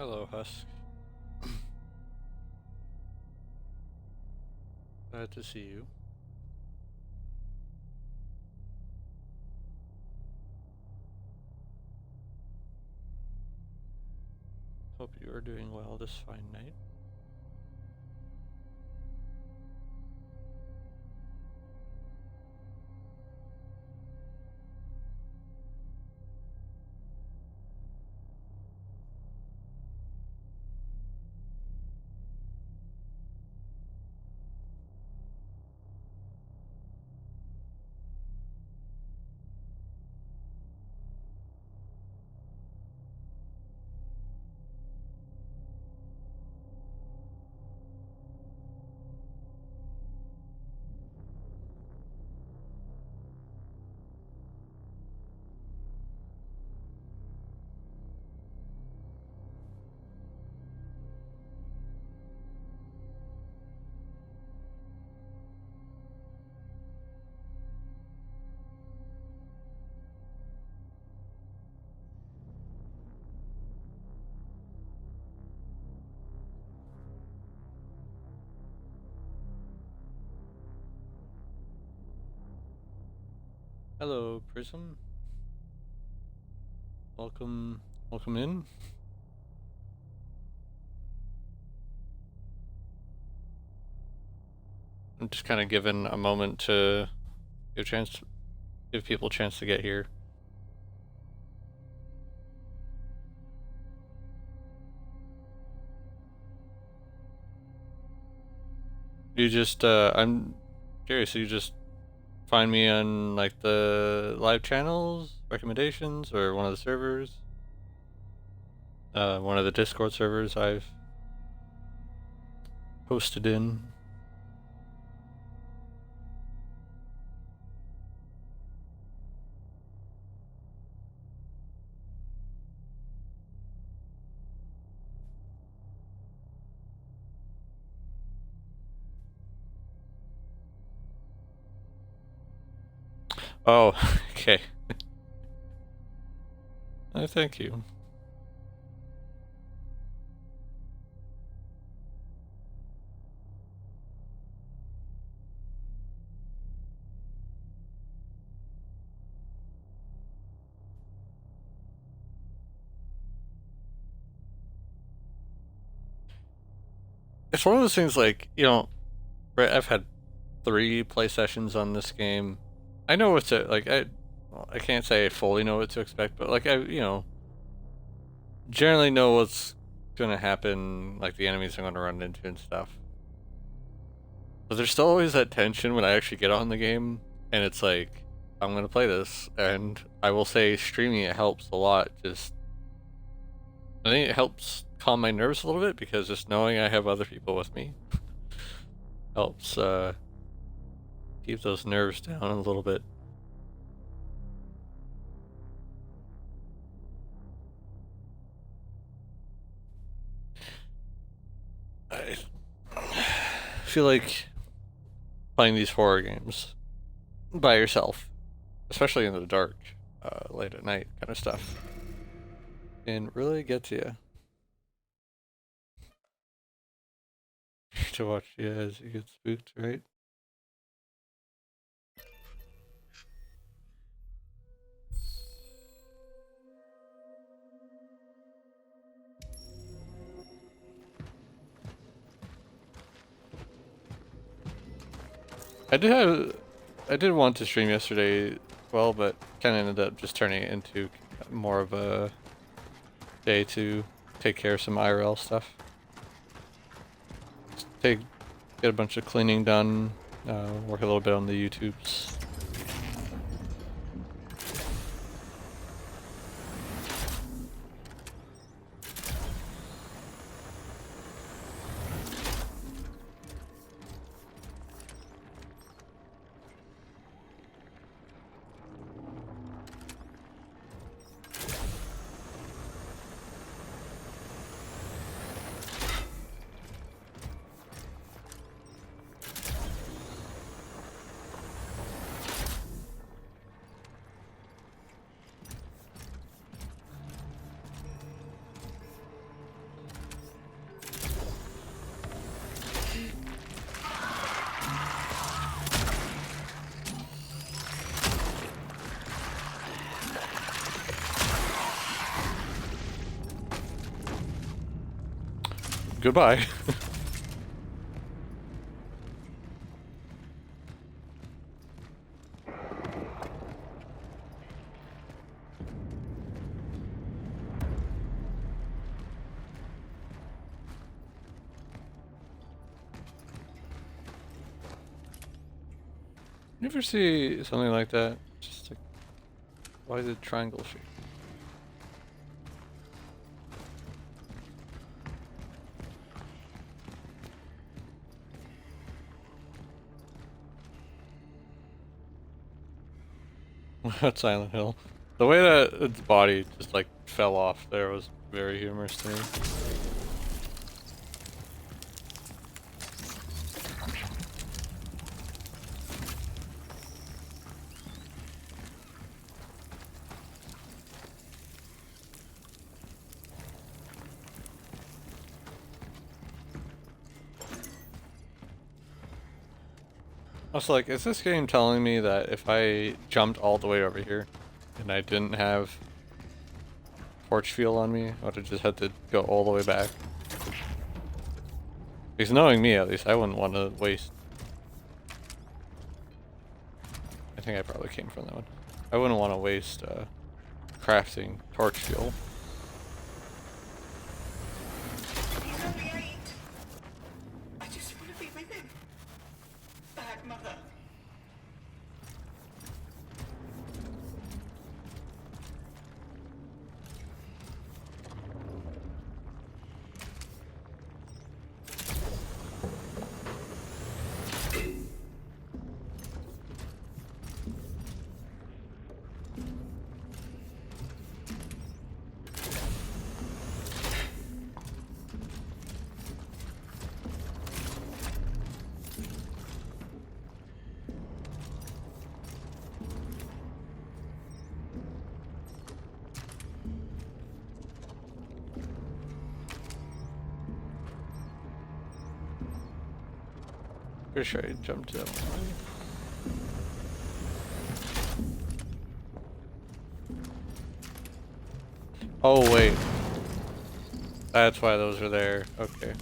Hello, Husk. Glad to see you. Hope you are doing well this fine night. Hello, Prism. Welcome in. I'm just kind of giving a moment to give people a chance to get here. You just, I'm curious, you just find me on like the live channels, recommendations, or one of the servers? One of the Discord servers I've posted in. Oh, okay. Thank you. It's one of those things like, right, I've had 3 play sessions on this game. I know what to, like, I can't say I fully know what to expect, but like, generally know what's gonna happen, like the enemies I'm gonna run into and stuff. But there's still always that tension when I actually get on the game, and it's like, I'm gonna play this, and I will say streaming it helps a lot. I think it helps calm my nerves a little bit, because just knowing I have other people with me helps keep those nerves down a little bit. I feel like playing these horror games by yourself, especially in the dark, late at night kind of stuff, can really get to you. To watch you as you get spooked, right? I did want to stream yesterday, well, but kind of ended up just turning it into more of a day to take care of some IRL stuff. Get a bunch of cleaning done, work a little bit on the YouTubes. Goodbye. You ever see something like that? Just like, why is it triangle shape? That's Silent Hill. The way that its body just like fell off there was very humorous to me. Also, like, is this game telling me that if I jumped all the way over here and I didn't have torch fuel on me, I would have just had to go all the way back? Because knowing me, at least, I wouldn't want to waste... I think I probably came from that one. I wouldn't want to waste crafting torch fuel. I just want to be with him. Bad mother. Pretty sure I jumped to that one. Oh wait. That's why those are there. Okay.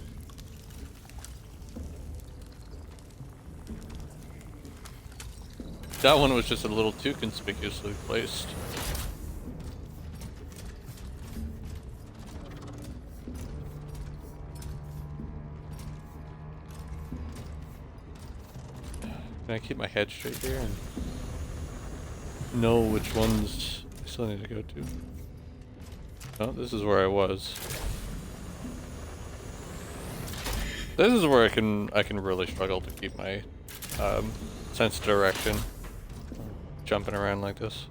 That one was just a little too conspicuously placed. Can I keep my head straight here and know which ones I still need to go to? Oh, this is where I was. This is where I can really struggle to keep my sense of direction jumping around like this.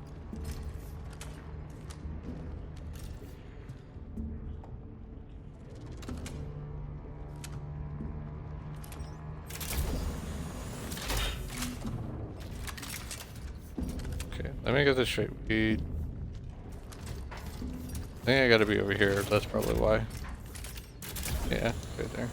Let me get this straight. I think I gotta be over here. That's probably why. Yeah, right there.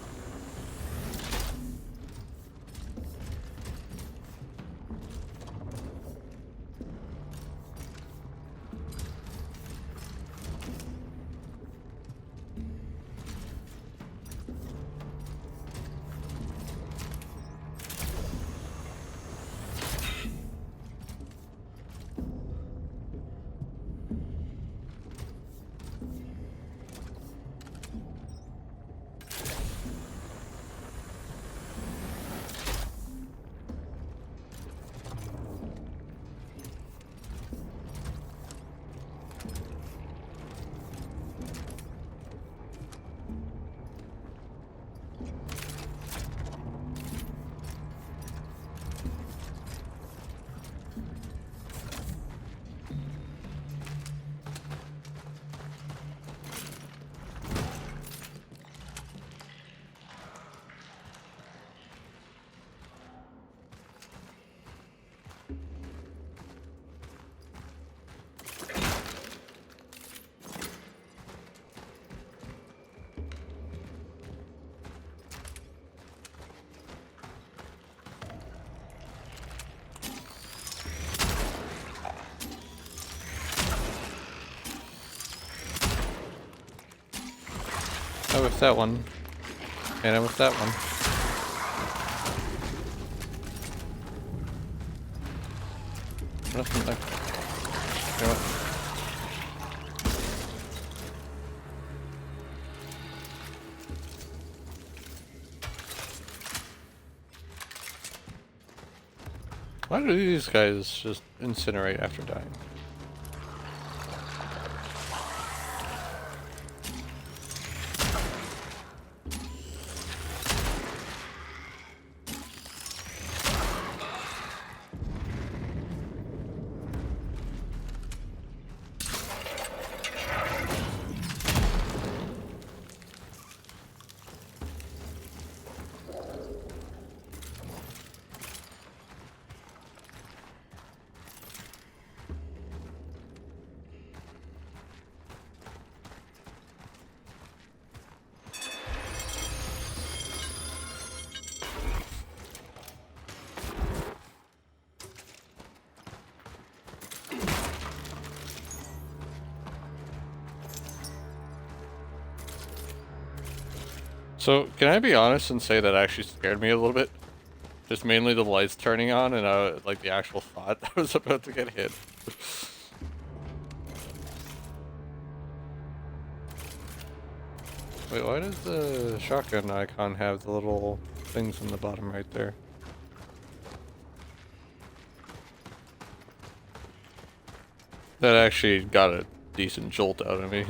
Oh, it's that one. And I'm with that one. Nothing like. You know what? Why do these guys just incinerate after dying? So, can I be honest and say that actually scared me a little bit? Just mainly the lights turning on and like the actual thought that I was about to get hit. Wait, why does the shotgun icon have the little things in the bottom right there? That actually got a decent jolt out of me.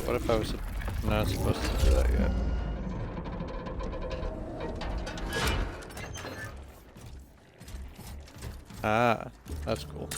What if I was not supposed to do that yet? Ah, that's cool.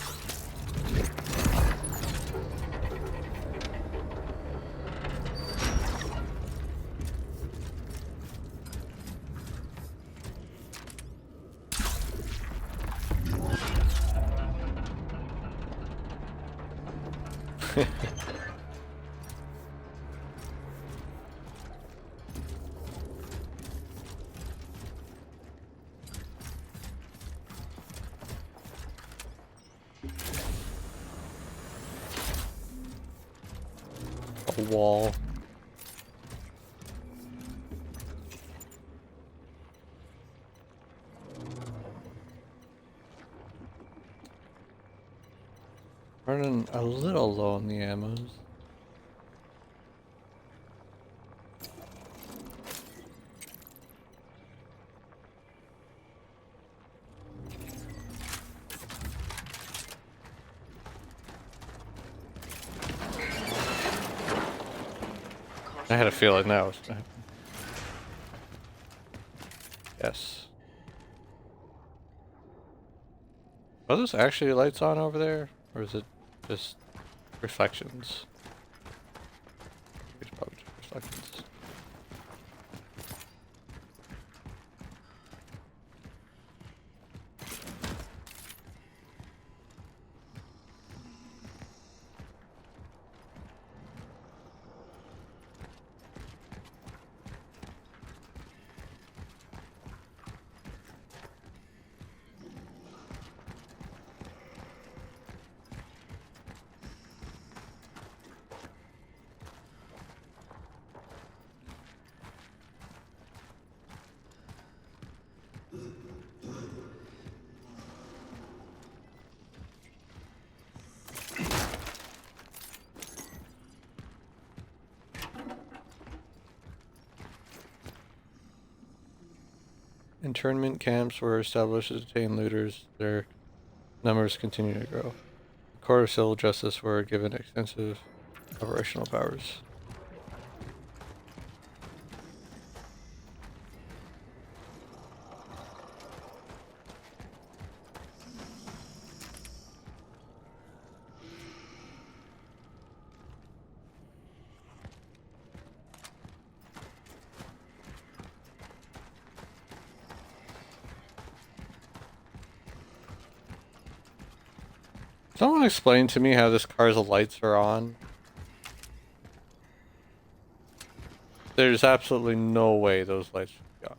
A wall. Running a little low on the ammos. I had a feeling that was gonna happen. Yes. Are those actually lights on over there? Or is it just reflections? It's probably just reflections. Internment camps were established to detain looters. Their numbers continue to grow. The Court of Civil Justice were given extensive operational powers. Someone explain to me how this car's lights are on. There's absolutely no way those lights should be on.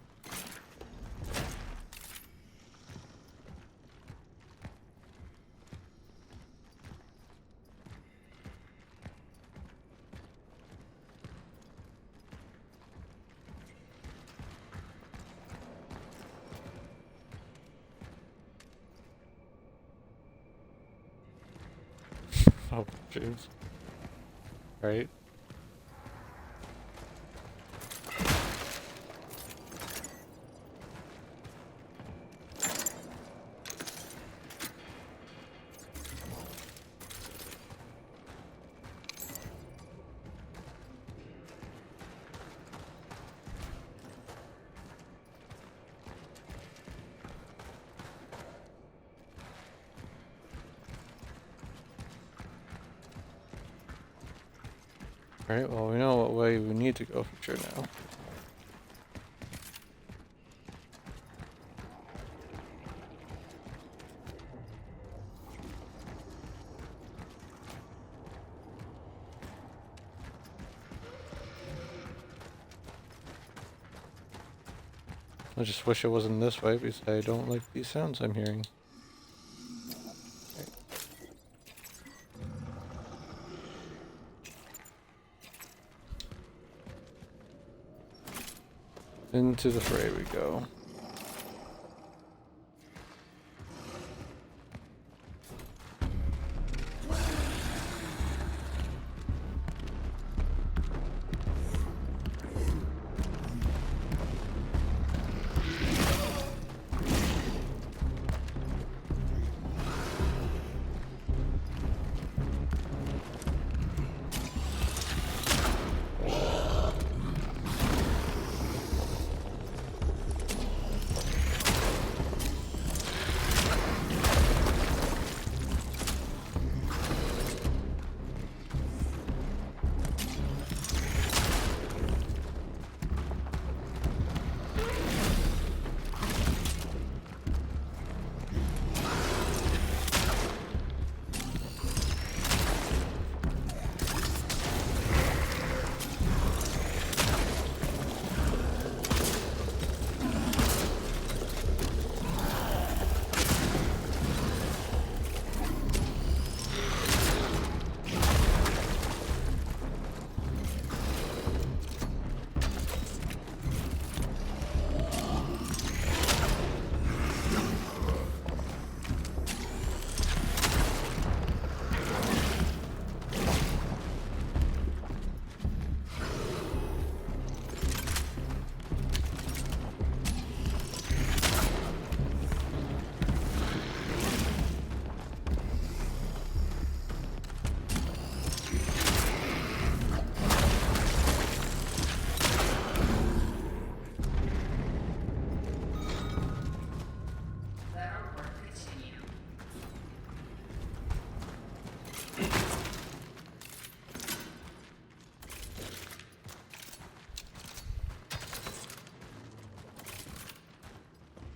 Oh, jeez. Right. Alright, well, we know what way we need to go for sure now. I just wish it wasn't this way because I don't like these sounds I'm hearing. Into the fray we go.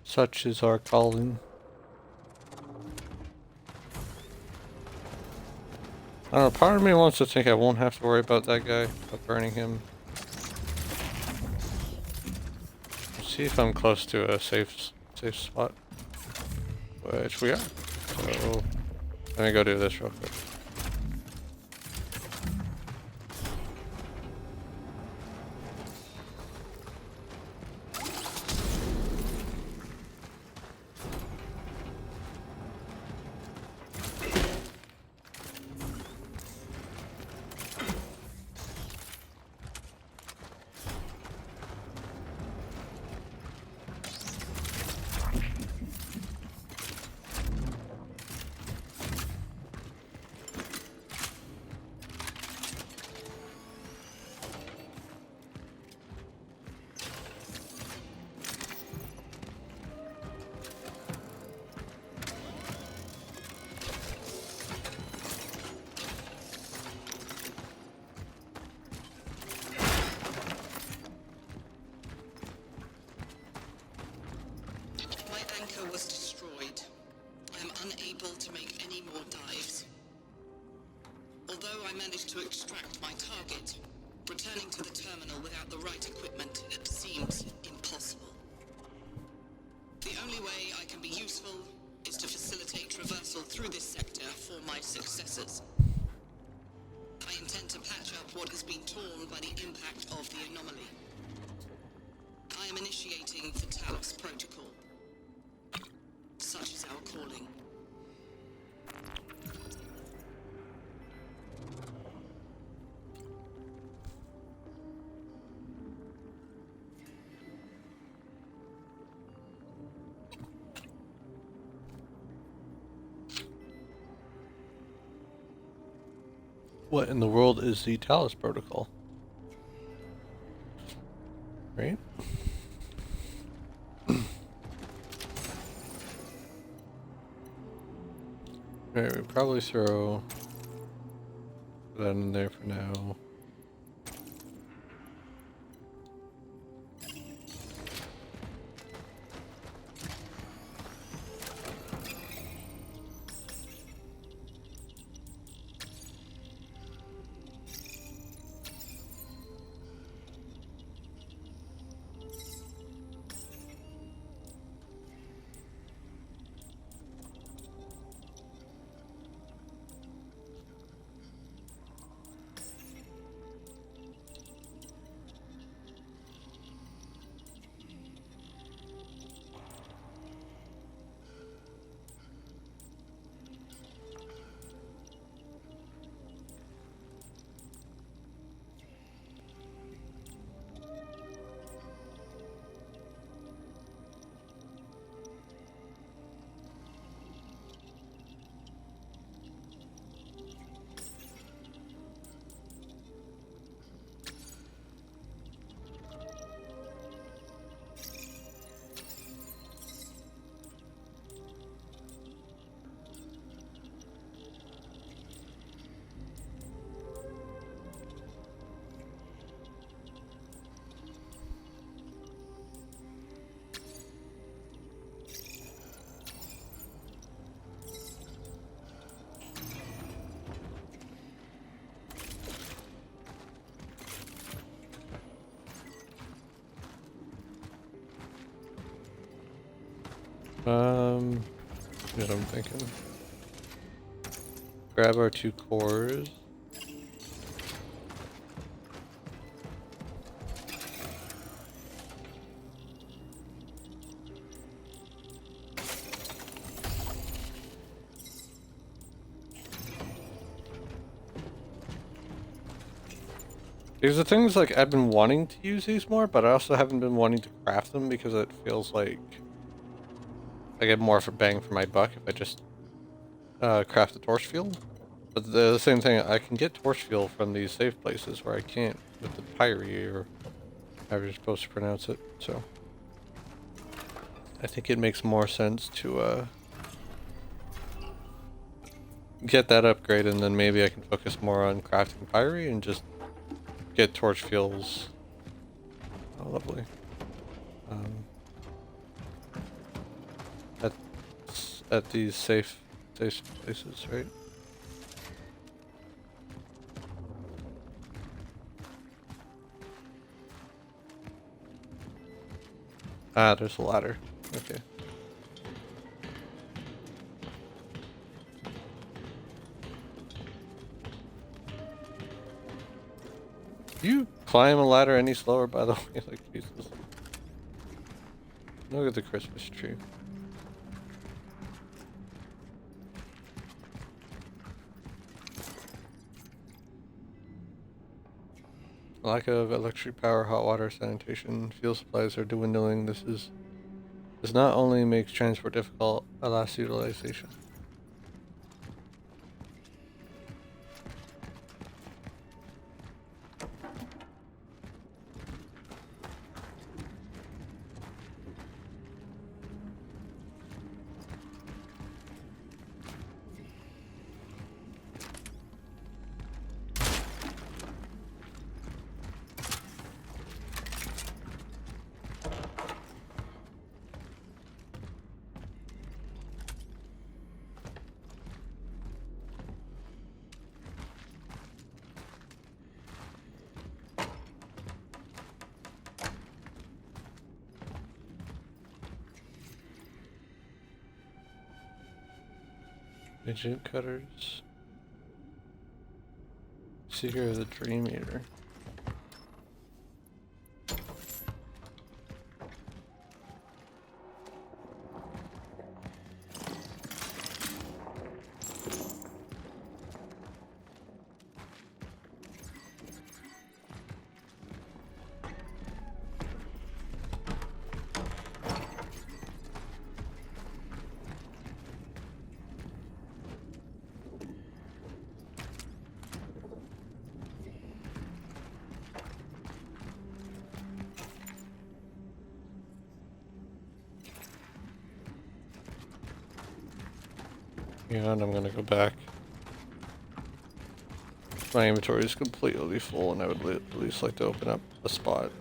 Such is our calling. I don't know, part of me wants to think I won't have to worry about that guy, about burning him. Let's see if I'm close to a safe spot. Which we are. So, let me go do this real quick. Was destroyed. I am unable to make any more dives. Although I managed to extract my target, Returning to the terminal without the right equipment seems impossible. The only way I can be useful is to facilitate traversal through this sector for my successors. I intend to patch up what has been torn by the impact of the anomaly. I am initiating the Talos Protocol. Such is our calling. What in the world is the Talos Protocol? Right? Alright, we probably throw that in there for now. What I'm thinking. Grab our 2 cores. Because the thing is, like, I've been wanting to use these more, but I also haven't been wanting to craft them because it feels like I get more for bang for my buck if I just craft the torch fuel. But the same thing, I can get torch fuel from these safe places where I can't with the pyre, or however you're supposed to pronounce it. So I think it makes more sense to get that upgrade, and then maybe I can focus more on crafting pyre and just get torch fuels. Oh, lovely. At these safe places, right? Ah, there's a ladder. Okay. Do you climb a ladder any slower, by the way? Like, Jesus. Look at the Christmas tree. Lack of electric power, hot water, sanitation, fuel supplies are dwindling. This not only makes transport difficult, alas utilization. Midget cutters. Seeker of the Dream Eater. And I'm gonna go back. My inventory is completely full, and I would at least like to open up a spot.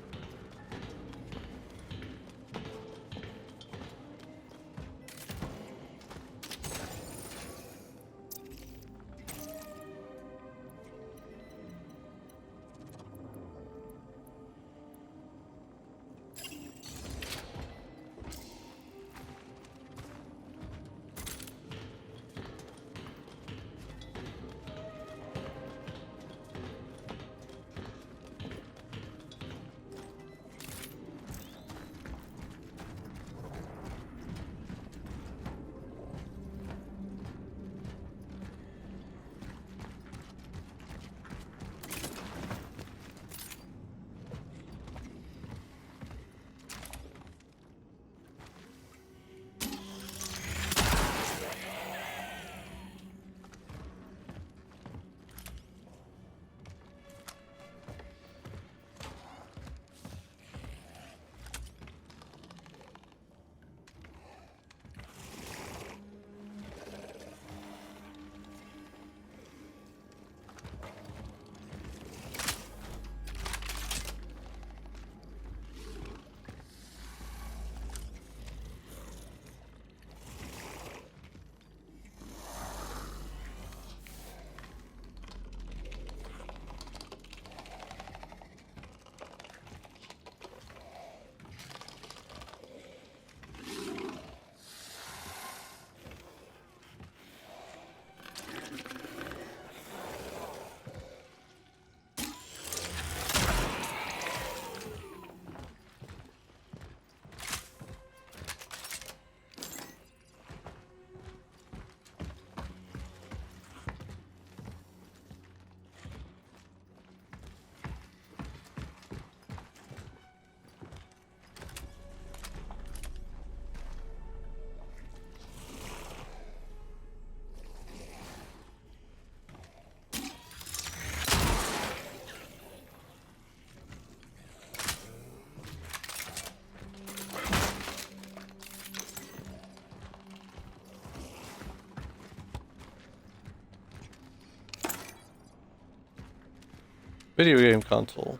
Video game console.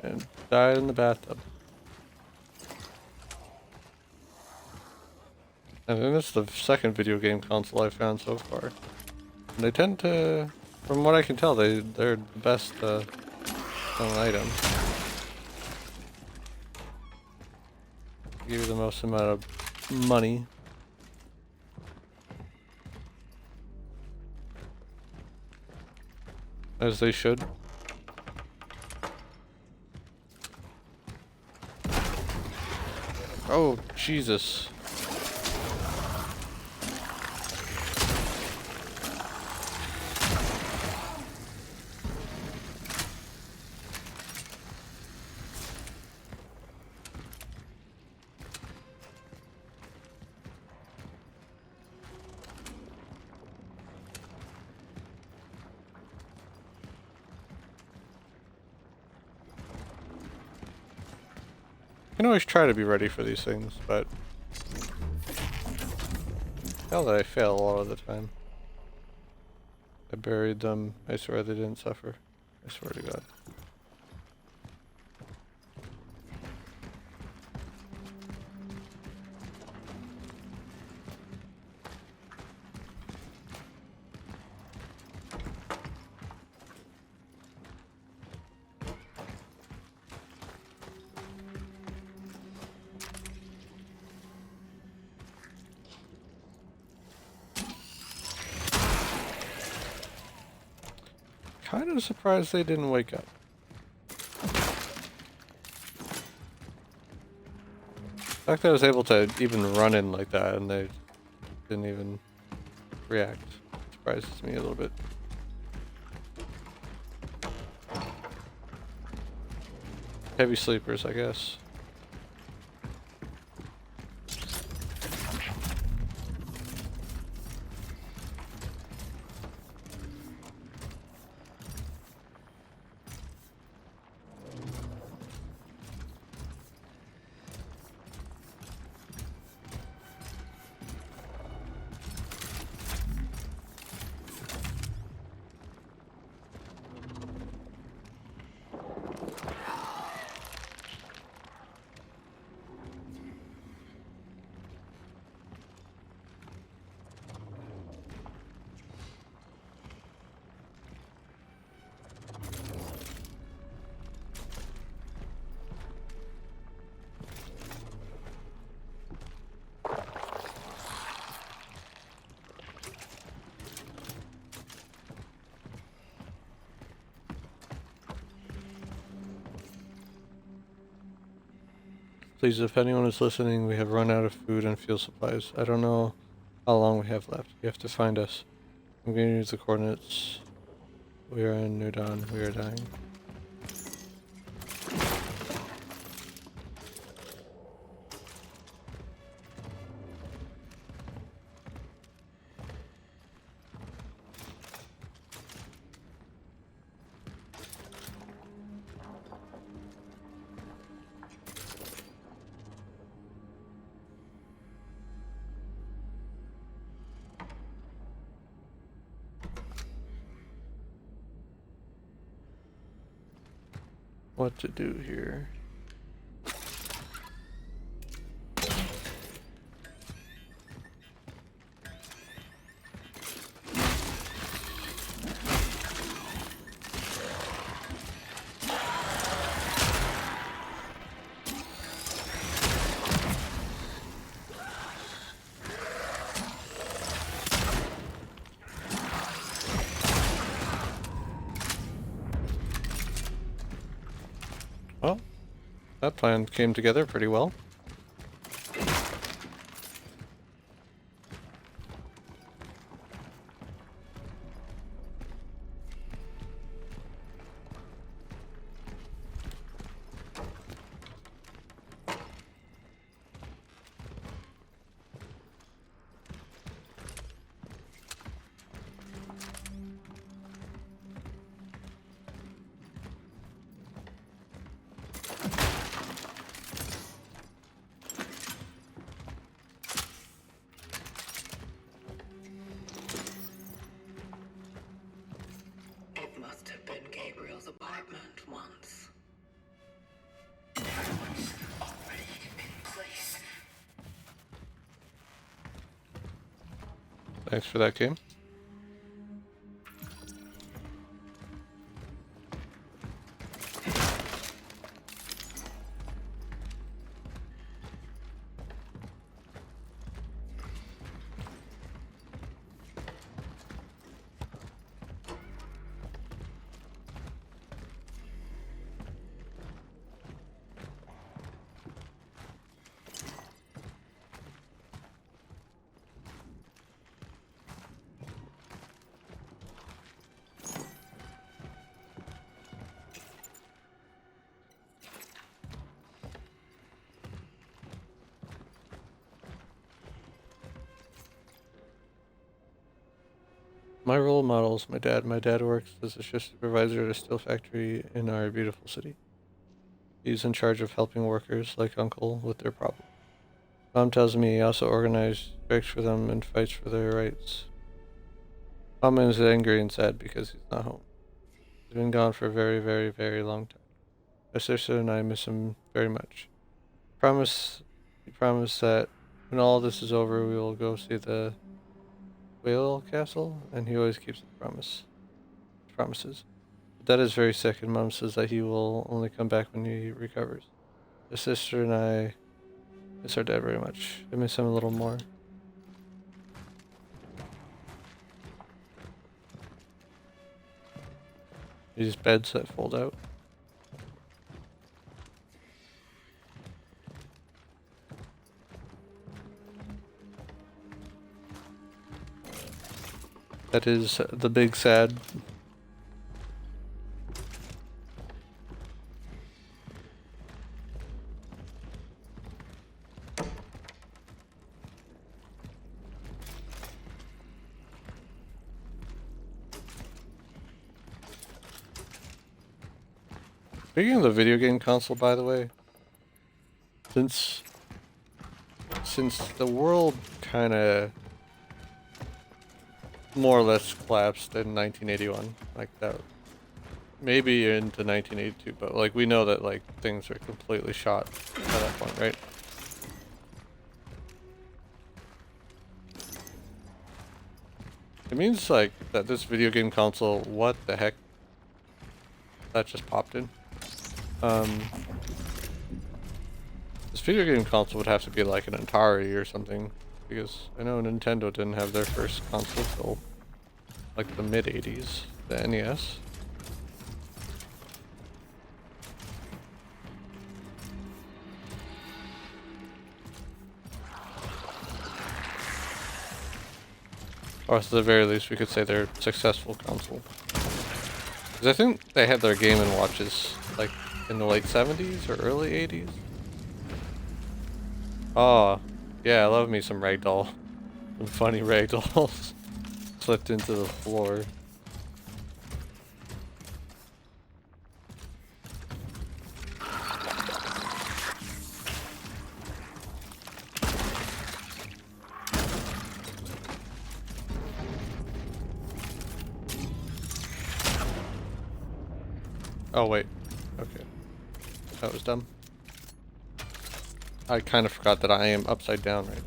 And died in the bathtub. I think this is the second video game console I've found so far. And they tend to, from what I can tell, they're the best item. Give you the most amount of money. As they should. Oh, Jesus. I can always try to be ready for these things, but hell that I fail a lot of the time. I buried them. I swear they didn't suffer. I swear to God. kind of surprised they didn't wake up. The fact that I was able to even run in like that and they didn't even react surprises me a little bit. Heavy sleepers, I guess. Please, if anyone is listening, we have run out of food and fuel supplies. I don't know how long we have left. You have to find us. I'm going to use the coordinates. We are in New Dawn. We are dying. What to do here? Well, that plan came together pretty well. It must have been Gabriel's apartment once. Already in place. Thanks for that game. My role models, my dad. My dad works as a shift supervisor at a steel factory in our beautiful city. He's in charge of helping workers like Uncle with their problems. Mom tells me he also organizes strikes for them and fights for their rights. Mom is angry and sad because he's not home. He's been gone for a very, very, very long time. My sister and I miss him very much. He promised that when all this is over, we will go see the whale castle, and he always keeps promises. But Dad is very sick, and Mom says that he will only come back when he recovers. My sister and I miss our dad very much. I miss him a little more. These beds that fold out. That is the big sad. Speaking of the video game console, by the way, since the world kind of more or less collapsed in 1981, like that, maybe into 1982, but like we know that like things are completely shot at that point, right? It means like that this video game console, what the heck, that just popped in. This video game console would have to be like an Atari or something, because I know Nintendo didn't have their first console till like the mid 80s, the NES. Or at the very least we could say they're a successful console. Because I think they had their Game & Watches like in the late 70s or early 80s. Oh, yeah, I love me some ragdoll. Some funny ragdolls slipped into the floor. Oh wait, okay. That was dumb. I kind of forgot that I am upside down right now.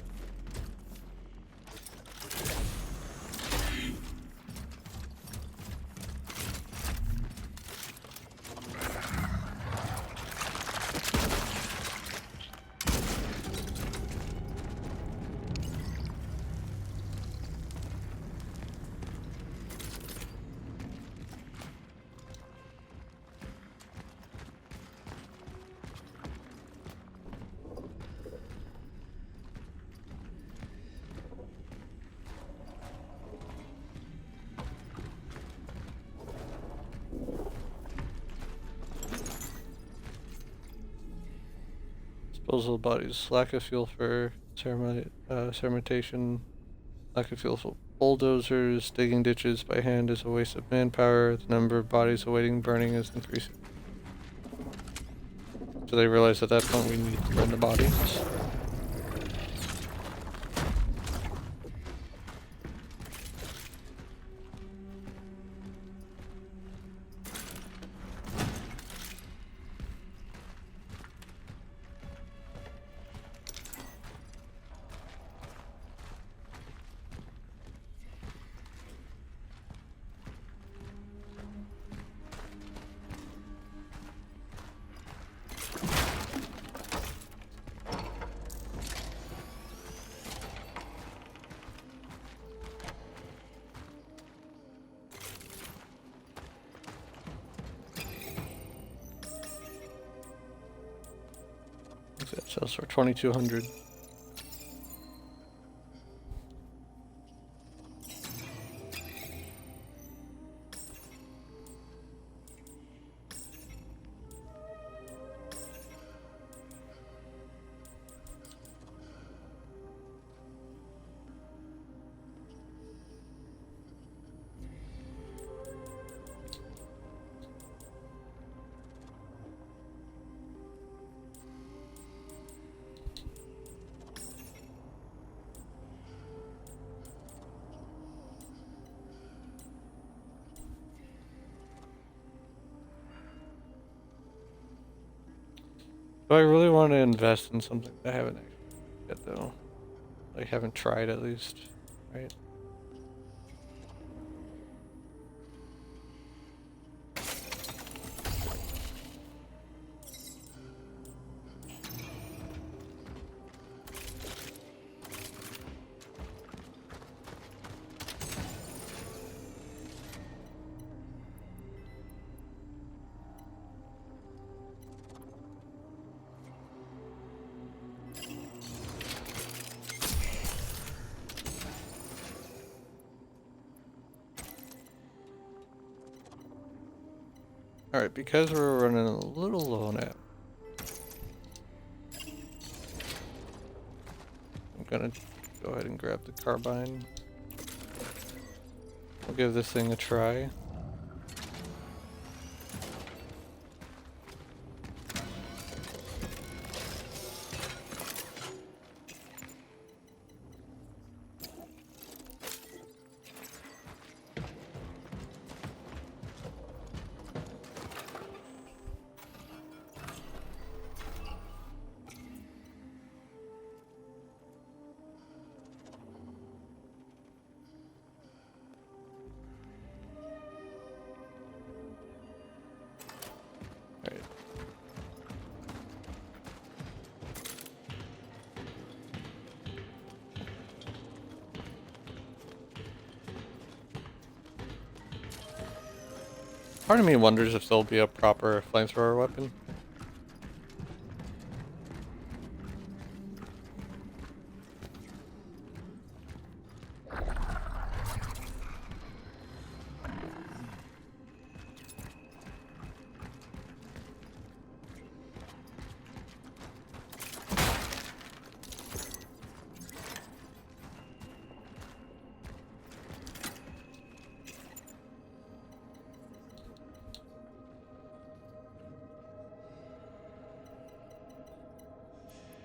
Disposal bodies. Lack of fuel for cementation. Lack of fuel for bulldozers. Digging ditches by hand is a waste of manpower. The number of bodies awaiting burning is increasing. So they realized at that point we need to burn the bodies. That sells for 2,200. Do I really want to invest in something I haven't actually yet though? I haven't tried at least, right? Alright, because we're running a little low on ammo, I'm gonna go ahead and grab the carbine. We'll give this thing a try. Alright. Part of me wonders if there'll be a proper flamethrower weapon.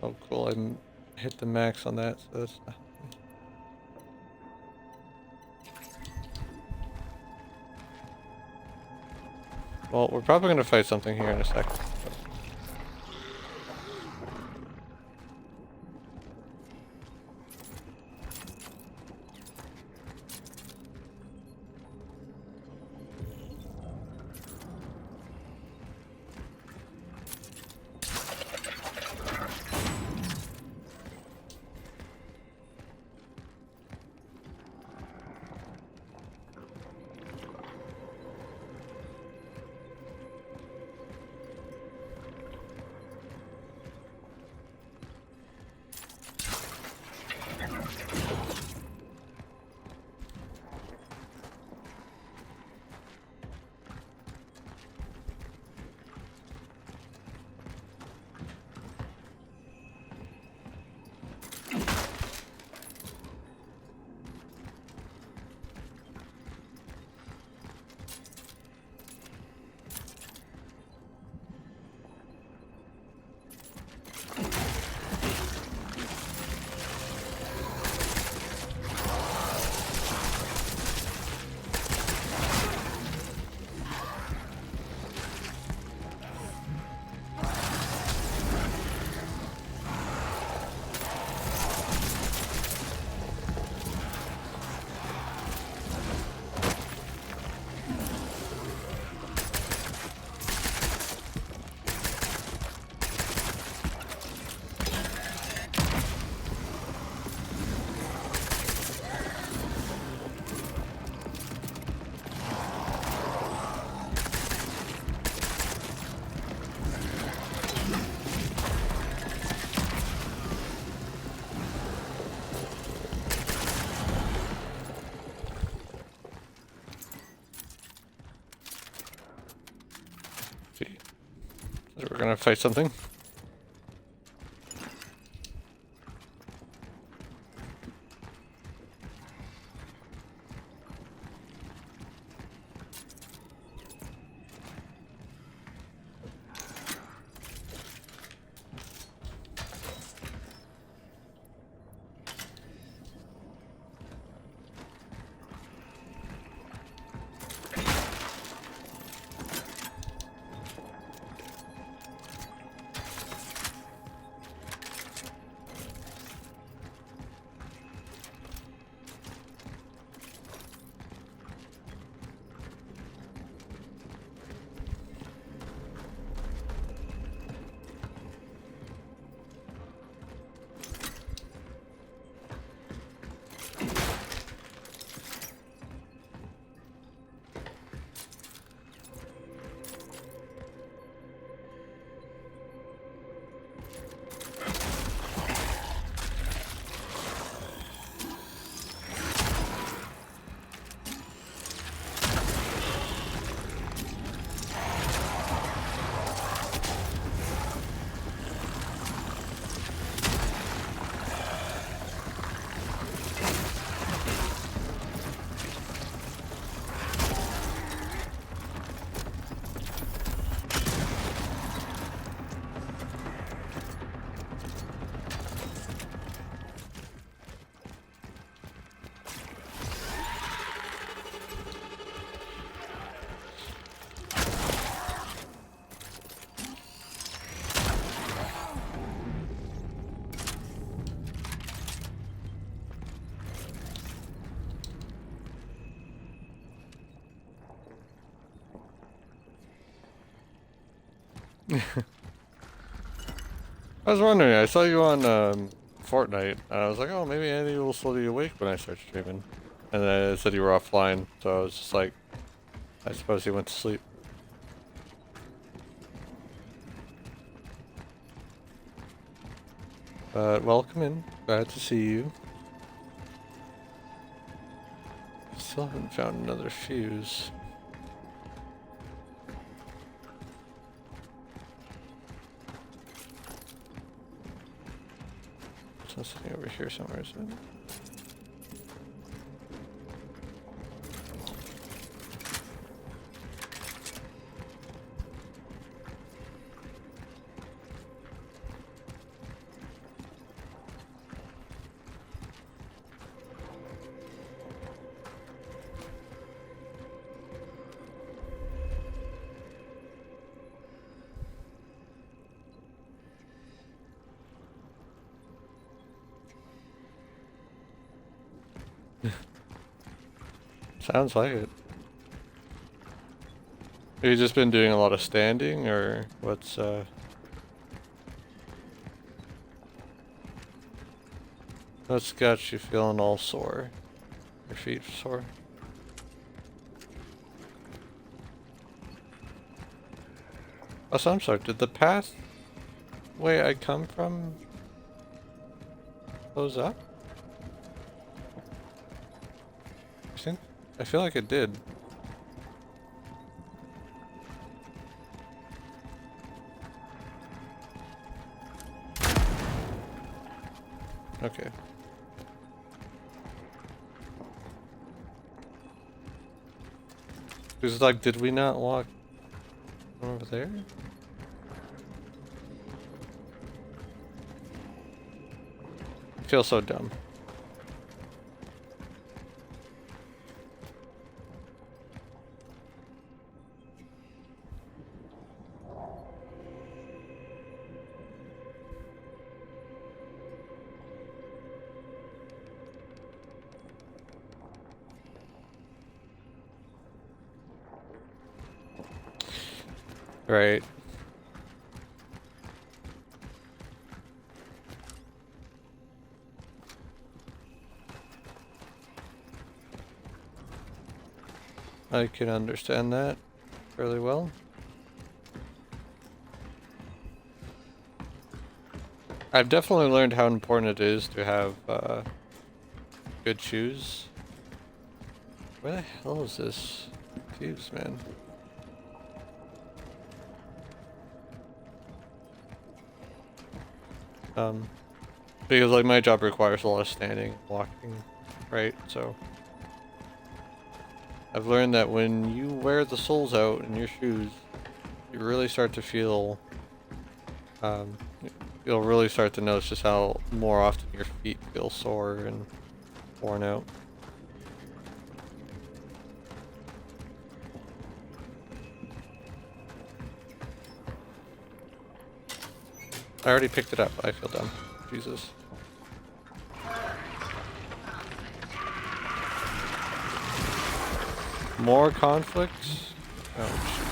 Oh cool, I hit the max on that, so that's not... Well, we're probably gonna fight something here in a second. We're gonna fight something. I was wondering, I saw you on Fortnite, and I was like, oh, maybe Andy will still be awake when I start streaming. And then it said you were offline, so I was just like, I suppose he went to sleep. But welcome in, glad to see you. Still haven't found another fuse. It's sitting over here somewhere, is it? Sounds like it. Have you just been doing a lot of standing, or what's got you feeling all sore? Your feet sore? Oh, so I'm sorry, did the path way I come from close up? I feel like it did. Okay. Because like, did we not walk over there? I feel so dumb. Right. I can understand that fairly well. I've definitely learned how important it is to have good shoes. Where the hell is this fuse, man? Because like my job requires a lot of standing, walking, right? So I've learned that when you wear the soles out in your shoes, you really start to feel, you'll really start to notice just how more often your feet feel sore and worn out. I already picked it up. I feel dumb. Jesus. More conflicts? Oh, Jesus.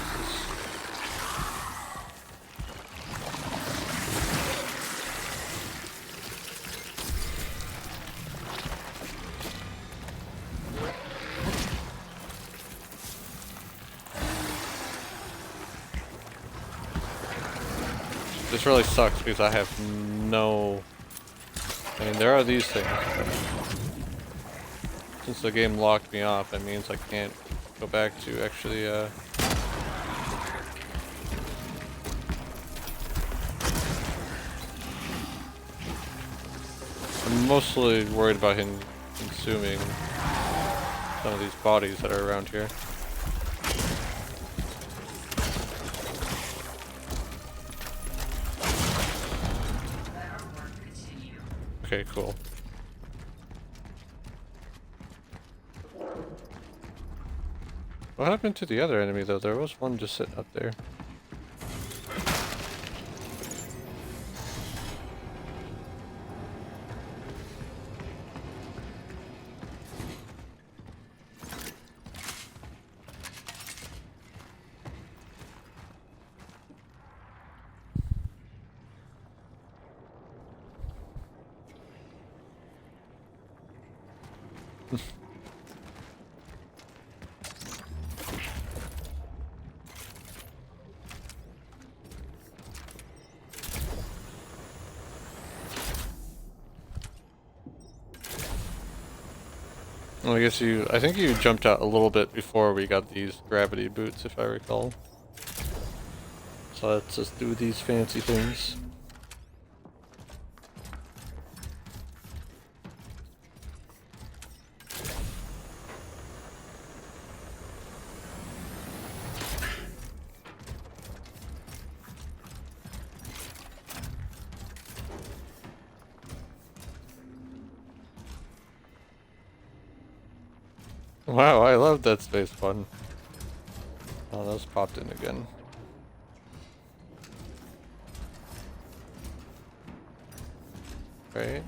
This really sucks because I have no... I mean, there are these things, but since the game locked me off, that means I can't go back to actually, I'm mostly worried about him consuming some of these bodies that are around here. Okay, cool. What happened to the other enemy though? There was one just sitting up there. Well, I think you jumped out a little bit before we got these gravity boots, if I recall. So let's just do these fancy things. Wow, I love that space button. Oh, those popped in again. Right.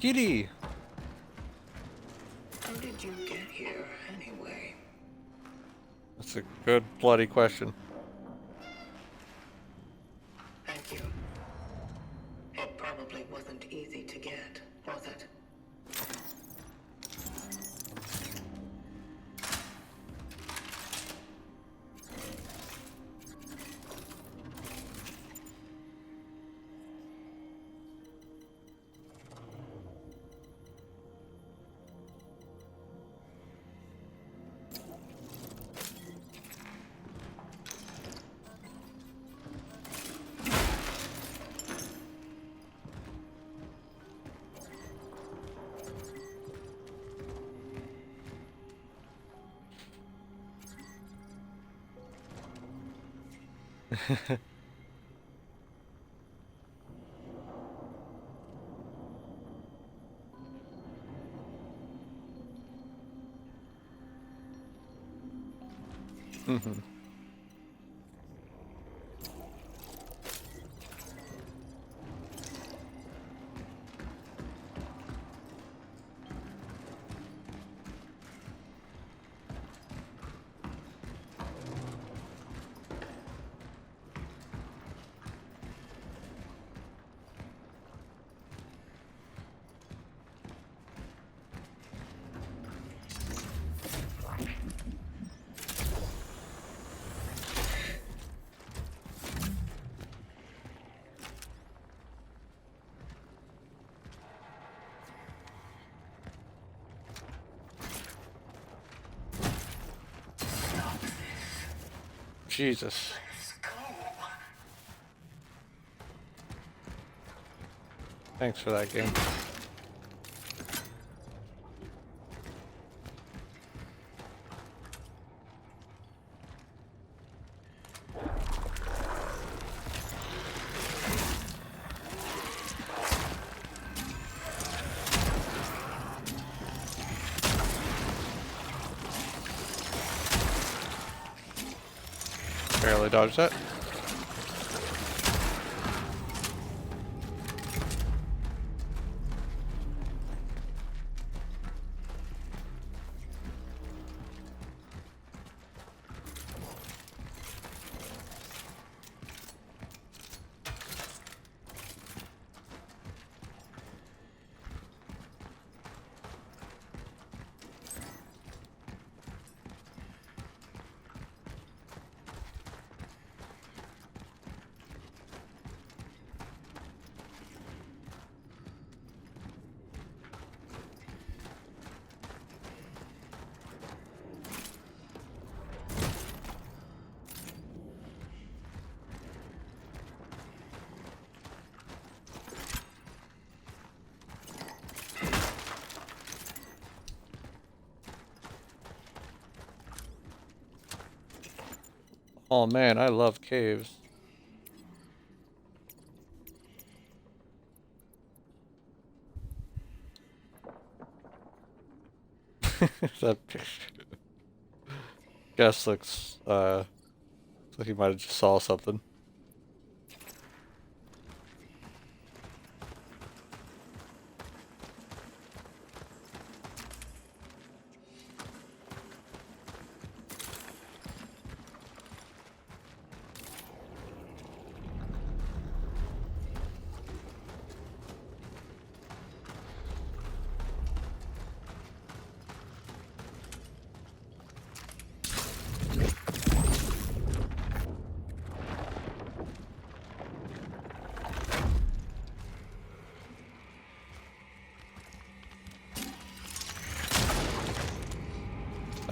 Kitty! How did you get here, anyway? That's a good bloody question. Thank you. It probably wasn't easy to get, was it? Mhm. Jesus. Let's go. Thanks for that game. Barely dodged that. Oh man, I love caves. That guess looks like he might have just saw something.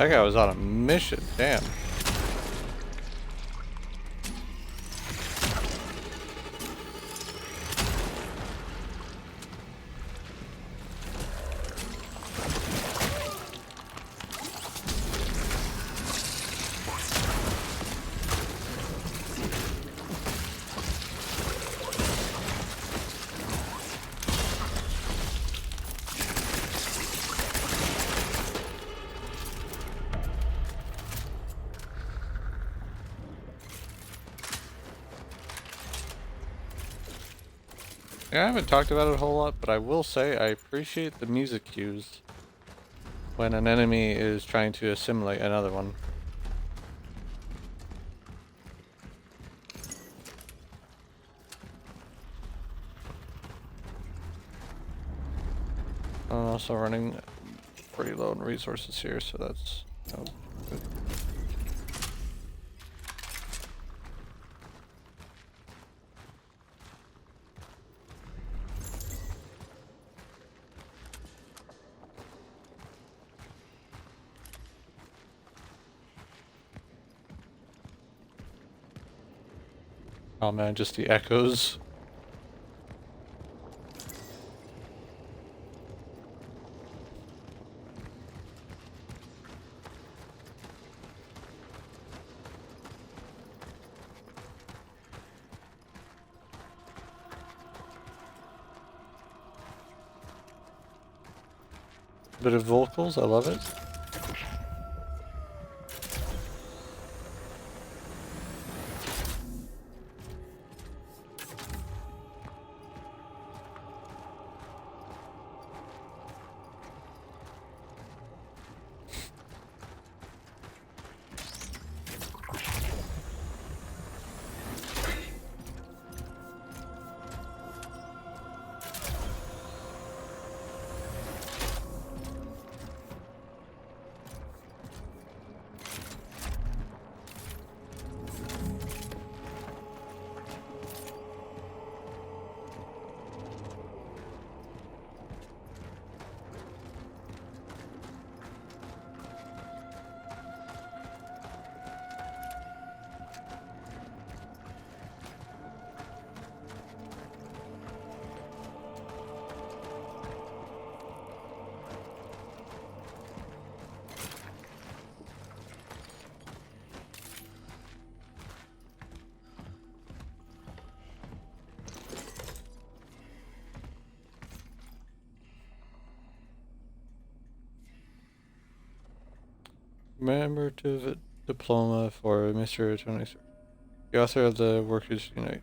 That guy was on a mission, damn. Yeah, I haven't talked about it a whole lot, but I will say I appreciate the music cues when an enemy is trying to assimilate another one. I'm also running pretty low in resources here, so that's good. Oh man, just the echoes. Bit of vocals, I love it. Commemorative diploma for Mr. Tony, the author of the Workers' Unite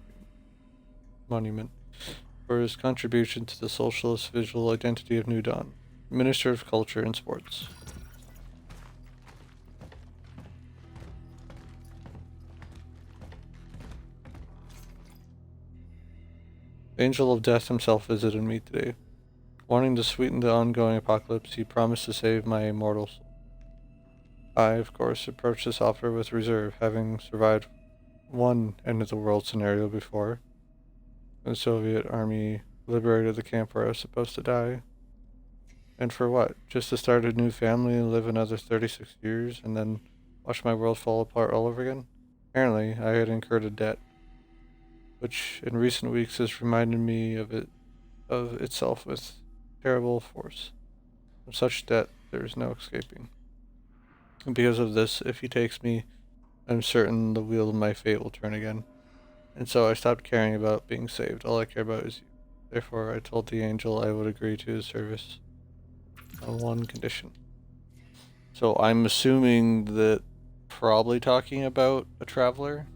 Monument, for his contribution to the socialist visual identity of New Dawn, Minister of Culture and Sports. The Angel of Death himself visited me today. Wanting to sweeten the ongoing apocalypse, he promised to save my immortal soul. I, of course, approached this offer with reserve, having survived one end-of-the-world scenario before. The Soviet army liberated the camp where I was supposed to die. And for what? Just to start a new family and live another 36 years, and then watch my world fall apart all over again? Apparently, I had incurred a debt, which in recent weeks has reminded me of itself with terrible force. From such debt, there is no escaping. And because of this, if he takes me, I'm certain the wheel of my fate will turn again. And so I stopped caring about being saved. All I care about is you. Therefore, I told the angel I would agree to his service on one condition. So I'm assuming that probably talking about a traveler.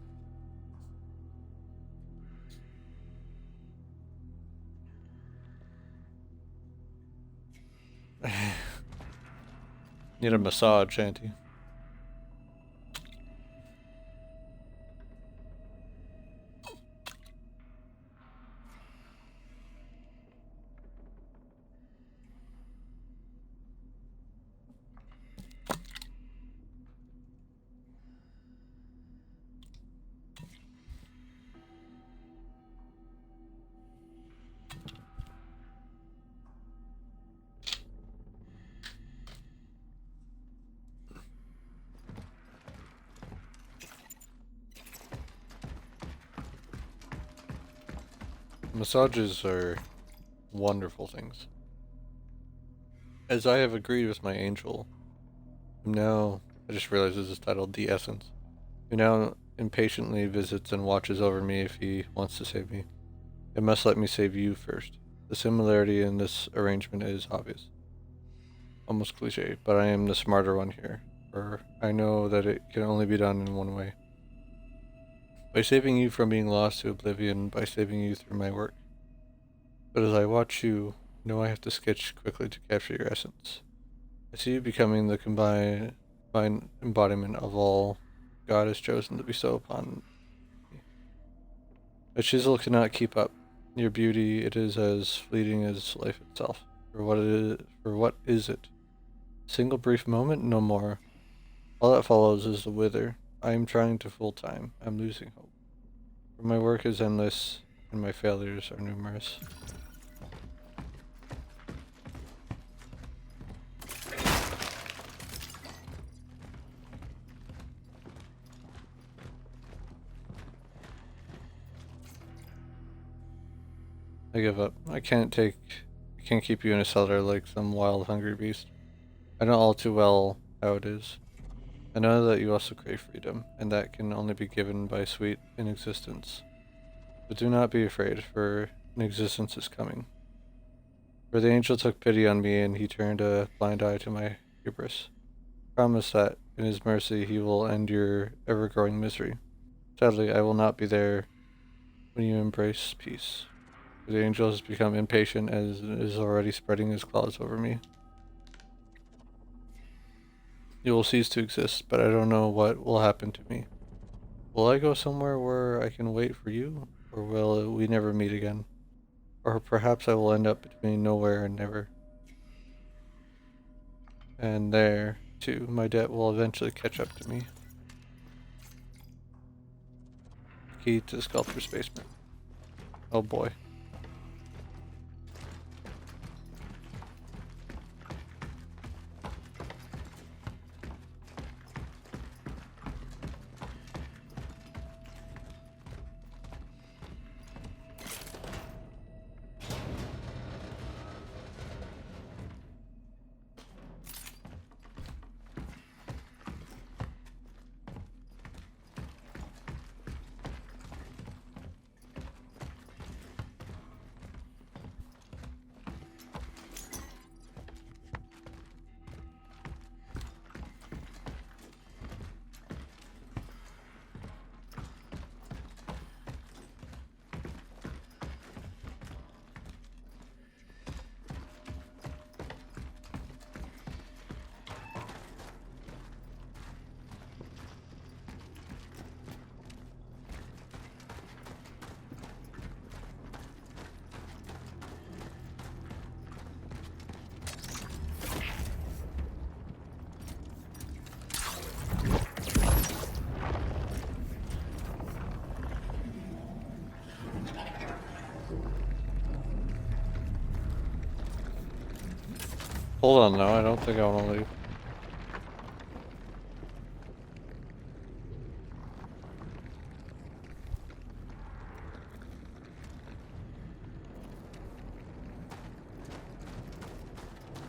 Need a massage, Auntie. Massages are wonderful things. As I have agreed with my angel, I just realized this is titled The Essence, who now impatiently visits and watches over me if he wants to save me. It must let me save you first. The similarity in this arrangement is obvious. Almost cliche, but I am the smarter one here, for I know that it can only be done in one way. By saving you from being lost to oblivion, by saving you through my work. But as I watch you, I have to sketch quickly to capture your essence. I see you becoming the combined embodiment of all God has chosen to bestow upon me. A chisel cannot keep up. Your beauty, it is as fleeting as life itself. For what is it? A single brief moment? No more. All that follows is the wither. I am trying to full time. I'm losing hope. For my work is endless, and my failures are numerous. I give up. I can't keep you in a cellar like some wild, hungry beast. I know all too well how it is. I know that you also crave freedom, and that can only be given by sweet inexistence. But do not be afraid, for an existence is coming. For the angel took pity on me, and he turned a blind eye to my hubris. Promise that, in his mercy, he will end your ever-growing misery. Sadly, I will not be there when you embrace peace. For the angel has become impatient and is already spreading his claws over me. You will cease to exist, but I don't know what will happen to me. Will I go somewhere where I can wait for you, or will we never meet again? Or perhaps I will end up between nowhere and never. And there, too, my debt will eventually catch up to me. Key to the sculptor's basement. Oh boy. Hold on, no, I don't think I want to leave.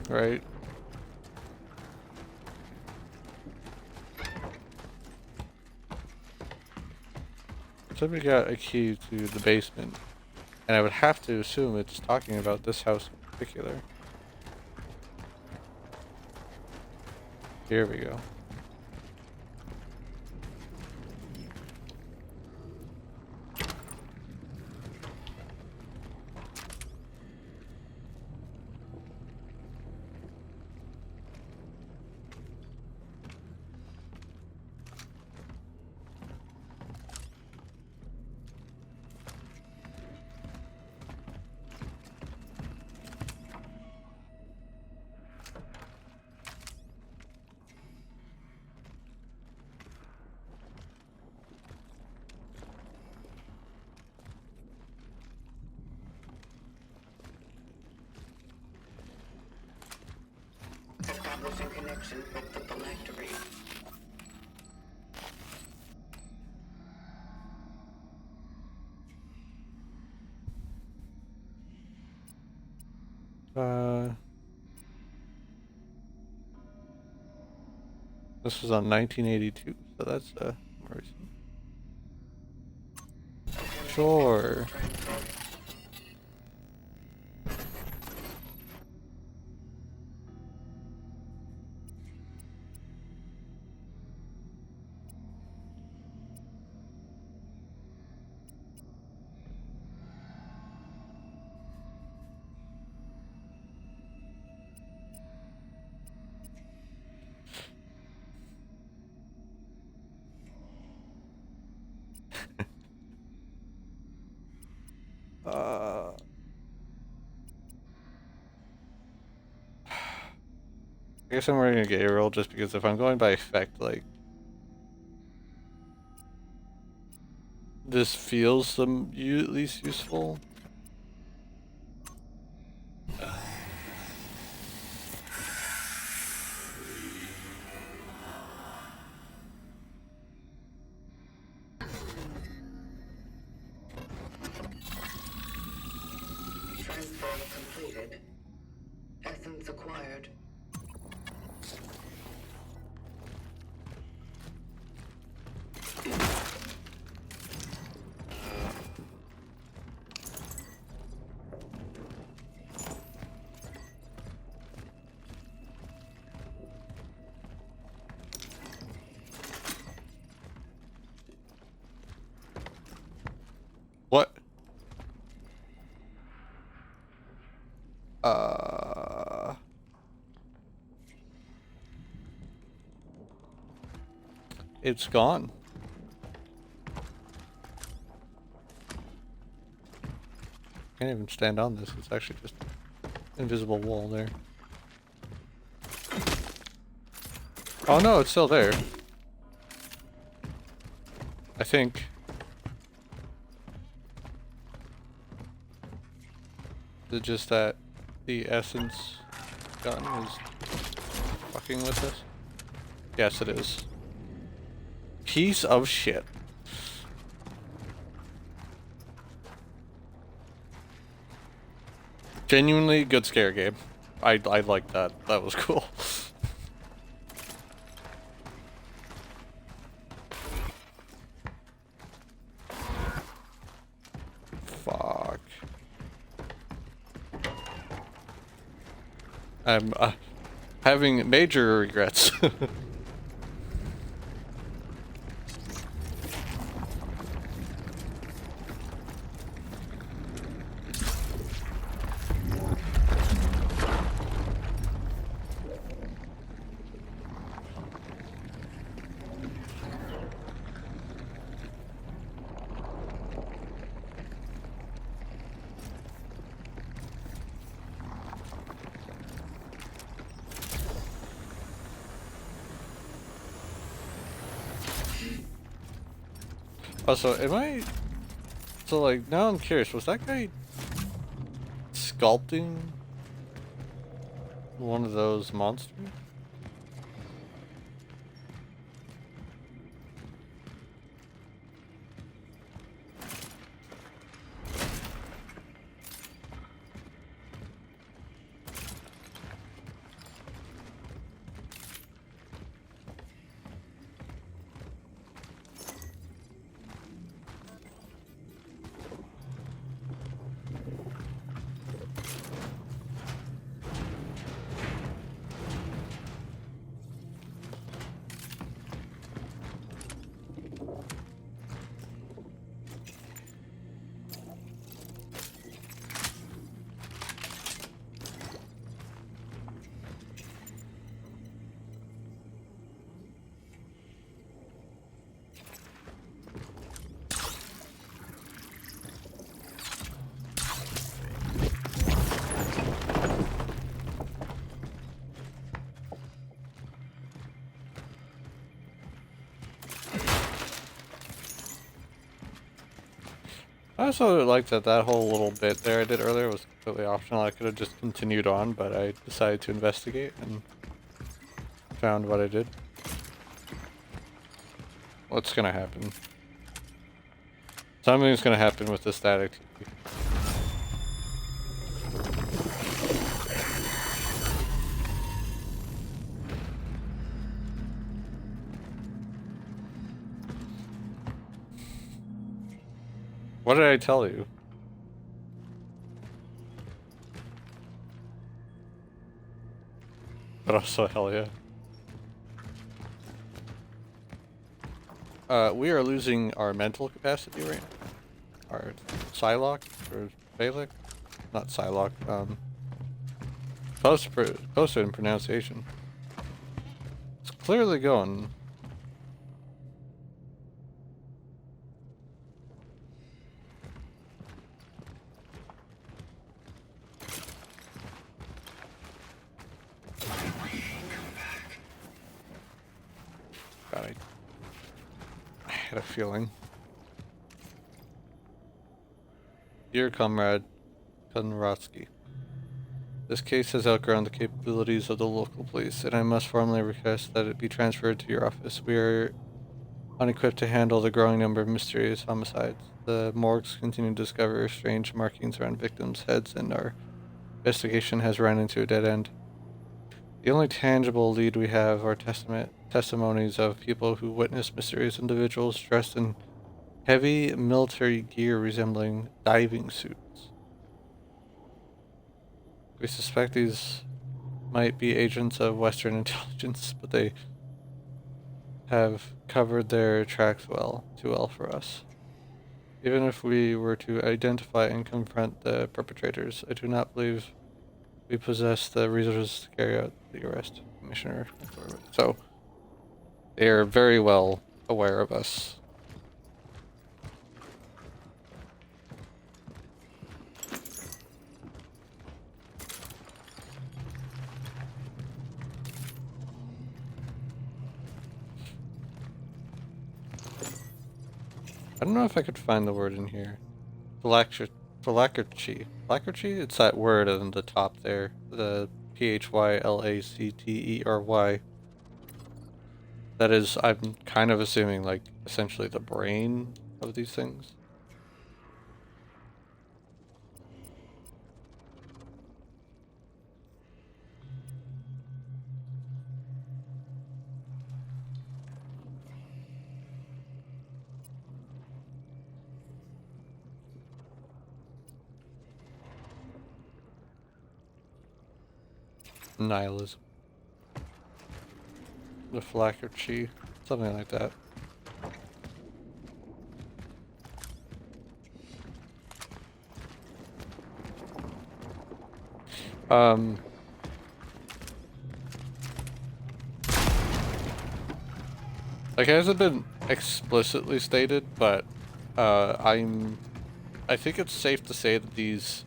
Right. So we got a key to the basement, and I would have to assume it's talking about this house in particular. Here we go. Establishing connection with the phylactery. This was on 1982, so that's more recent. Sure. I guess I'm running a gay roll just because if I'm going by effect, like, this feels some at least useful. Transfer completed. Essence acquired. What? It's gone. Can't even stand on this. It's actually just invisible wall there. Oh no, it's still there. I think. Is it just that the essence gun is fucking with us? Yes, it is. Piece of shit. Genuinely good scare game. I like that. That was cool. Fuck. I'm having major regrets. Also, so like, now I'm curious, was that guy sculpting one of those monsters? I also like that whole little bit there I did earlier was completely optional. I could have just continued on, but I decided to investigate and found what I did. What's gonna happen? Something's gonna happen with the static TV. What did I tell you? But also, hell yeah. We are losing our mental capacity right now. Our Psylocke or Phallic? Not Psylocke. Close in pronunciation. It's clearly going. God, I had a feeling. Dear comrade Konradsky, this case has outgrown the capabilities of the local police, and I must formally request that it be transferred to your office. We are unequipped to handle the growing number of mysterious homicides. The morgues continue to discover strange markings around victims' heads, and our investigation has run into a dead end. The only tangible lead we have are testimonies of people who witnessed mysterious individuals dressed in heavy military gear resembling diving suits. We suspect these might be agents of Western intelligence, but they have covered their tracks too well for us. Even if we were to identify and confront the perpetrators, I do not believe we possess the resources to carry out the arrest, Commissioner. So, they are very well aware of us. I don't know if I could find the word in here. Phylactery. Phylactery? It's that word on the top there. The Phylacetery. That is, I'm kind of assuming, like, essentially the brain of these things. Nihilism. The Phylactery. Something like that. Like, it hasn't been explicitly stated, but I think it's safe to say that these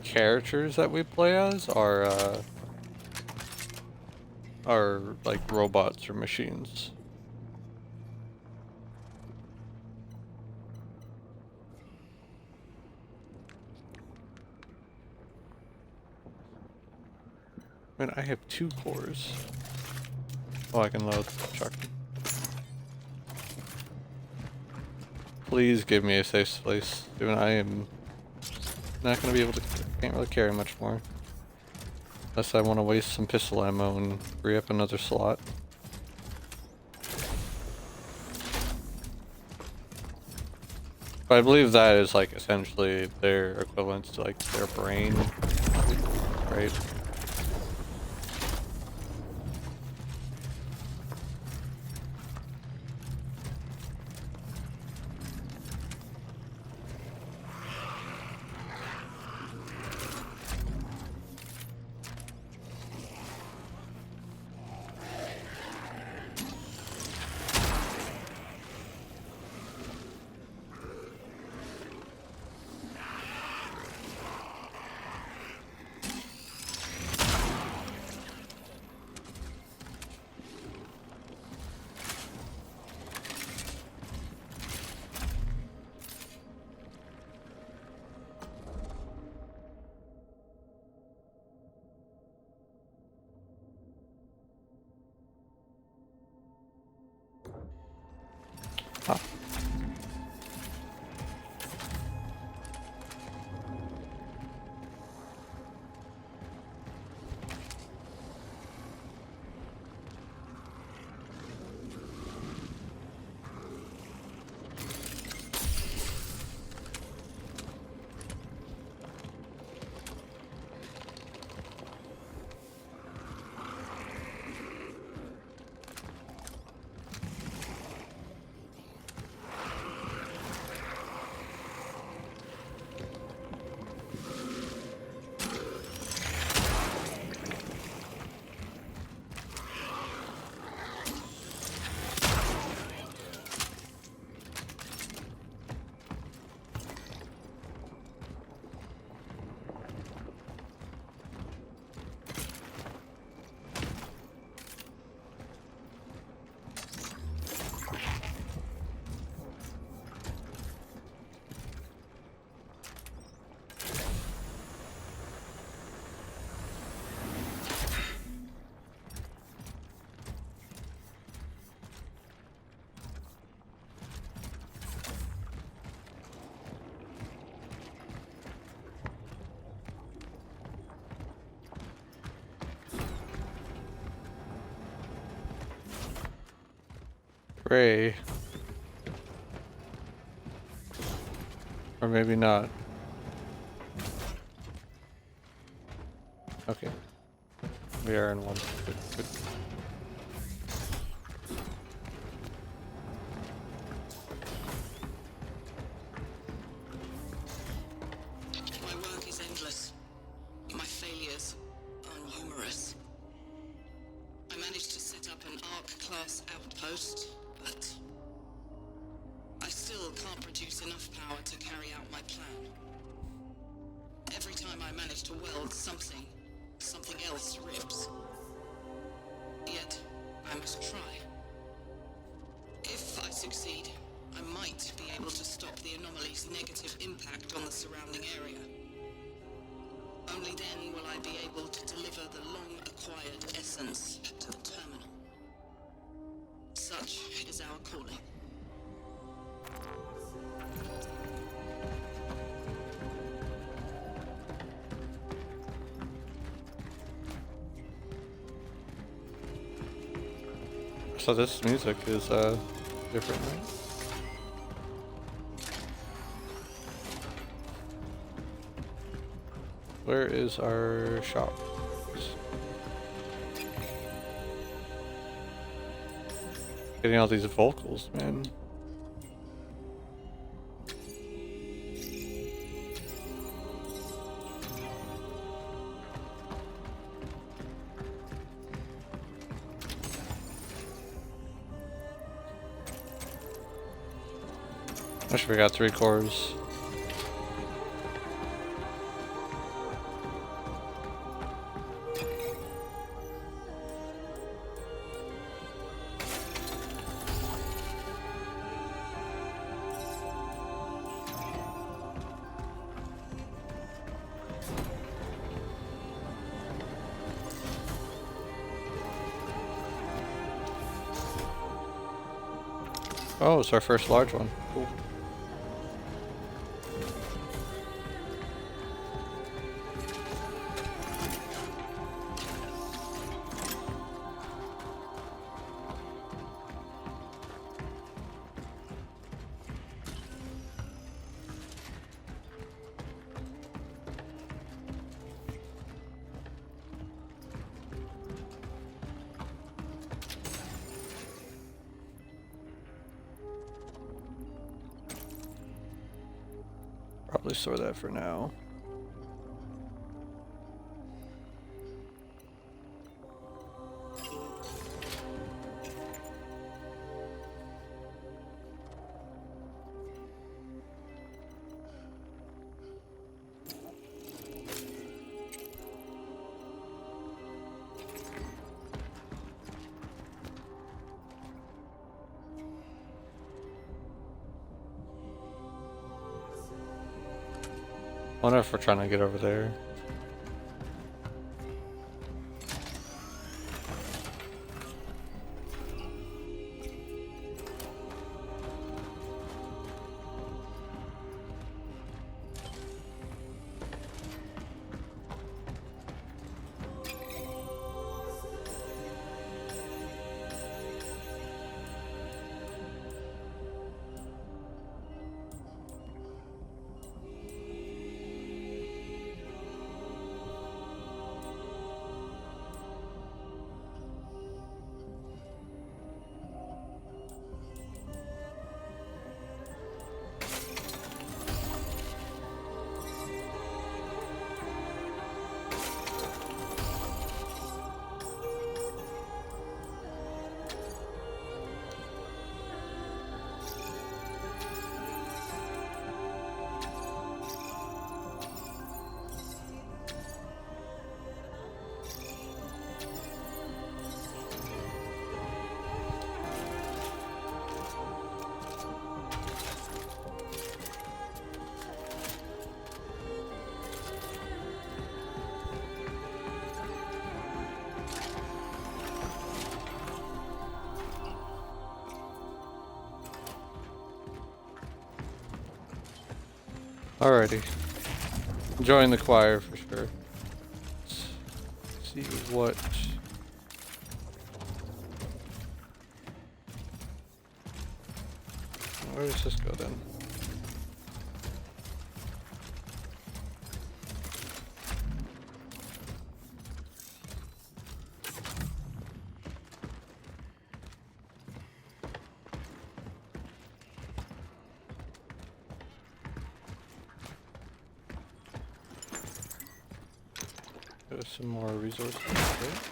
characters that we play as are like robots or machines. I mean, I have 2 cores. Oh, I can load the truck. Please give me a safe place. Dude, I am not gonna be able to. Can't really carry much more. Unless I want to waste some pistol ammo and free up another slot. But I believe that is like essentially their equivalent to like their brain, right? Huh. Gray. Or maybe not. Okay. We are in one. Good, good. My work is endless. My failures are numerous. I managed to set up an Arc-class outpost, but I still can't produce enough power to carry out my plan. Every time I manage to weld something else rips. Yet, I must try. If I succeed, I might be able to stop the anomaly's negative impact on the surrounding area. Only then will I be able to deliver the long-acquired essence to the terminal. Such is our calling. So this music is different, right? Where is our shop? Getting all these vocals, man. Wish we got 3 cores. Oh, it's our first large one. Cool. Probably store that for now. Wonder if we're trying to get over there. Alrighty. Enjoying the choir for sure. Let's see what Where does this go then? There's some more resources. Okay.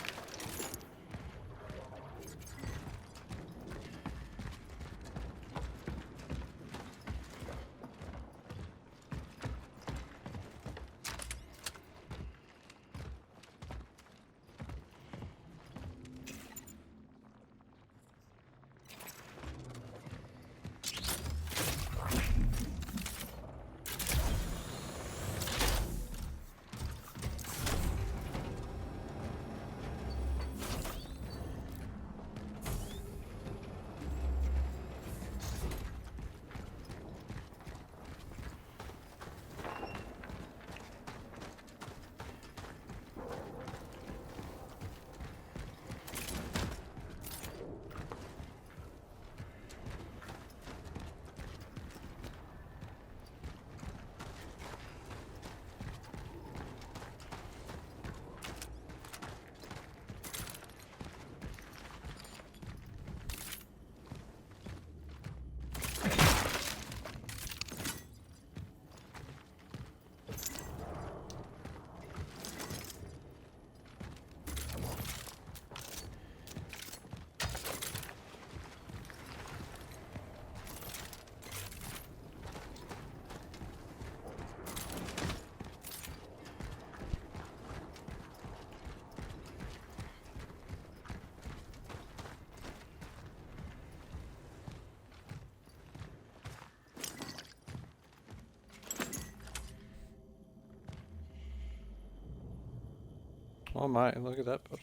Oh my, look at that post.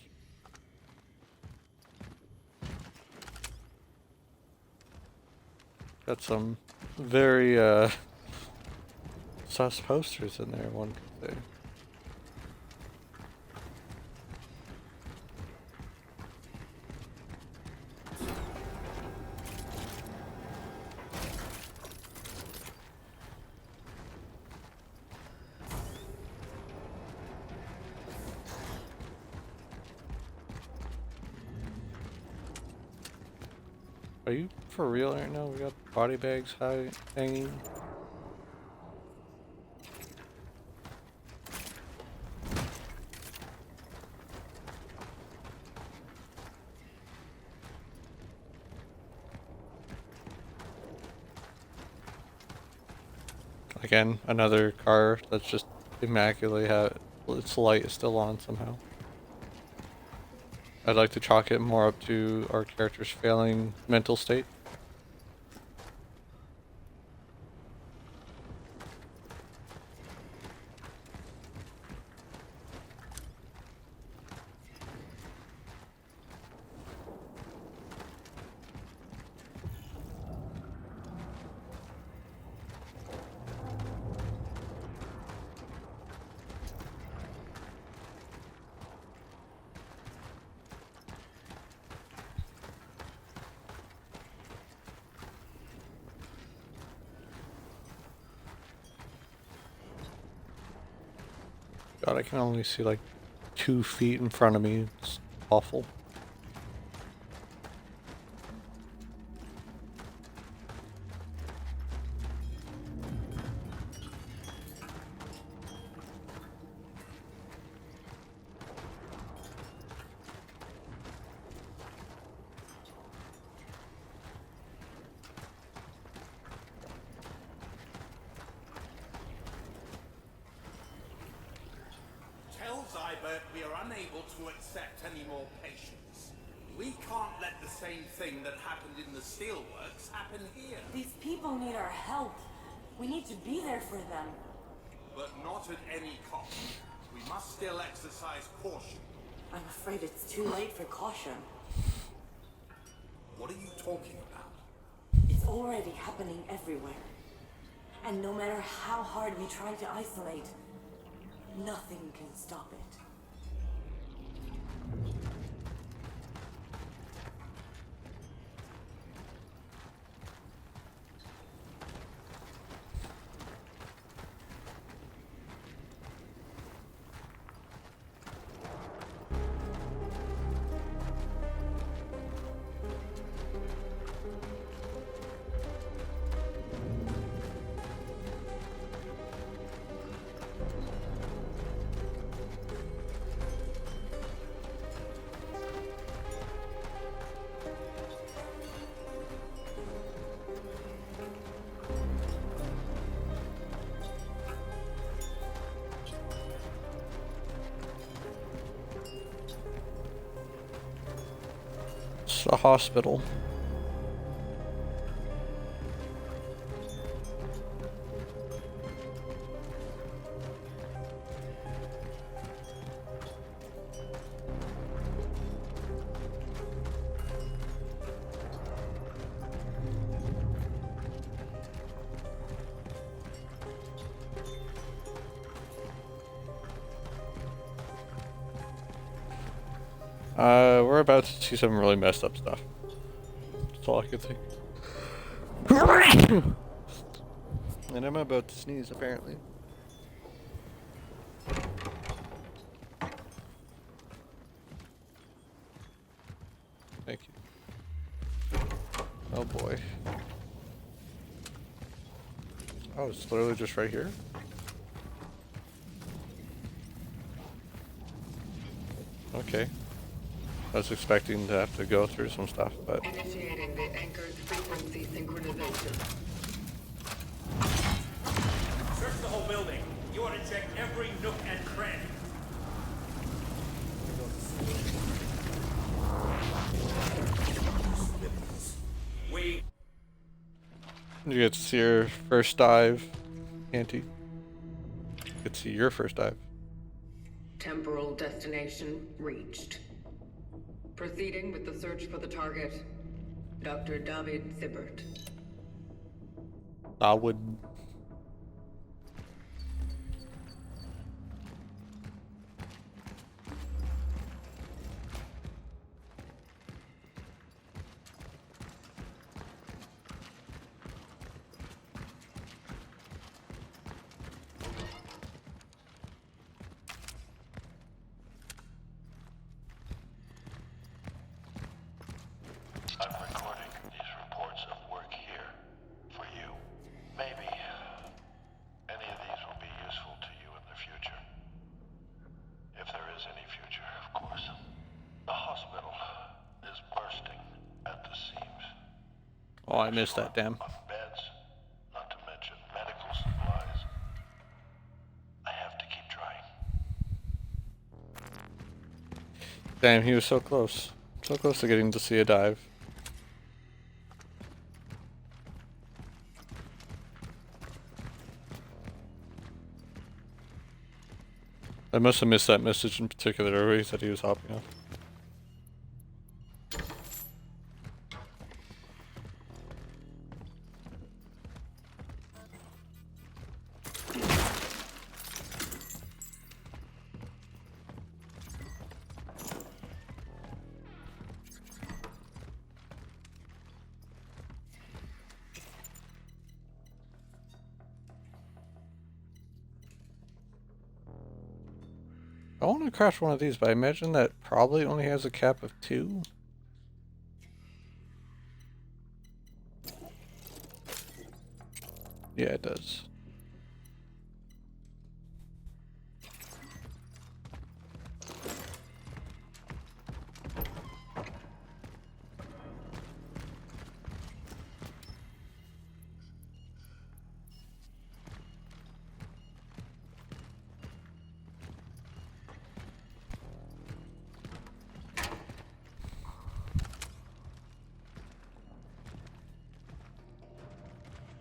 Got some very sus posters in there, one could say. Are you for real right now? We got body bags hanging. Again, another car that's just immaculately its light is still on somehow. I'd like to chalk it more up to our character's failing mental state. God, I can only see like 2 feet in front of me. It's awful. We are unable to accept any more patients. We can't let the same thing that happened in the steelworks happen here. These people need our help. We need to be there for them. But not at any cost. We must still exercise caution. I'm afraid it's too late for caution. What are you talking about? It's already happening everywhere. And no matter how hard we try to isolate, nothing can stop it. the hospital. We're about to see some really messed up stuff. That's all I can think. And I'm about to sneeze, apparently. Thank you. Oh boy. Oh, it's literally just right here? Okay. I was expecting to have to go through some stuff, but... Initiating the anchored frequency synchronization. Search the whole building. You want to check every nook and cranny. We... You get to see your first dive, Auntie. You get to see your first dive. Temporal destination reached. Proceeding with the search for the target, Dr. David Sibbert. I would... I'm recording these reports of work here for you. Maybe any of these will be useful to you in the future. If there is any future, of course. The hospital is bursting at the seams. Oh, I missed that, damn. On beds, not to mention medical supplies. I have to keep trying. Damn, he was so close. So close to getting to see a dive. I must have missed that message in particular where he said he was hopping off. I want to craft one of these, but I imagine that probably only has a cap of 2. Yeah, it does.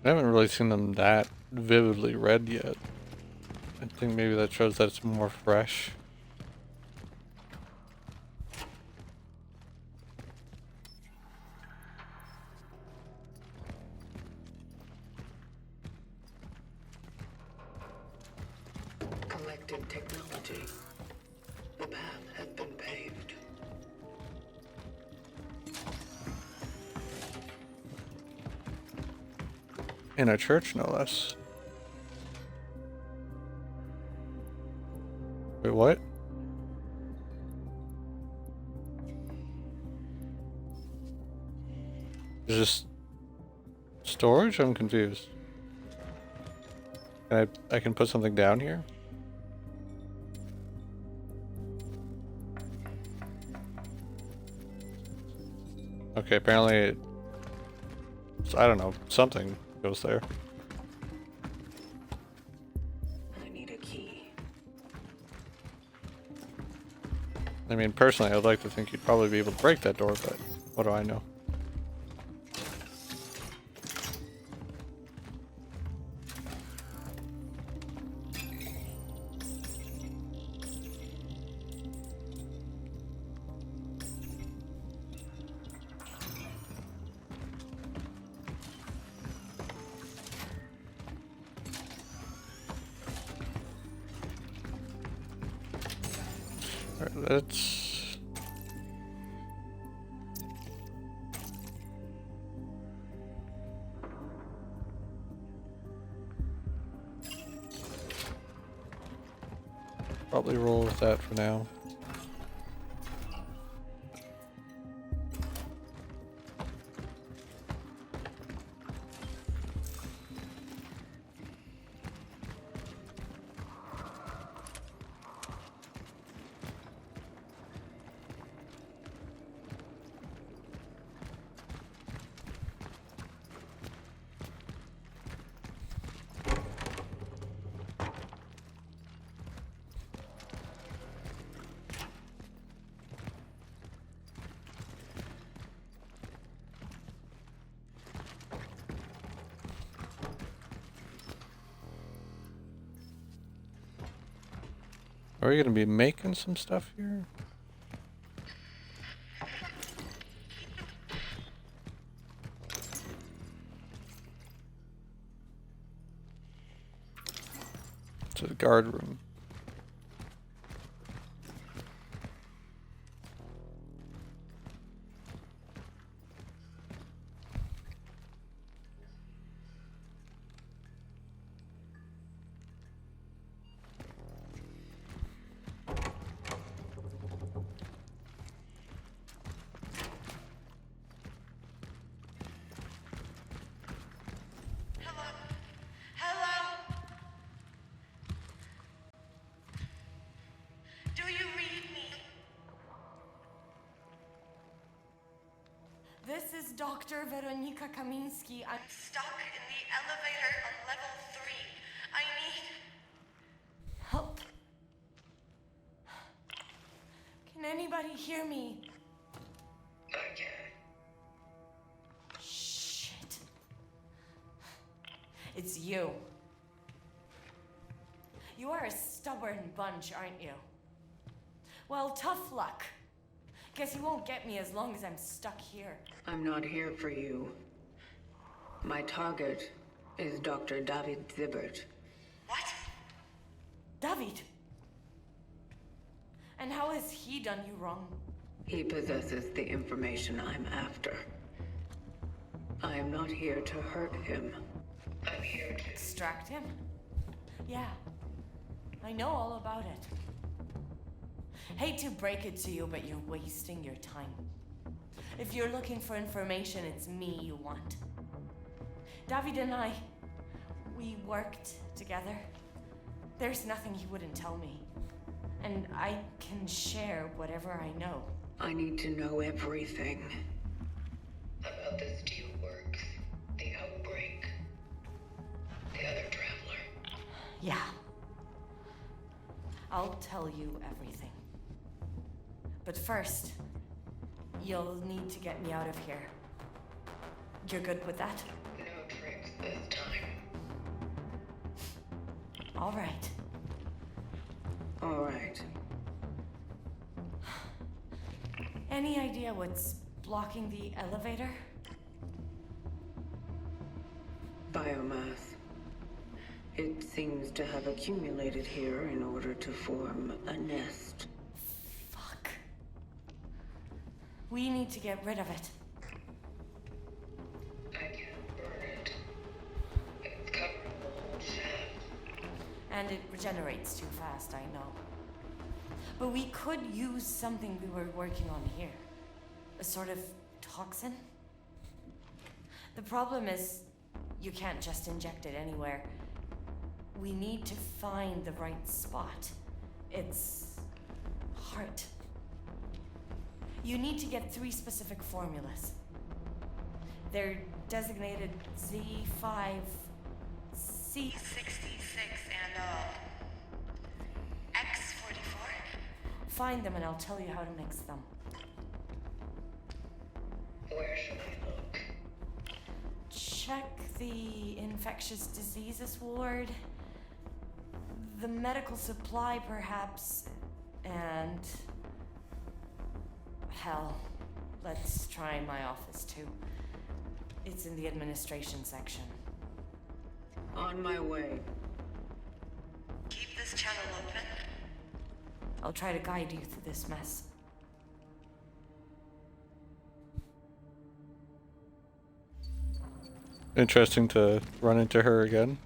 I haven't really seen them that vividly red yet. I think maybe that shows that it's more fresh. Collected technology. The path has been paved. In a church, no less. Wait, what? Is this storage? I'm confused. I can put something down here? Okay, apparently I don't know, something goes there. I need a key. I mean, personally, I'd like to think you'd probably be able to break that door, but What do I know? Alright, let's... probably roll with that for now. Are we gonna be making some stuff here? To the guard room. This is Dr. Weronika Kamiński. I'm stuck in the elevator on level 3. I need help. Can anybody hear me? I can. Shit. It's you. You are a stubborn bunch, aren't you? Well, tough luck. Guess you won't get me as long as I'm stuck here. I'm not here for you. My target is Dr. David Zibbert. What? David? And how has he done you wrong? He possesses the information I'm after. I am not here to hurt him. I'm here to Extract him? Yeah. I know all about it. Hate to break it to you, but you're wasting your time. If you're looking for information, it's me you want. David and I, we worked together. There's nothing he wouldn't tell me. And I can share whatever I know. I need to know everything. About the steelworks, the outbreak, the other traveler. Yeah. I'll tell you everything. But first, you'll need to get me out of here. You're good with that? No tricks this time. All right. All right. Any idea what's blocking the elevator? Biomass. It seems to have accumulated here in order to form a nest. Fuck. We need to get rid of it. I can't burn it. It's covering the whole shaft. And it regenerates too fast, I know. But we could use something we were working on here. A sort of toxin? The problem is, you can't just inject it anywhere. We need to find the right spot. It's hard. You need to get 3 specific formulas. They're designated Z5, C66, and X44. Find them and I'll tell you how to mix them. the infectious diseases ward, the medical supply perhaps, and hell, let's try my office too. It's in the administration section. On my way. Keep this channel open. I'll try to guide you through this mess. Interesting to run into her again.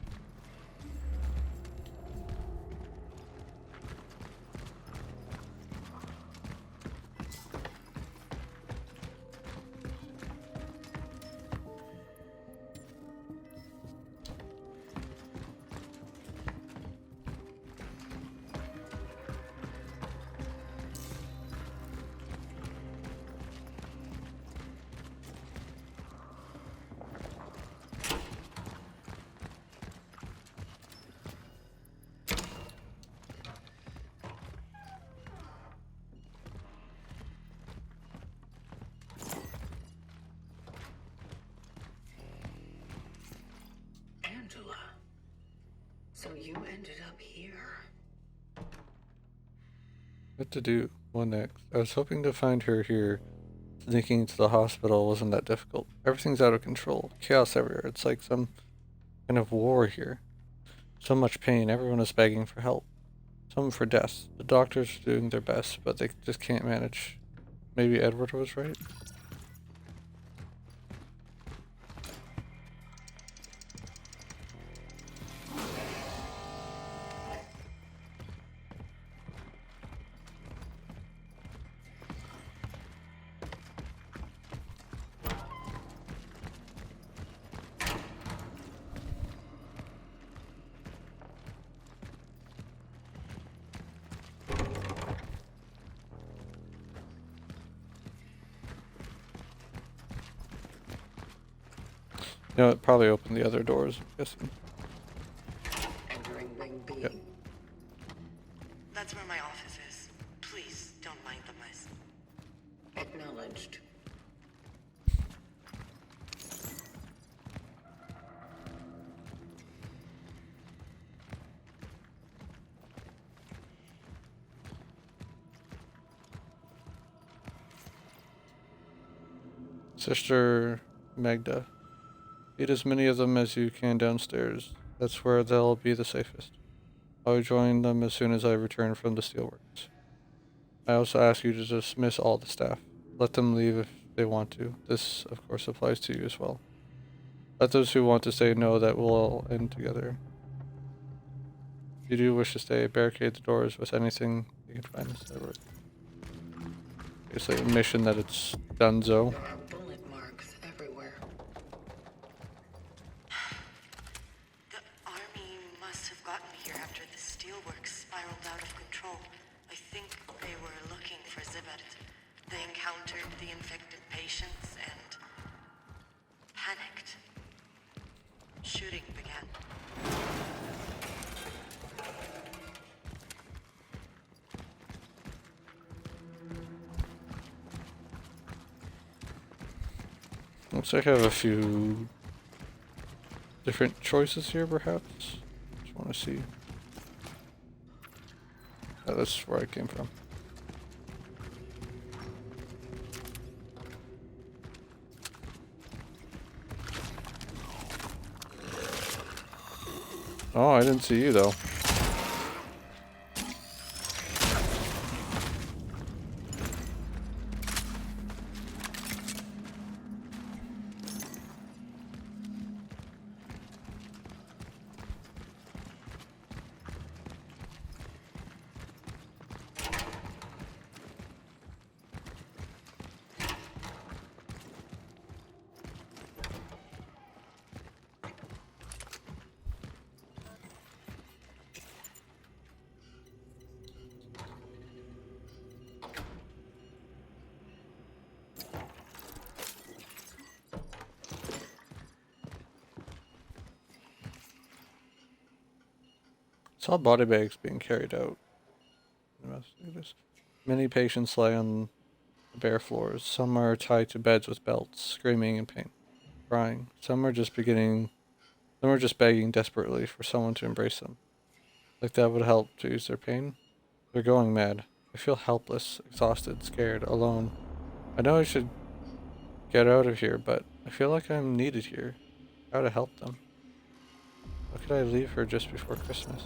Angela. So you ended up here. What to do? What next? I was hoping to find her here. Sneaking into the hospital wasn't that difficult. Everything's out of control. Chaos everywhere. It's like some kind of war here. So much pain. Everyone is begging for help. Some for death. The doctors are doing their best, but they just can't manage. Maybe Edward was right? You know, it probably opened the other doors, I'm guessing. Entering Wing B. Yep. That's where my office is. Please don't mind the mess. Acknowledged. Sister Magda. Feed as many of them as you can downstairs. That's where they'll be the safest. I'll join them as soon as I return from the steelworks. I also ask you to dismiss all the staff. Let them leave if they want to. This, of course, applies to you as well. Let those who want to stay know that we'll all end together. If you do wish to stay, barricade the doors with anything you can find. It's like a mission that it's donezo. There are bullet marks everywhere. The army must have gotten here after the steelworks spiraled out of control. I think they were looking for Zibet. They encountered the infected patients and panicked. Shooting began. Looks like I have a few different choices here, perhaps. Just want to see. Oh, that's where I came from. Oh, I didn't see you though. Saw body bags being carried out. Investigators. Many patients lie on the bare floors. Some are tied to beds with belts, screaming in pain, crying. Some are just beginning Some are just begging desperately for someone to embrace them. Like that would help to ease their pain. They're going mad. I feel helpless, exhausted, scared, alone. I know I should get out of here, but I feel like I'm needed here. How to help them? How could I leave her just before Christmas?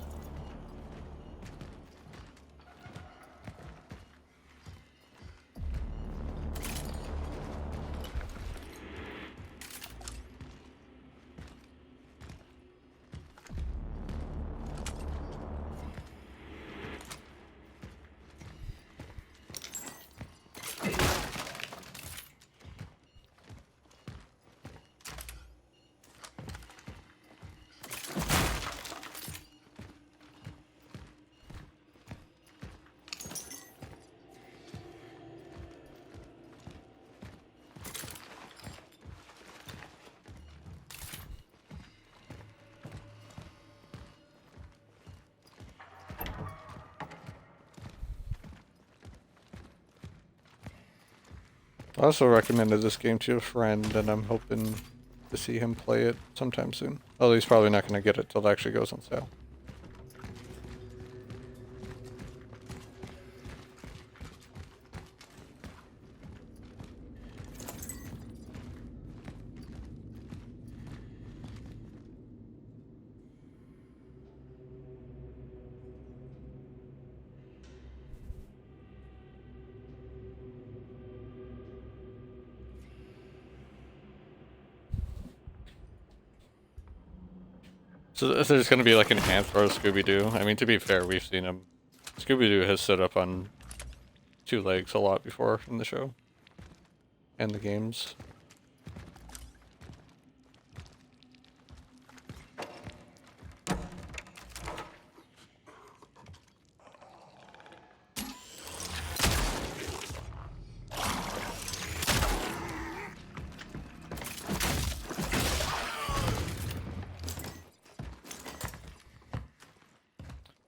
I also recommended this game to a friend, and I'm hoping to see him play it sometime soon. Although he's probably not going to get it till it actually goes on sale. So if there's going to be like an Anthro Scooby-Doo, I mean, to be fair, we've seen him. Scooby-Doo has stood up on 2 legs a lot before in the show. And the games.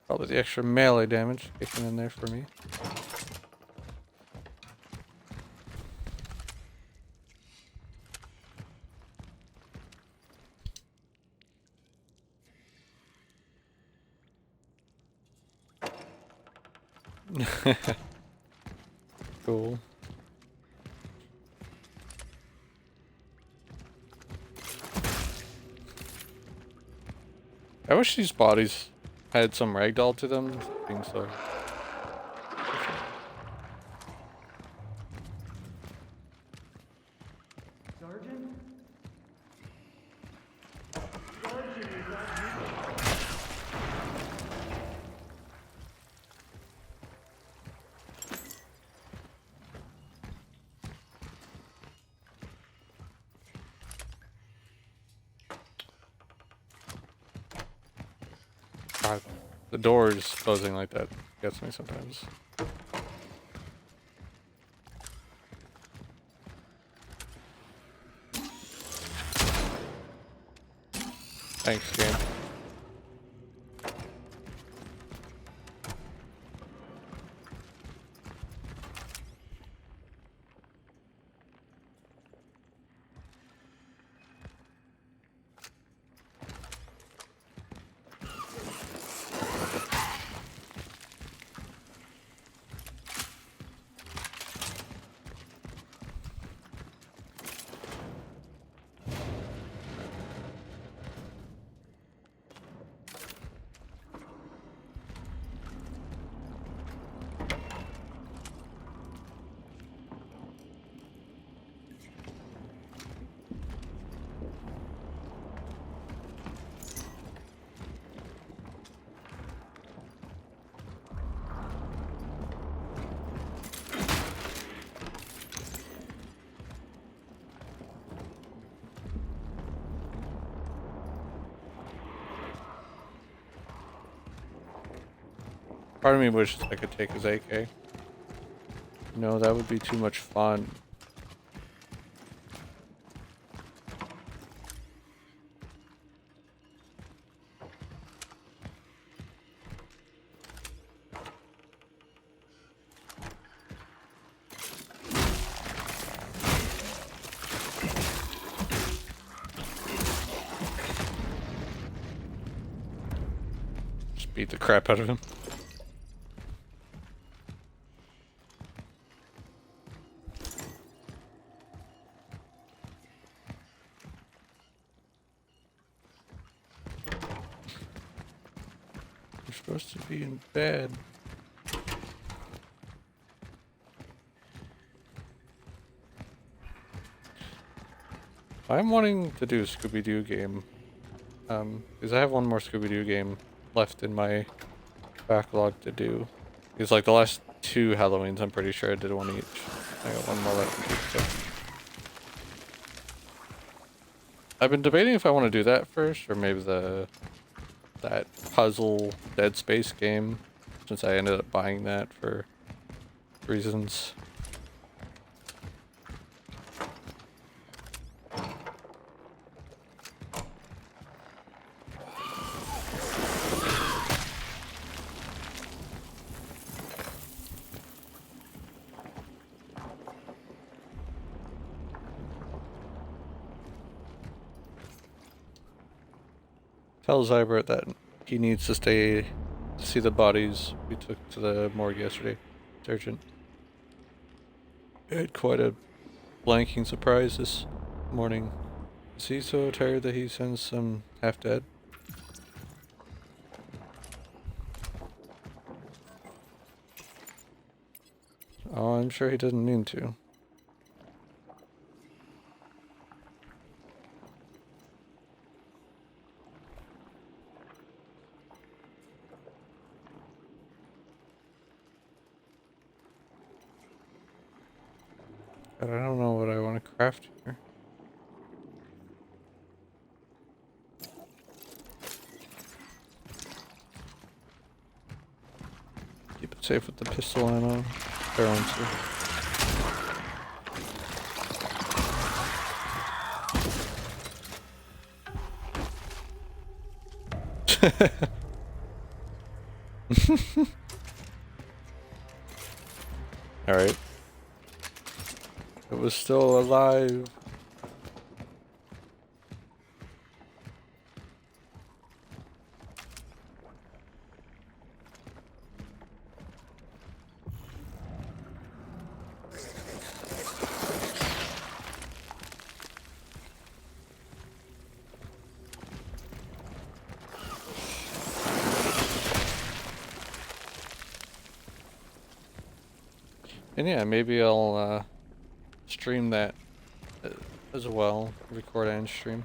Probably the extra melee damage kicking in there for me. Cool. I wish these bodies had some ragdoll to them. Being so. God, the doors closing like that gets me sometimes. Thanks, game. Part of me wishes I could take his AK. No, that would be too much fun. beat the crap out of him. You're supposed to be in bed. I'm wanting to do a Scooby-Doo game. Because I have one more Scooby-Doo game left in my backlog to do. Because like the last 2 Halloweens, I'm pretty sure I did one each. I got one more left to do, so. I've been debating if I want to do that first, or maybe that puzzle Dead Space game, since I ended up buying that for reasons. Tell Zybert that he needs to stay to see the bodies we took to the morgue yesterday. Sergeant. I had quite a blanking surprise this morning. Is he so tired that he sends some half dead? Oh, I'm sure he didn't mean to. But I don't know what I want to craft here. Keep it safe with the pistol ammo. Fair one too. Alright. It was still alive. And yeah, maybe I'll stream that as well, record and stream.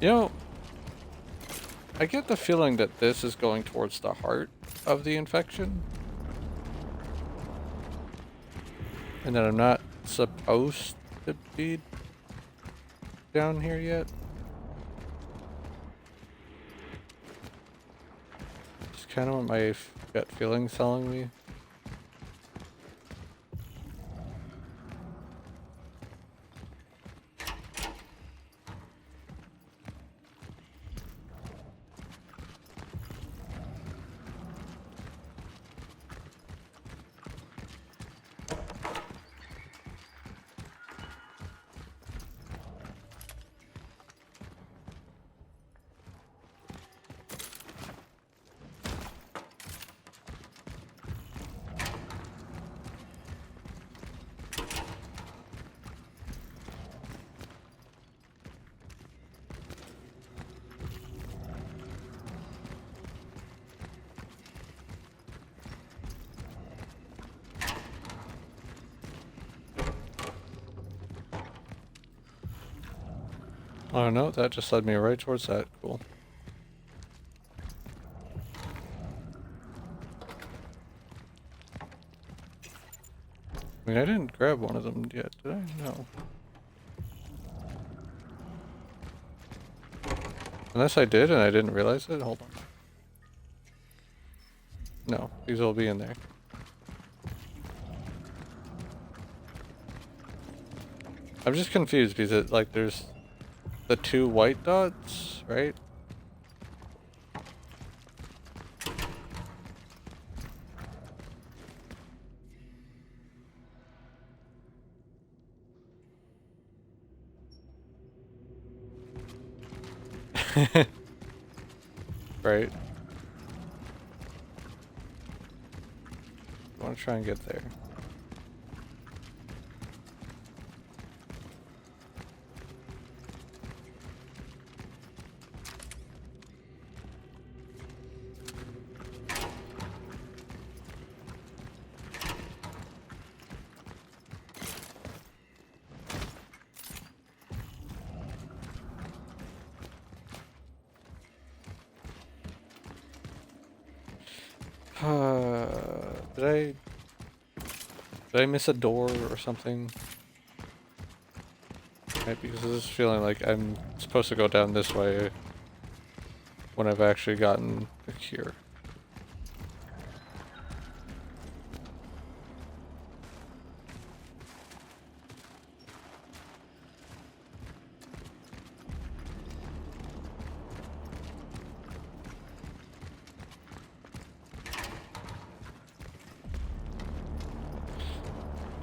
You know, I get the feeling that this is going towards the heart of the infection. And that I'm not supposed to be down here yet. It's kind of what my gut feeling's telling me. Oh no, that just led me right towards that. Cool. I mean, I didn't grab one of them yet, did I? No. Unless I did and I didn't realize it? Hold on. No, these will be in there. I'm just confused because it, like, there's the 2 white dots, right? Right. I want to try and get there. Did I miss a door or something? Right, because this is feeling like I'm supposed to go down this way when I've actually gotten the cure.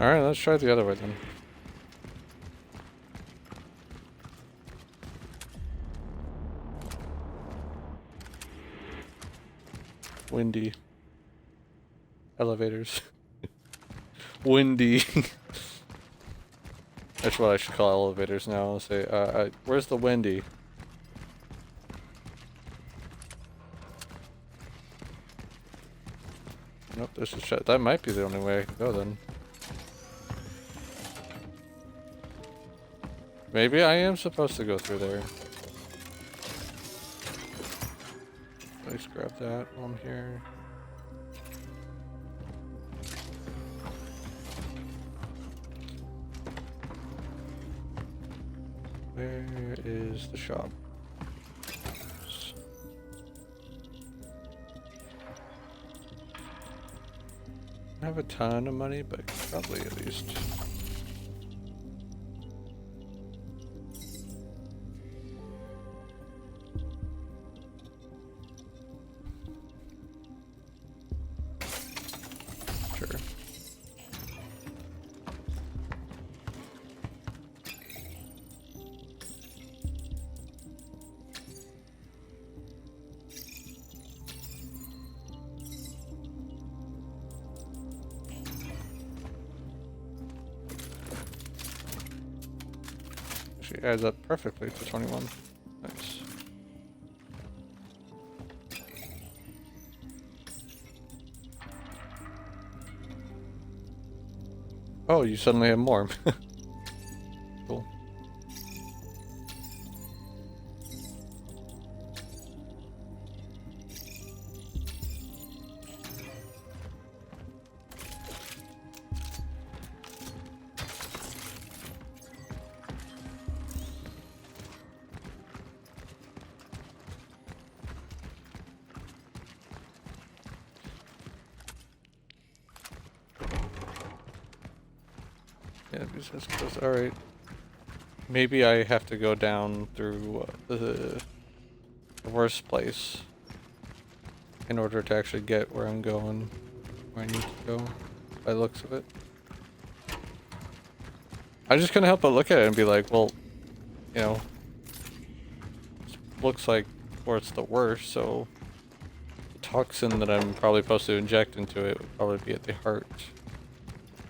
Alright, let's try the other way then. Windy. Elevators. Windy. That's what I should call elevators now. I'll say, where's the windy? Nope, this is shut. That might be the only way I can go then. Maybe I am supposed to go through there. Let's grab that while I'm here. Where is the shop? I have a ton of money, but probably at least. Sure. Actually adds up perfectly to 21. Nice. Oh, you suddenly have more. Cool. Yeah, business close. Alright. Maybe I have to go down through the worst place in order to actually get where I'm going, where I need to go, by the looks of it. I just couldn't help but look at it and be like, well, you know, looks like where it's the worst, so the toxin that I'm probably supposed to inject into it would probably be at the heart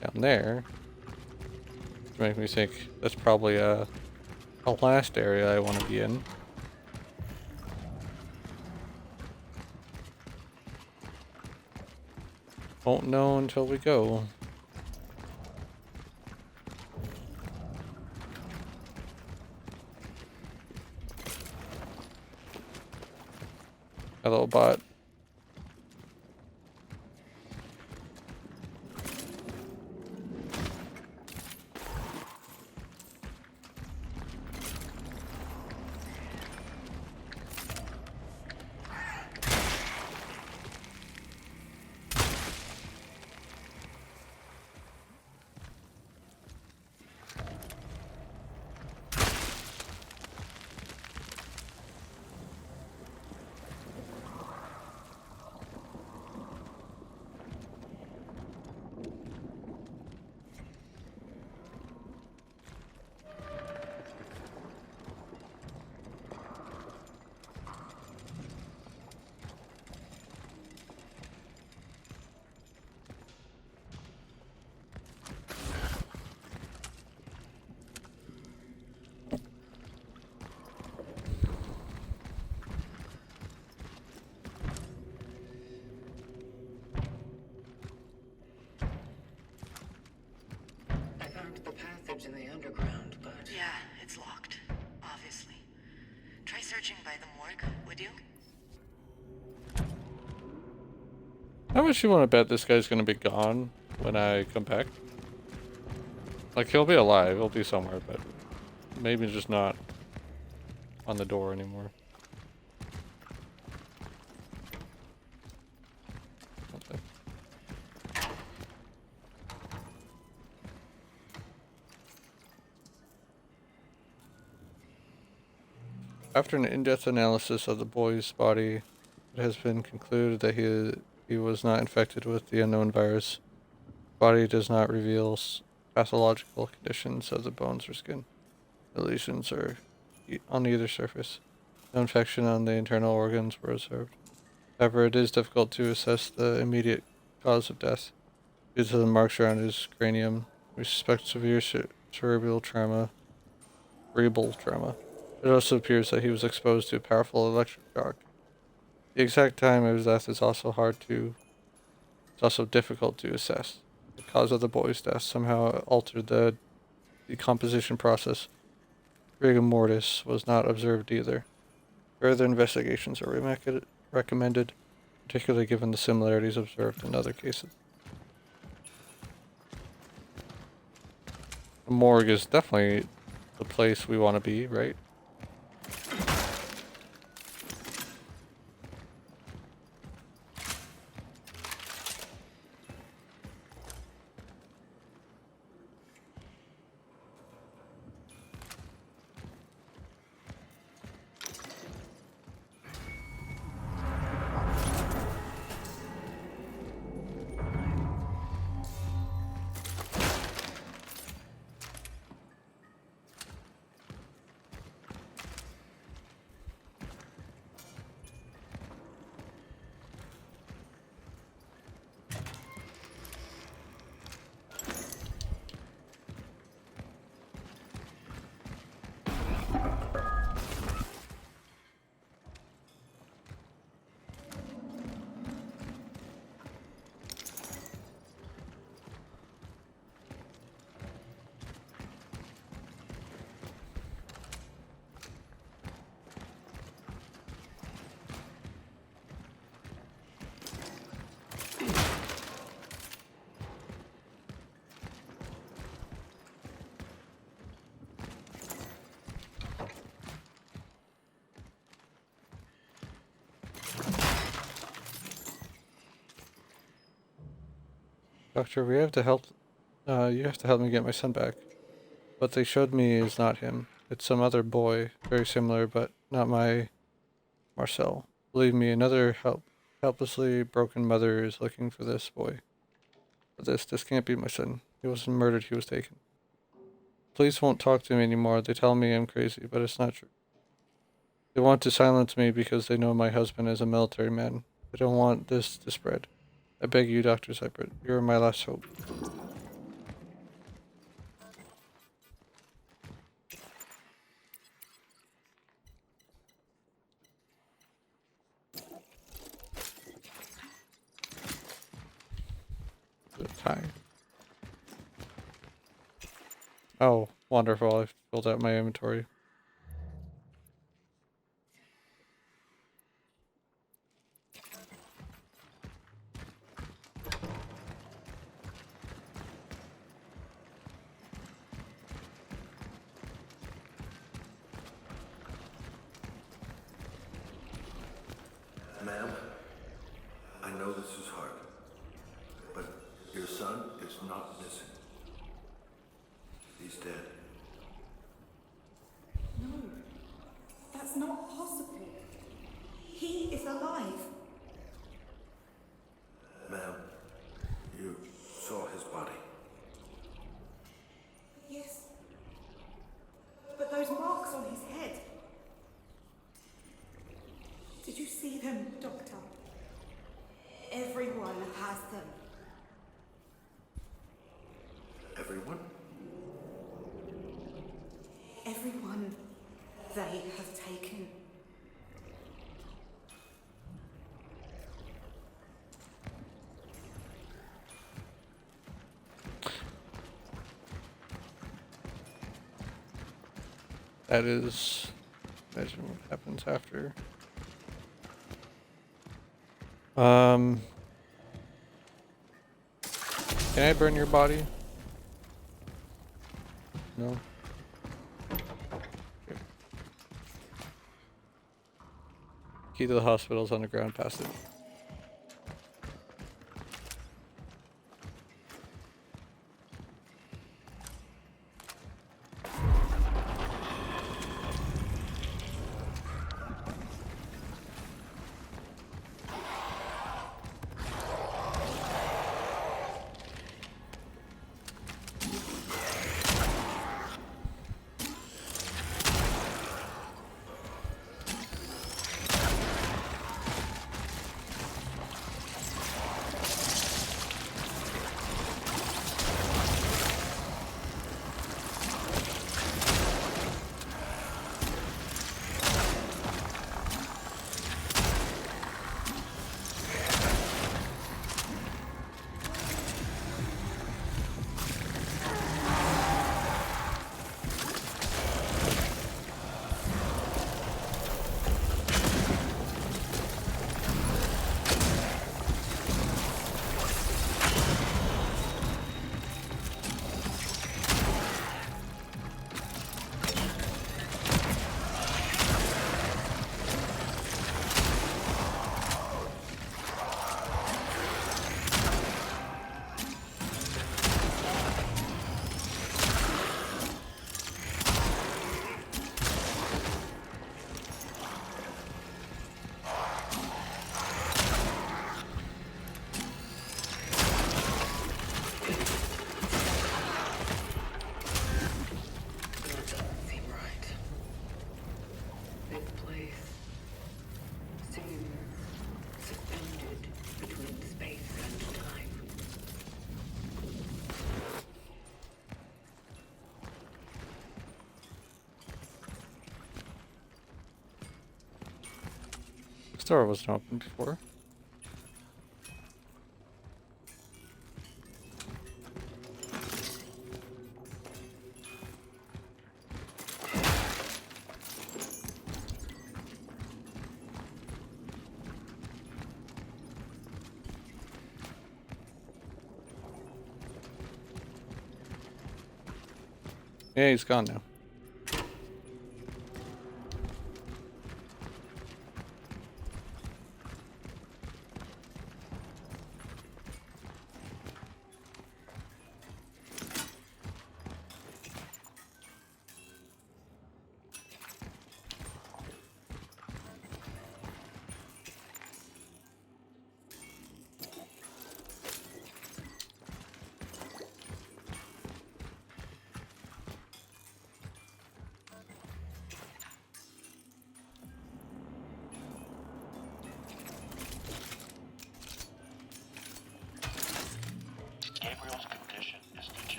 down there. To make me think that's probably a last area I want to be in. Won't know until we go. Hello, bot. passage in the underground, but... Yeah, it's locked. Obviously. Try searching by the morgue, would you? How much you want to bet this guy's gonna be gone when I come back? Like, he'll be alive, he'll be somewhere, but maybe just not on the door anymore. Okay. After an in-depth analysis of the boy's body, it has been concluded that he was not infected with the unknown virus. Body does not reveal pathological conditions of the bones or skin. The lesions are on either surface. No infection on the internal organs were observed. However, it is difficult to assess the immediate cause of death. Due to the marks around his cranium, we suspect severe cerebral trauma. It also appears that he was exposed to a powerful electric shock. The exact time of his death is also difficult to assess. The cause of the boy's death somehow altered the decomposition process. Rigor mortis was not observed either. Further investigations are recommended, particularly given the similarities observed in other cases. The morgue is definitely the place we want to be, right? Doctor, we have to help. You have to help me get my son back. What they showed me is not him. It's some other boy, very similar, but not my Marcel. Believe me, another helplessly broken mother is looking for this boy. For this can't be my son. He wasn't murdered, he was taken. Police won't talk to me anymore. They tell me I'm crazy, but it's not true. They want to silence me because they know my husband is a military man. They don't want this to spread. I beg you, Dr. Seibert, you're my last hope. Good time. Oh, wonderful. I filled out my inventory. Ma'am, I know this is hard, but your son is not missing. He's dead. No, that's not possible. He is alive. Ma'am, you saw his body. Yes. But those marks on his head. Did you see them, Doctor? Everyone has them. Everyone? Everyone they have taken. That is, imagine what happens after. Can I burn your body? No. Okay. Key to the hospital's underground passage. Seem right. This place seems suspended between space and time. This door wasn't open before. Yeah, he's gone now.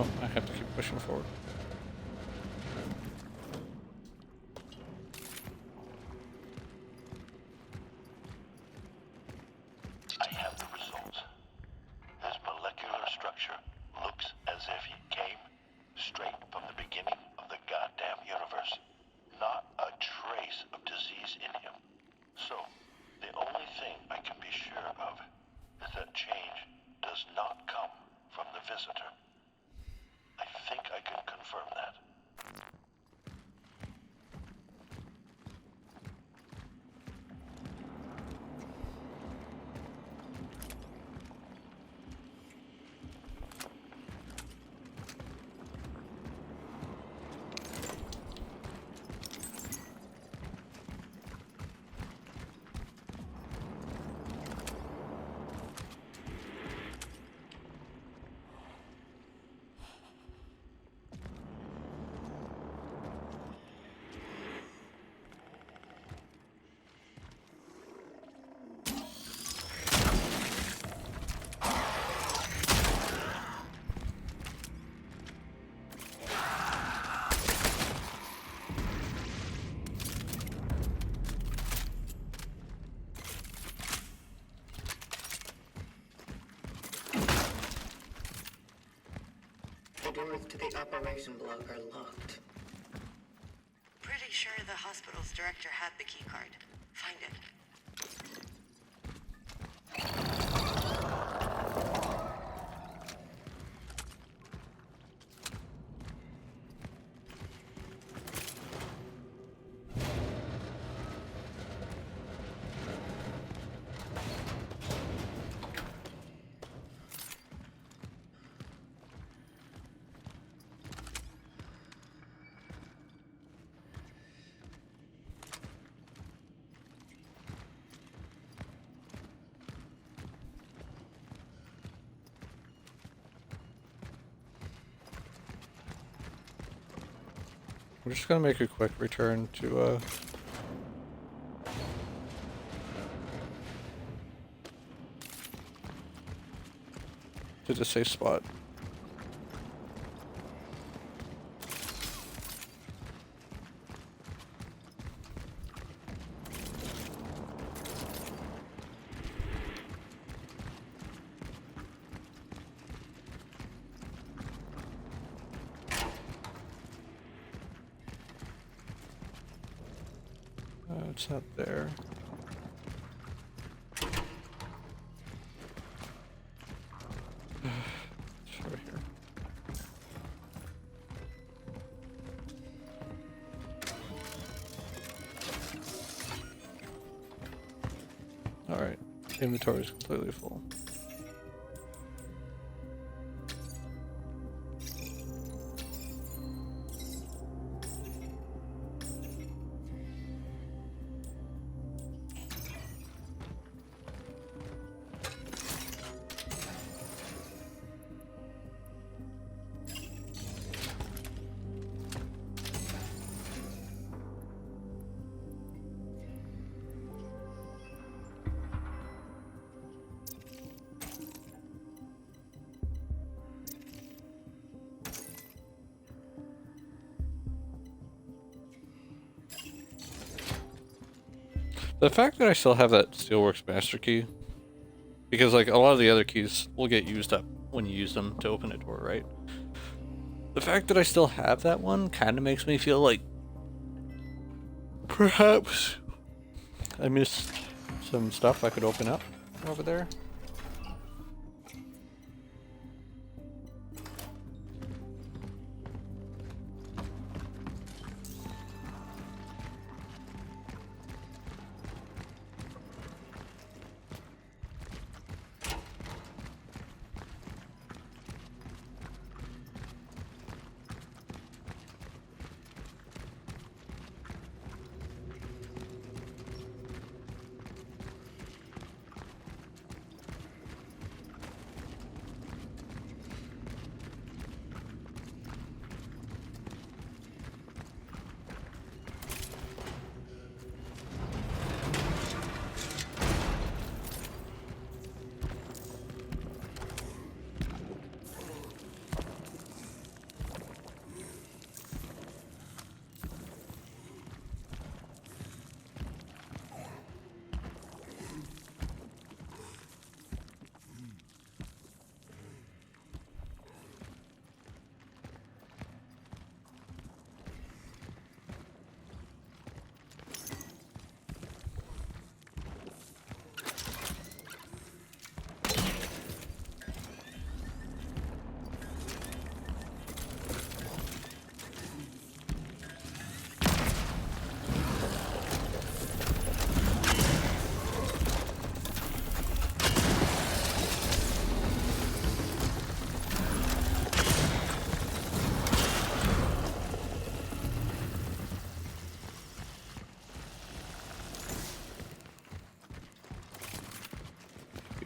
Oh, I have to keep pushing forward. I have the results. His molecular structure looks as if he came straight from the beginning of the goddamn universe. Not a trace of disease in him. So, the only thing I can be sure of is that change does not come from the visitor. I think I can confirm that. The doors to the operation block are locked. Pretty sure the hospital's director had the key card. Find it. I'm just gonna make a quick return to the safe spot. It's not there. It's over here. Alright, inventory is completely full. The fact that I still have that Steelworks Master Key, because like a lot of the other keys will get used up when you use them to open a door, right? The fact that I still have that one kind of makes me feel like perhaps I missed some stuff I could open up over there.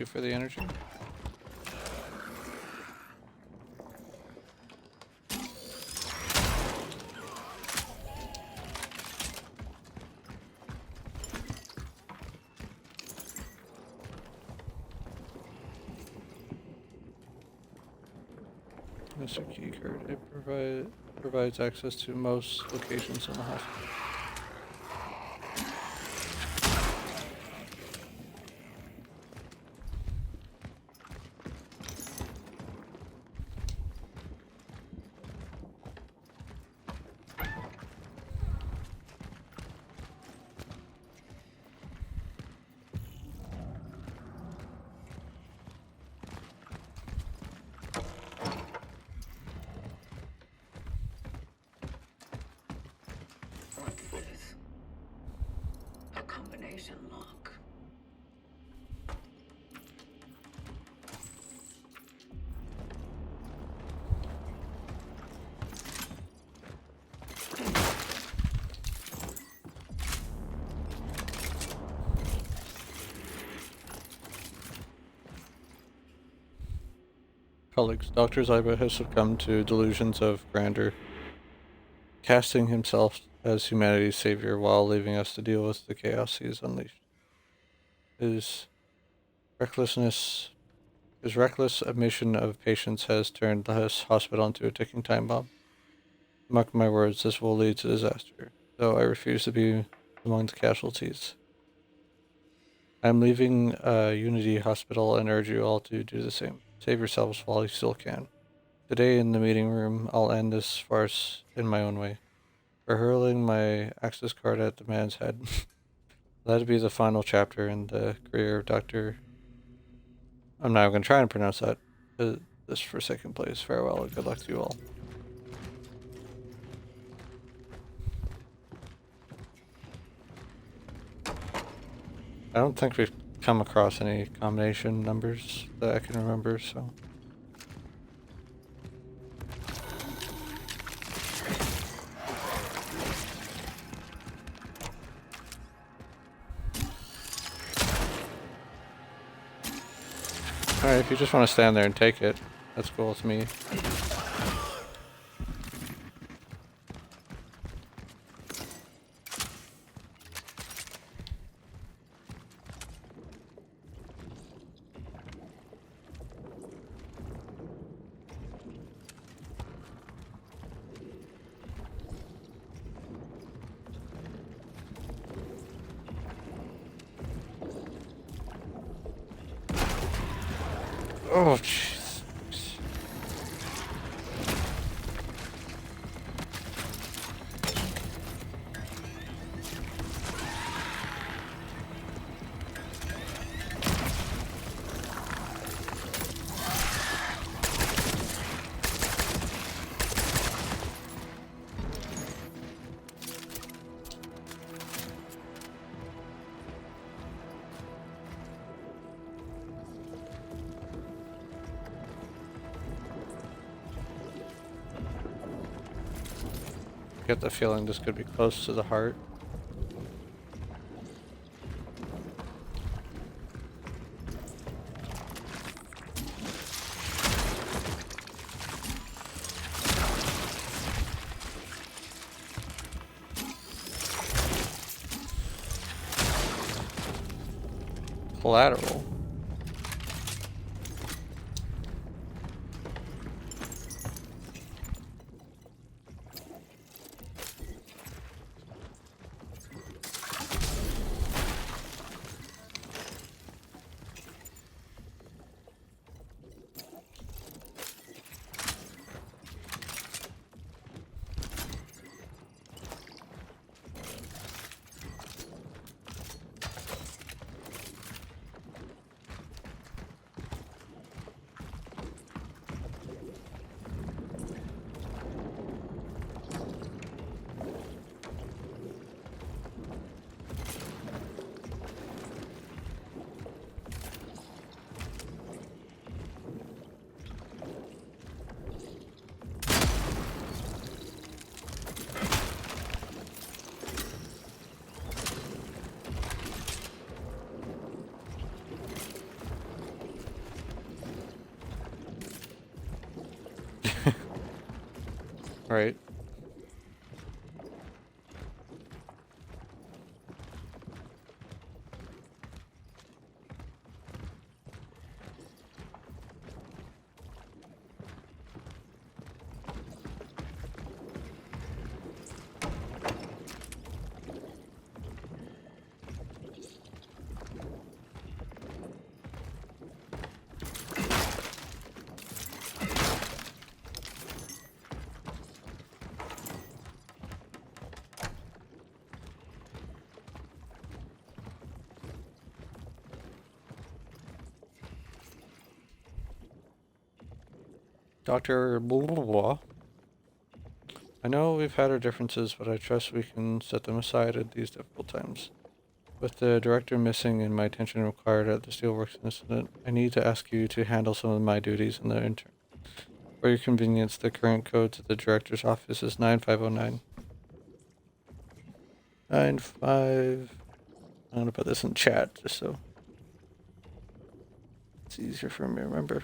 you for the energy. Mr. Keycard. It provides access to most locations in the hospital. What's this? A combination lock. Colleagues, Dr. Zyba has succumbed to delusions of grandeur, casting himself as humanity's savior while leaving us to deal with the chaos he has unleashed. His recklessness, his reckless omission of patients has turned this hospital into a ticking time bomb. Mark my words, this will lead to disaster, though I refuse to be among the casualties. I am leaving Unity Hospital and urge you all to do the same. Save yourselves while you still can. Today in the meeting room, I'll end this farce in my own way. For hurling my access card at the man's head. That'd be the final chapter in the career of Dr. I'm not going to try and pronounce that. This for second place. Farewell and good luck to you all. I don't think we've come across any combination numbers that I can remember, so. Alright, if you just want to stand there and take it, that's cool with me. Oh, jeez. I get the feeling this could be close to the heart. Collateral. Alright. Dr. Blah, blah, blah. I know we've had our differences, but I trust we can set them aside at these difficult times. With the director missing and my attention required at the Steelworks incident, I need to ask you to handle some of my duties in the interim. For your convenience, the current code to the director's office is 9509. 95... I'm gonna put this in chat just so it's easier for me to remember.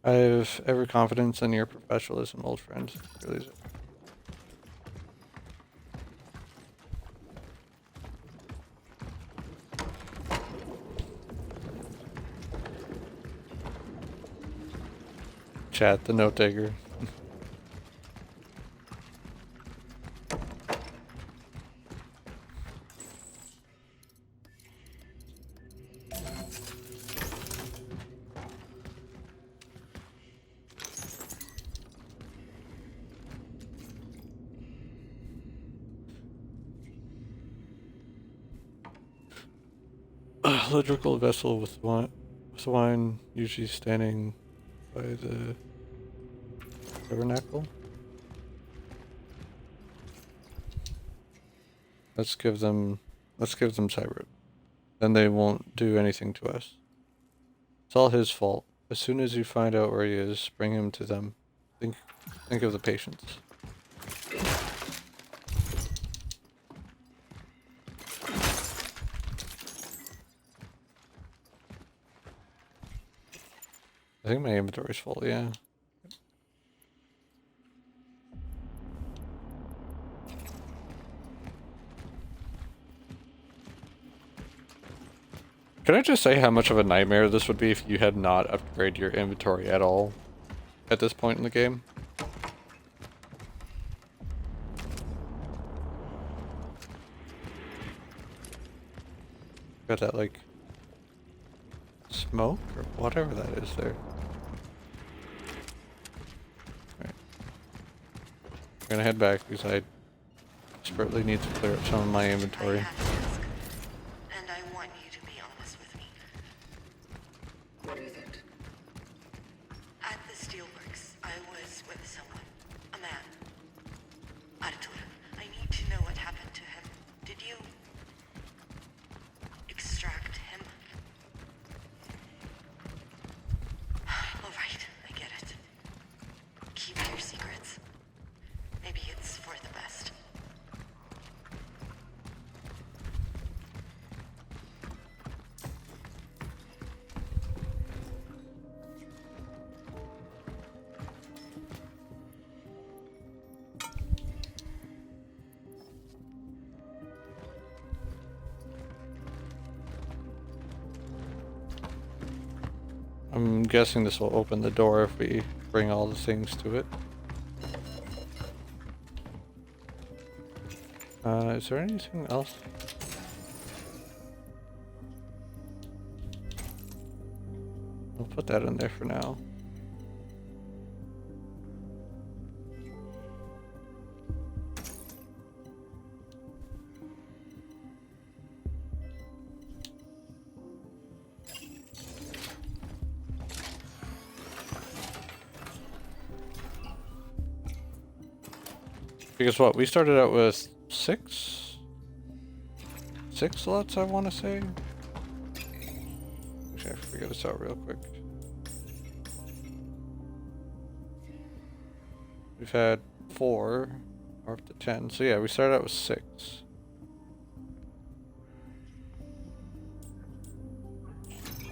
I have every confidence in your professionalism, old friend. Really. Chat, the note taker. Cylindrical vessel with wine, usually standing by the tabernacle. Let's give them Cybert. Then they won't do anything to us. It's all his fault. As soon as you find out where he is, bring him to them. Think of the patients. I think my inventory's full, yeah. Can I just say how much of a nightmare this would be if you had not upgraded your inventory at all at this point in the game? Got that, like, smoke or whatever that is there. Alright. I'm gonna head back because I desperately need to clear up some of my inventory. I have to ask, and I want you to be honest with me. What is it? At the Steelworks, I was with someone, a man. Artur, I need to know what happened to him. Did you extract him? All right, I get it. Keep your secrets. Maybe it's for the best. I'm guessing this will open the door if we bring all the things to it. Is there anything else? I'll put that in there for now. Because what, we started out with six slots, I want to say. Actually, I figure this out real quick. We've had 4, or up to 10. So yeah, we started out with 6.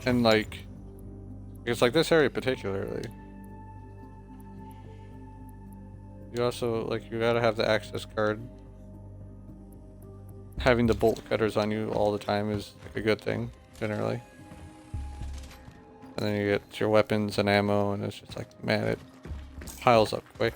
And like, it's like this area particularly. You also, like, you gotta have the access card. Having the bolt cutters on you all the time is like a good thing, generally. And then you get your weapons and ammo, and it's just like, man, it piles up quick.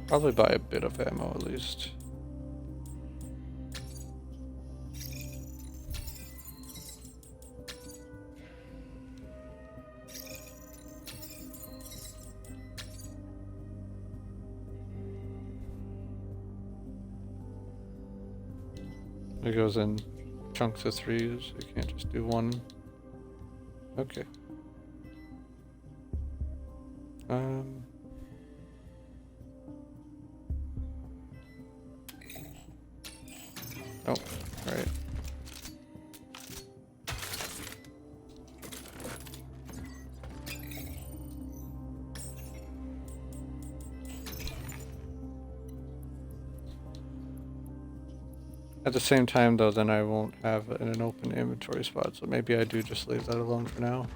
Probably buy a bit of ammo at least. It goes in chunks of 3s. You can't just do one. Okay. Oh, alright. At the same time, though, then I won't have an open inventory spot, so maybe I do just leave that alone for now.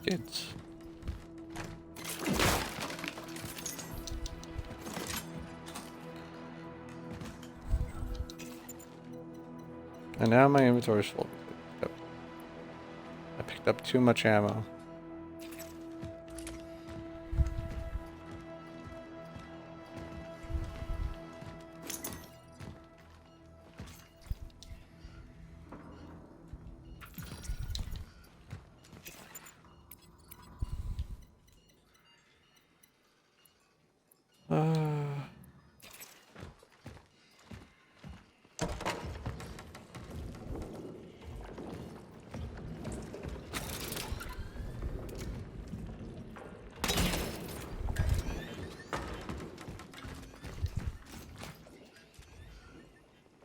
Kids. And now my inventory's full. Yep. I picked up too much ammo.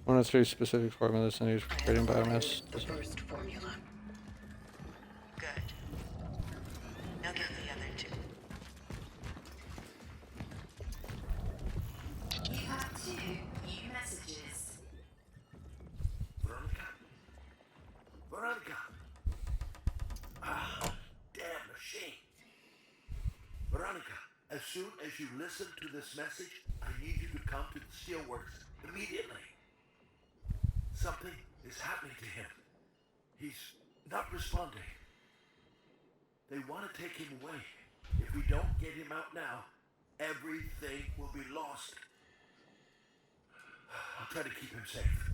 One of 3 specific formulas I use for creating biomass. The first formula. Good. Now get the other two. You have 2 new messages. Veronica? Veronica! Ah, damn machine. Veronica, as soon as you listen to this message, I need you to come to the steelworks immediately. Something is happening to him. He's not responding. They want to take him away. If we don't get him out now, everything will be lost. I'll try to keep him safe.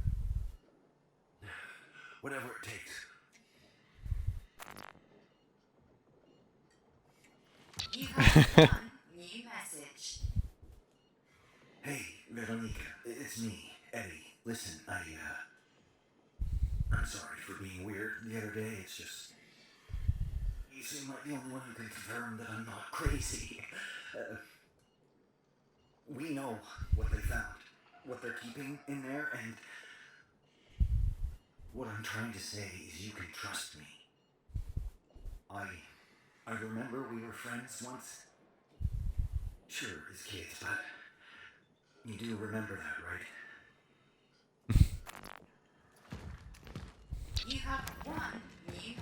Whatever it takes. You have 1 new message. Hey, Veronica, it's me, Eddie. Listen, I'm sorry for being weird the other day. It's just, you seem like the only one who can confirm that I'm not crazy. We know what they found, what they're keeping in there, and what I'm trying to say is you can trust me. I remember we were friends once. Sure, as kids, but you do remember that, right? You have 1 new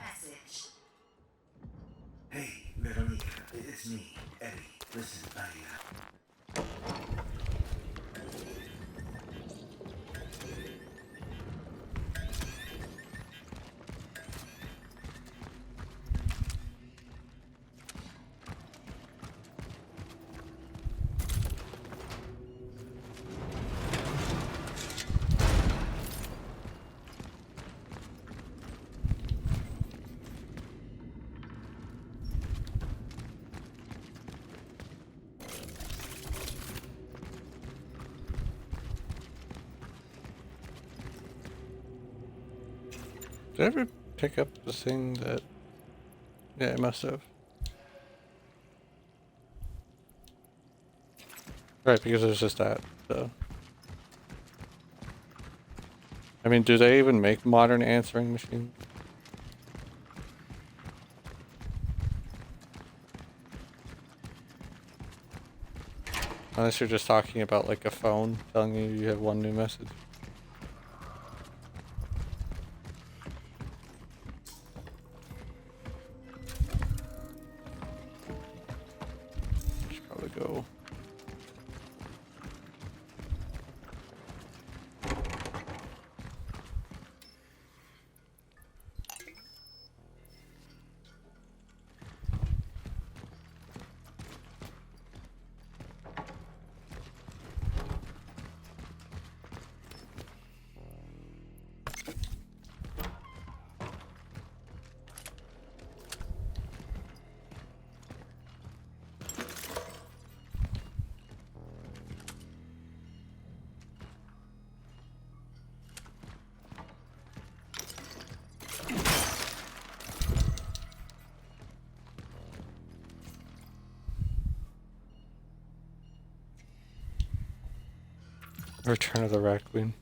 it's me, Eddie. Listen, Did I ever pick up the thing that... Yeah, I must have. Right, because there's just that, so... I mean, do they even make modern answering machines? Unless you're just talking about like a phone telling you you have one new message. Should probably go. Return of the Rat Queen.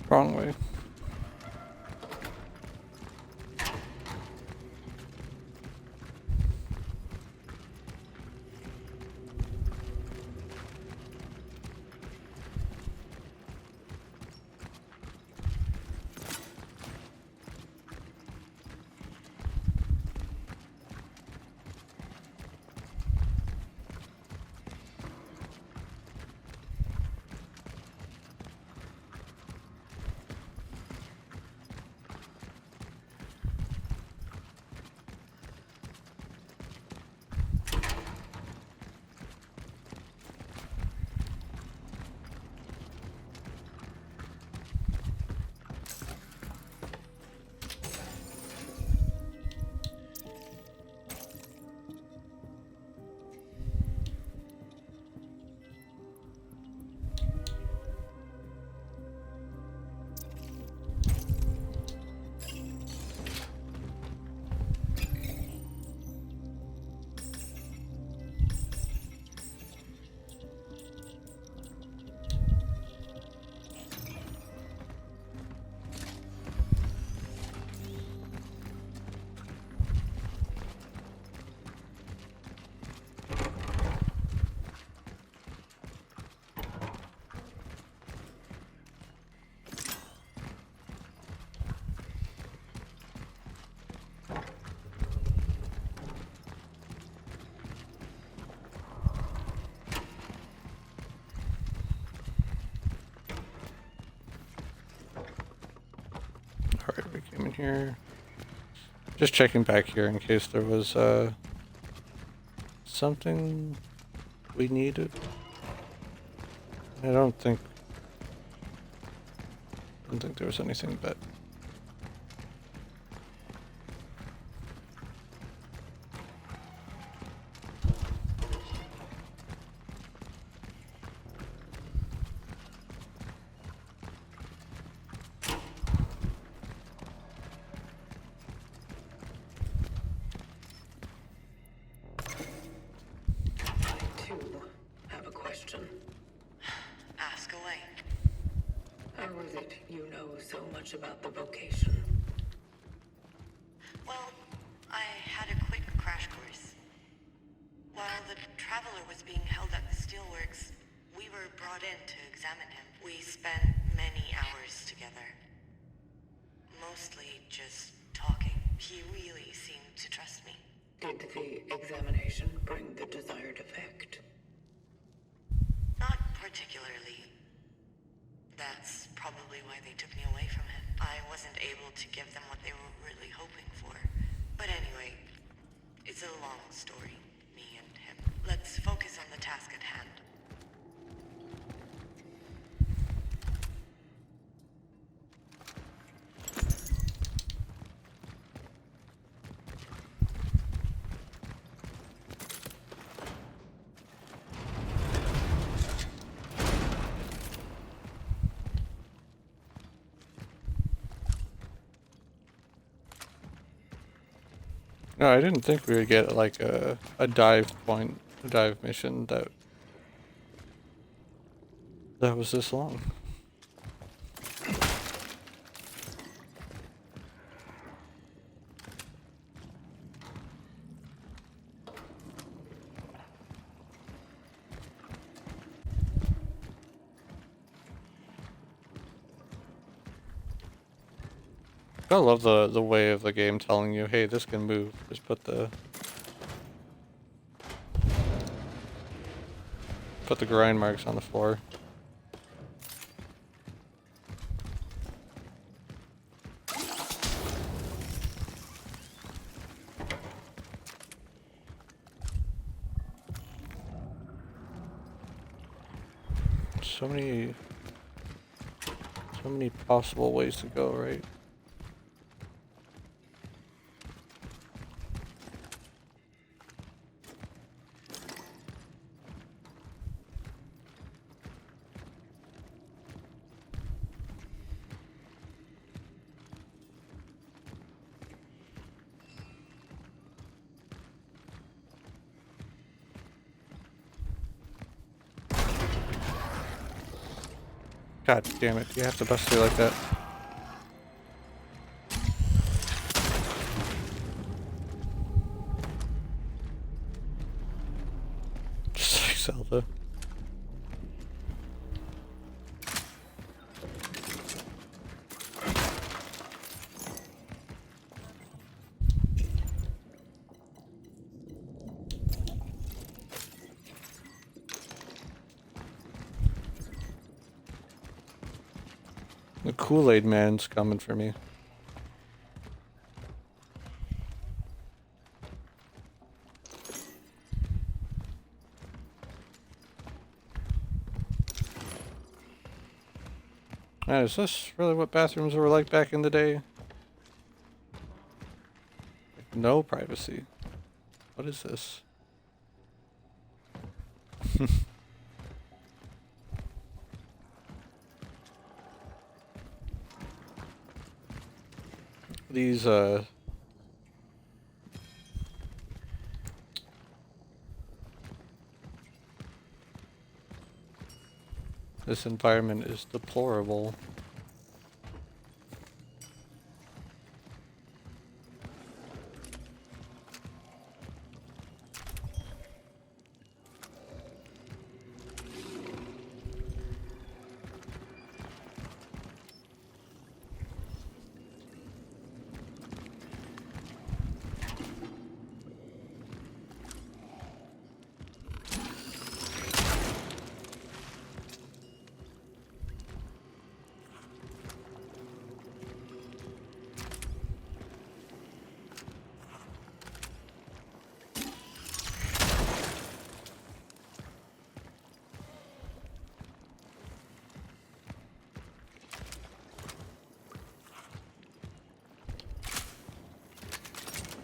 Wrong way. Alright, we came in here. Just checking back here in case there was something we needed. I don't think Didn't think there was anything, but... I too have a question. Ask away. How is it you know so much about the vocation? Well, I had a quick crash course. While the Traveler was being held at the steelworks, we were brought in to examine him. We spent many hours together. Mostly just talking. He really seemed to trust me. Did the examination bring the desired effect? Not particularly. That's probably why they took me away from him. I wasn't able to give them what they were really hoping for. But anyway, it's a long story, me and him. Let's focus on the task at hand. No, I didn't think we would get like a dive point, a dive mission that was this long. I love the way of the game telling you, hey, this can move. Just put the grind marks on the floor. So many possible ways to go, right? God damn it, you have to bust through like that. Just like Zelda. The Kool-Aid Man's coming for me. Man, is this really what bathrooms were like back in the day? No privacy. What is this? These, this environment is deplorable.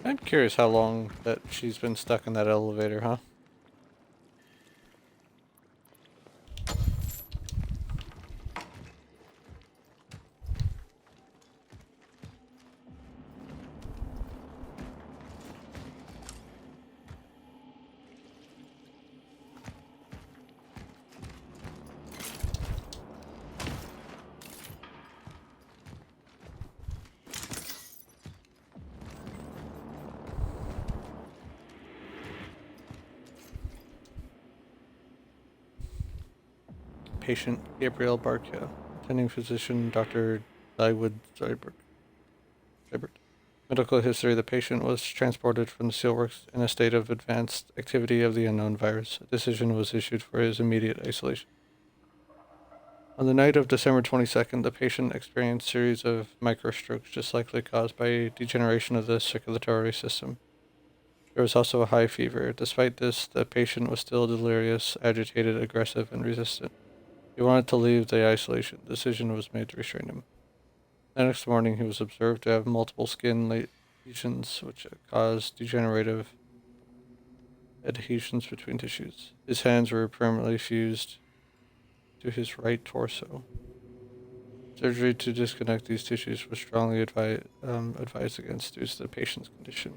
I'm curious how long that she's been stuck in that elevator, huh? Patient Gabriel Barkia, attending physician Dr. Lywood Zybert. Medical history: the patient was transported from the steelworks in a state of advanced activity of the unknown virus. A decision was issued for his immediate isolation. On the night of December 22nd, the patient experienced a series of microstrokes, just likely caused by degeneration of the circulatory system. There was also a high fever. Despite this, the patient was still delirious, agitated, aggressive, and resistant. He wanted to leave the isolation. The decision was made to restrain him. The next morning, he was observed to have multiple skin lesions, which caused degenerative adhesions between tissues. His hands were permanently fused to his right torso. Surgery to disconnect these tissues was strongly advised against due to the patient's condition.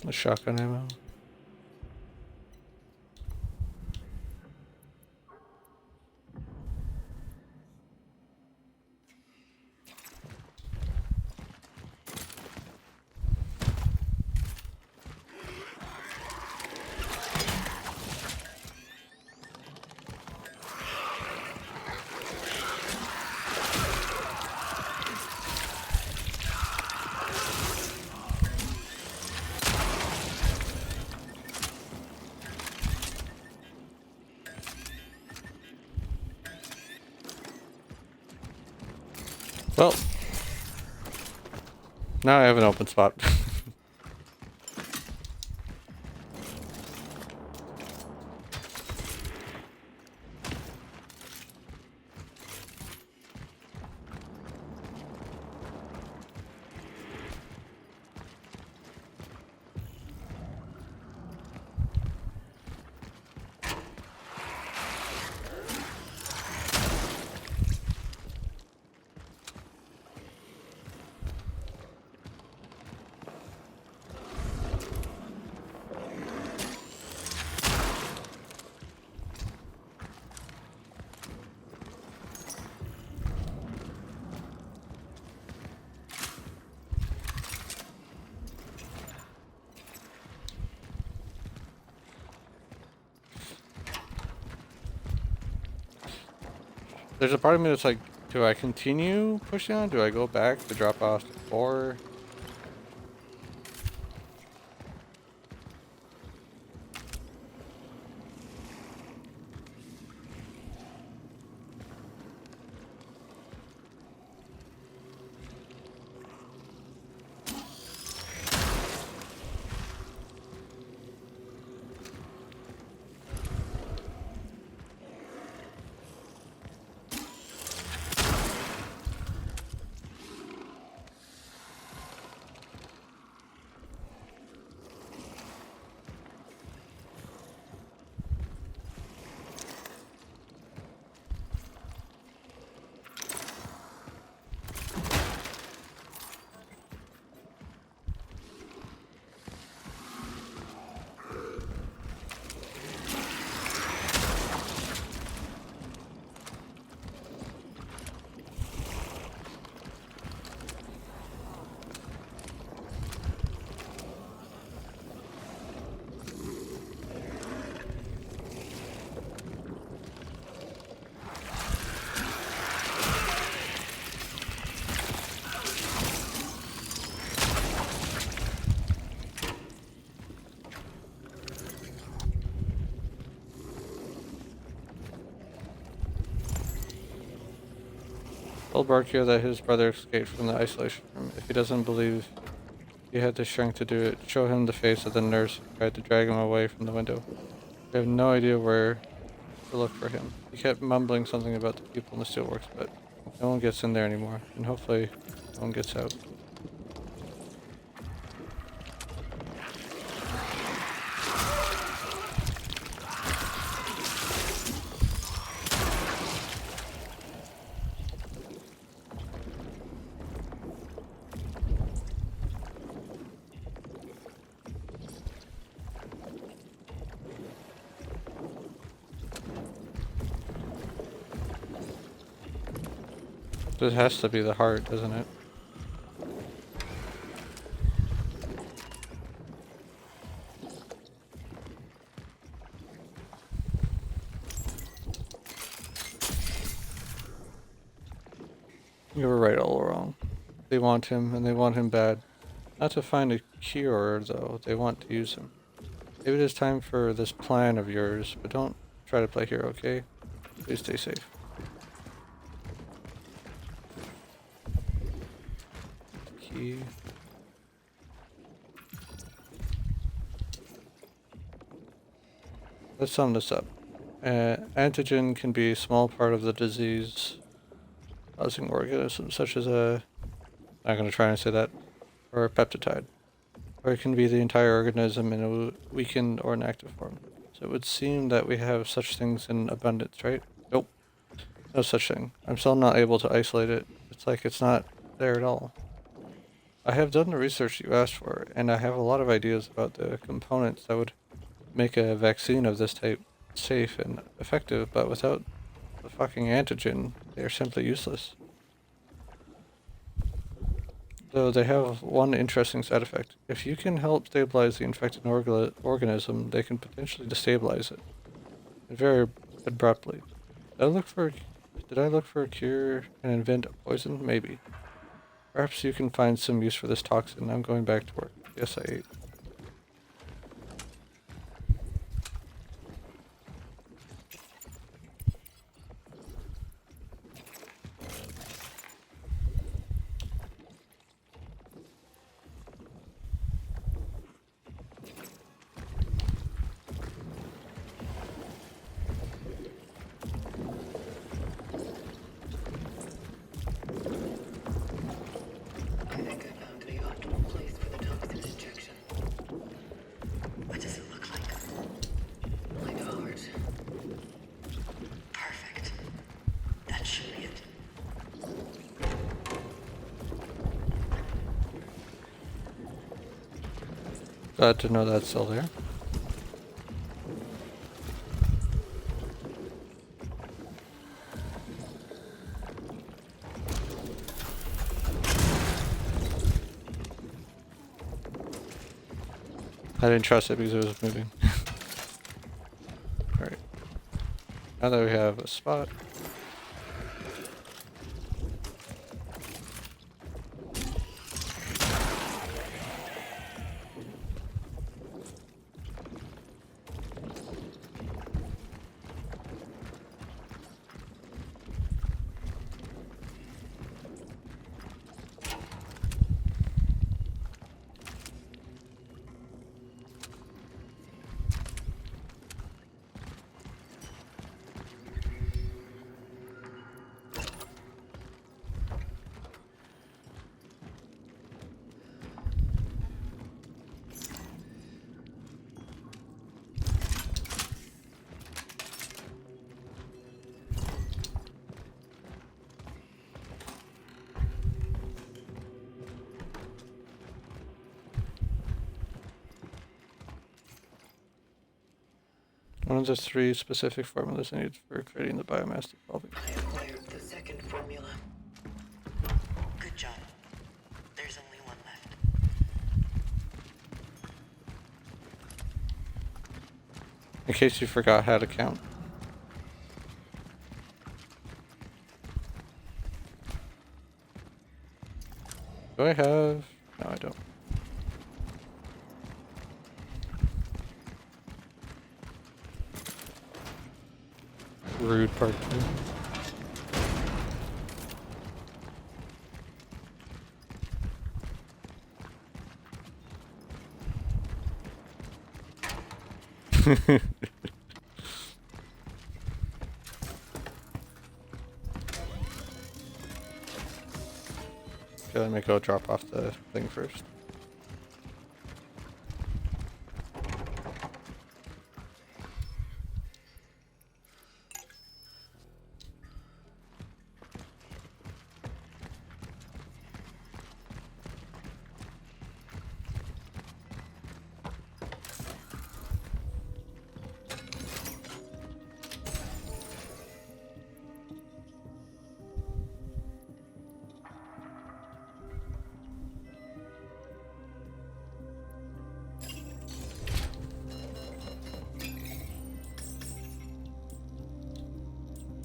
A shotgun ammo. Well, now I have an open spot. There's a part of me that's like, do I continue pushing on? Do I go back to drop off the core? Told Barkio that his brother escaped from the isolation room. If he doesn't believe He had the strength to do it. Show him the face of the nurse who tried to drag him away from the window. We have no idea where to look for him. He kept mumbling something about the people in the steelworks, but no one gets in there anymore, and hopefully no one gets out. It has to be the heart, doesn't it? You were right all along. They want him, and they want him bad. Not to find a cure, though. They want to use him. Maybe it is time for this plan of yours, but don't try to play hero, okay? Please stay safe. Key. Let's sum this up. Antigen can be a small part of the disease causing organisms, such as a... I'm not going to try and say that. Or a peptide. Or it can be the entire organism in a weakened or an active form. So it would seem that we have such things in abundance, right? Nope. No such thing. I'm still not able to isolate it. It's like it's not there at all. I have done the research you asked for, and I have a lot of ideas about the components that would make a vaccine of this type safe and effective, but without the fucking antigen, they are simply useless. Though they have one interesting side effect. If you can help stabilize the infected organism, they can potentially destabilize it. And very abruptly. Did I look for a cure and invent a poison? Maybe. Perhaps you can find some use for this toxin. I'm going back to work. Yes, I ate. I think I found the optimal place for the toxin injection. What does it look like? Like a heart. Perfect. That should be it. Glad to know that's still there. I didn't trust it because it was moving. Alright. Now that we have a spot. One of the 3 specific formulas needed for creating the biomass dissolving. I acquired the second formula. Good job. There's only one left. In case you forgot how to count. Do I have... No, I don't. Rude part 2. Okay, let me go drop off the thing first.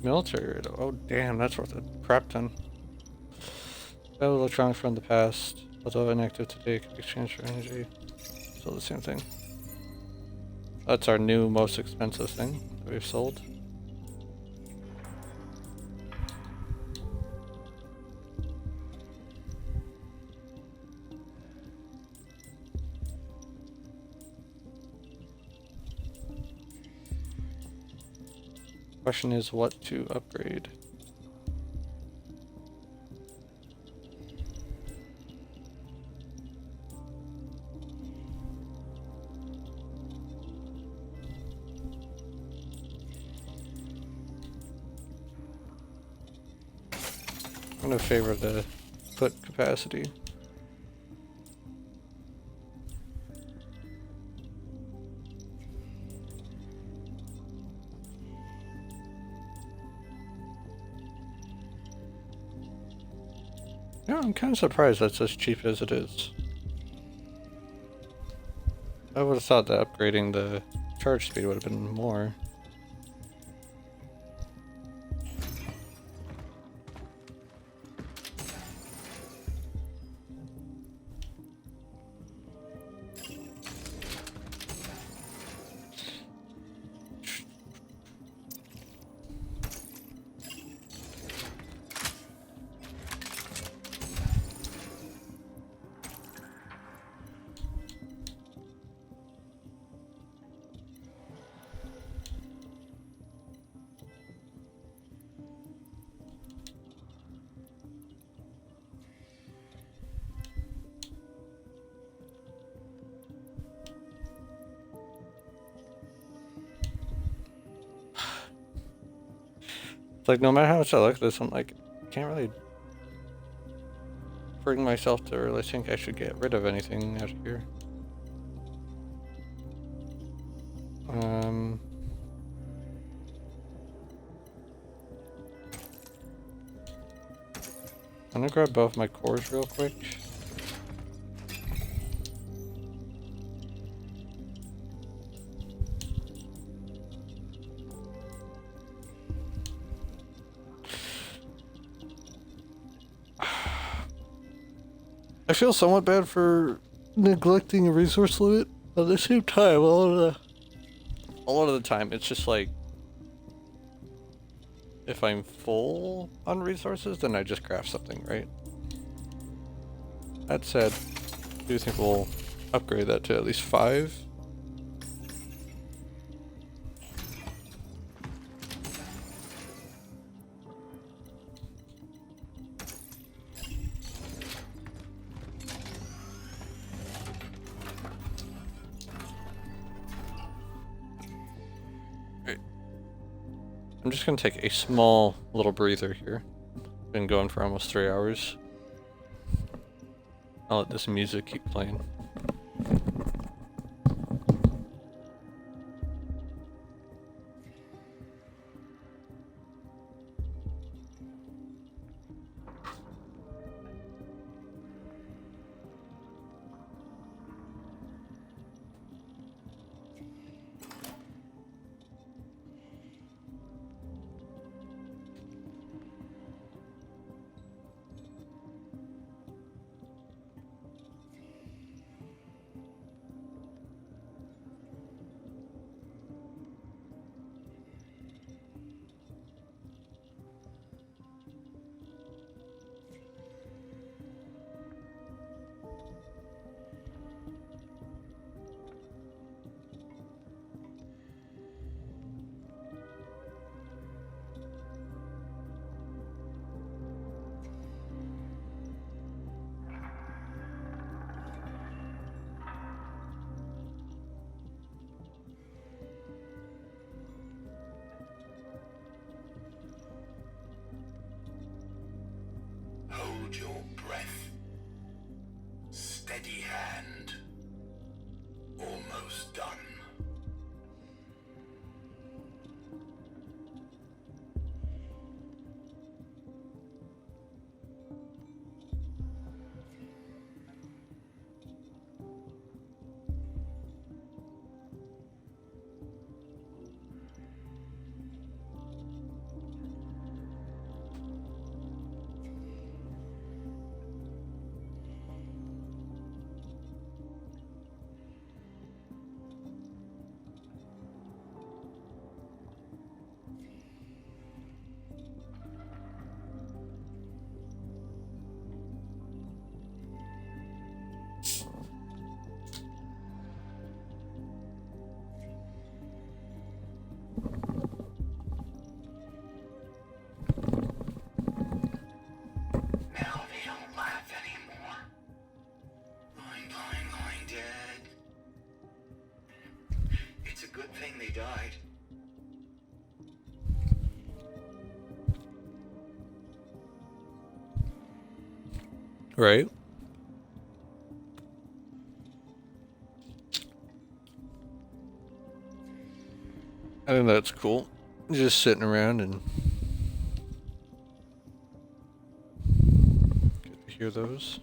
Military radar. Oh damn, that's worth a crap ton. Battle electronics from the past, although inactive today, can be exchanged for energy. Still the same thing. That's our new most expensive thing that we've sold. Question is what to upgrade. I'm gonna favor the foot capacity. Yeah, I'm kind of surprised that's as cheap as it is. I would have thought that upgrading the charge speed would have been more. It's like no matter how much I look at this, I'm like, I can't really bring myself to really think I should get rid of anything out here. I'm gonna grab both my cores real quick. I feel somewhat bad for neglecting a resource limit, but at the same time, a lot of the time, it's just like, if I'm full on resources, then I just craft something, right? That said, I do think we'll upgrade that to at least 5. I'm just gonna take a small little breather here. Been going for almost 3 hours. I'll let this music keep playing. Right? I think that's cool. Just sitting around and get to hear those.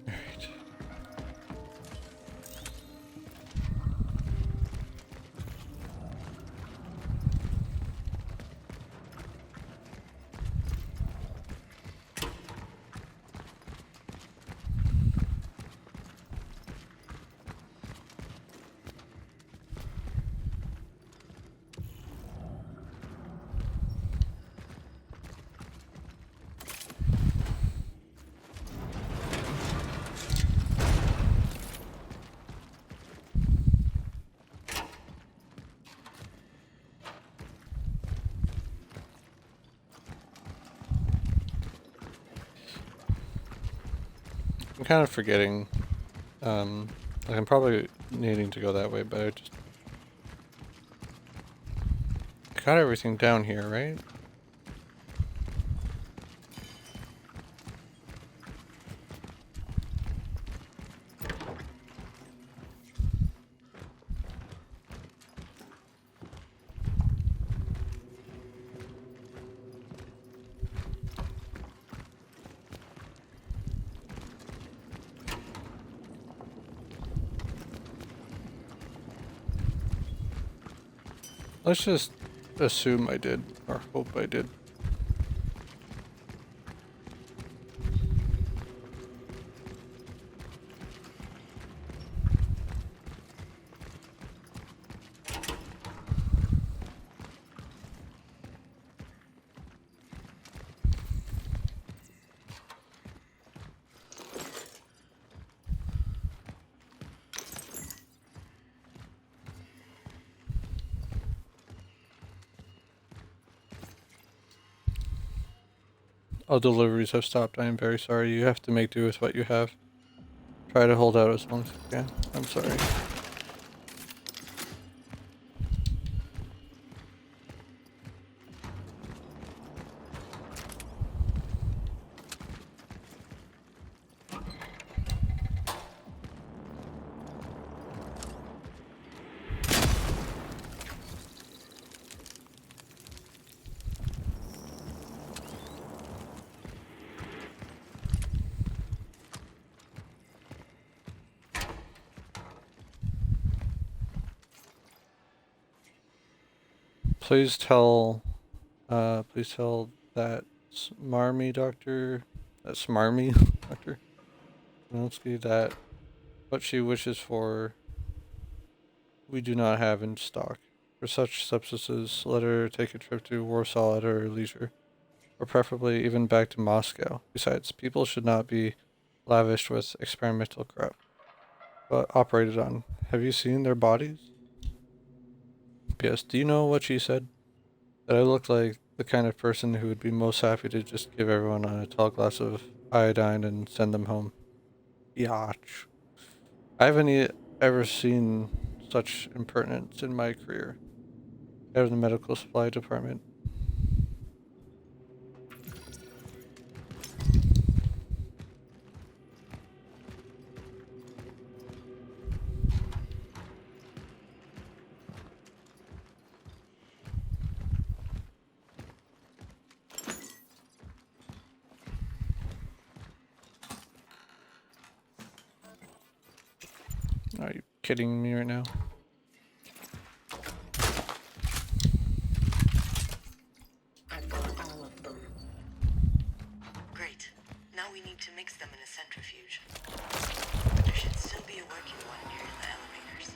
Alright. I'm kind of forgetting. Like I'm probably needing to go that way, but I got everything down here, right? Let's just assume I did, or hope I did. All deliveries have stopped. I am very sorry. You have to make do with what you have. Try to hold out as long as you can. I'm sorry. Please tell that smarmy doctor, Dr. Zelensky, that what she wishes for, we do not have in stock. For such substances, let her take a trip to Warsaw at her leisure, or preferably even back to Moscow. Besides, people should not be lavished with experimental crap, but operated on. Have you seen their bodies? Yes, do you know what she said? That I look like the kind of person who would be most happy to just give everyone a tall glass of iodine and send them home. Yach. I haven't ever seen such impertinence in my career. Head of the medical supply department. Are you kidding me right now? I've got all of them. Great. Now we need to mix them in a centrifuge. There should still be a working one near the elevators.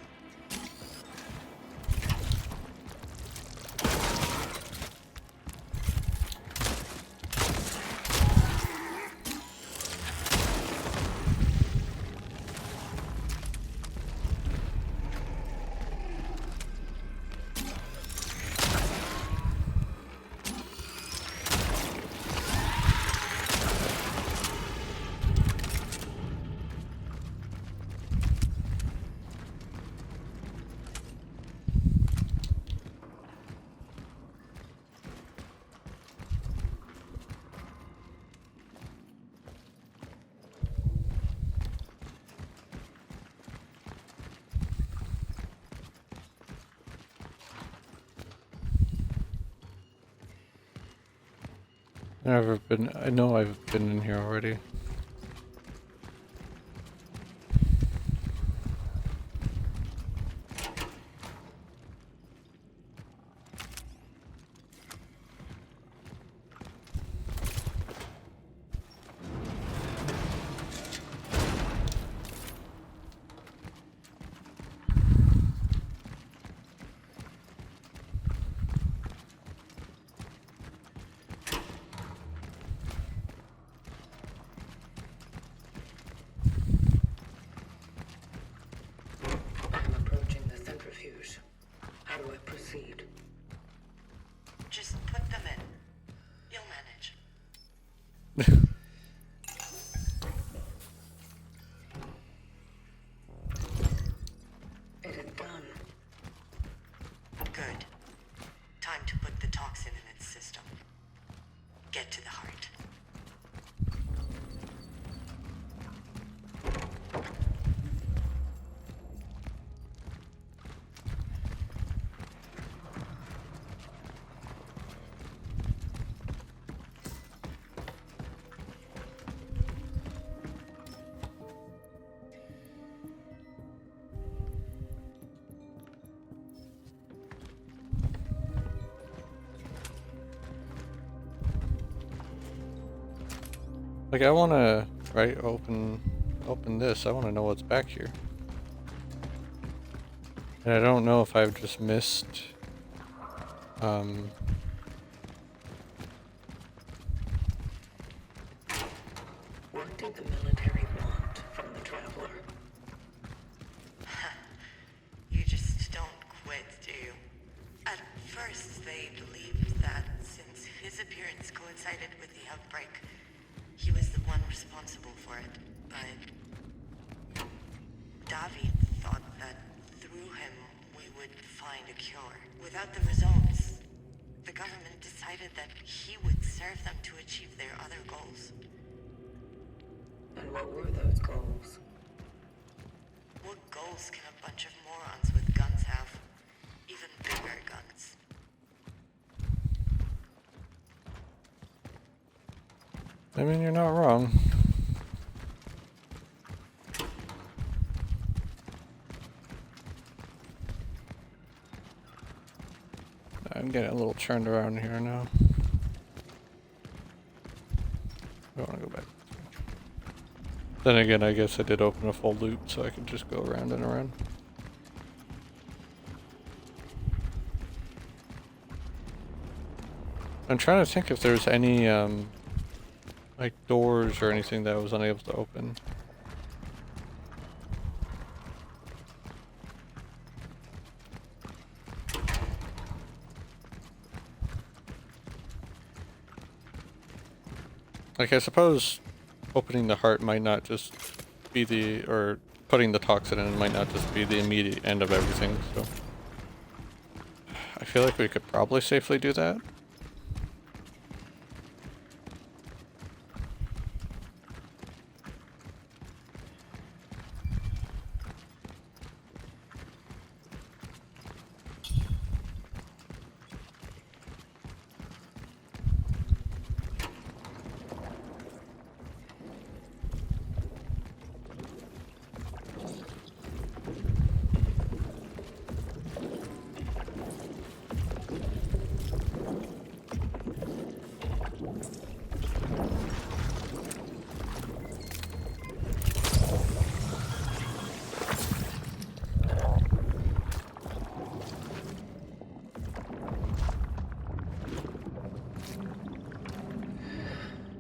I know I've been in here already. I'm approaching the centrifuge. How do I proceed? Just put them in. You'll manage. It is done. Good. Time to put the toxin in its system. Get to the heart. Like, I wanna, right, open this. I wanna know what's back here. And I don't know if I've just missed, What did the military want from the Traveler? You just don't quit, do you? At first, they believed that since his appearance coincided with the outbreak, he was the one responsible for it. But David thought that through him we would find a cure. Without the results, the government decided that he would serve them to achieve their other goals. And what were those goals? What goals can a bunch of morons with guns have? Even bigger guns. I mean, you're not wrong. I'm getting a little turned around here now. I want to go back. Then again, I guess I did open a full loop, so I could just go around and around. I'm trying to think if there's any, like doors or anything that I was unable to open. Like, I suppose opening the heart might not just be or putting the toxin in might not just be the immediate end of everything, so I feel like we could probably safely do that.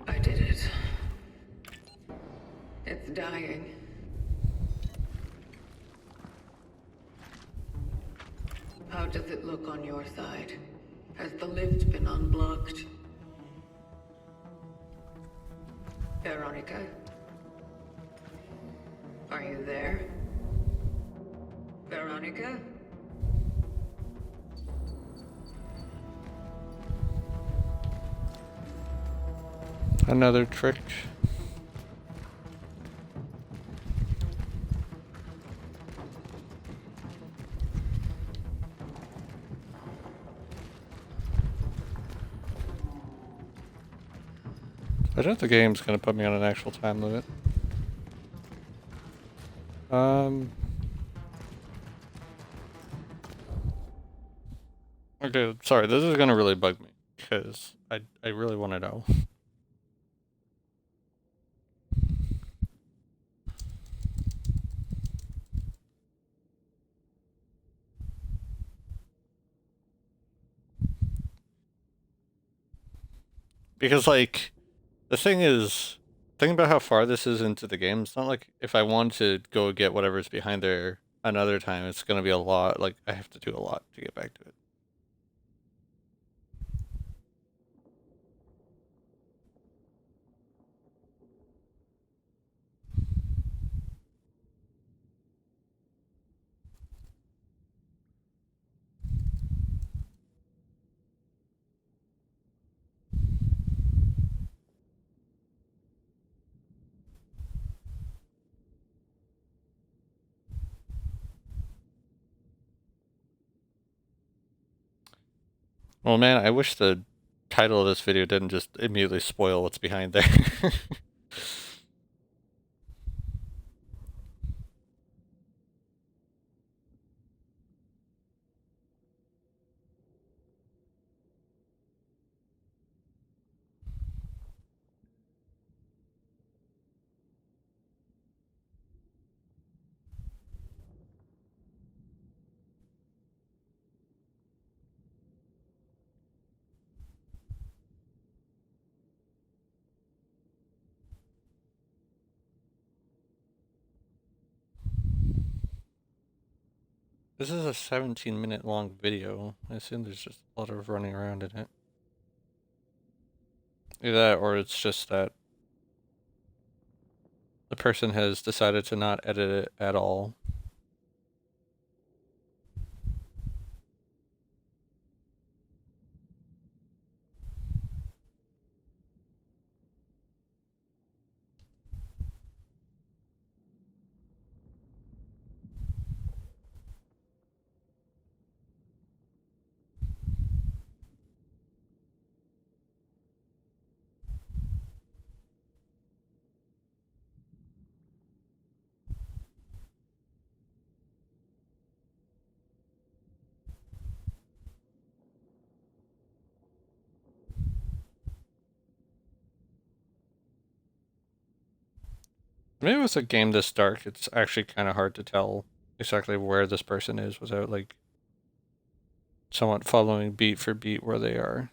I did it. It's dying. How does it look on your side? Has the lift been unblocked? Veronica? Are you there? Veronica? Another trick. I don't think the game's gonna put me on an actual time limit. Okay, sorry, this is gonna really bug me, because I really want to know. Because, like, the thing is, think about how far this is into the game. It's not like if I want to go get whatever's behind there another time, it's gonna be a lot. Like, I have to do a lot to get back to it. Well, man, I wish the title of this video didn't just immediately spoil what's behind there. This is a 17-minute long video. I assume there's just a lot of running around in it. Either that, or it's just that the person has decided to not edit it at all. Maybe with a game this dark, it's actually kind of hard to tell exactly where this person is without, like, somewhat following beat for beat where they are.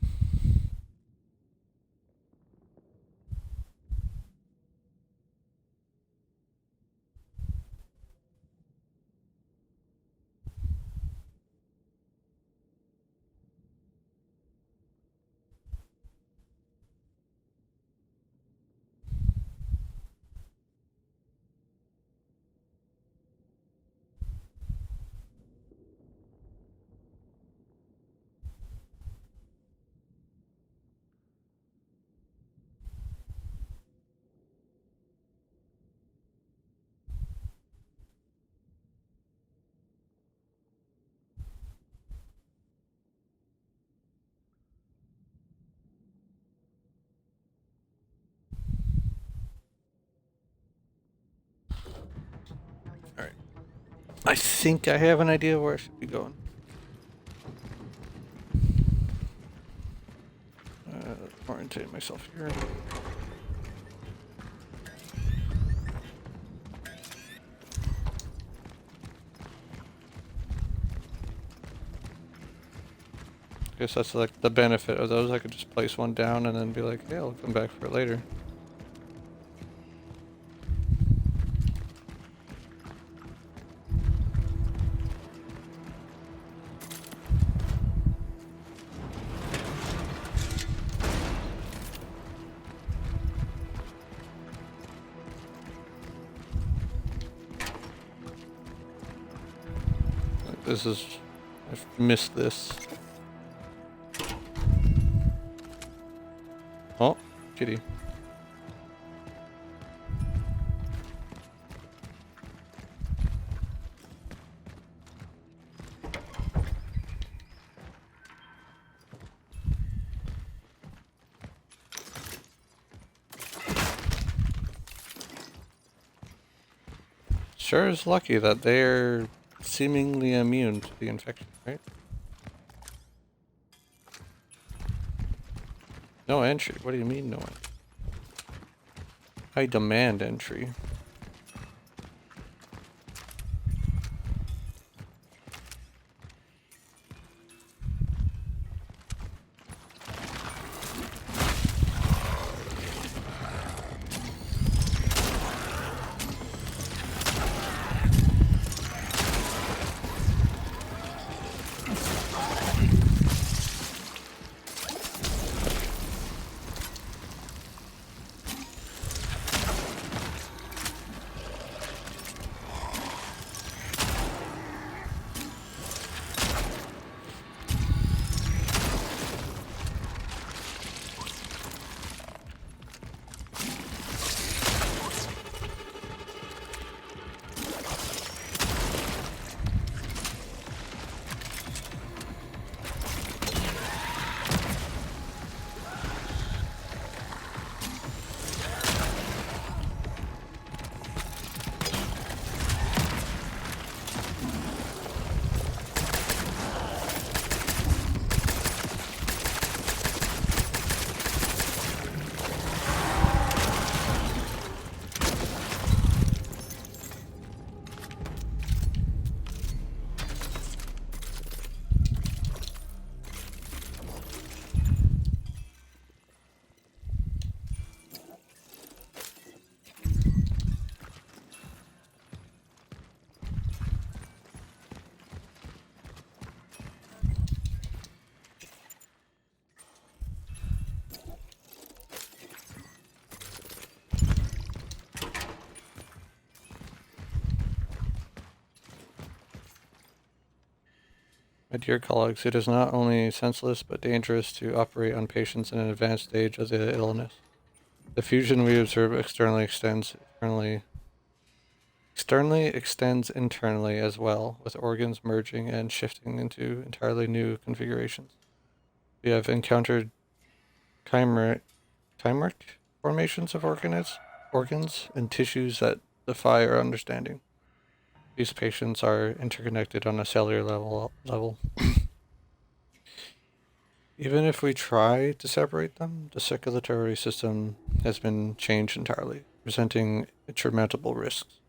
Alright. I think I have an idea where I should be going. Orientate myself here. I guess that's like the benefit of those. I could just place one down and then be like, hey, I'll come back for it later. This is... I've missed this. Oh, kitty. sure is lucky that they're seemingly immune to the infection, right? No entry. What do you mean no entry? I demand entry. My dear colleagues, it is not only senseless but dangerous to operate on patients in an advanced stage of the illness. The fusion we observe externally extends internally as well, with organs merging and shifting into entirely new configurations. We have encountered chimeric formations of organs and tissues that defy our understanding. These patients are interconnected on a cellular level. Even if we try to separate them, the circulatory system has been changed entirely, presenting insurmountable risks.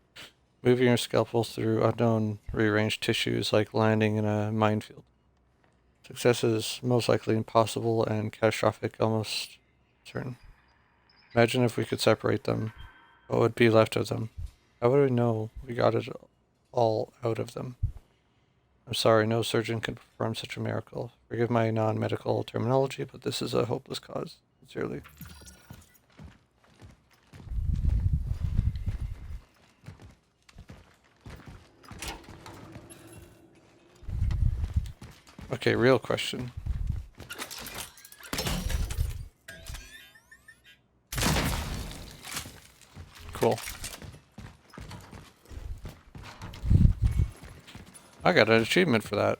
Moving your scalpel through unknown, rearranged tissues like landing in a minefield. Success is most likely impossible and catastrophic almost certain. Imagine if we could separate them. What would be left of them? How would we know we got it all out of them? I'm sorry, no surgeon can perform such a miracle. Forgive my non-medical terminology, but this is a hopeless cause. Sincerely. Okay, real question. Cool. I got an achievement for that.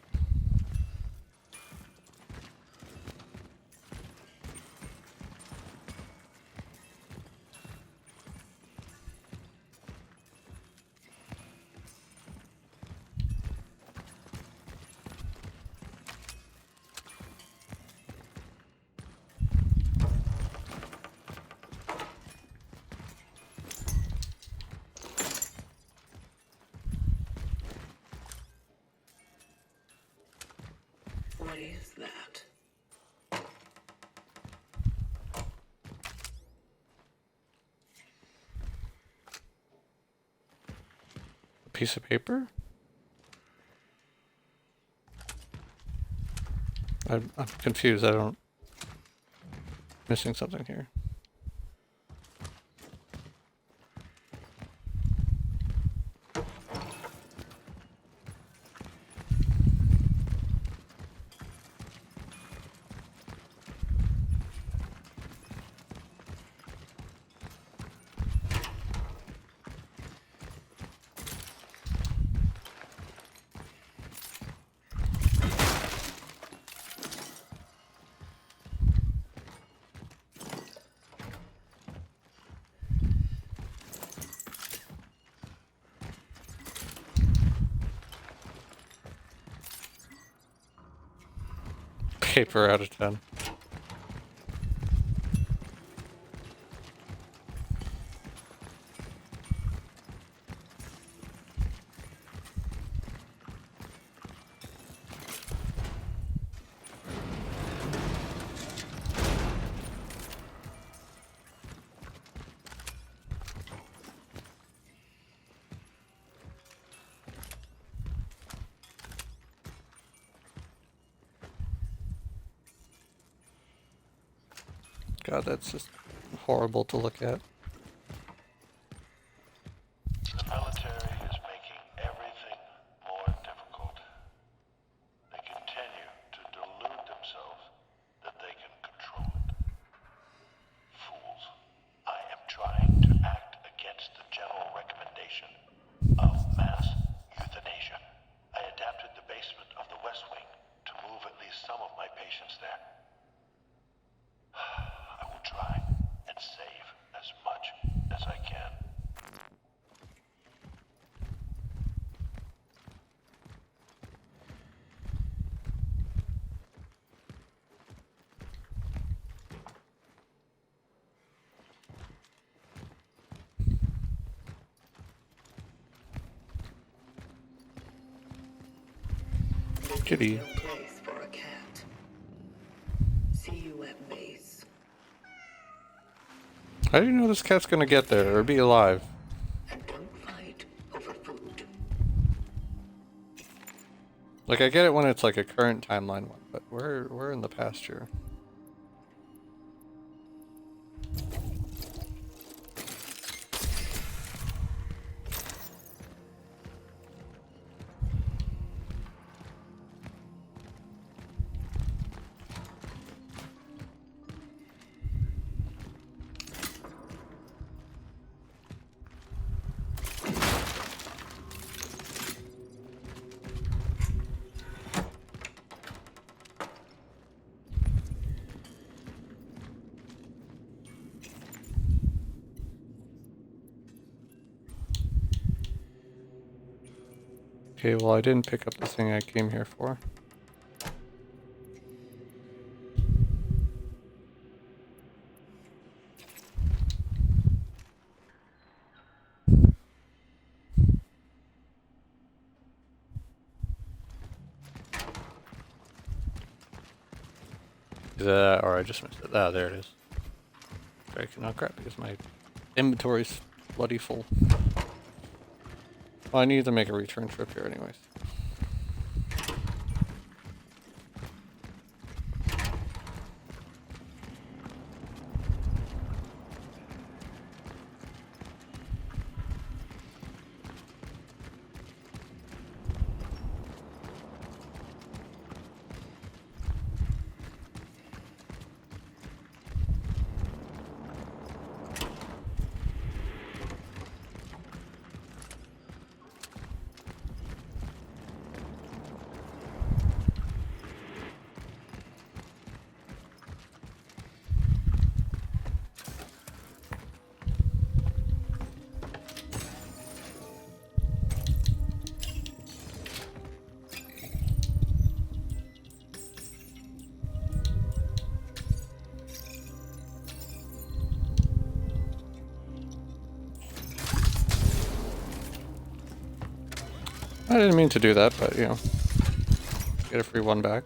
What is that? A piece of paper? I'm confused. I don't... Missing something here. Paper out of 10. God, that's just horrible to look at. The military is making everything more difficult. They continue to delude themselves that they can control it. Fools. I am trying to act against the general recommendation of mass euthanasia. I adapted the basement of the West Wing to move at least some of my patients there. I will try and save as much as I can. Kitty. No place for a cat. See you at base. How do you know this cat's gonna get there or be alive? And don't fight over food. Like, I get it when it's like a current timeline one, but we're in the pasture. Okay, well, I didn't pick up the thing I came here for. Is that, or I just missed it. Ah, there it is. I cannot grab because my inventory's bloody full. Well, I need to make a return trip here anyways. I didn't mean to do that, but you know, get a free one back.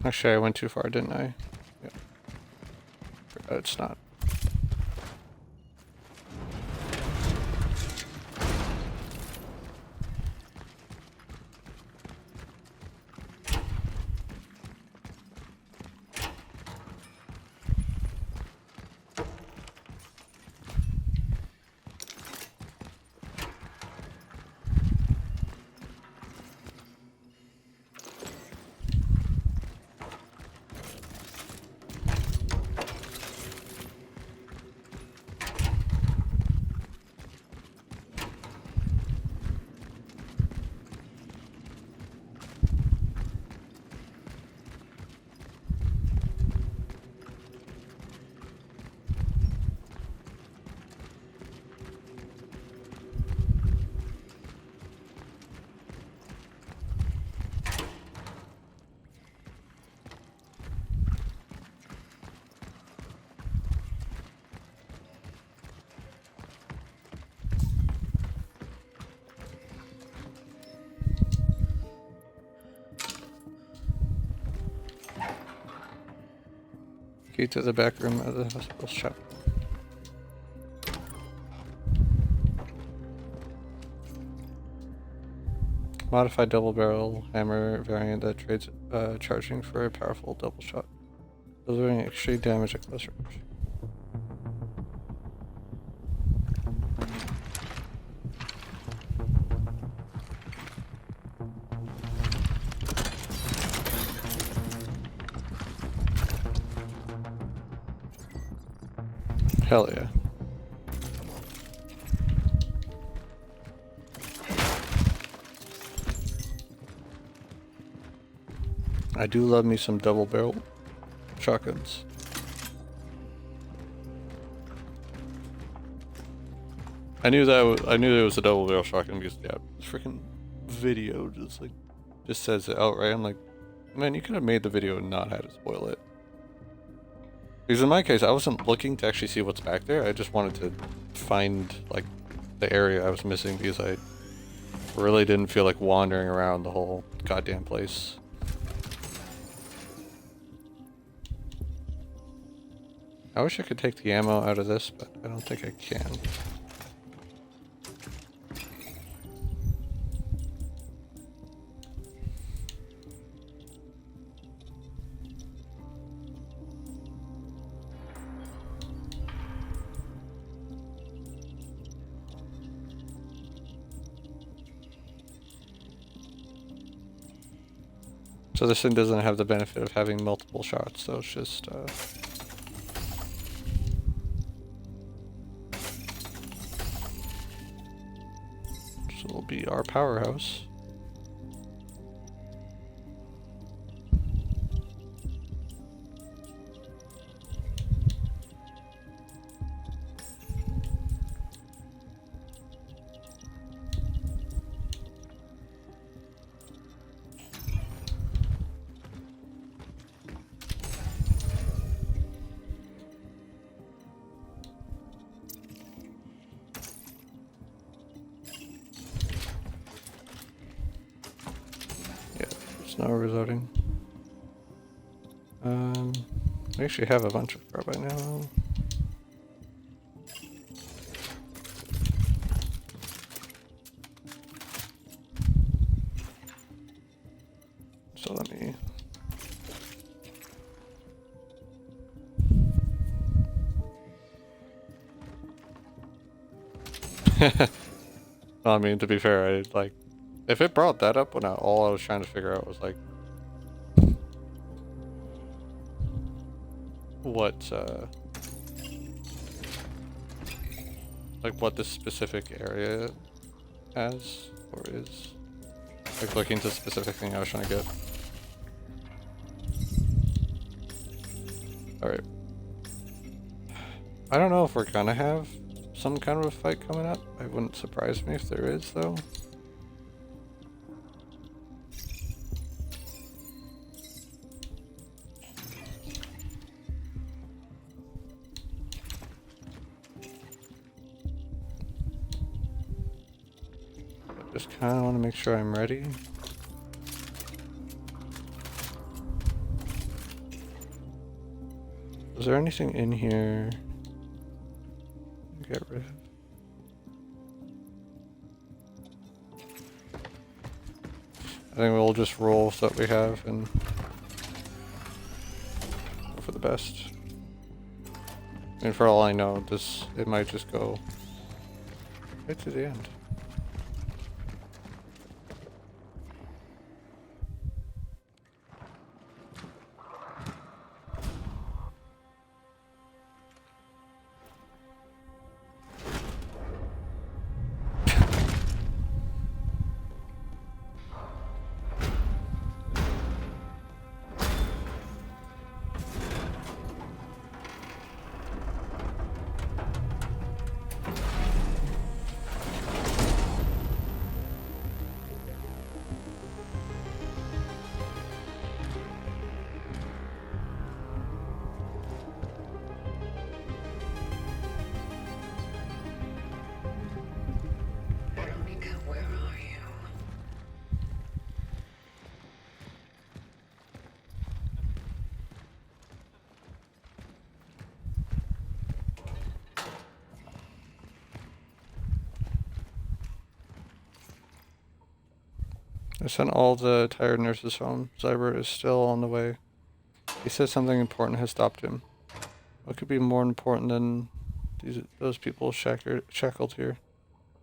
Actually, I went too far, didn't I? Yep. It's not. Key to the back room of the hospital shop. Modified double barrel hammer variant that trades charging for a powerful double shot, delivering extreme damage at close range. Hell yeah. I do love me some double barrel shotguns. I knew it was a double barrel shotgun because yeah, this freaking video just says it outright. I'm like, man, you could have made the video and not had to spoil it. Because in my case, I wasn't looking to actually see what's back there. I just wanted to find like the area I was missing because I really didn't feel like wandering around the whole goddamn place. I wish I could take the ammo out of this, but I don't think I can. So this thing doesn't have the benefit of having multiple shots, so it's just so it'll be our powerhouse. No reloading. We actually have a bunch of carbide now. So let me. Well, I mean, to be fair, I like. If it brought that up when all I was trying to figure out was like what this specific area has or is, like looking to the specific thing I was trying to get. Alright. I don't know if we're gonna have some kind of a fight coming up. It wouldn't surprise me if there is though. Just kind of want to make sure I'm ready. Is there anything in here? Get rid of. I think we'll just roll with what we have and go for the best. I mean, for all I know, it might just go right to the end. I sent all the tired nurses home. Zyber is still on the way. He said something important has stopped him. What could be more important than those people shackled here?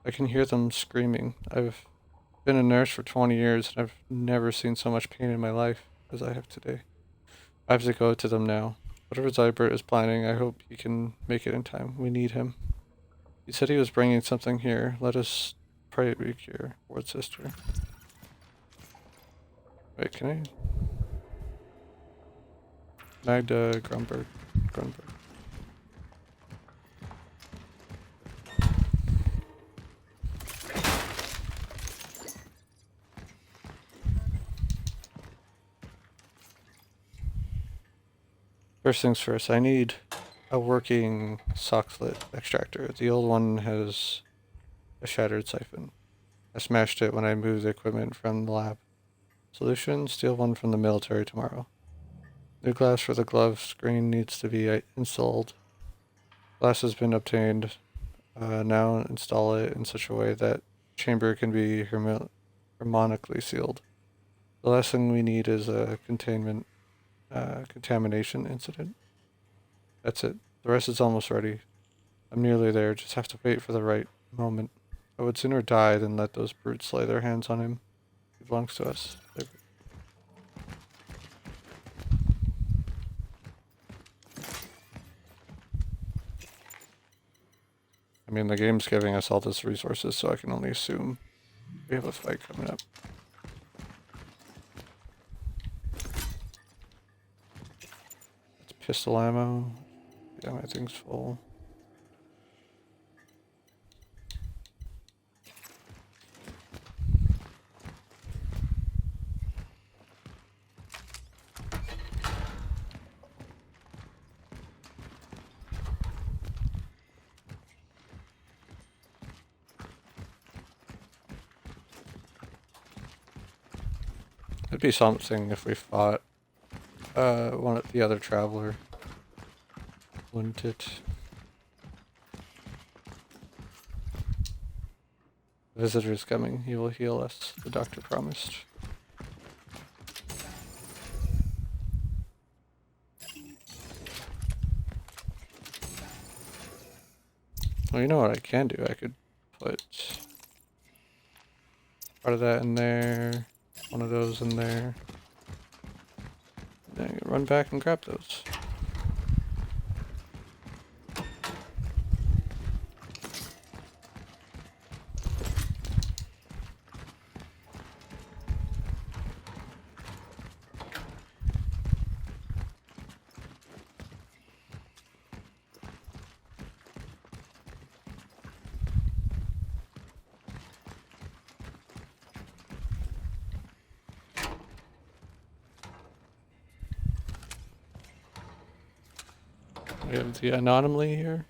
I can hear them screaming. I've been a nurse for 20 years and I've never seen so much pain in my life as I have today. I have to go to them now. Whatever Zybert is planning, I hope he can make it in time. We need him. He said he was bringing something here. Let us pray it be cure. Ward sister. Wait, can I? Magda Grunberg. First things first, I need a working soxlet extractor. The old one has a shattered siphon. I smashed it when I moved the equipment from the lab. Solution, steal one from the military tomorrow. New glass for the glove screen needs to be installed. Glass has been obtained. Now install it in such a way that chamber can be harmonically sealed. The last thing we need is a contamination incident. That's it. The rest is almost ready. I'm nearly there. Just have to wait for the right moment. I would sooner die than let those brutes lay their hands on him. He belongs to us. I mean, the game's giving us all this resources, so I can only assume we have a fight coming up. It's pistol ammo. Yeah, my thing's full. It'd be something if we fought one of the other traveler. Wouldn't it? The visitor is coming. He will heal us, the doctor promised. Well, you know what I can do? I could put part of that in there, one of those in there. Then run back and grab those. We have the anomaly here.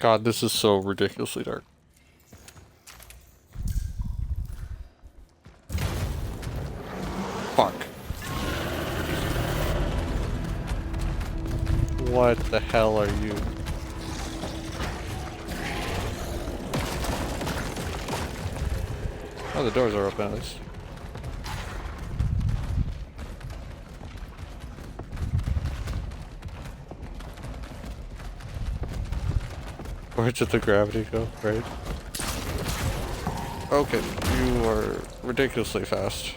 God, this is so ridiculously dark. Fuck. What the hell are you? Oh, the doors are open at least. Where did the gravity go? Right. Okay, you are ridiculously fast.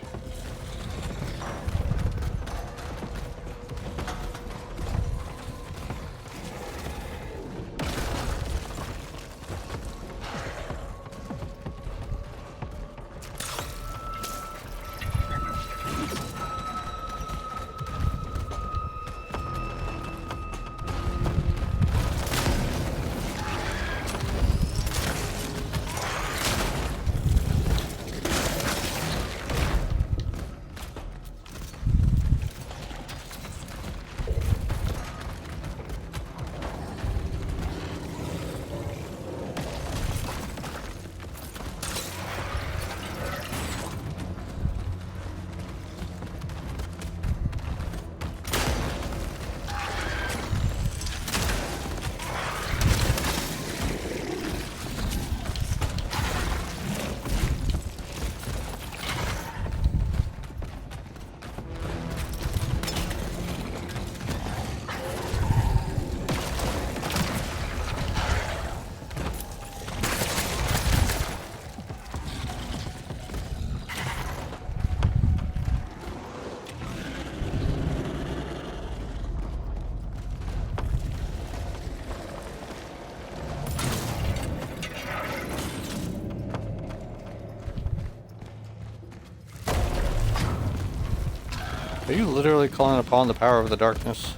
Are you literally calling upon the power of the darkness?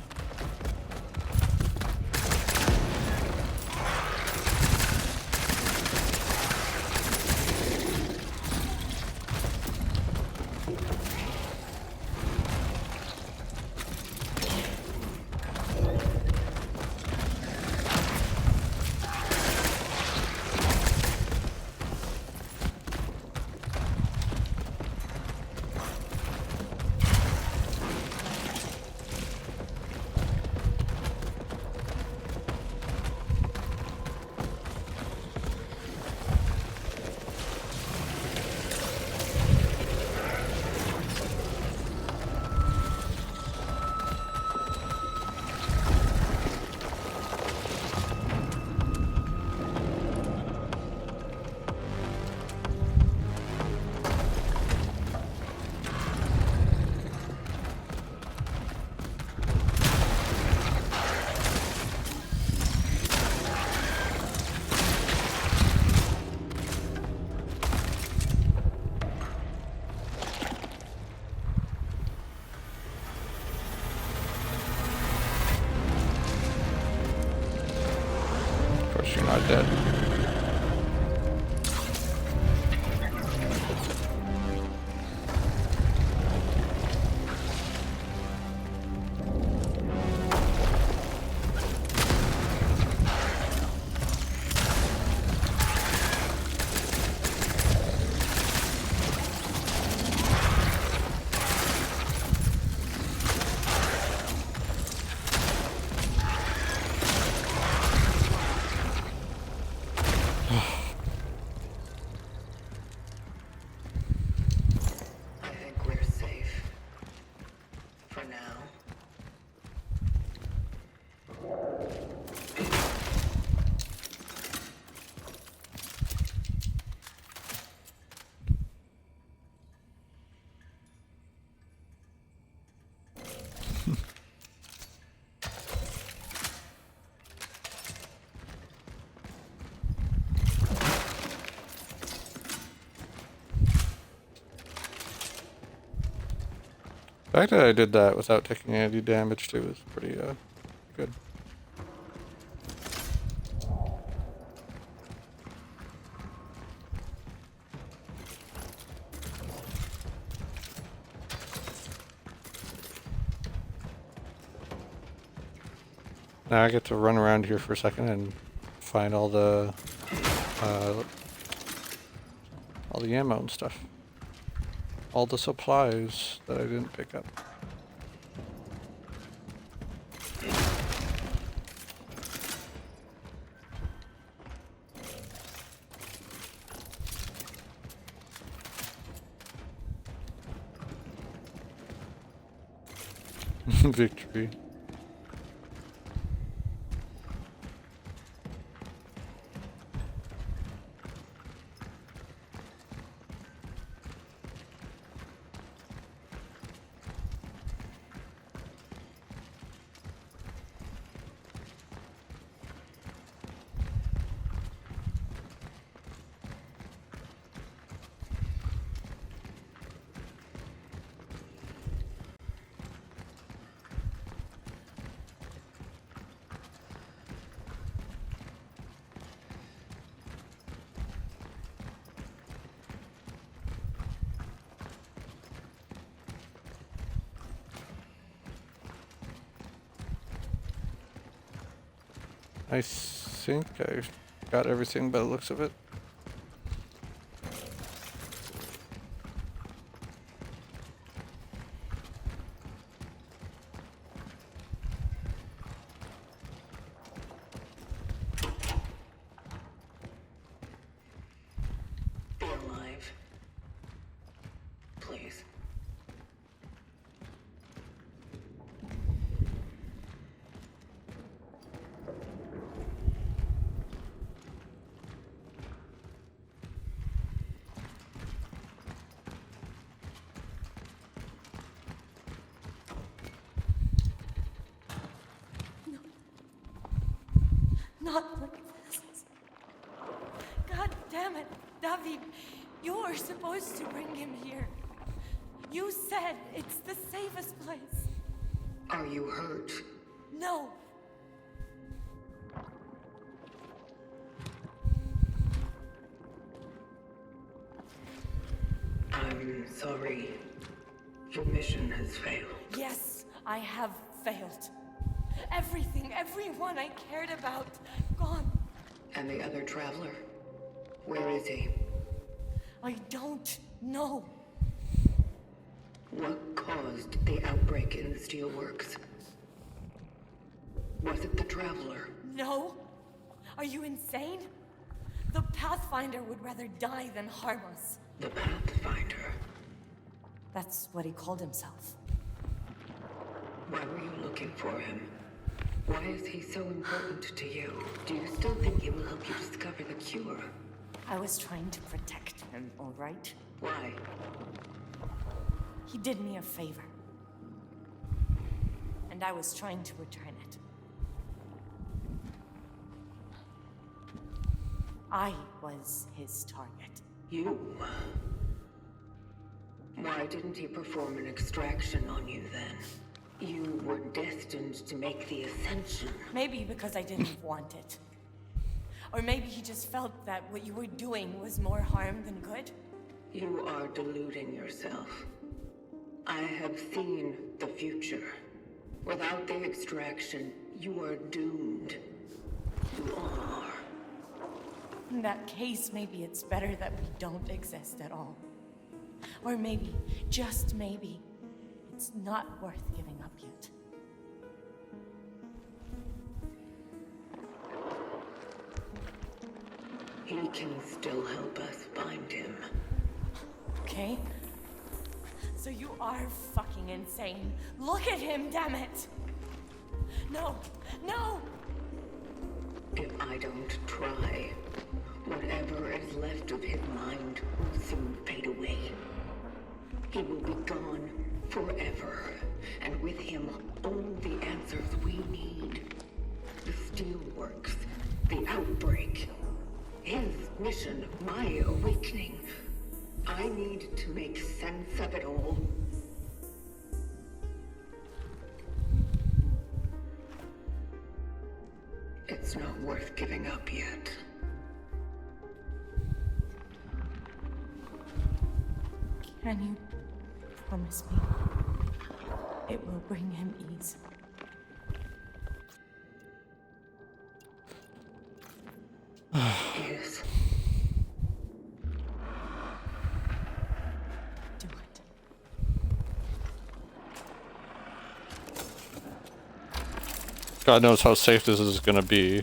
Of course you're not dead. I think we're safe. For now. The fact that I did that without taking any damage too is pretty good. Now I get to run around here for a second and find all the ammo and stuff. All the supplies that I didn't pick up. Victory. I think I got everything by the looks of it. Be alive. Please. Not like this. God damn it, David. You were supposed to bring him here. You said it's the safest place. Are you hurt? No. I'm sorry. Your mission has failed. Yes, I have failed. Everything, everyone I cared about, gone. And the other traveler? Where is he? I don't know. What caused the outbreak in the steelworks? Was it the traveler? No? Are you insane? The Pathfinder would rather die than harm us. The Pathfinder? That's what he called himself. Why were you looking for him? Why is he so important to you? Do you still think he will help you discover the cure? I was trying to protect him, all right? Why? He did me a favor. And I was trying to return it. I was his target. You? Why didn't he perform an extraction on you then? You were destined to make the ascension. Maybe because I didn't want it. Or maybe he just felt that what you were doing was more harm than good. You are deluding yourself. I have seen the future. Without the extraction, you are doomed. You are. In that case, maybe it's better that we don't exist at all. Or maybe, just maybe, it's not worth giving up yet. He can still help us find him. Okay? So you are fucking insane. Look at him, damn it! No! No! If I don't try, whatever is left of his mind will soon fade away. He will be gone forever, and with him, all the answers we need. The steelworks, the outbreak, his mission, my awakening. I need to make sense of it all. It's not worth giving up yet. Can you promise me it will bring him ease? God knows how safe this is gonna be.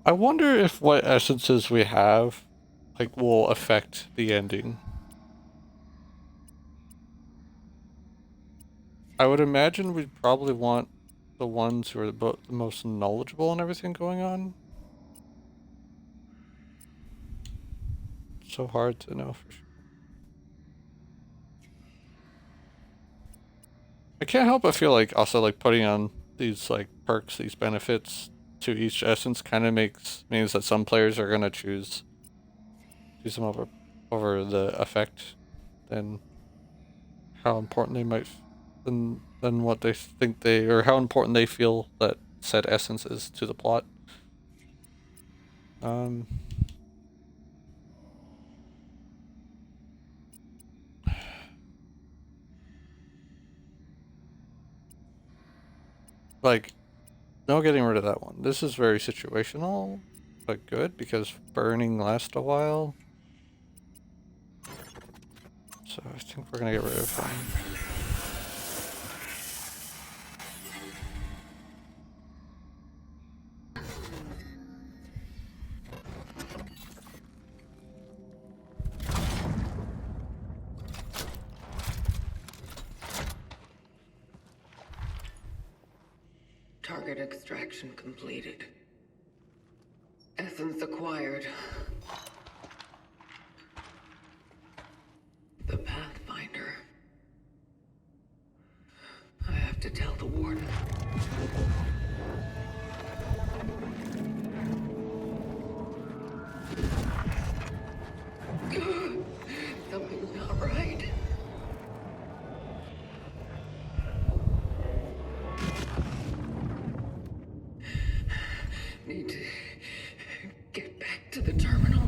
I wonder if what essences we have, like, will affect the ending. I would imagine we'd probably want the ones who are the most knowledgeable and everything going on. So hard to know for sure. I can't help but feel like also like putting on these like perks, these benefits to each essence kind of means that some players are gonna choose them over the effect than how important they might than what they think they or how important they feel that said essence is to the plot. Like no getting rid of that one. This is very situational, but good because burning lasts a while. So I think we're gonna get rid of him. Target extraction completed. Essence acquired. The Pathfinder. I have to tell the warden. Something's not right. Need to get back to the terminal.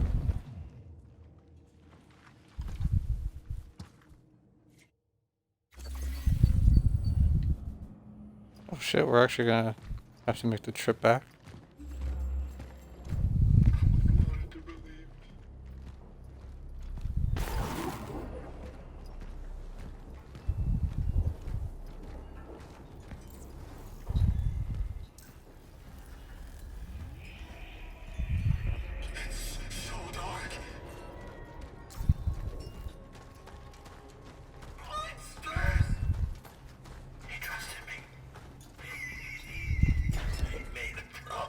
Oh shit, we're actually gonna have to make the trip back. So dark. Monsters! He trusted me. He made a promise.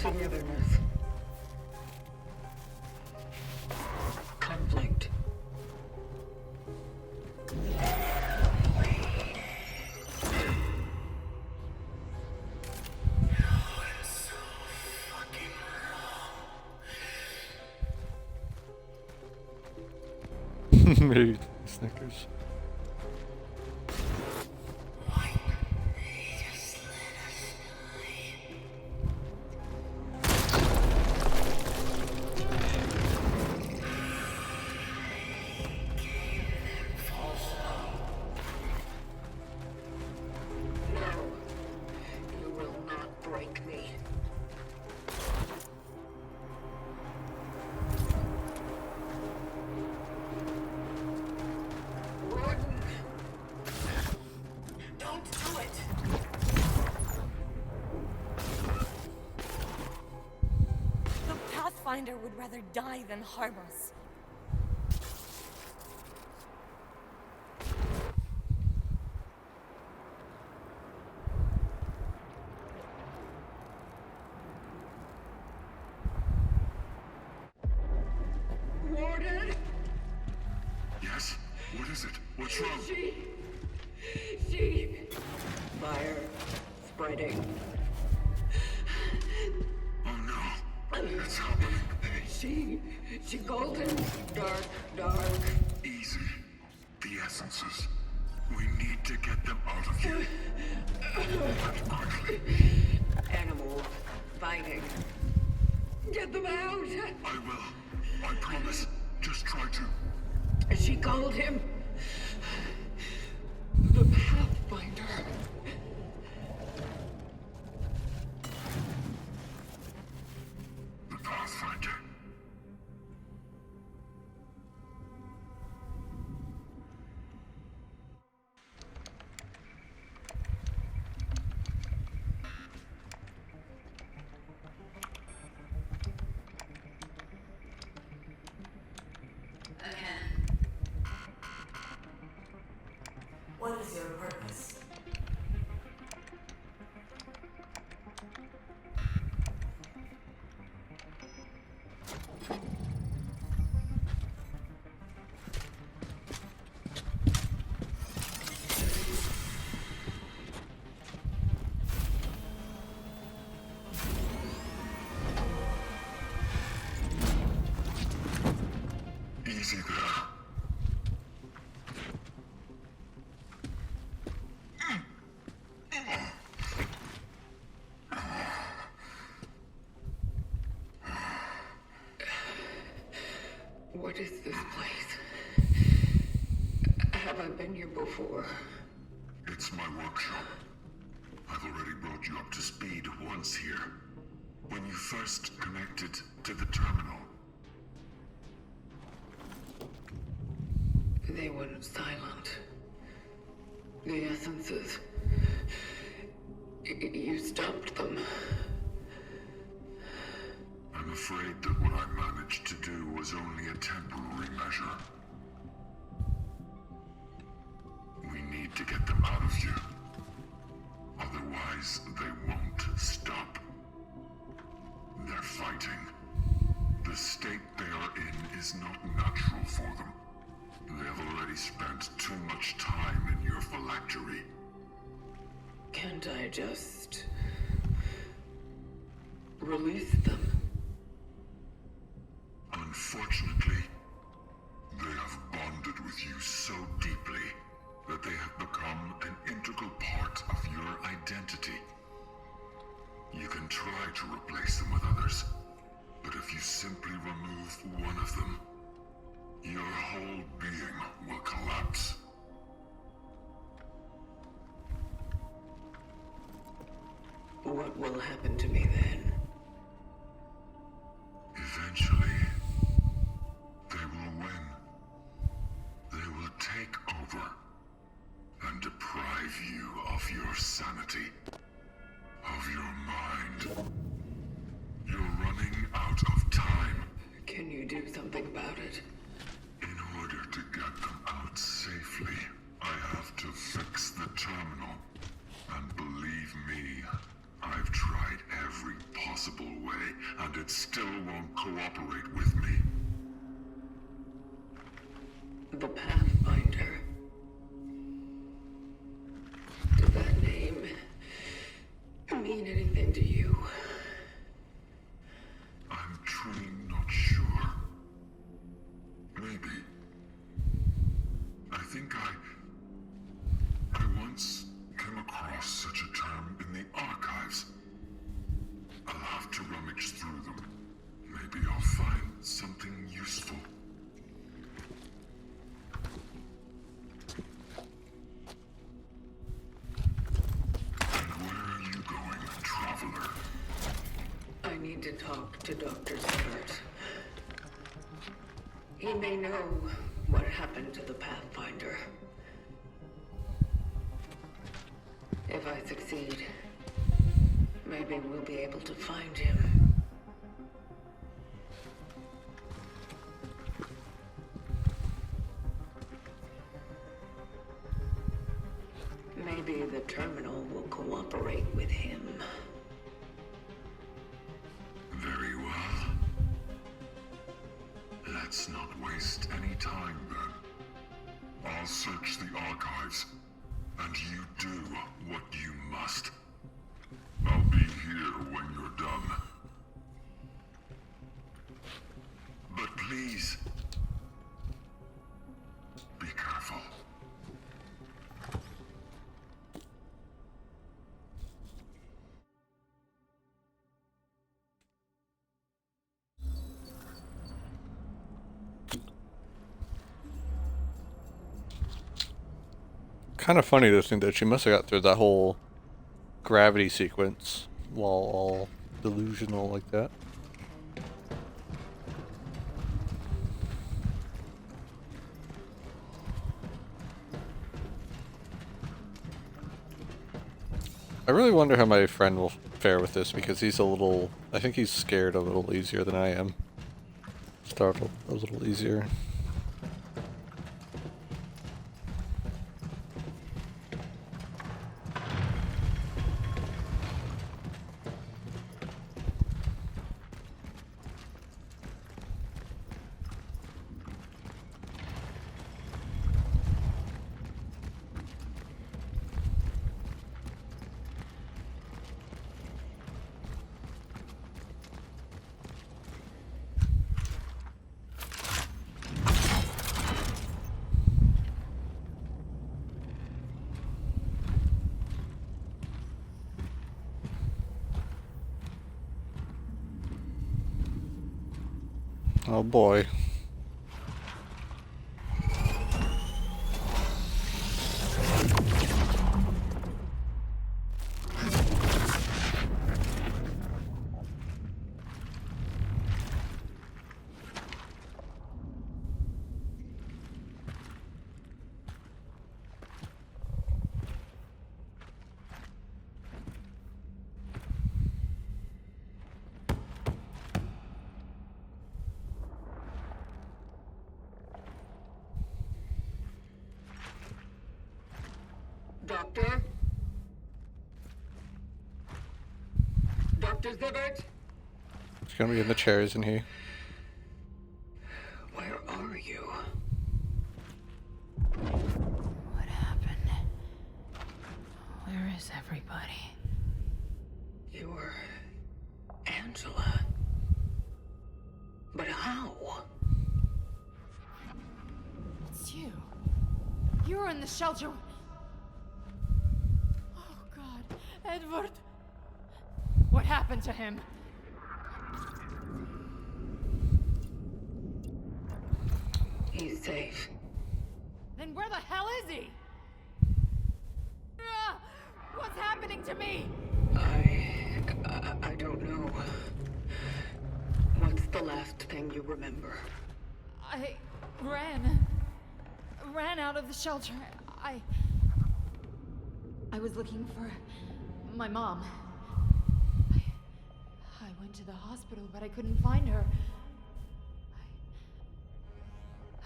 Togetherness. Conflict. Maybe Snickers. No. You will not break me. Warden! Don't do it! The Pathfinder would rather die than harm us. Warden! Yes? What is it? What's wrong? She... Fire. Spreading. Oh no. It's happening. She golden. Dark. Easy. The essences. We need to get them out of here. And quickly. Animals. Fighting. Get them out! I will. I promise. Just try to. She called him the Pathfinder. The Pathfinder. What is your purpose? Easy there. What is this place? Have I been here before? It's my workshop. I've already brought you up to speed once here. When you first connected to the terminal. They went silent. The essences. You stopped them. I'm afraid that what I managed to do was only a temporary measure. We need to get them out of here. Otherwise, they won't stop. They're fighting. The state they are in is not natural for them. They have already spent too much time in your phylactery. Can't I just release them? Unfortunately, they have bonded with you so deeply that they have become an integral part of your identity. You can try to replace them with others, but if you simply remove one of them, your whole being will collapse. What will happen to me then? Eventually, they will win. They will take over and deprive you of your sanity, of your mind. You're running out of time. Can you do something about it? In order to get them out safely, I have to fix the terminal. And believe me, I've tried every possible possible way, and it still won't cooperate with me. The Pathfinder. Does that name mean anything to you? I'm truly not sure. Maybe. I think I once came across such a term in the archives. I'll have to rummage through them. Maybe I'll find something useful. And where are you going, traveler? I need to talk to Dr. Siebert. He may know what happened to the Pathfinder. If I succeed, maybe we'll be able to find him. Maybe the terminal will cooperate with him. Very well. Let's not waste any time then. I'll search the archives, and you do what you must. I'll be here when you're done. But please, be careful. Kind of funny to think that she must have got through that whole gravity sequence while all delusional like that. I really wonder how my friend will fare with this, because he's a little, I think he's scared a little easier than I am. Startled a little easier. Oh boy. Doctor? Dr. Siebert? It's gonna be in the chairs in here. Where are you? What happened? Where is everybody? You're Angela. But how? It's you. You were in the shelter. Oh God, Edward. What happened to him? He's safe. Then where the hell is he? What's happening to me? I don't know. What's the last thing you remember? I ran out of the shelter. I was looking for my mom. I went to the hospital, but I couldn't find her.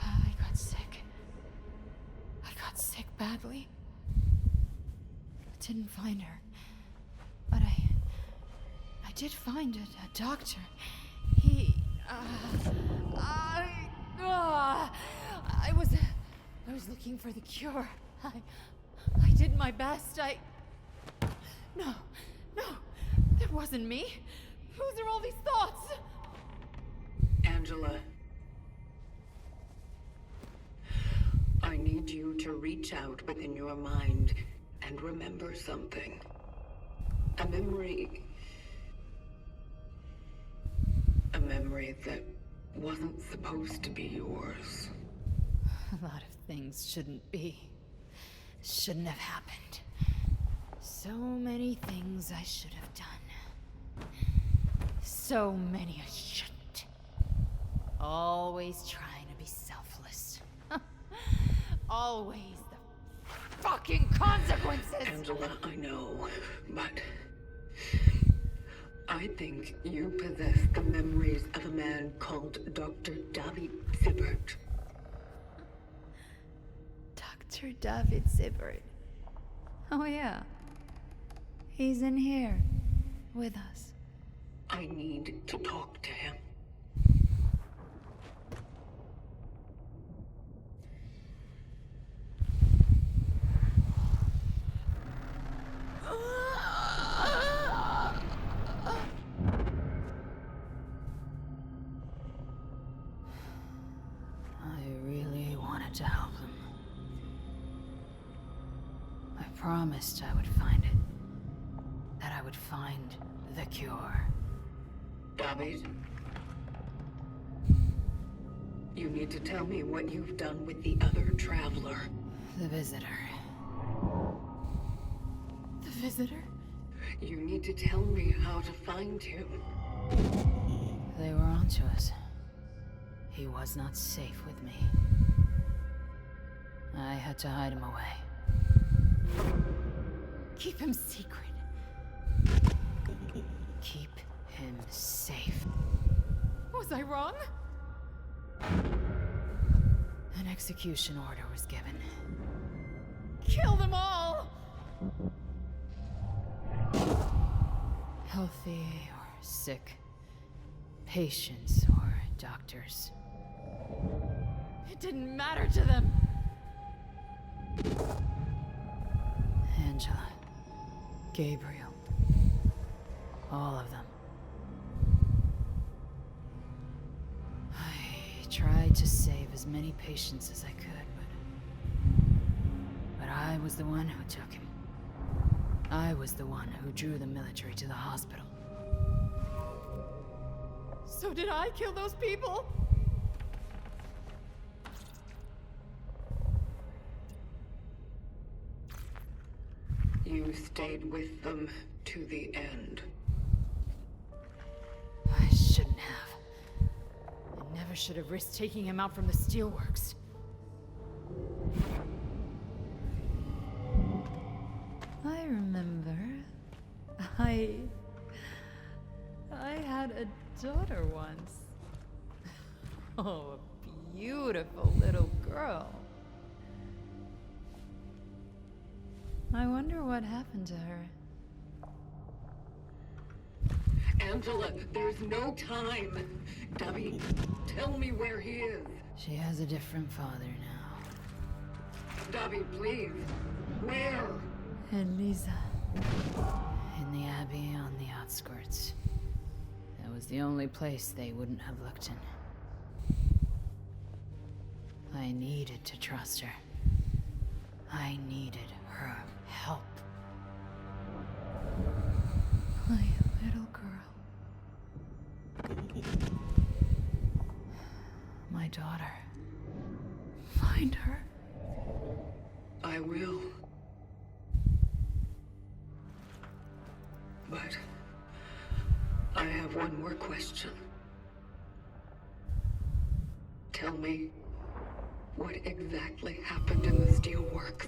I got sick. I got sick badly. I didn't find her. But I did find a doctor. He, I was looking for the cure. I did my best. No, that wasn't me. Whose are all these thoughts? Angela, I need you to reach out within your mind and remember something. A memory that wasn't supposed to be yours. A lot of things shouldn't have happened. So many things I should have done. So many I shouldn't. Always trying to be selfless. Always the fucking consequences! Angela, I know, but I think you possess the memories of a man called Dr. David Sibbert. Dr. David Sibbert. Oh yeah. He's in here. With us. I need to talk to him. I really wanted to help him. I promised I would find it. That I would find the cure. David, you need to tell me what you've done with the other traveler. The visitor. The visitor? You need to tell me how to find him. They were onto us. He was not safe with me. I had to hide him away. Keep him secret. Keep him safe. Was I wrong? An execution order was given. Kill them all! Healthy or sick. Patients or doctors. It didn't matter to them. Angela. Gabriel. All of them. I tried to save as many patients as I could, but I was the one who took him. I was the one who drew the military to the hospital. So did I kill those people? You stayed with them to the end. I shouldn't have. I never should have risked taking him out from the steelworks. I remember. I had a daughter once. Oh, a beautiful little girl. I wonder what happened to her. Angela, there's no time. Debbie, tell me where he is. She has a different father now. Debbie, please. Where? Elisa. In the abbey on the outskirts. That was the only place they wouldn't have looked in. I needed to trust her. I needed her help. My little girl. My daughter. Find her. I will. But I have one more question. Tell me, what exactly happened in the steelworks?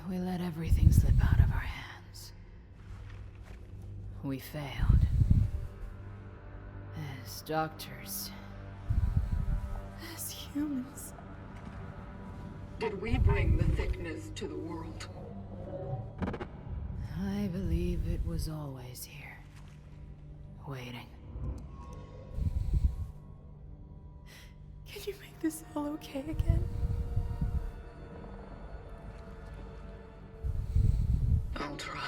We let everything slip out of our hands. We failed. As doctors. As humans. Did we bring the thickness to the world? I believe it was always here, waiting. Can you make this all okay again? I'll try.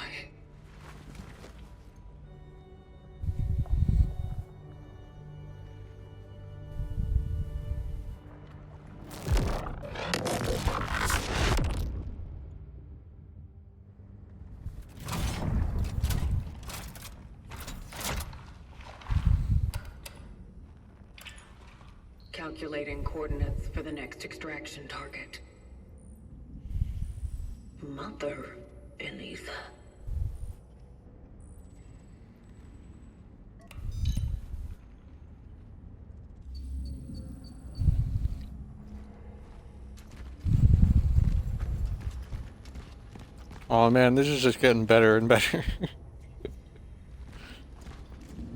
Calculating coordinates for the next extraction target. Mother Elisa. Oh man, this is just getting better and better.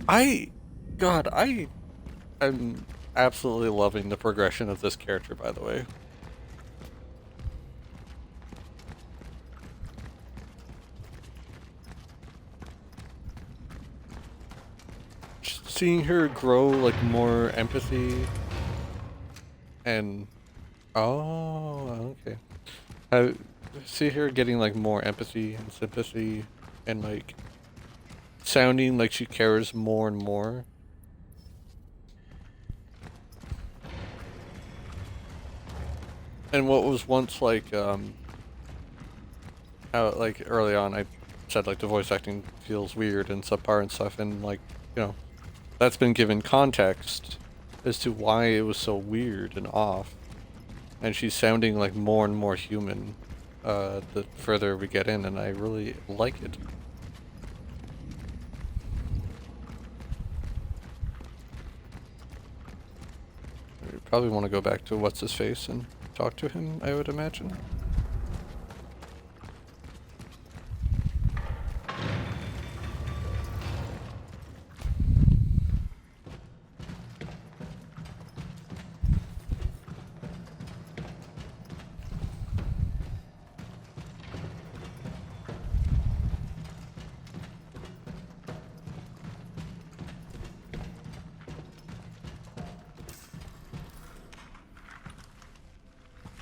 I'm absolutely loving the progression of this character, by the way. Just seeing her grow, like, more empathy and... Oh, okay. I see her getting, like, more empathy and sympathy and, like, sounding like she cares more and more. And what was once like, how, like, early on I said, like, the voice acting feels weird and subpar and stuff, and, like, you know, that's been given context as to why it was so weird and off. And she's sounding, like, more and more human, the further we get in, and I really like it. We probably want to go back to What's-His-Face and talk to him, I would imagine.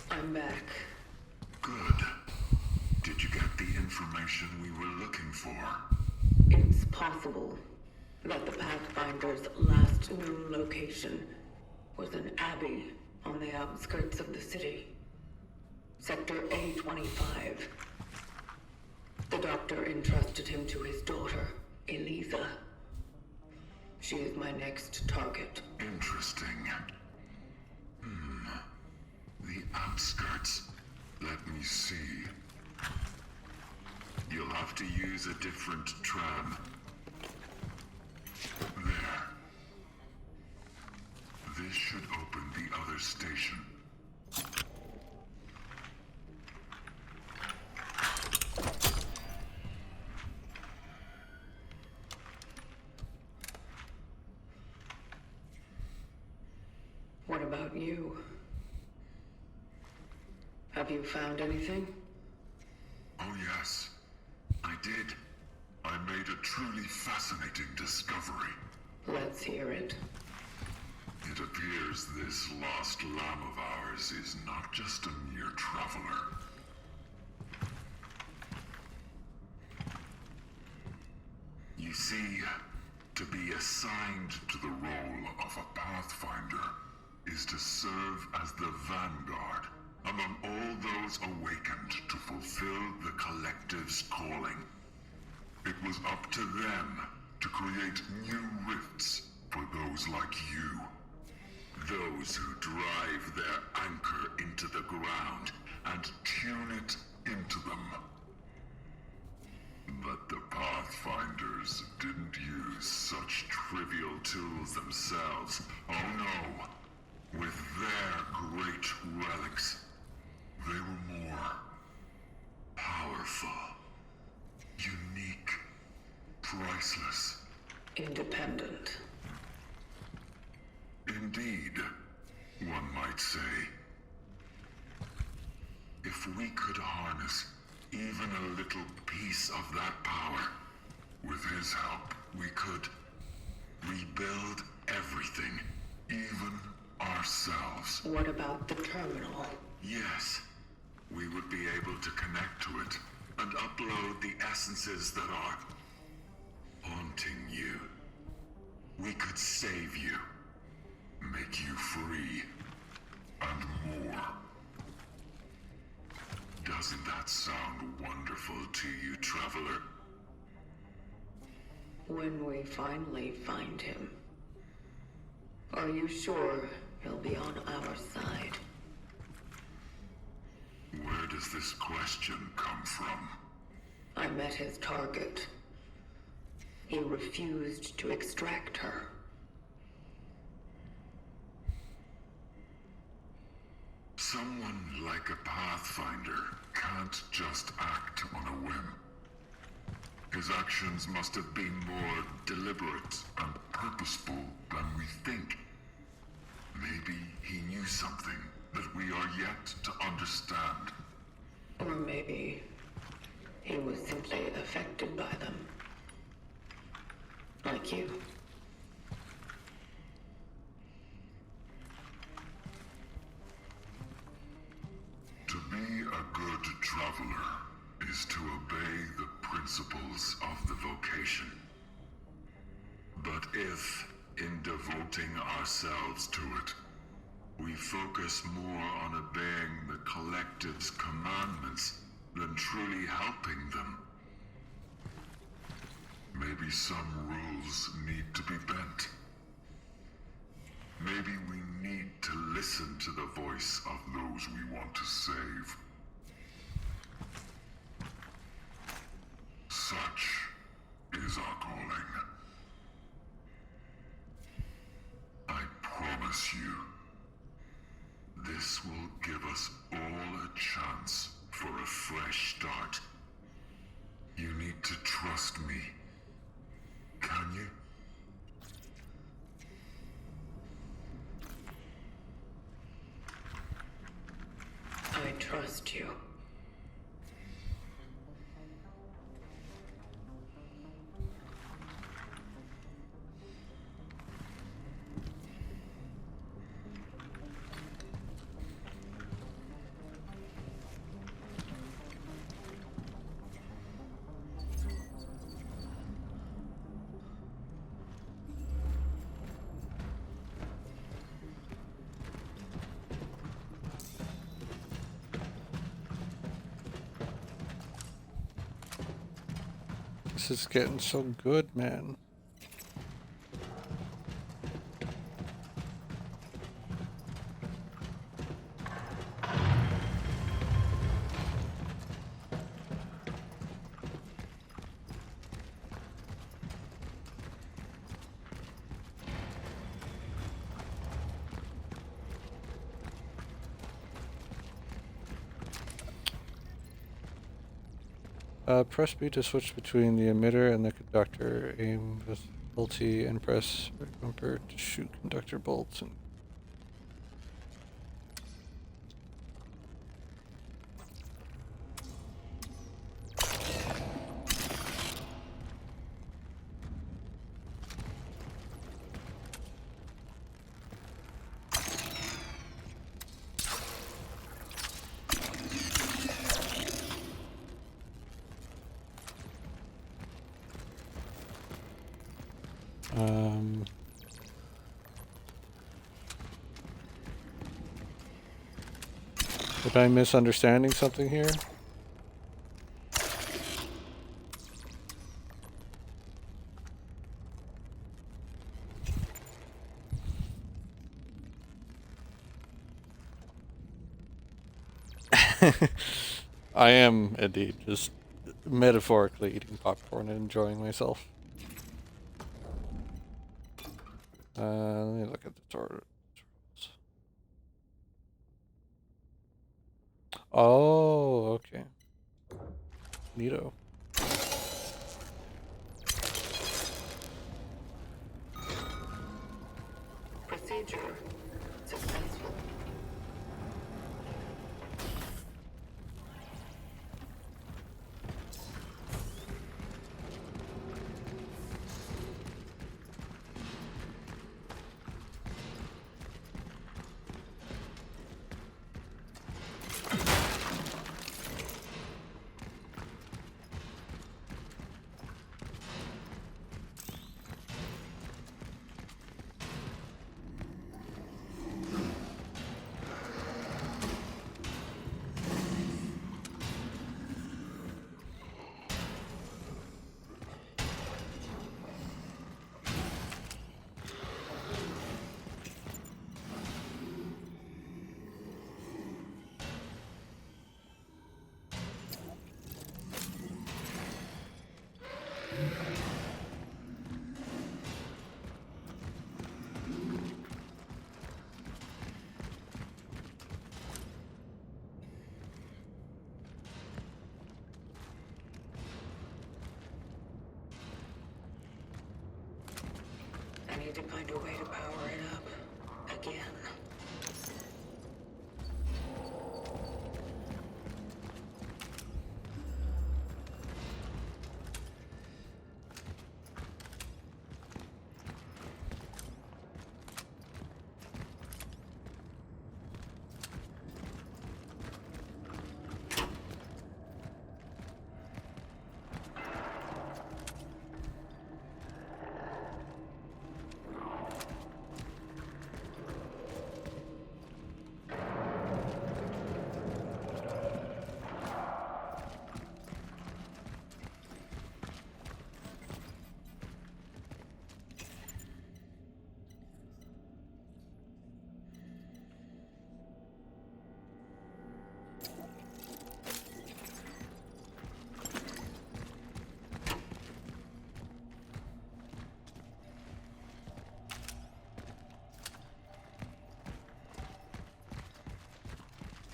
I'm back. Good. Did you get the information we were looking for? It's possible that the Pathfinder's last known location was an abbey on the outskirts of the city. Sector A25. The doctor entrusted him to his daughter, Elisa. She is my next target. Interesting. The outskirts. Let me see. You'll have to use a different tram. There. This should open the other station. What about you? Have you found anything? Oh yes, I did. I made a truly fascinating discovery. Let's hear it. It appears this lost lamb of ours is not just a mere traveler. You see, to be assigned to the role of a Pathfinder is to serve as the vanguard among all those awakened to fulfill the collective's calling. It was up to them to create new rifts for those like you. Those who drive their anchor into the ground and tune it into them. But the Pathfinders didn't use such trivial tools themselves. Oh no. With their great relics, they were more powerful, unique, priceless. Independent. Indeed, one might say. If we could harness even a little piece of that power. With his help, we could rebuild everything, even ourselves. What about the terminal? Yes, we would be able to connect to it and upload the essences that are haunting you. We could save you, make you free, and more. Doesn't that sound wonderful to you, Traveler? When we finally find him, are you sure he'll be on our side? Where does this question come from? I met his target. He refused to extract her. Someone like a Pathfinder can't just act on a whim. His actions must have been more deliberate and purposeful than we think. Maybe he knew something that we are yet to understand. Or maybe he was simply affected by them. Like you. To be a good traveler is to obey the principles of the vocation. But if, in devoting ourselves to it, we focus more on obeying the collective's commandments than truly helping them, maybe some rules need to be bent. Maybe we need to listen to the voice of those we want to save. Such is our calling. I promise you, this will give us all a chance for a fresh start. You need to trust me. Can you? I trust you. This is getting so good, man. Press B to switch between the emitter and the conductor. Aim with LT and press bumper to shoot conductor bolts. And Am I misunderstanding something here? I am indeed just metaphorically eating popcorn and enjoying myself. Let me look at the tutorials. Oh, okay. Neato. Procedure successful. need to find a way to power it up again.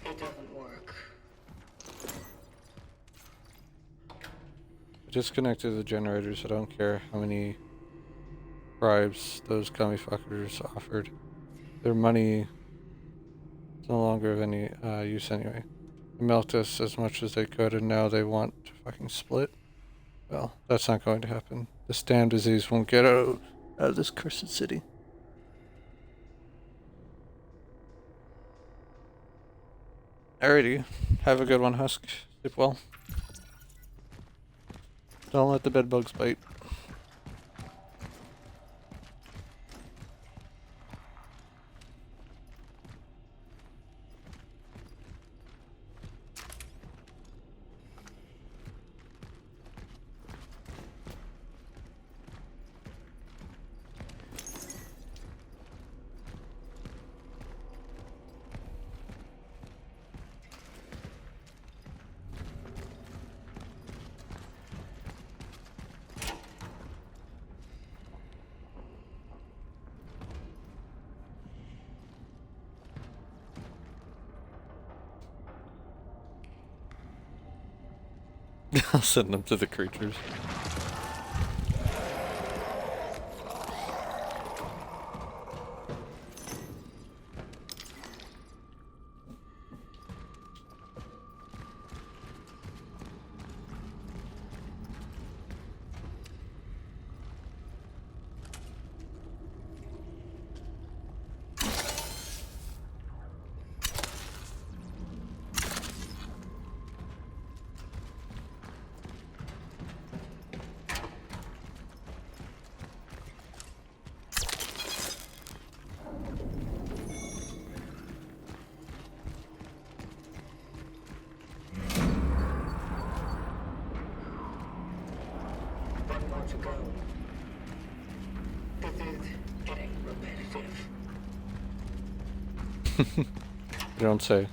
It doesn't work. I disconnected the generators. I don't care how many bribes those commie fuckers offered. Their money is no longer of any use anyway. They milked us as much as they could, and now they want to fucking split. Well, that's not going to happen. This damn disease won't get out of this cursed city. Alrighty. Have a good one, Husk. Sleep well. Don't let the bed bugs bite. I'll send them to the creatures. One more to go. This is getting repetitive. You don't say.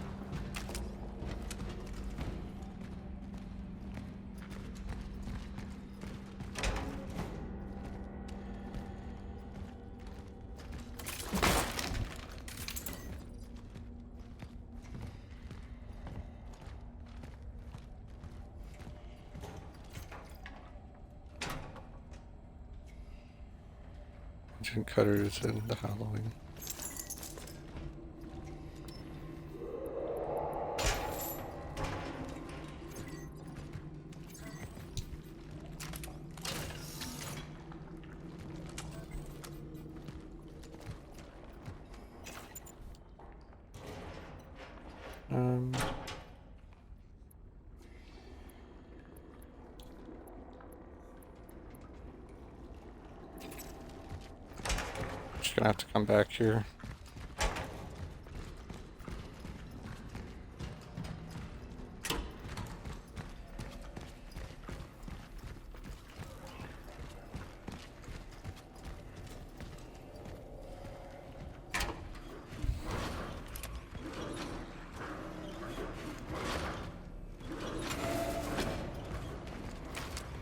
Engine cutters and the Halloween. Just gonna have to come back here.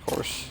Of course.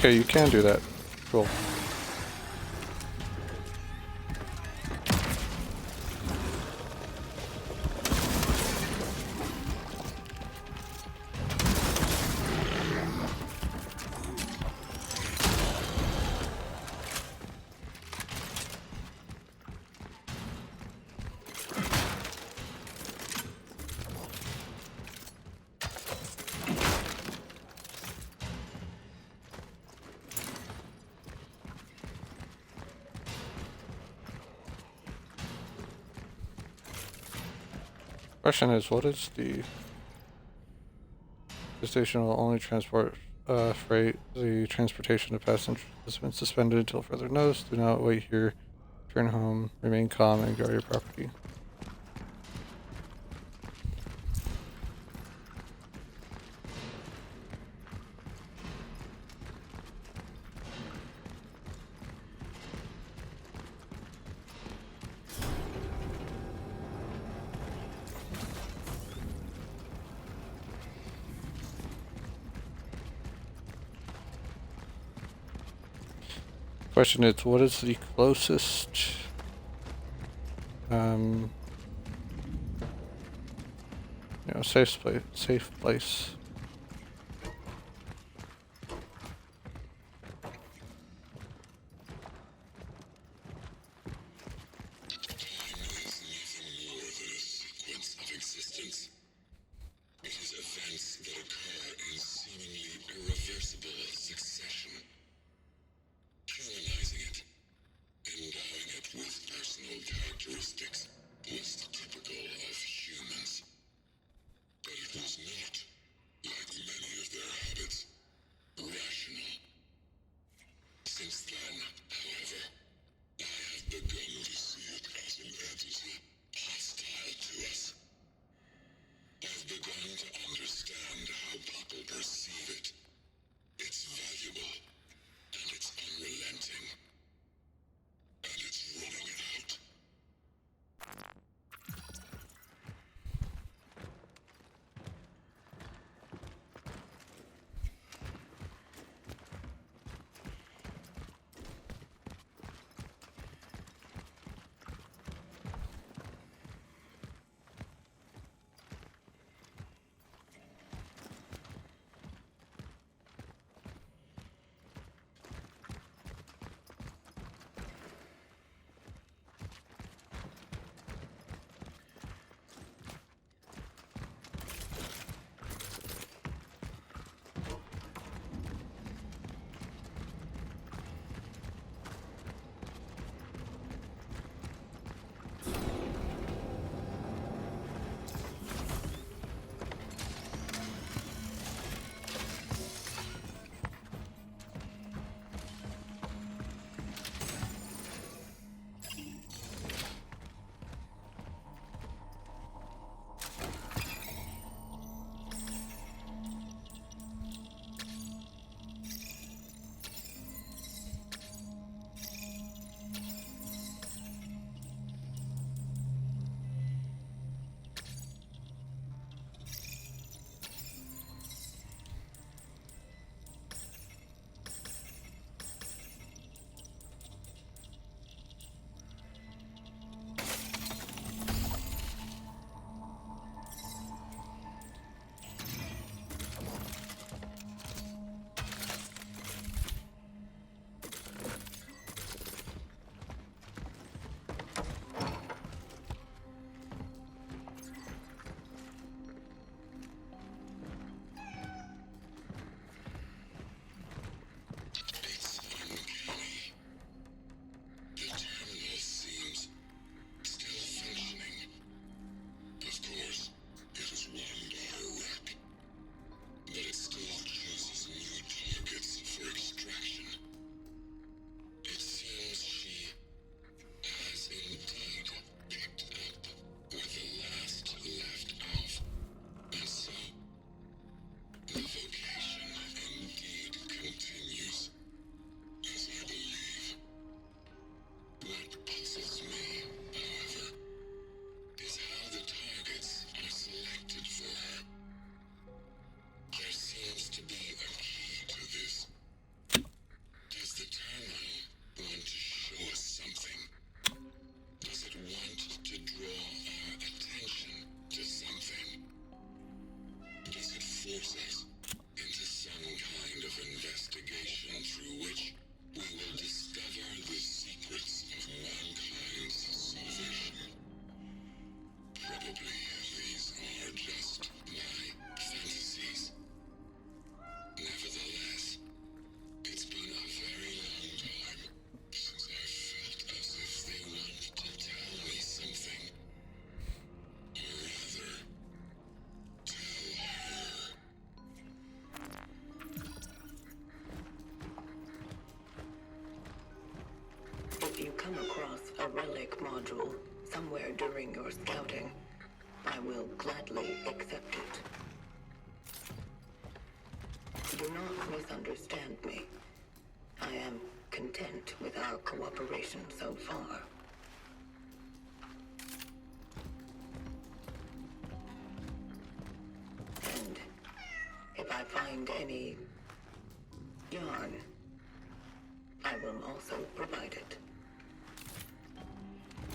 Okay, you can do that. Cool. Question is, what is the station will only transport freight. The transportation of passengers has been suspended until further notice. Do not wait here. Turn home. Remain calm and guard your property. Question is, what is the closest safe place. these are just my fantasies. Nevertheless, it's been a very long time since I felt as if they wanted to tell me something. Or rather, tell her. If you come across a relic module somewhere during your scouting, I will gladly accept it. Do not misunderstand me. I am content with our cooperation so far. And if I find any yarn, I will also provide it.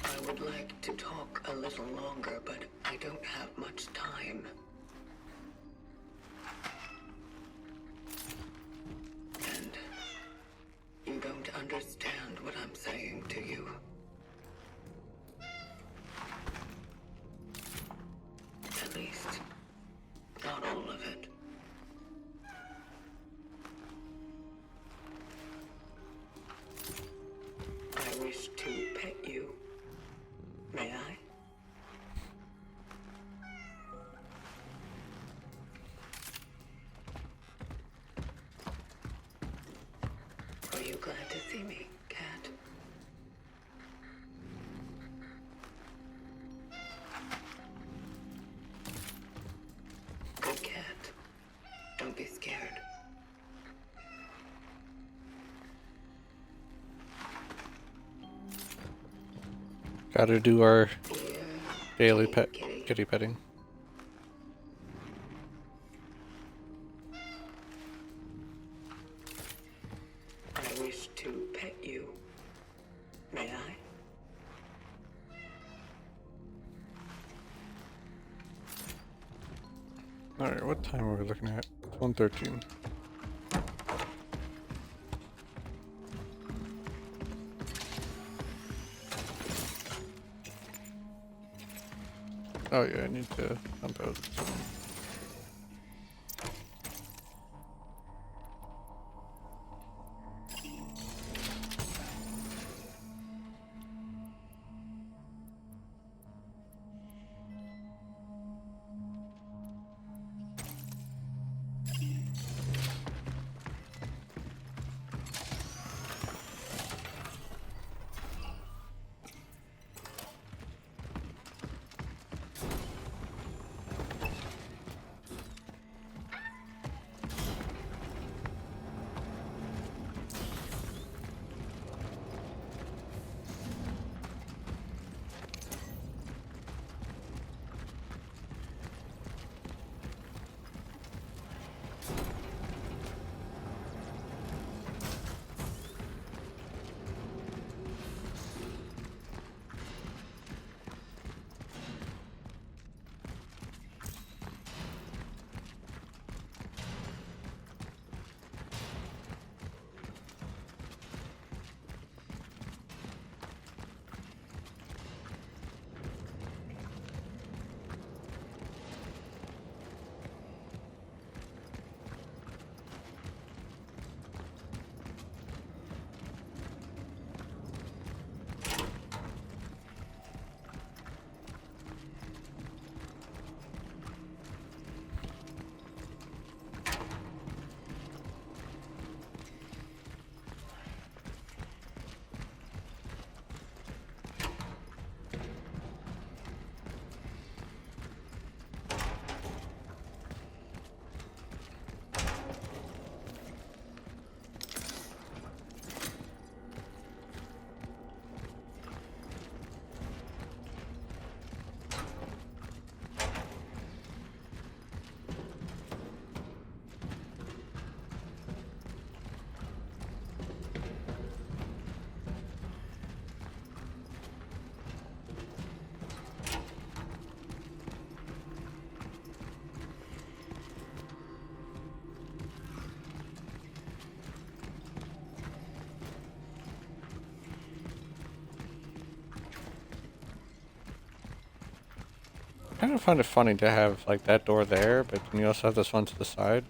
I would like to talk a little longer, but I don't have much time. And you don't understand what I'm saying to you. At least, not all of it. I wish to pet you. May I? Are you glad to see me, cat? Good cat. Don't be scared. Gotta do our Here, daily kitty. kitty petting. I wish to pet you. May I? Alright, what time are we looking at? It's 1:13. Oh yeah, I need to dump out some. kind of find it funny to have like that door there, but then you also have this one to the side.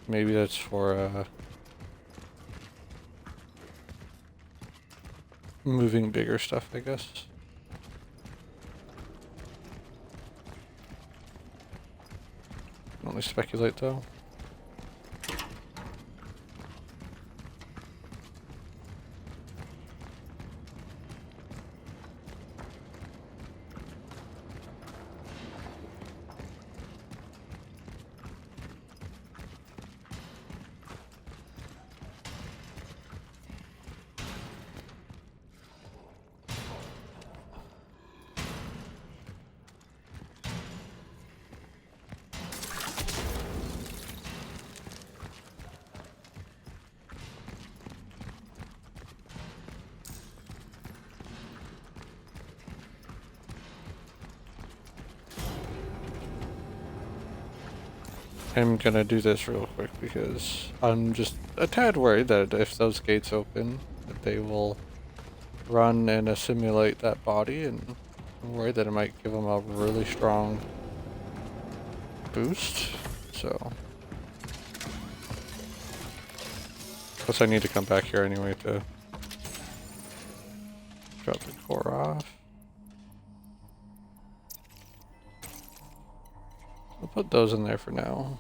Maybe that's for moving bigger stuff, I guess. Can only speculate though. I'm gonna do this real quick because I'm just a tad worried that if those gates open, that they will run and assimilate that body, and I'm worried that it might give them a really strong boost. So, plus I need to come back here anyway to drop the core off. I'll put those in there for now.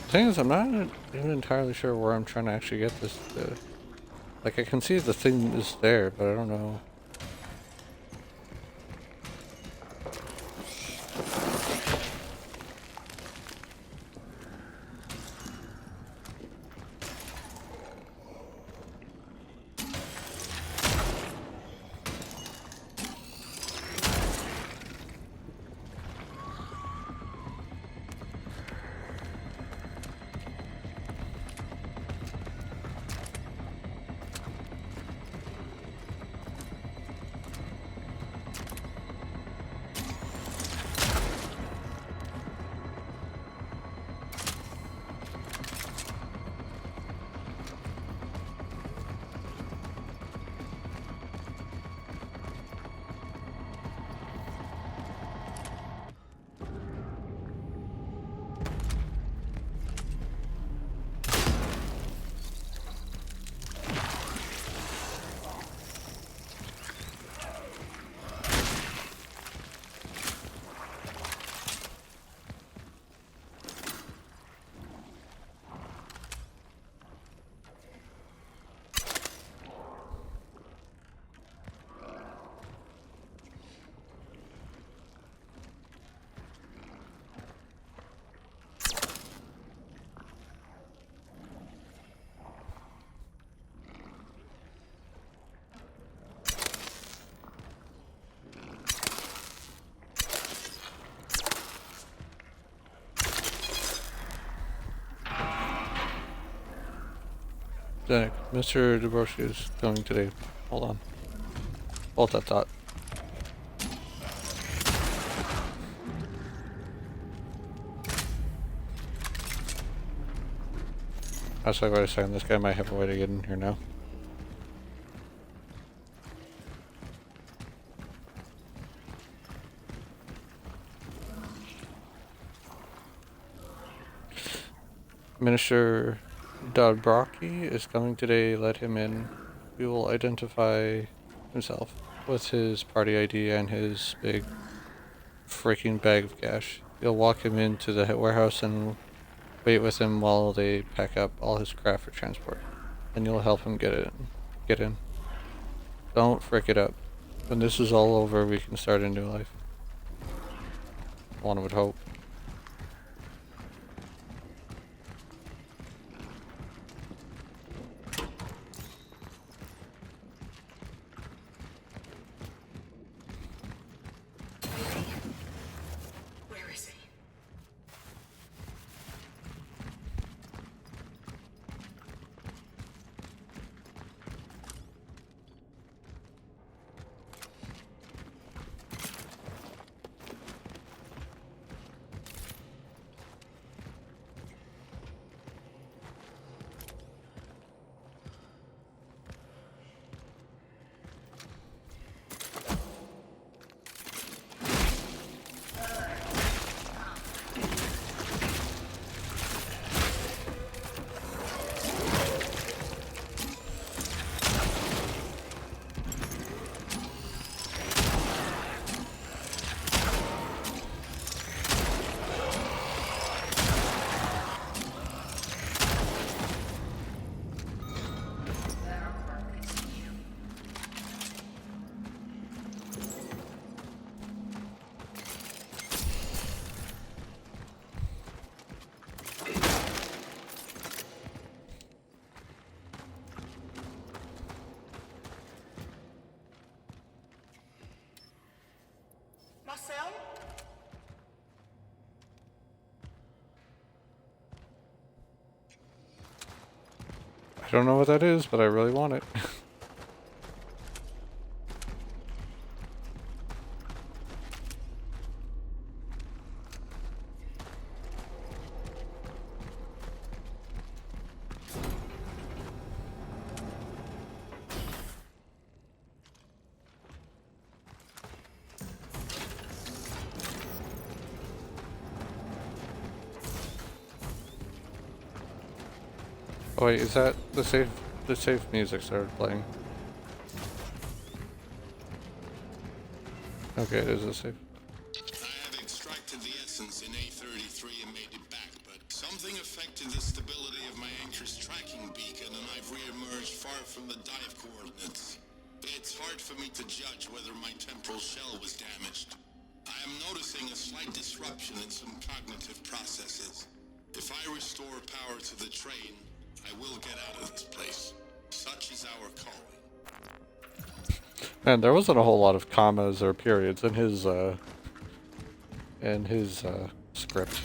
The thing is, I'm not even entirely sure where I'm trying to actually get this to. Like, I can see the thing is there, but I don't know. Zach, Mr. Dubrovsky is coming today. Hold on. Hold that thought. That's like, wait a second, this guy might have a way to get in here now. Minister Dobrocki is coming today, let him in. We will identify himself with his party ID and his big freaking bag of cash. You'll walk him into the warehouse and wait with him while they pack up all his crap for transport. And you'll help him get in. Don't frick it up. When this is all over, we can start a new life. One would hope. Where is he? Marcel? I don't know what that is, but I really want it. Oh wait, is that the safe music started playing? Okay, it is a safe. I have extracted the essence in A33 and made it back, but something affected the stability of my anchor's tracking beacon and I've re-emerged far from the dive coordinates. It's hard for me to judge whether my temporal shell was damaged. I am noticing a slight disruption in some cognitive processes. If I restore power to the train, I will get out of this place. Such is our calling. Man, there wasn't a whole lot of commas or periods in his script.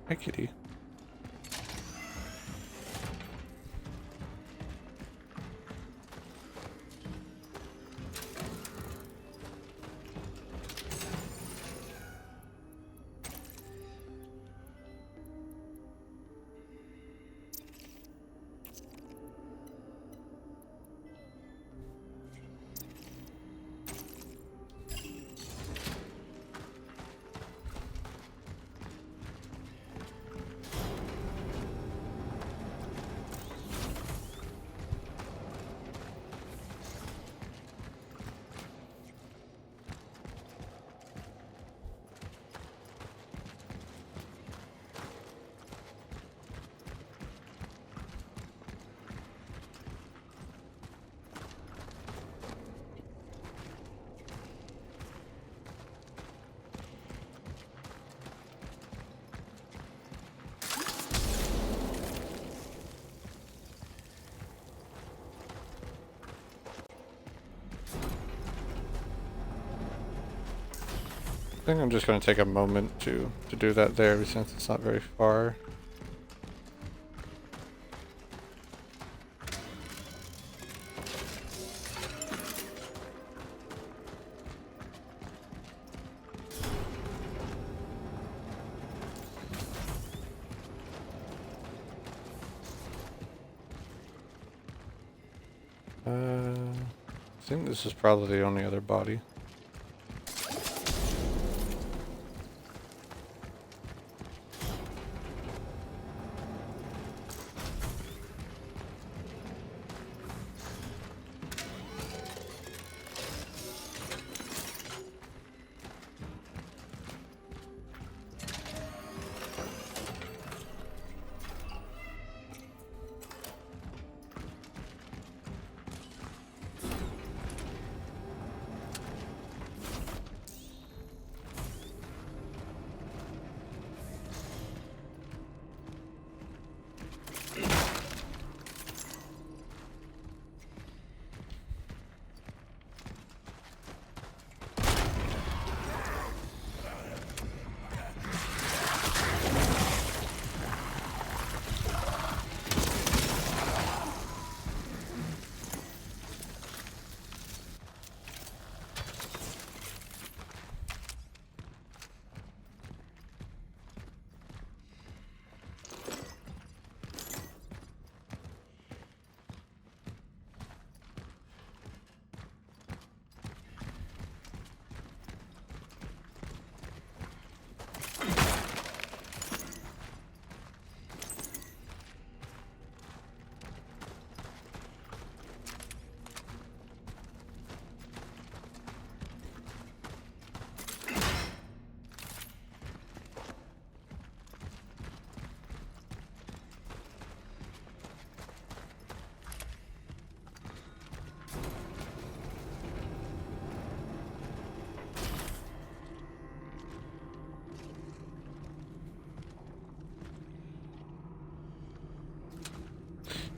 Hi, kitty. I think I'm just going to take a moment to do that there since it's not very far. I think this is probably the only other body.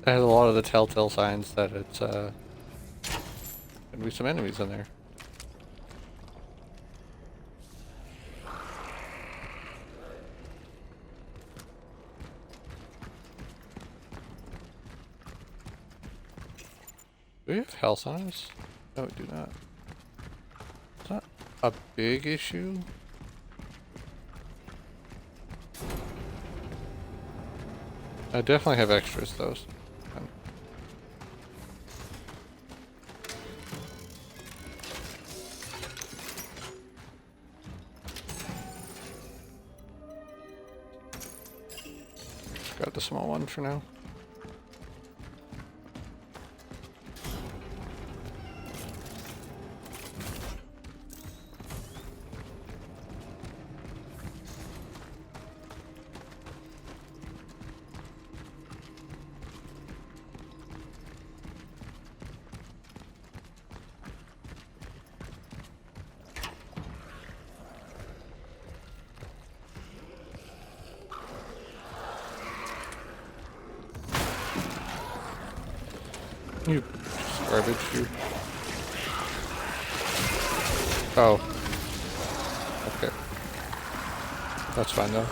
It has a lot of the telltale signs that it's gonna be some enemies in there. Do we have health on us? No, we do not. It's not a big issue. I definitely have extras though. Got the small one for now. You garbage, you. Oh. Okay. That's fine though.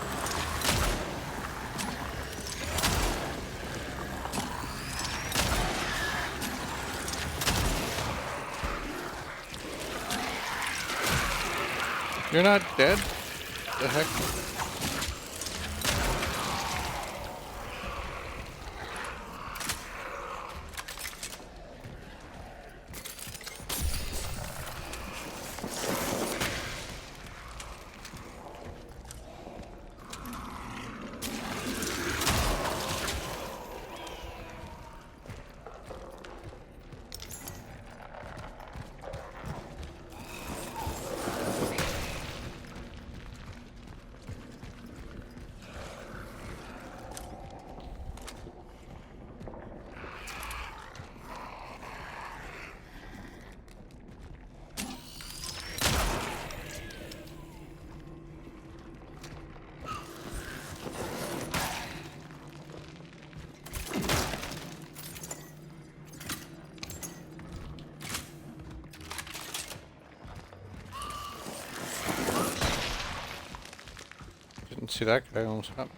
You're not dead? The heck? Didn't see that guy almost got me.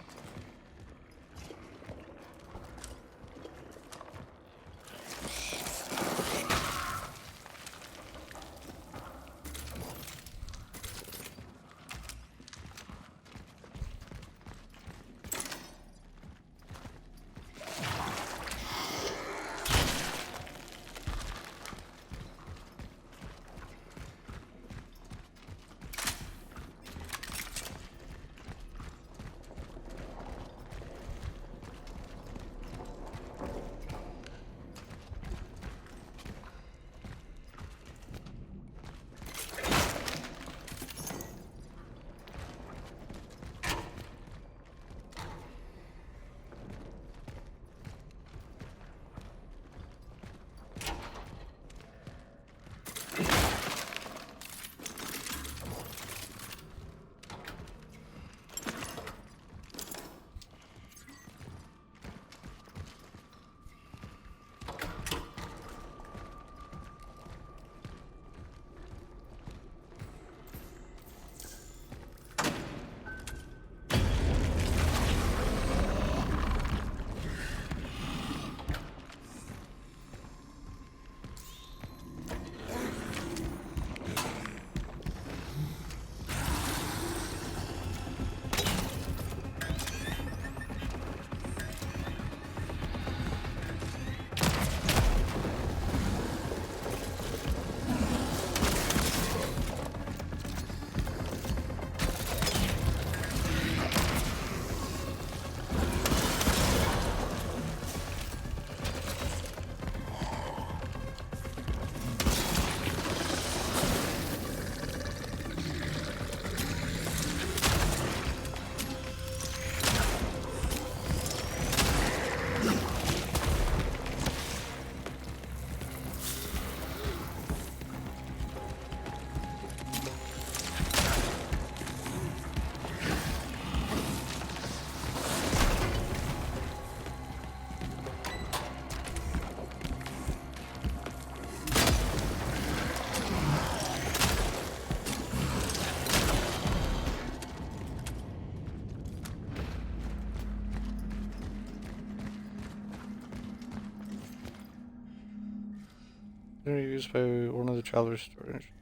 They're used by one of the traveler's storage.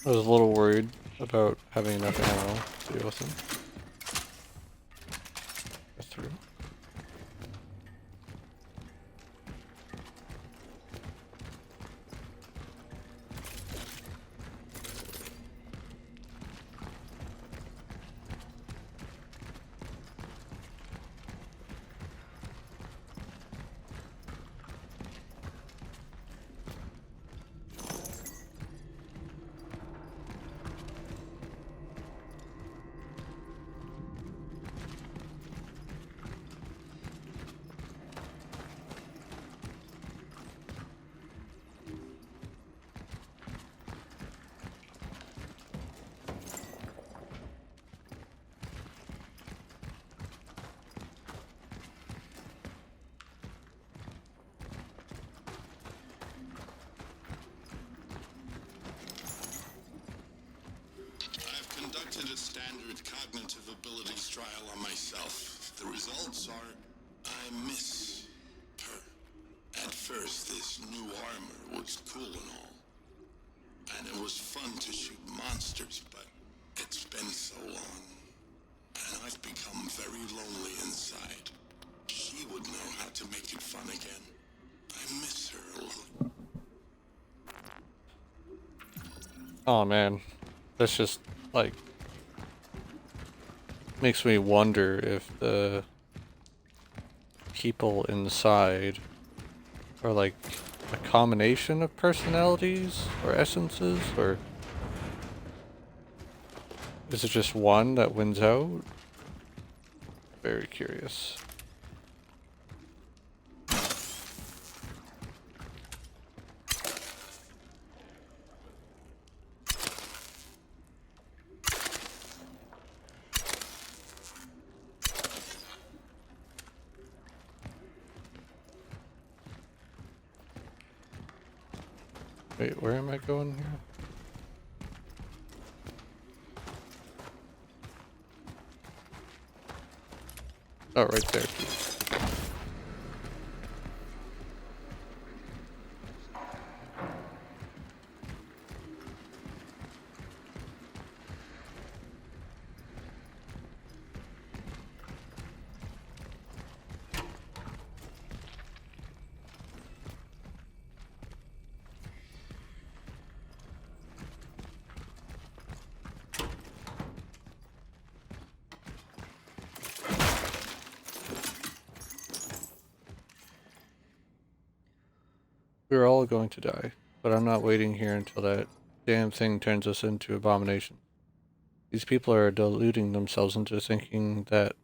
I was a little worried about having enough ammo to deal with them. Go through. Conducted a standard cognitive abilities trial on myself. The results are, I miss her. At first, this new armor was cool and all. And it was fun to shoot monsters, but it's been so long. And I've become very lonely inside. She would know how to make it fun again. I miss her a lot. Oh man, that's just like makes me wonder if the people inside are like a combination of personalities or essences, or is it just one that wins out? Very curious. Wait, where am I going here? Oh, right there. We're all going to die, but I'm not waiting here until that damn thing turns us into abomination. These people are deluding themselves into thinking that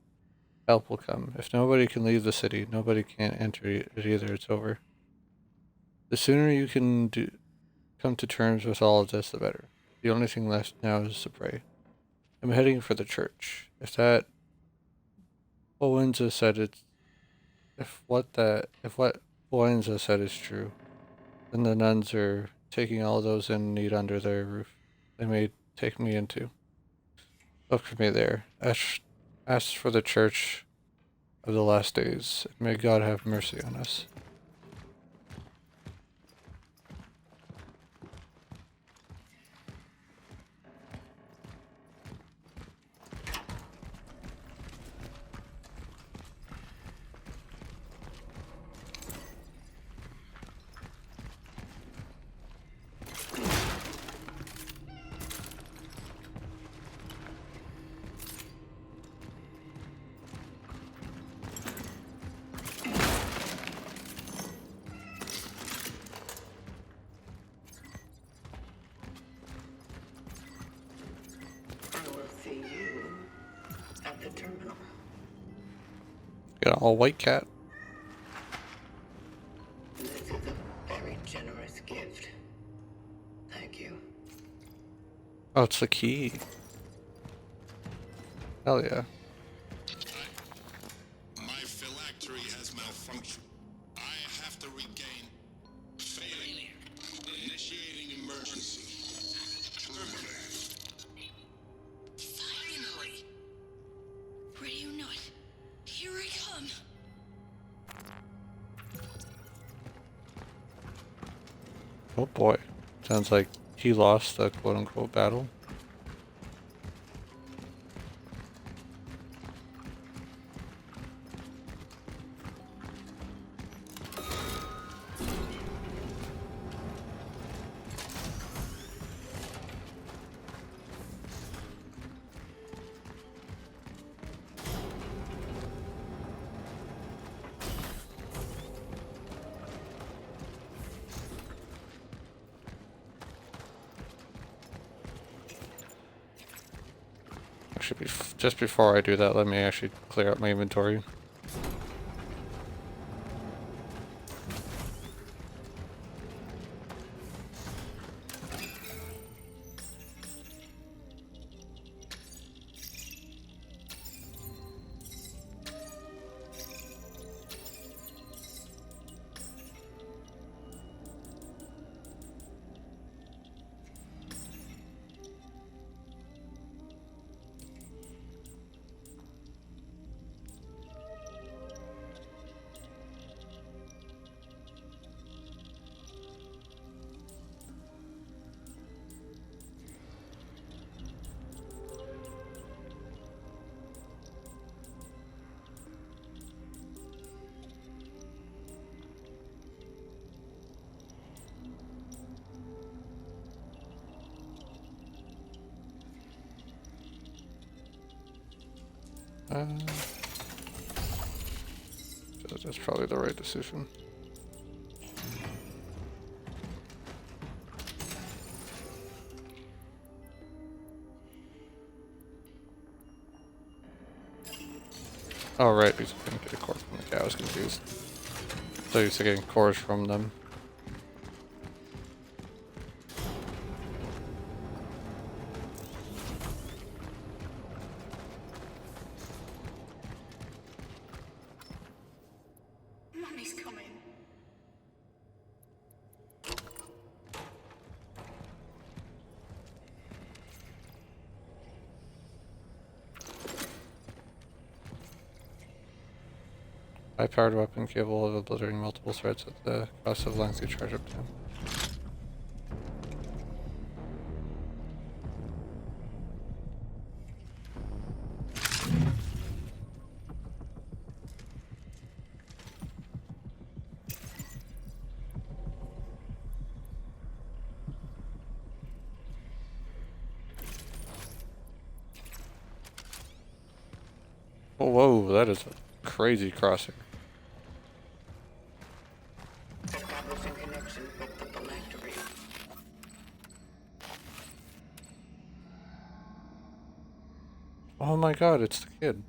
help will come. If nobody can leave the city, nobody can enter it either. It's over. The sooner you can come to terms with all of this, the better. The only thing left now is to pray. I'm heading for the church. If Owenza said it's if what Owenza said is true, then the nuns are taking all those in need under their roof. They may take me into. Look for me there. Ask for the church of the last days. May God have mercy on us. I will see you at the terminal. Got an all white cat. This is a very generous gift. Thank you. Oh, it's the key. Hell yeah. My phylactery has malfunctioned. I have to regain failure. Initiating emergency. Terminate. Finally! Radio nut. Here I come. Oh boy. Sounds like he lost the quote-unquote battle. Actually, just before I do that, let me actually clear out my inventory. That's probably the right decision. Oh, right, because I couldn't get a core from the cat. I was confused. So used to getting cores from them. Mommy's coming. High-powered weapon capable of obliterating multiple threats at the cost of lengthy charge-up time. Oh, whoa, that is a crazy crossing. Establishing connection with the phylactery. Oh my god, it's the kid.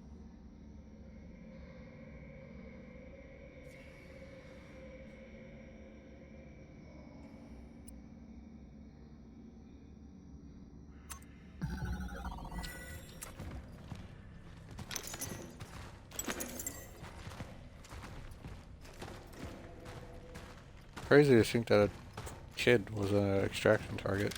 Crazy to think that a kid was an extraction target.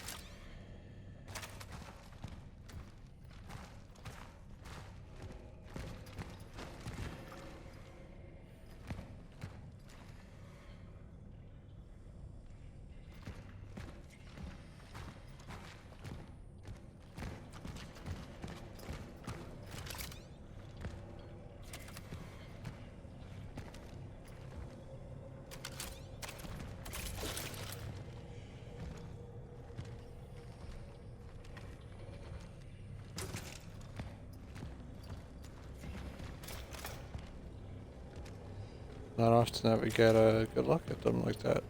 Not often that we get a good look at them like that.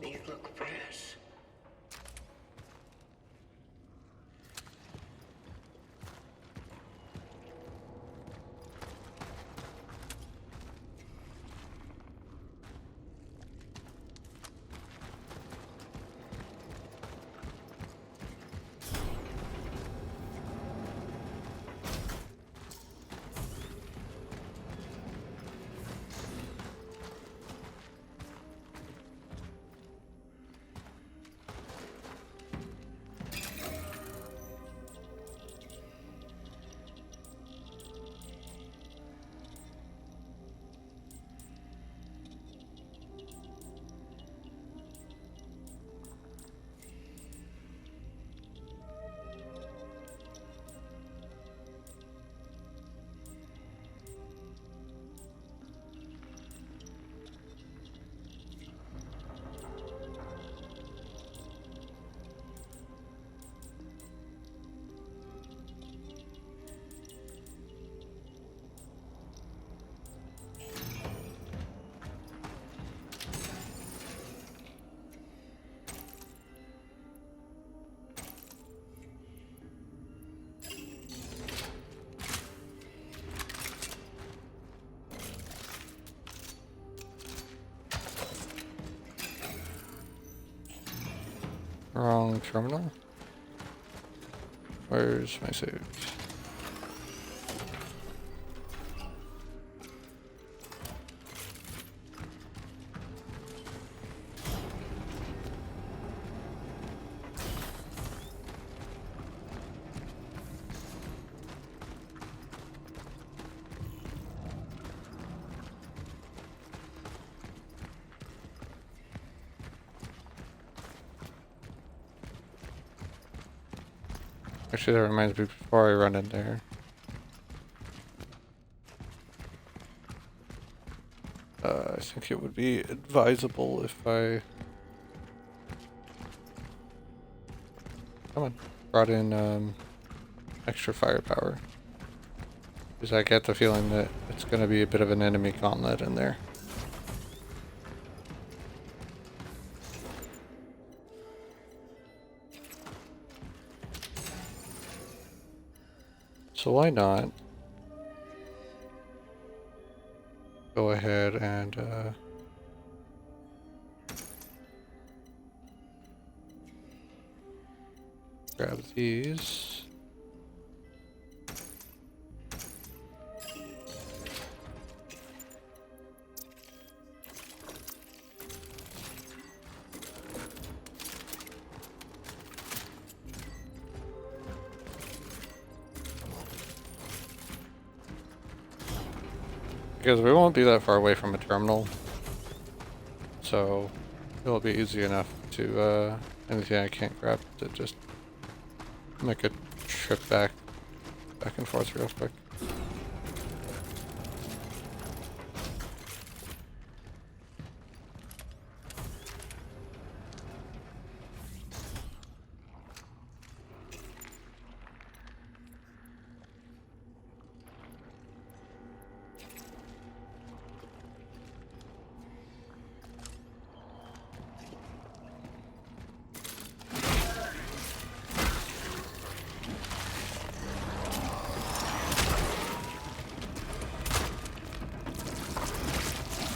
These look fresh. Wrong terminal? Where's my save? Actually, that reminds me before I run in there. I think it would be advisable if I... Come on. Brought in extra firepower. Because I get the feeling that it's going to be a bit of an enemy gauntlet in there. So why not go ahead and grab these. Because we won't be that far away from a terminal. So it'll be easy enough to, anything I can't grab to just make a trip back and forth real quick.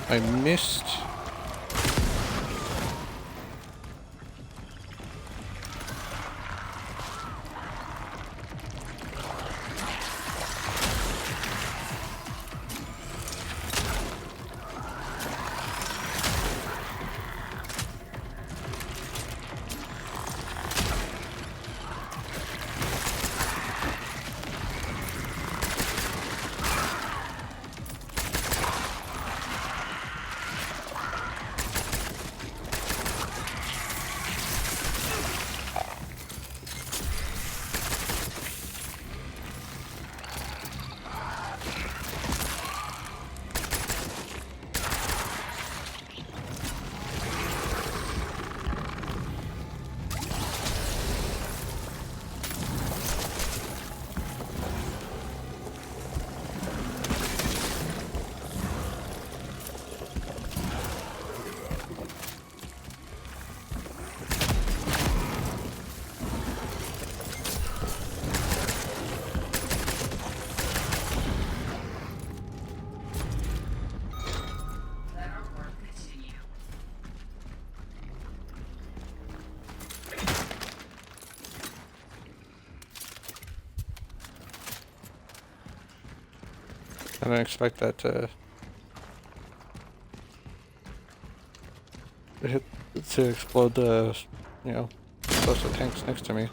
I missed. I didn't expect that to explode the, close to tanks next to me.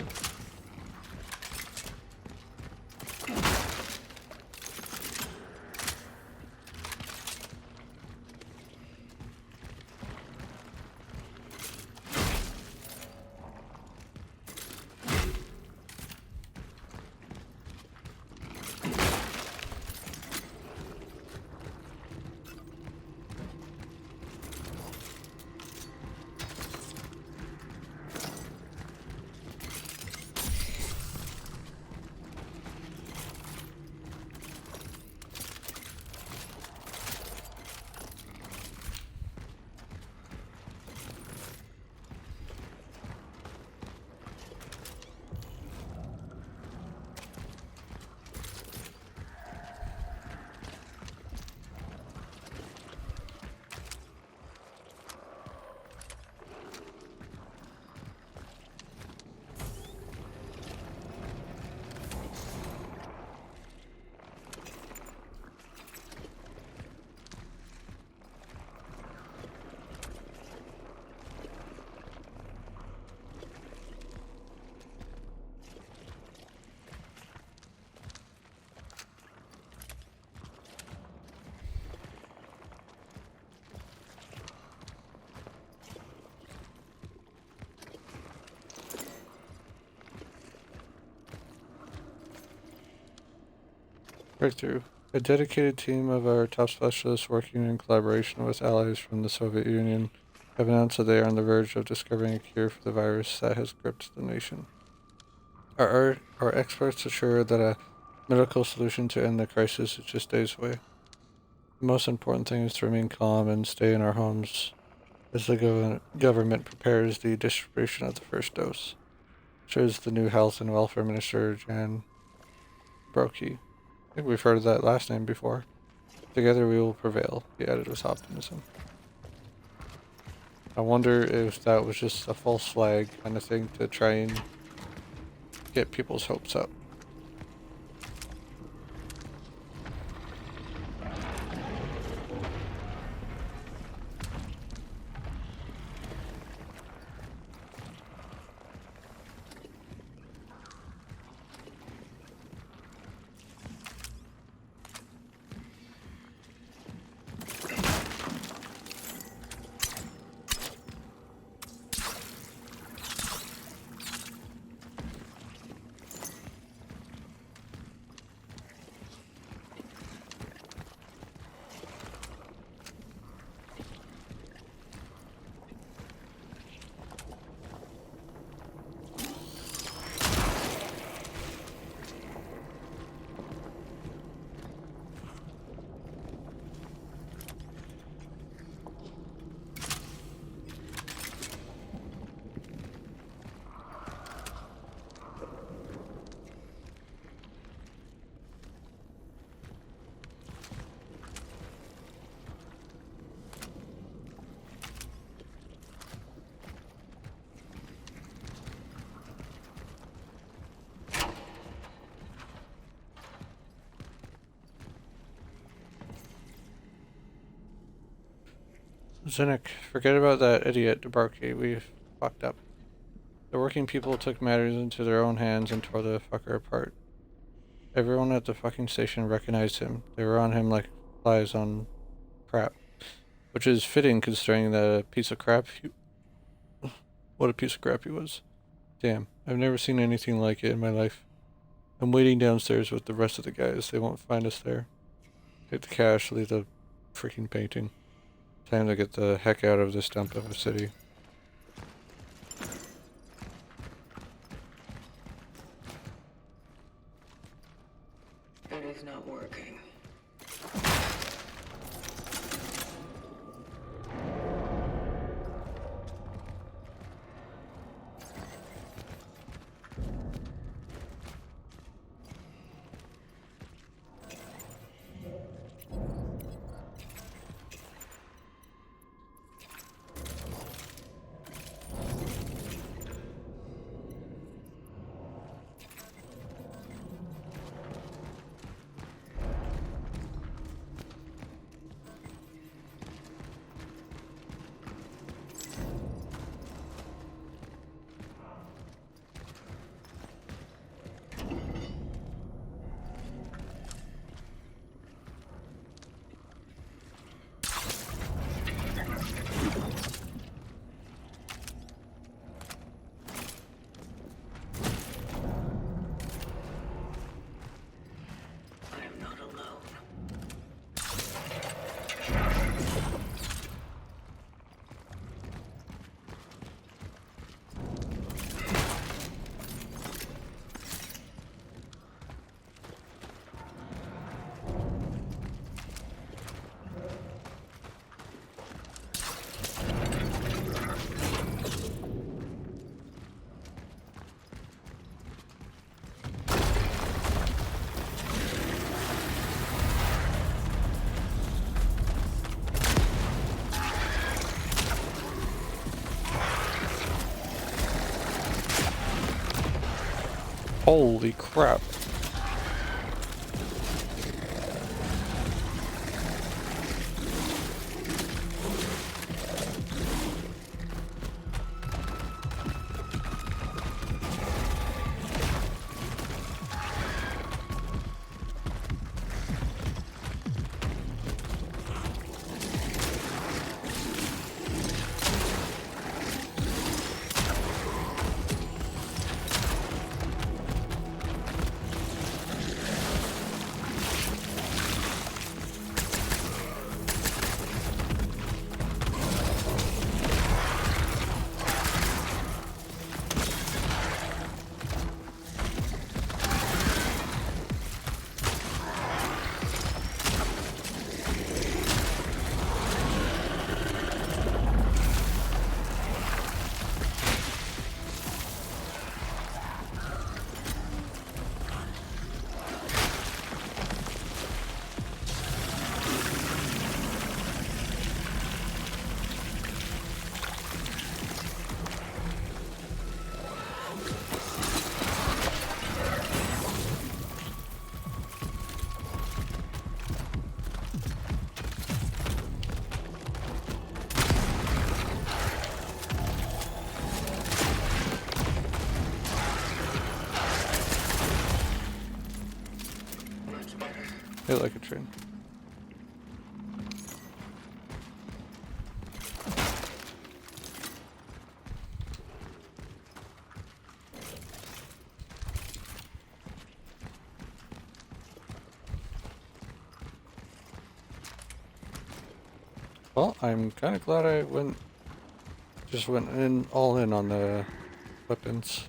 Breakthrough. A dedicated team of our top specialists working in collaboration with allies from the Soviet Union have announced that they are on the verge of discovering a cure for the virus that has gripped the nation. Our experts assure that a medical solution to end the crisis is just days away. The most important thing is to remain calm and stay in our homes as the government prepares the distribution of the first dose, says the new Health and Welfare Minister, Jan Brokey. I think we've heard of that last name before. Together we will prevail, he added with optimism. I wonder if that was just a false flag kind of thing to try and get people's hopes up. Zinnik, forget about that idiot DeBarkey. We've fucked up. The working people took matters into their own hands and tore the fucker apart. Everyone at the fucking station recognized him. They were on him like flies on crap. Which is fitting considering the piece of crap what a piece of crap he was. Damn, I've never seen anything like it in my life. I'm waiting downstairs with the rest of the guys. They won't find us there. Take the cash, leave the freaking painting. Time to get the heck out of this dump of a city. It is not working. Holy crap. Hit like a train. Well, I'm kind of glad I just went in all in on the weapons.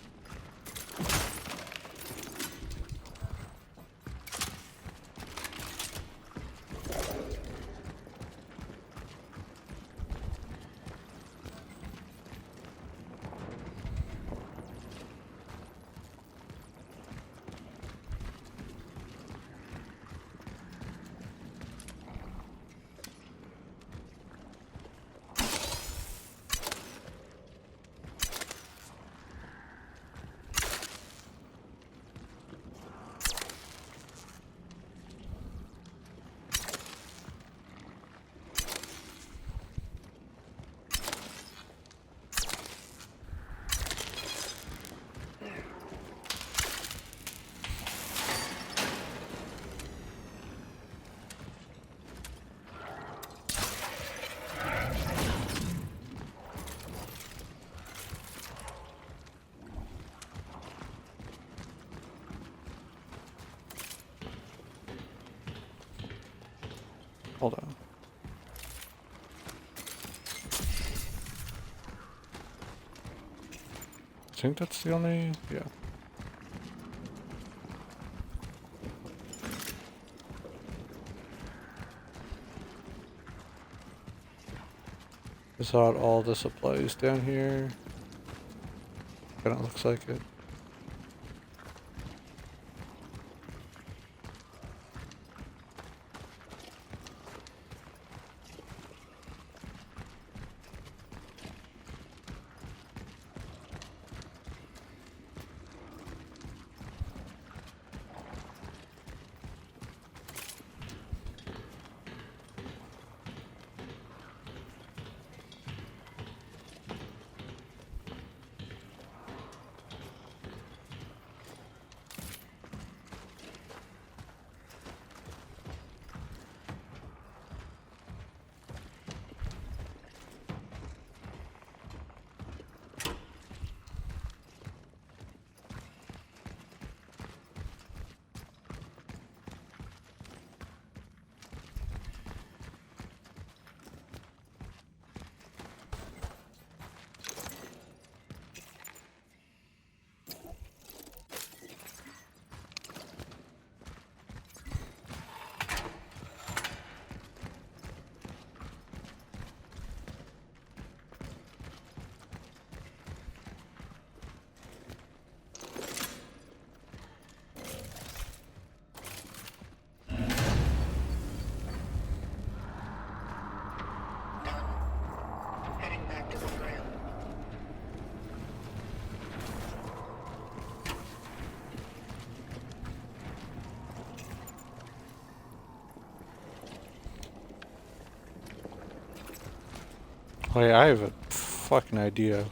Hold on. I think that's the only, yeah. Is that all the supplies down here? Kinda looks like it. Heading back to the trail. Wait, I have a fucking idea.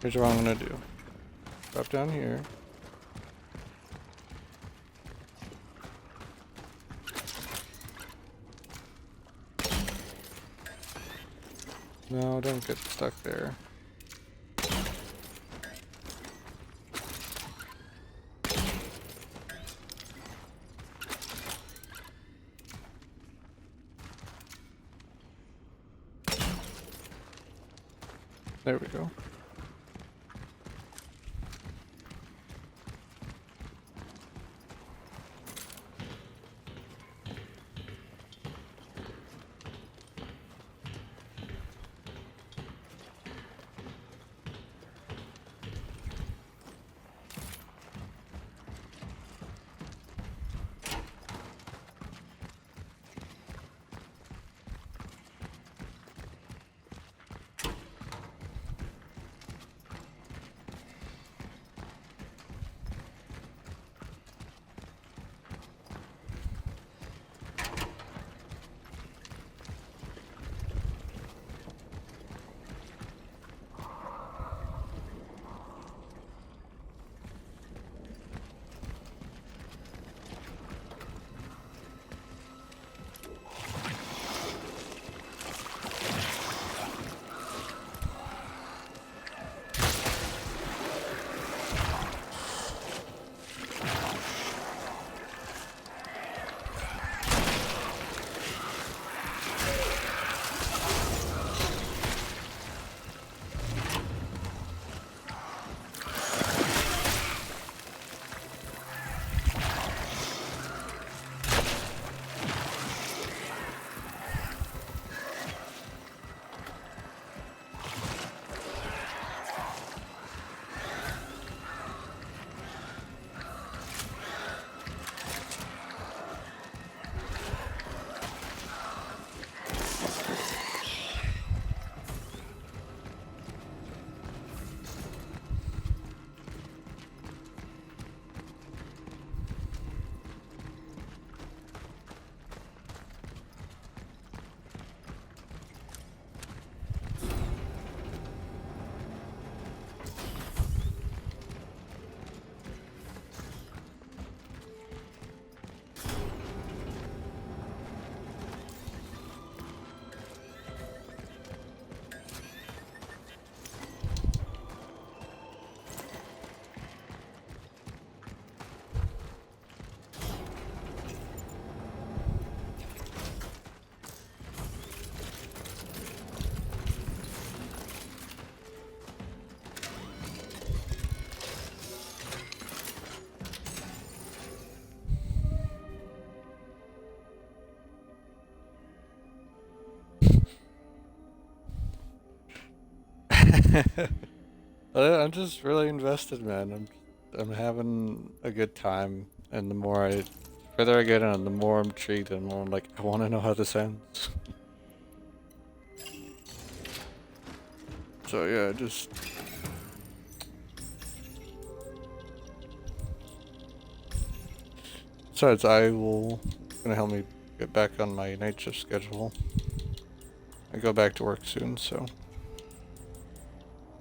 Here's what I'm gonna do. Drop down here. No, don't get stuck there. There we go. I'm just really invested, man. I'm having a good time, and further I get on, the more I'm intrigued, and the more I'm like, I want to know how this ends. So yeah, just besides, gonna help me get back on my night shift schedule. I go back to work soon, so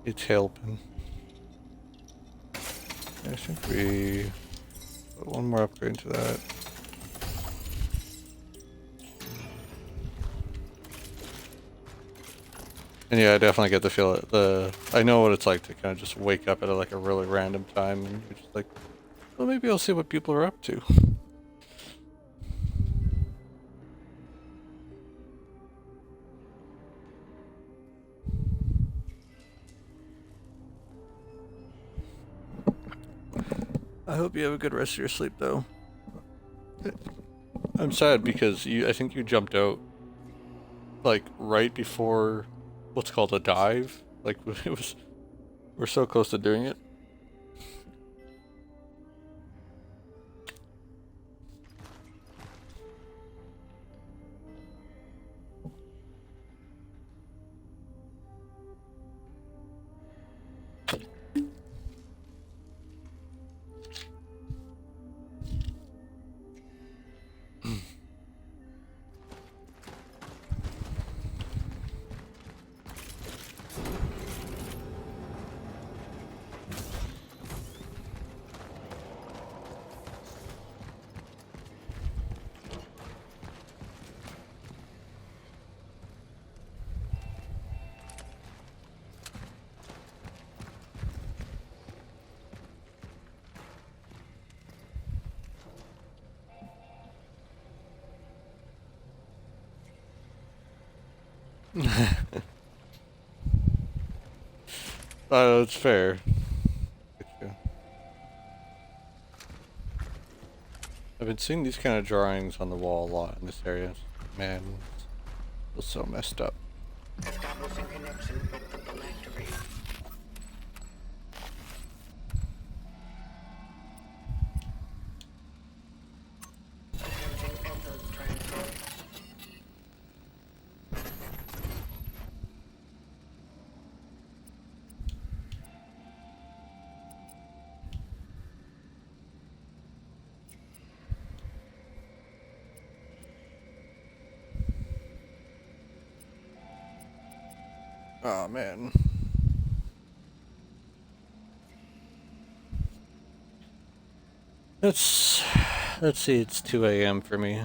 it's helping. I think we put one more upgrade to that. And yeah, I definitely get the feel I know what it's like to kind of just wake up at like a really random time and you're just like, well, maybe I'll see what people are up to. I hope you have a good rest of your sleep, though. I'm sad because I think you jumped out like right before what's called a dive. Like we're so close to doing it. It's fair. I've been seeing these kind of drawings on the wall a lot in this area. Man, it feels so messed up. Establishing connection with the phylactery. Attempting ethos transfer. Oh man. Let's see, it's 2 a.m. for me.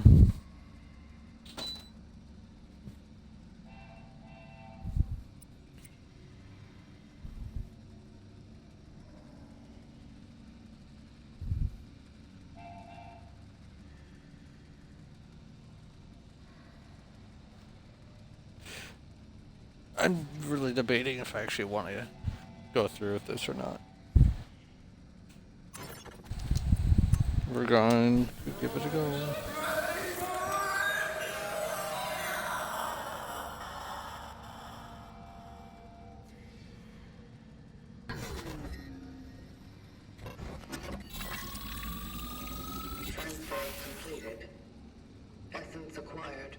I'm really debating if I actually want to go through with this or not. We're going to give it a go. Transfer completed. Essence acquired.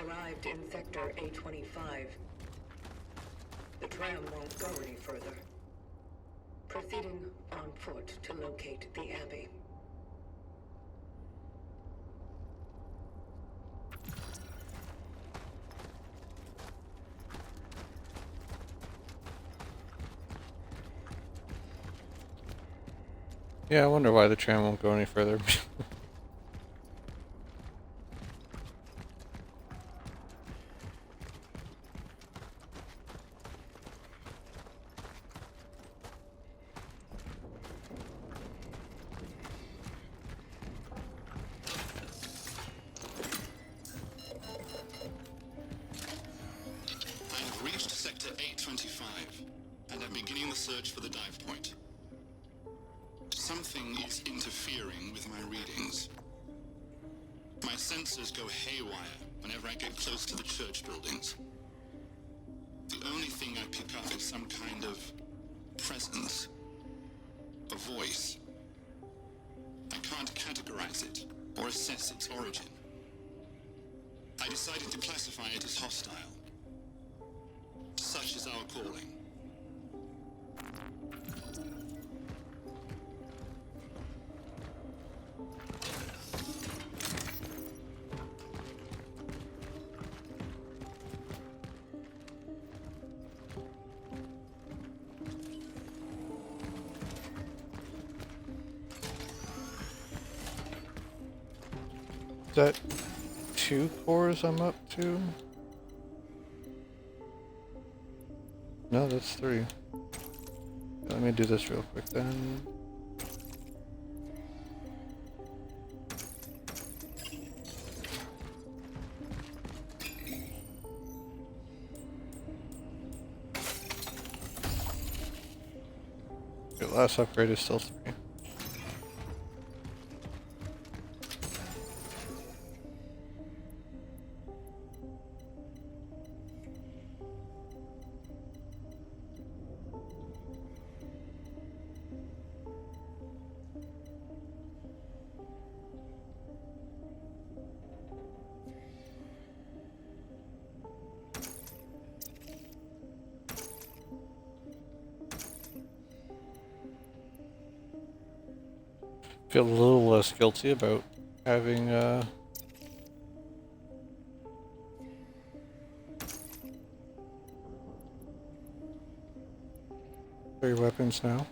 arrived in Sector A25. The tram won't go any further. Proceeding on foot to locate the Abbey. Yeah, I wonder why the tram won't go any further. I have reached Sector 825, and I'm beginning the search for the dive point. Something is interfering with my readings. My sensors go haywire whenever I get close to the church buildings. The only thing I pick up is some kind of presence. A voice. I can't categorize it or assess its origin. I decided to classify it as hostile. Such is our calling. Is that 2 cores I'm up to? No, that's 3. Let me do this real quick then. Your last upgrade is still 3. Feel a little less guilty about having 3 weapons now.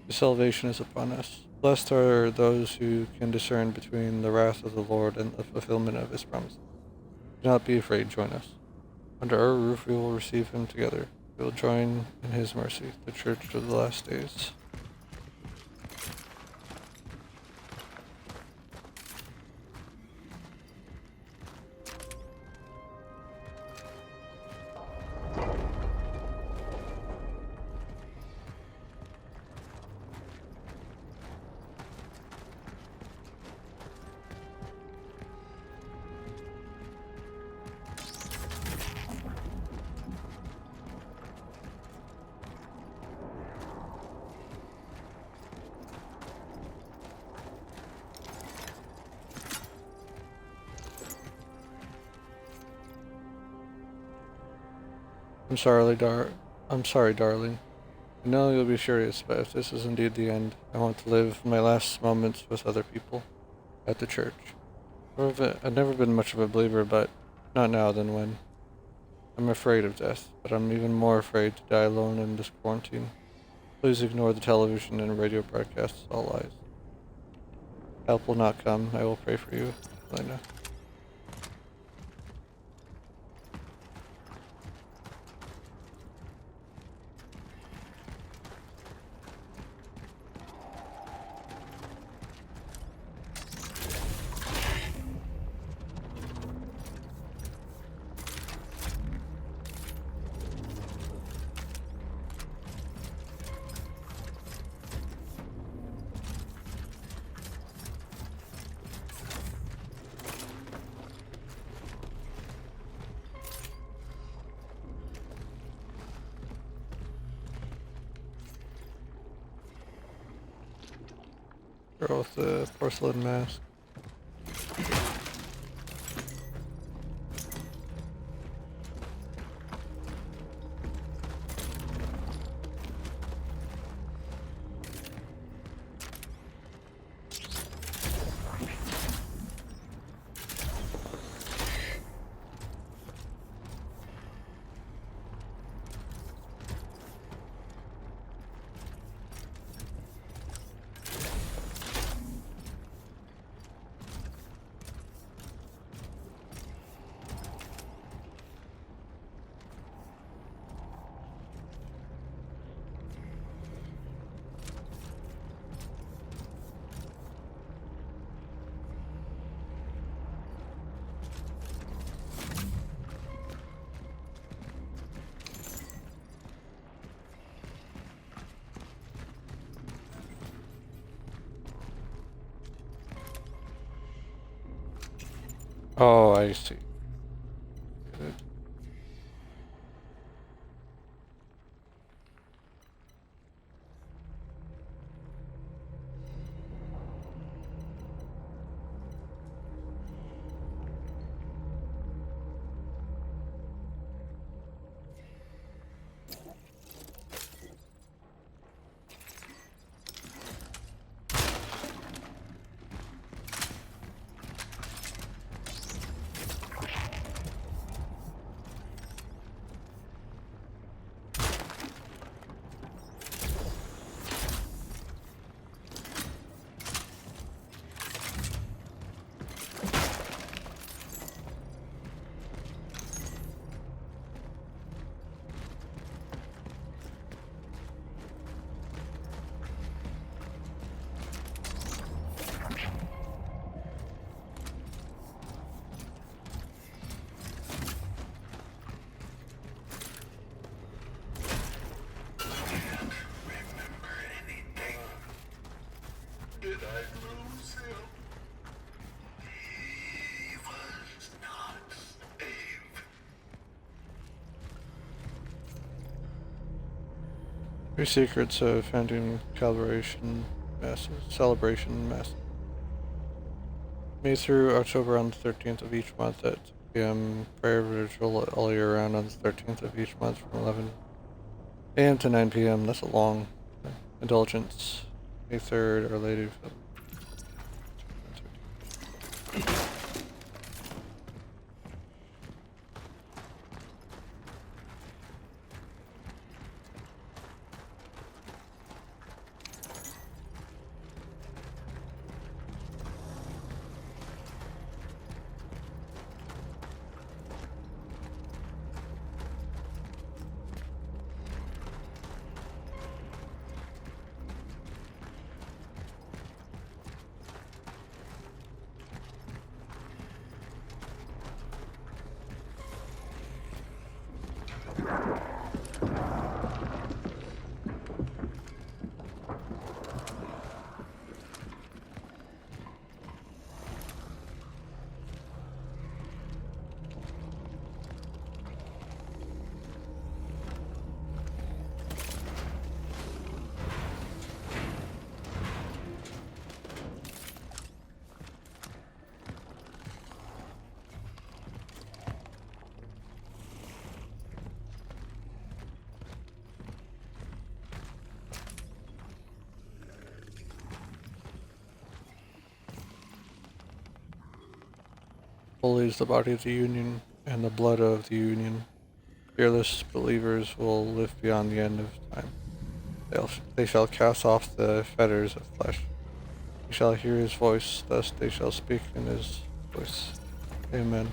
Salvation is upon us. Blessed are those who can discern between the wrath of the Lord and the fulfillment of his promise. Do not be afraid, join us. Under our roof we will receive him together. We will join in his mercy, the church of the last days. I'm sorry, darling. I know you'll be furious, but if this is indeed the end, I want to live my last moments with other people at the church. I've never been much of a believer, but not now than when. I'm afraid of death, but I'm even more afraid to die alone in this quarantine. Please ignore the television and radio broadcasts, all lies. Help will not come. I will pray for you, Elena. Girl with the porcelain mask. Oh, I see. Good. Did I lose him? He was not Dave. Three secrets of founding celebration mass. May through October on the 13th of each month at 2 p.m. Prayer vigil all year round on the 13th of each month from 11 a.m. to 9 p.m. That's a long indulgence. May 3rd, Our Lady. Holy is the body of the Union and the blood of the Union. Fearless believers will live beyond the end of time. They shall cast off the fetters of flesh. They shall hear his voice, thus they shall speak in his voice. Amen.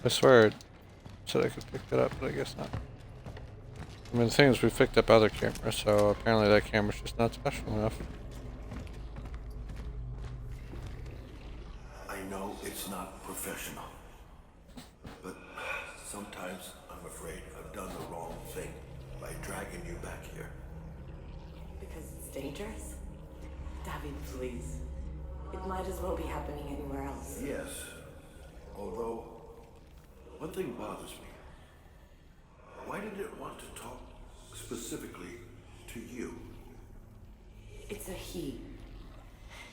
I swear it said I could pick that up, but I guess not. I mean, the thing is, we picked up other cameras, so apparently that camera's just not special enough. I know it's not professional, but sometimes I'm afraid I've done the wrong thing by dragging you back here. Because it's dangerous? David, please. It might as well be happening anywhere else. Yes, although one thing bothers me. Why did it want to talk specifically to you? It's a he.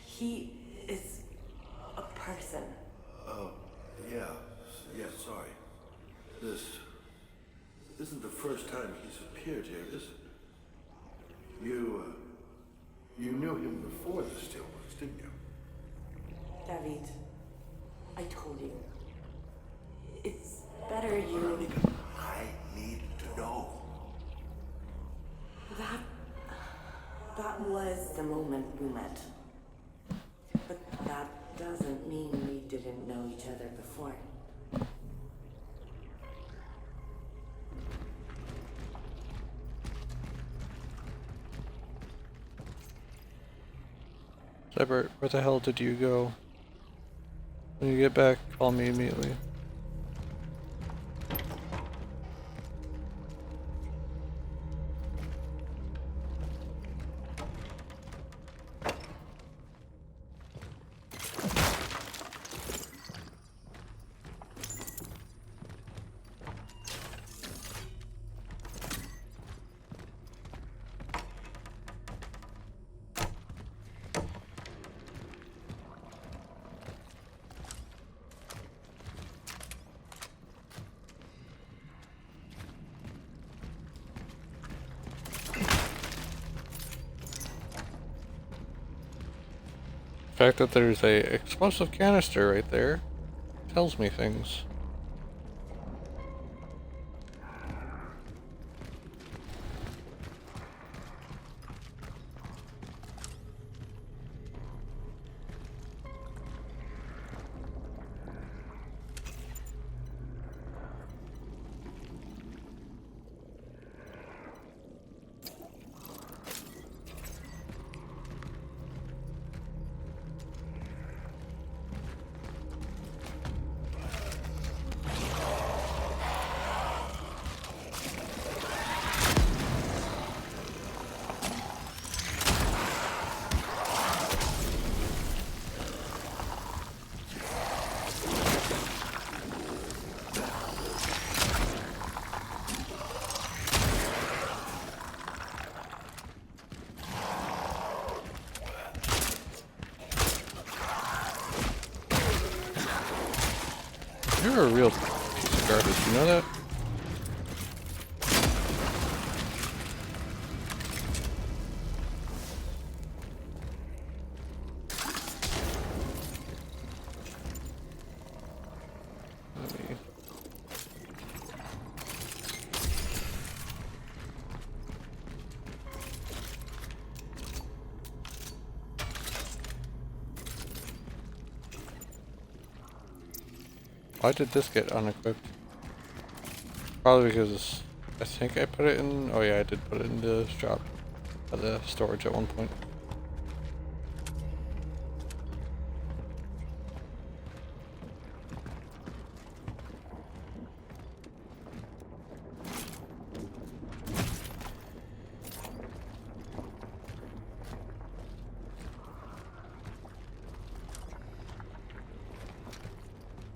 He is a person. Oh, yeah, sorry. This isn't the first time he's appeared here, is it? You knew him before the Steelworks, didn't you? David, I told you. It's better you... Veronica, I need to know. That was the moment we met. But that doesn't mean we didn't know each other before. Cybert, where the hell did you go? When you get back, call me immediately. The fact that there's a explosive canister right there tells me things. You're a real piece of garbage, you know that? Let me Why did this get unequipped? Probably because I think I put it in. Oh yeah, I did put it in the shop, the storage at one point.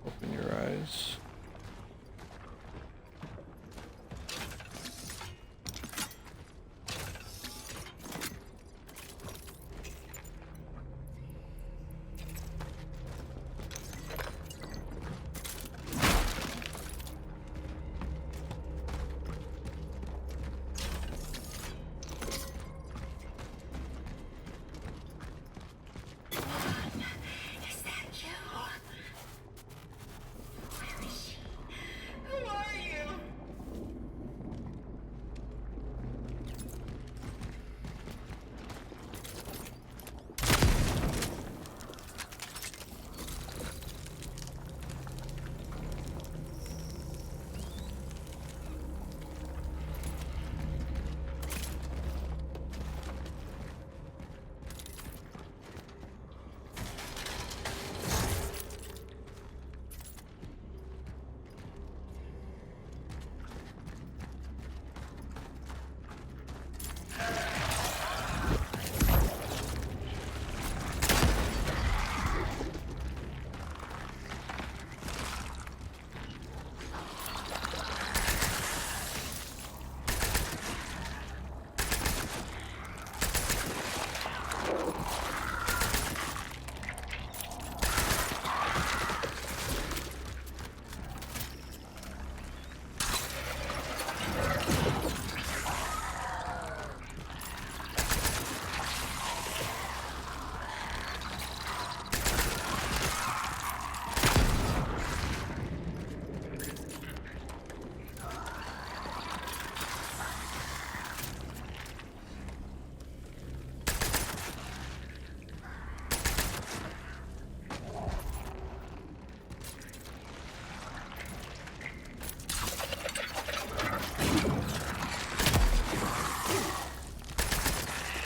Open your eyes. Is that you? Where is she? Who are you?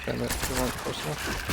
Damn it, we weren't close enough.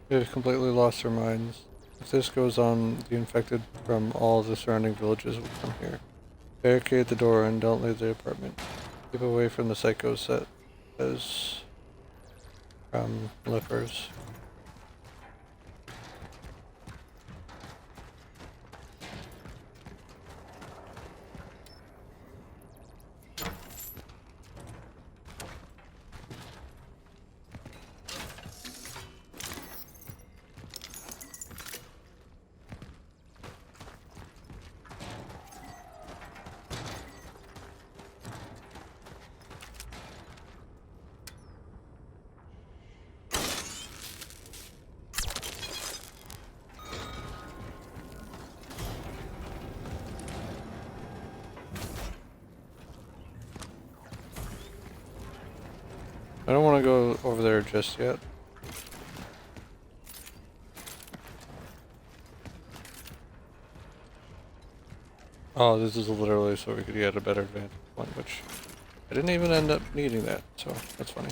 They've completely lost their minds. If this goes on, the infected from all the surrounding villages will come here. Barricade the door and don't leave the apartment. Keep away from the psychos that as lepers. I don't want to go over there just yet. Oh, this is literally so we could get a better vantage point, which I didn't even end up needing that, so that's funny.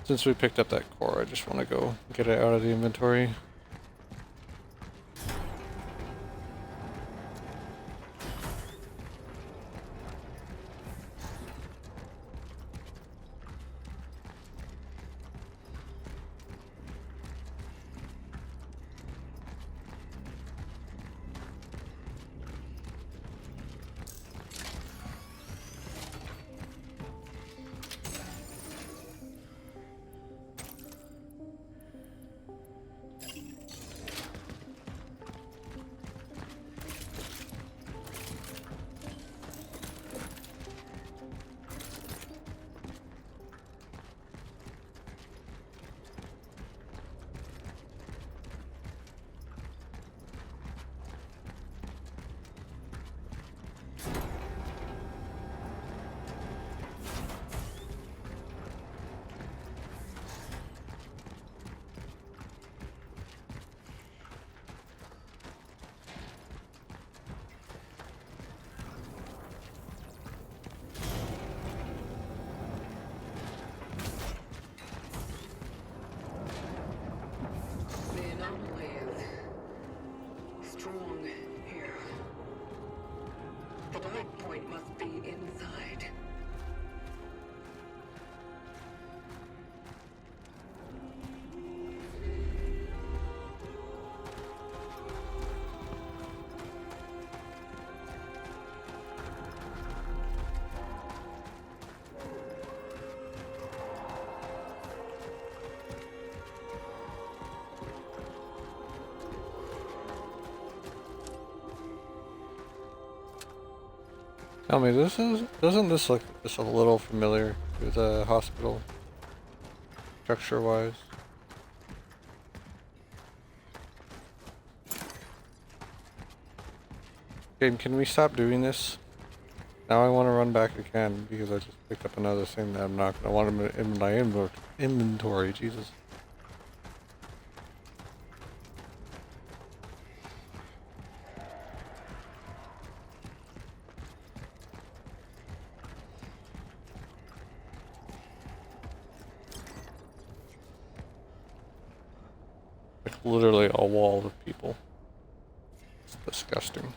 Since we picked up that core, I just want to go get it out of the inventory. The anomaly is strong here. The dive point must be inside. Tell me, doesn't this look just a little familiar to the hospital, structure-wise? Game, can we stop doing this? Now I want to run back again because I just picked up another thing that I'm not going to want in my inventory. Jesus. Like literally a wall of people. It's disgusting.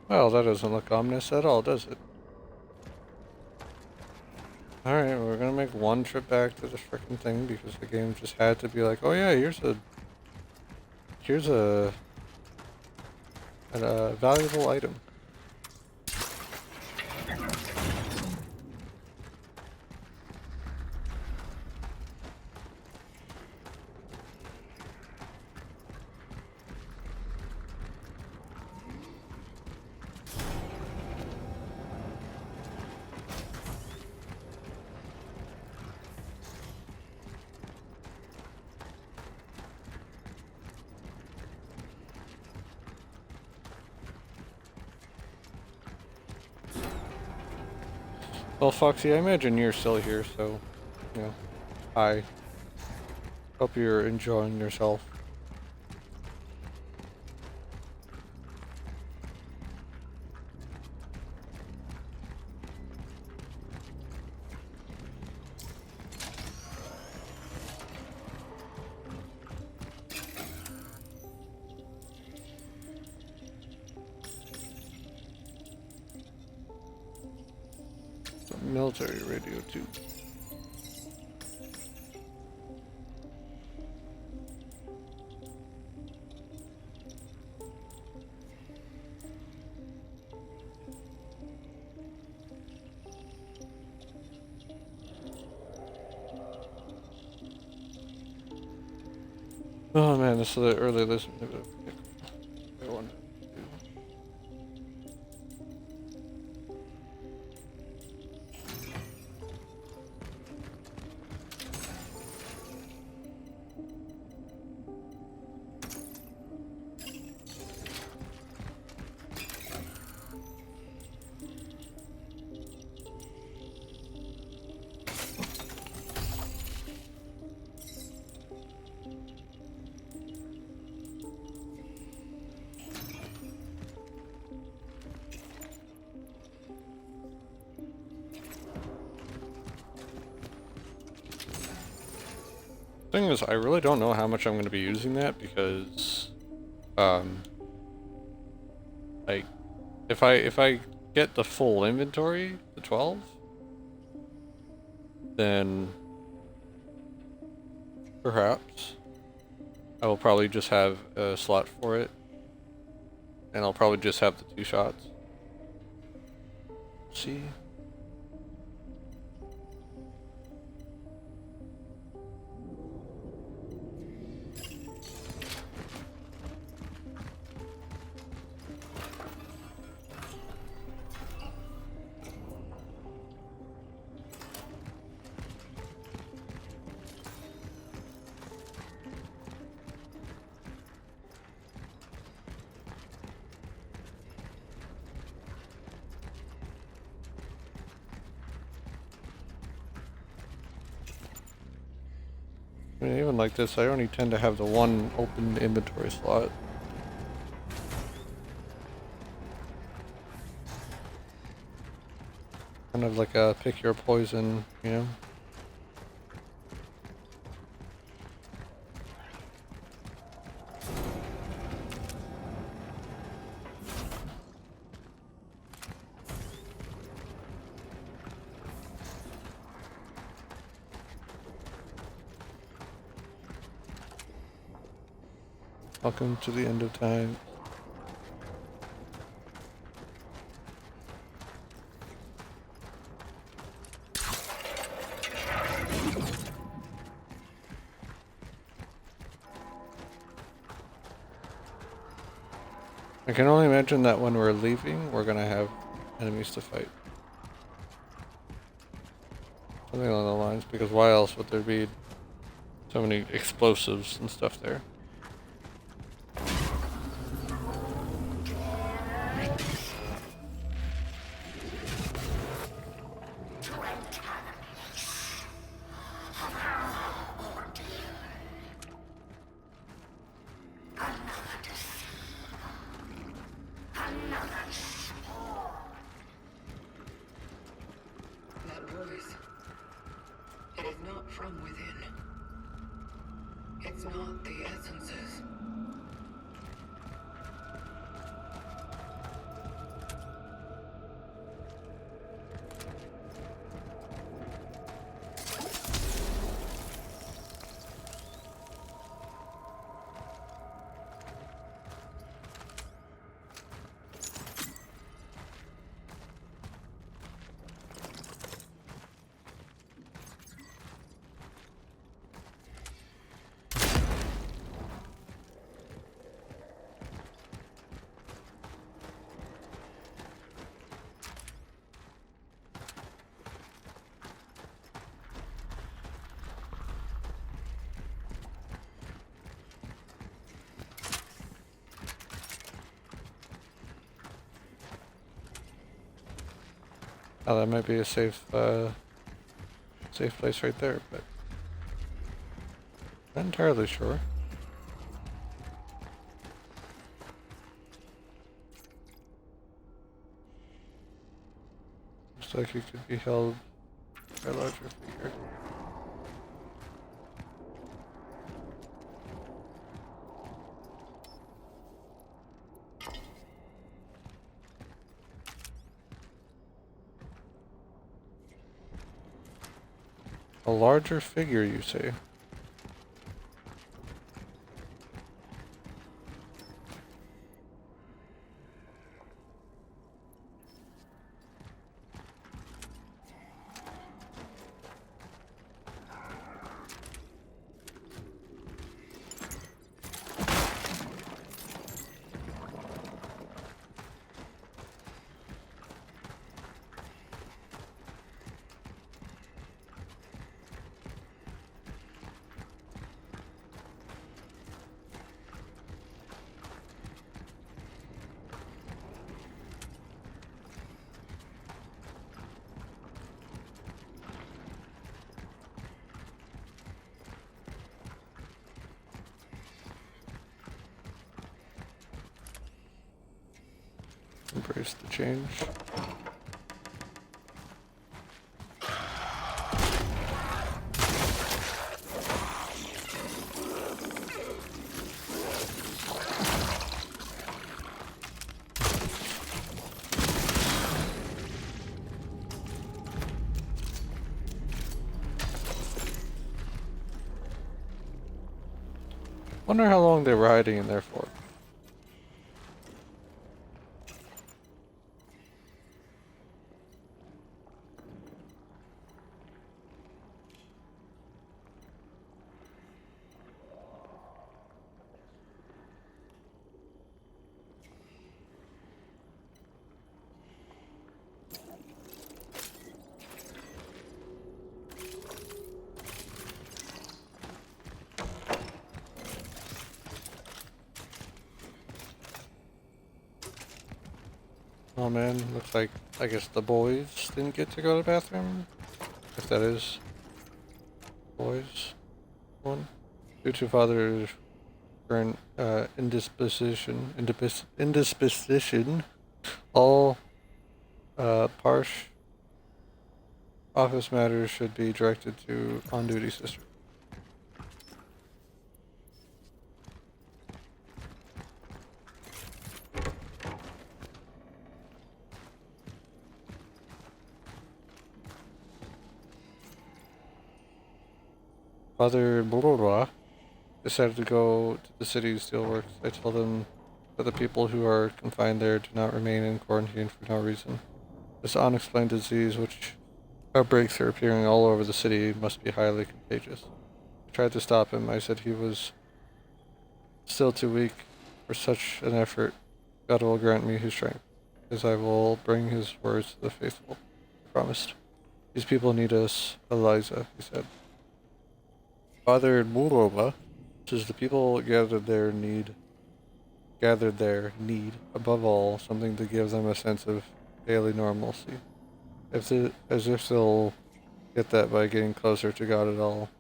Well, that doesn't look ominous at all, does it? Alright, we're gonna make one trip back to this frickin' thing because the game just had to be like, oh yeah, here's a valuable item. Well, Foxy, I imagine you're still here, so, you know, hi. Hope you're enjoying yourself. Military radio too. Oh man, this is the early listen. Thing is, I really don't know how much I'm going to be using that because, like, if I get the full inventory, the 12, then perhaps I will probably just have a slot for it, and I'll probably just have the 2 shots. See. I mean, even like this, I only tend to have the 1 open inventory slot. Kind of like a pick your poison, you know? Welcome to the end of time. I can only imagine that when we're leaving, we're gonna have enemies to fight. Something along the lines, because why else would there be so many explosives and stuff there? That voice. It is not from within. It's not the essences. Oh, that might be a safe place right there, but Not entirely sure. Looks like it could be held by a larger figure. A larger figure, you say? Embrace the change. Wonder how long they were hiding in there for. Oh man, looks like, I guess the boys didn't get to go to the bathroom? If that is boys one. Due to father's current indisposition, all Parsh office matters should be directed to on-duty sister. Father Blora decided to go to the city's steelworks. I told him that the people who are confined there do not remain in quarantine for no reason. This unexplained disease, which outbreaks are appearing all over the city, must be highly contagious. I tried to stop him. I said he was still too weak for such an effort. God will grant me his strength, as I will bring his words to the faithful. I promised. These people need us, Eliza, he said. Father Murova says the people gathered there need, above all, something to give them a sense of daily normalcy. As if they'll get that by getting closer to God at all.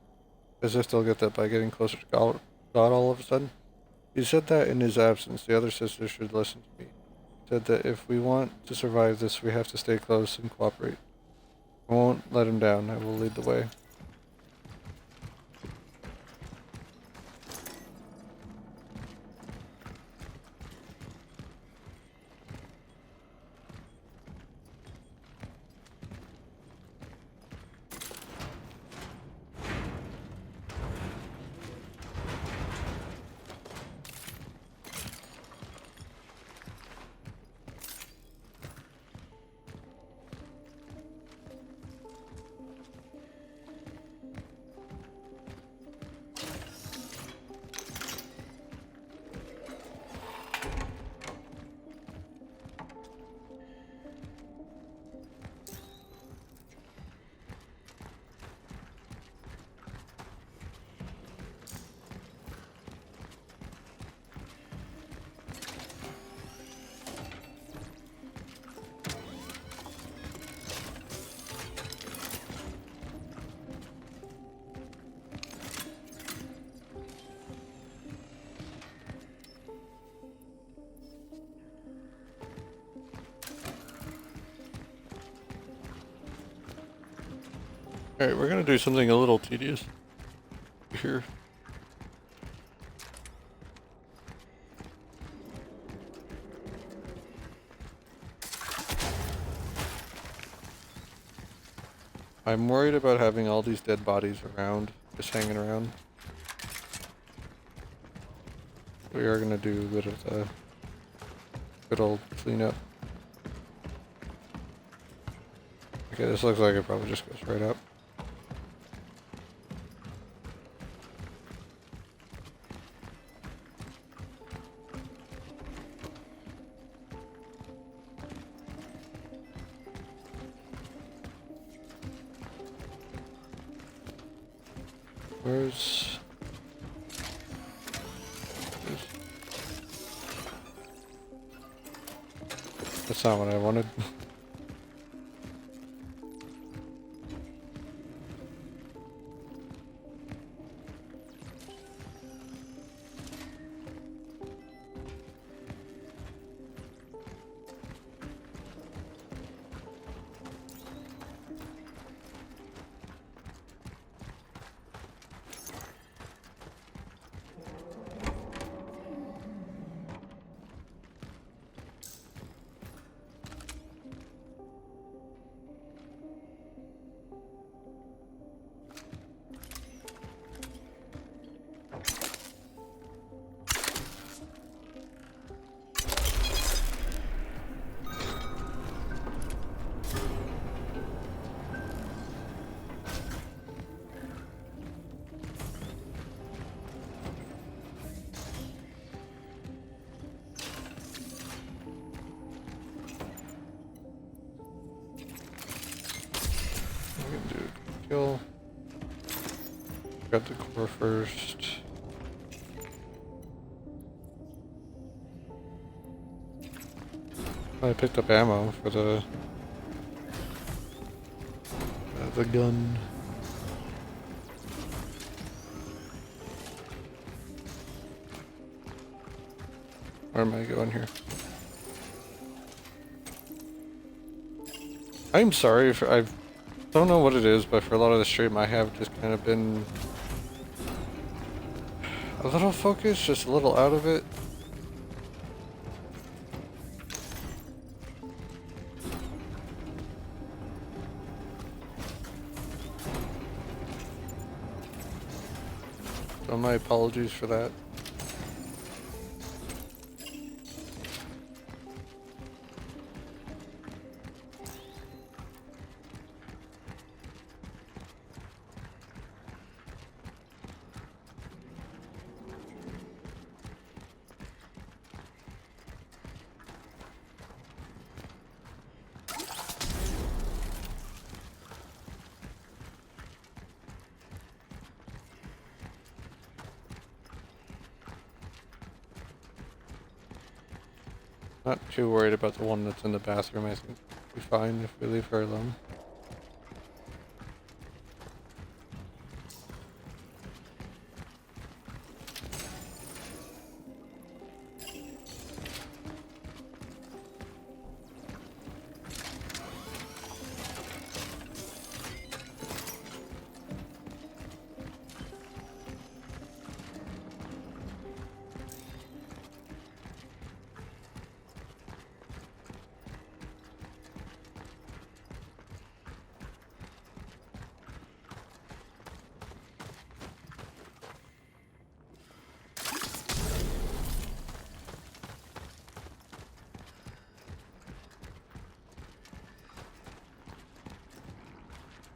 As if they'll get that by getting closer to God all of a sudden. He said that in his absence, the other sisters should listen to me. He said that if we want to survive this, we have to stay close and cooperate. I won't let him down. I will lead the way. Alright, we're gonna do something a little tedious here. I'm worried about having all these dead bodies around, just hanging around. We are gonna do a bit of the good old cleanup. Okay, this looks like it probably just goes right up. Where's... That's not what I wanted. Kill. Grab the core first. I picked up ammo for the gun. Where am I going here? I'm sorry for I don't know what it is, but for a lot of the stream I have just kind of been a little focused, just a little out of it. So my apologies for that. Not too worried about the one that's in the bathroom. I think we'll be fine if we leave her alone.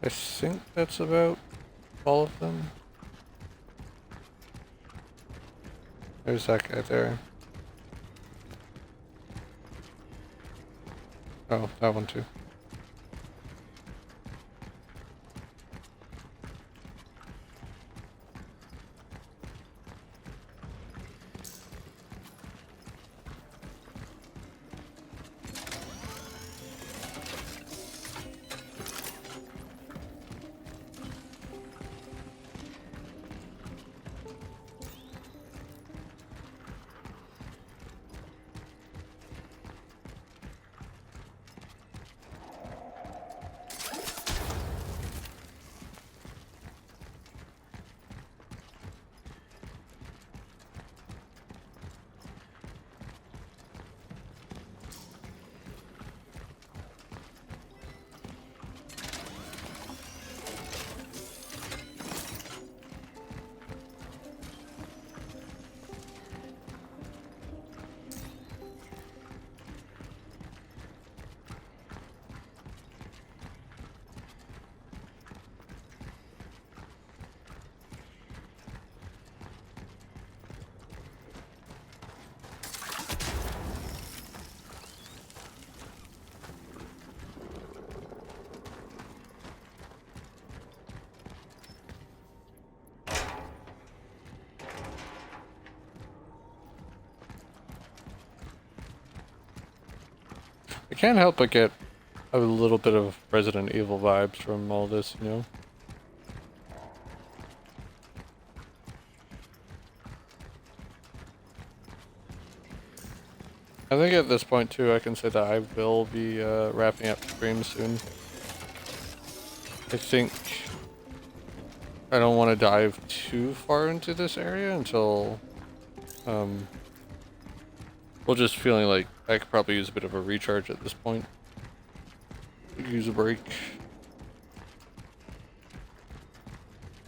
I think that's about all of them. There's that guy there. Oh, that one too. I can't help but get a little bit of Resident Evil vibes from all this, you know? I think at this point too, I can say that I will be wrapping up stream soon. I think I don't want to dive too far into this area until well, just feeling like I could probably use a bit of a recharge at this point. Use a break.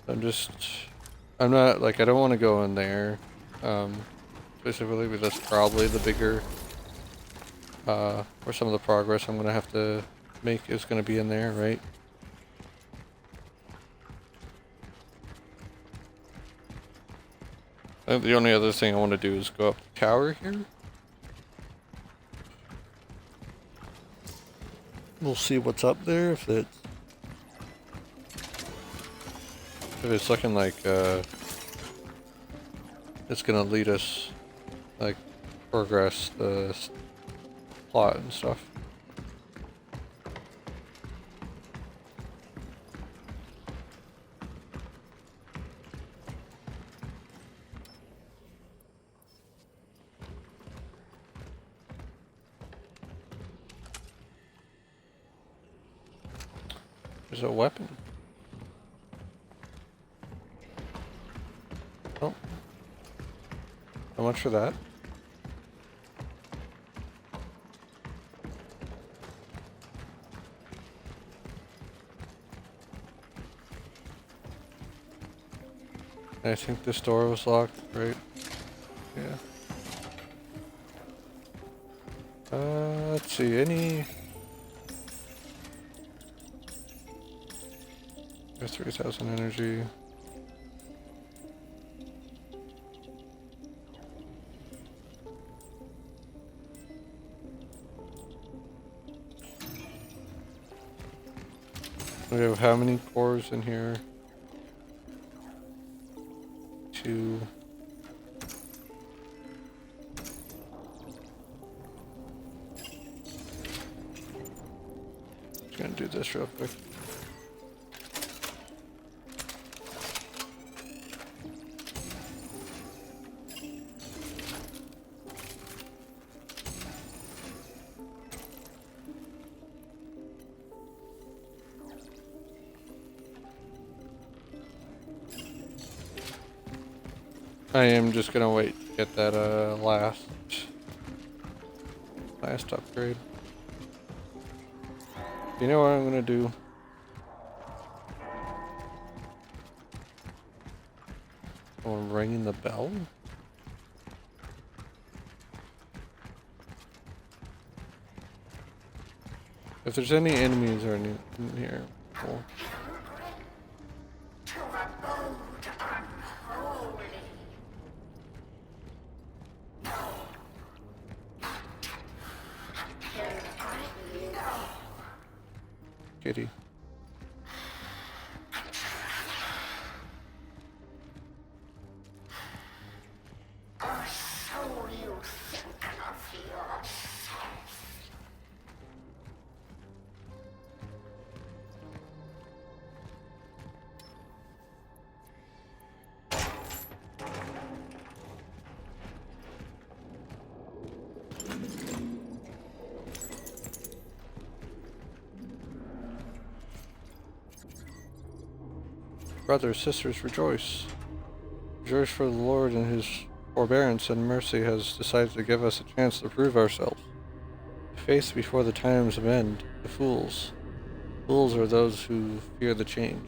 I'm not, like, I don't want to go in there, specifically, but that's probably the bigger, or some of the progress I'm going to have to make is going to be in there, right? I think the only other thing I want to do is go up the tower here. We'll see what's up there, if it's looking like it's gonna lead us, like, progress the plot and stuff. There's a weapon. Oh. How much for that? I think this door was locked, right? Yeah. Let's see, any... There's 3,000 energy. We have how many cores in here? 2. Just gonna do this real quick. I am just gonna wait to get that last upgrade. You know what I'm gonna do? Oh, I'm ringing the bell? If there's any enemies or any in here, cool. Kitty. Brothers, sisters, rejoice. Rejoice, for the Lord in his forbearance and mercy has decided to give us a chance to prove ourselves. Face before the times of end, the fools. Fools are those who fear the change,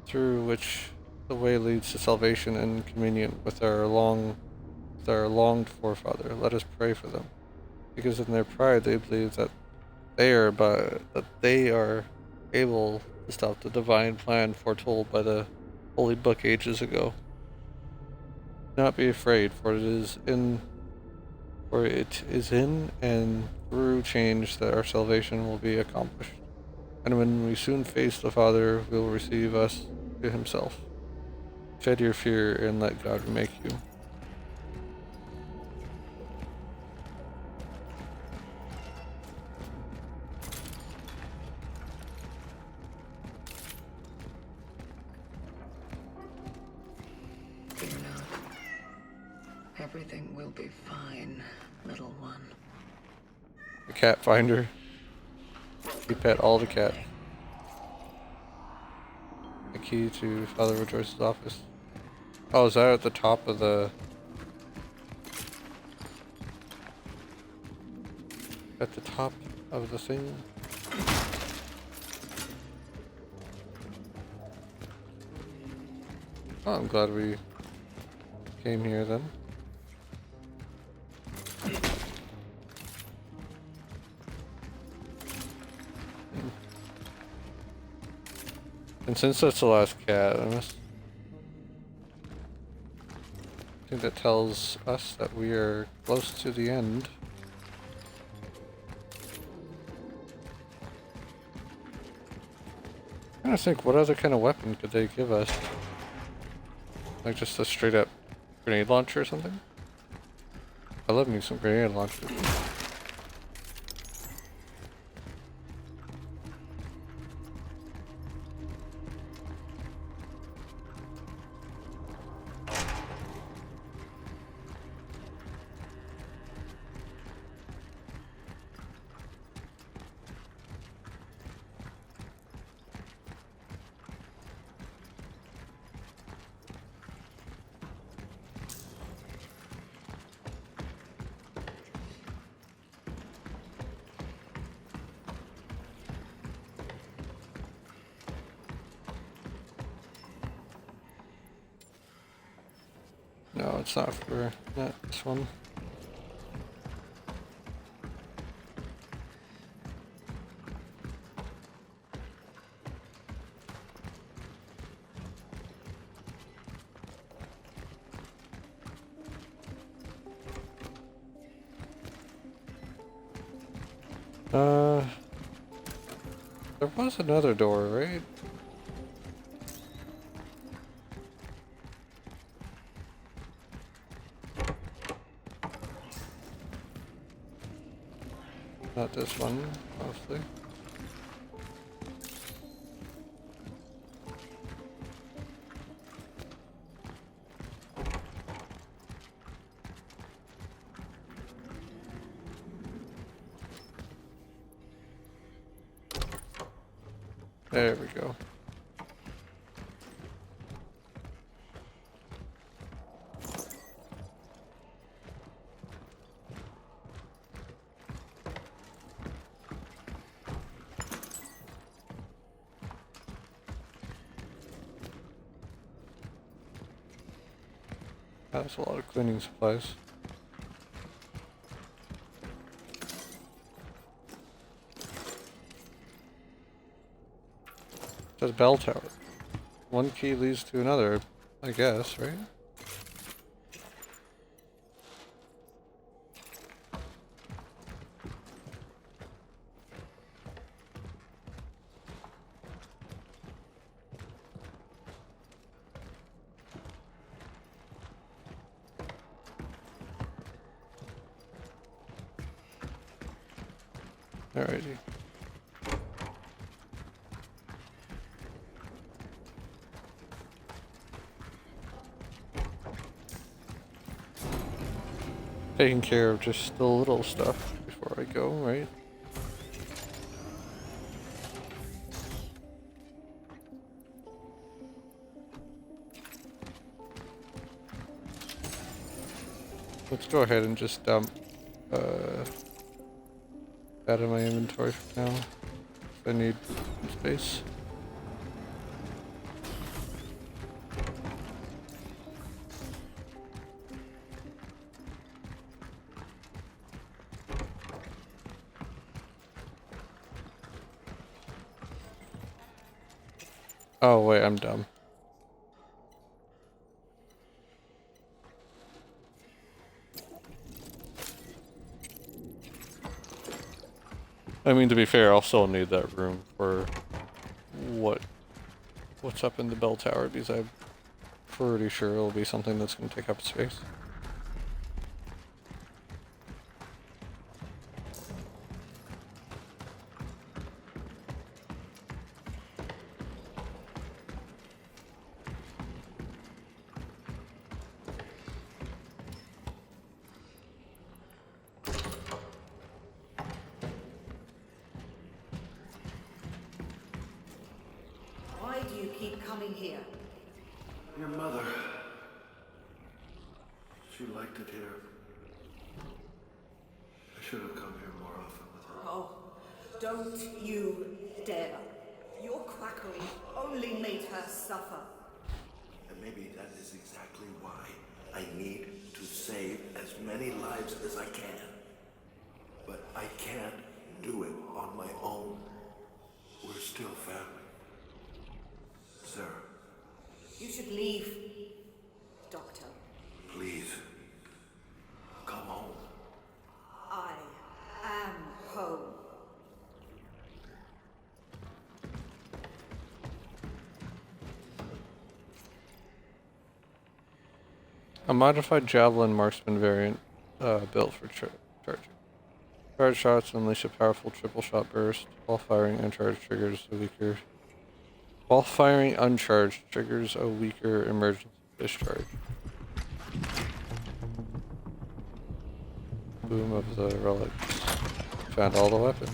through which the way leads to salvation and communion with our longed forefather. Let us pray for them, because in their pride they believe that they are able to stop the divine plan foretold by the holy book ages ago. Do not be afraid, for it is in and through change that our salvation will be accomplished. And when we soon face the Father, he will receive us to himself. Shed your fear and let God make you. Fear not. Everything will be fine, little one. The cat finder. You pet all the cat. The key to Father Rejoice's office. Oh, is that at the top of the... At the top of the thing? Oh, I'm glad we came here then. And since that's the last cat, I think that tells us that we are close to the end. I'm trying to think, what other kind of weapon could they give us? Like just a straight up grenade launcher or something? I love me some grenade launchers. No, it's not for this one. There was another door, right? Not this one, mostly. There we go. That's a lot of cleaning supplies. It says bell tower. One key leads to another, I guess, right? Alrighty. Taking care of just the little stuff before I go, right? Let's go ahead and just dump out of my inventory for now. I need space. Oh wait, I'm dumb. I mean, to be fair, I'll still need that room for what's up in the bell tower, because I'm pretty sure it'll be something that's going to take up space. keep coming here? Your mother. She liked it here. I should have come here more often with her. Oh, don't you dare. Your quackery only made her suffer. And maybe that is exactly why I need to save as many lives as I can. But I can't do it on my own. We're still family. Sarah, You should leave, Doctor. please. Come home. I am home. A modified javelin marksman variant built for charging. Charge shots unleash a powerful triple shot burst. While firing uncharged triggers a weaker emergency discharge. Boom of the relics. Found all the weapons.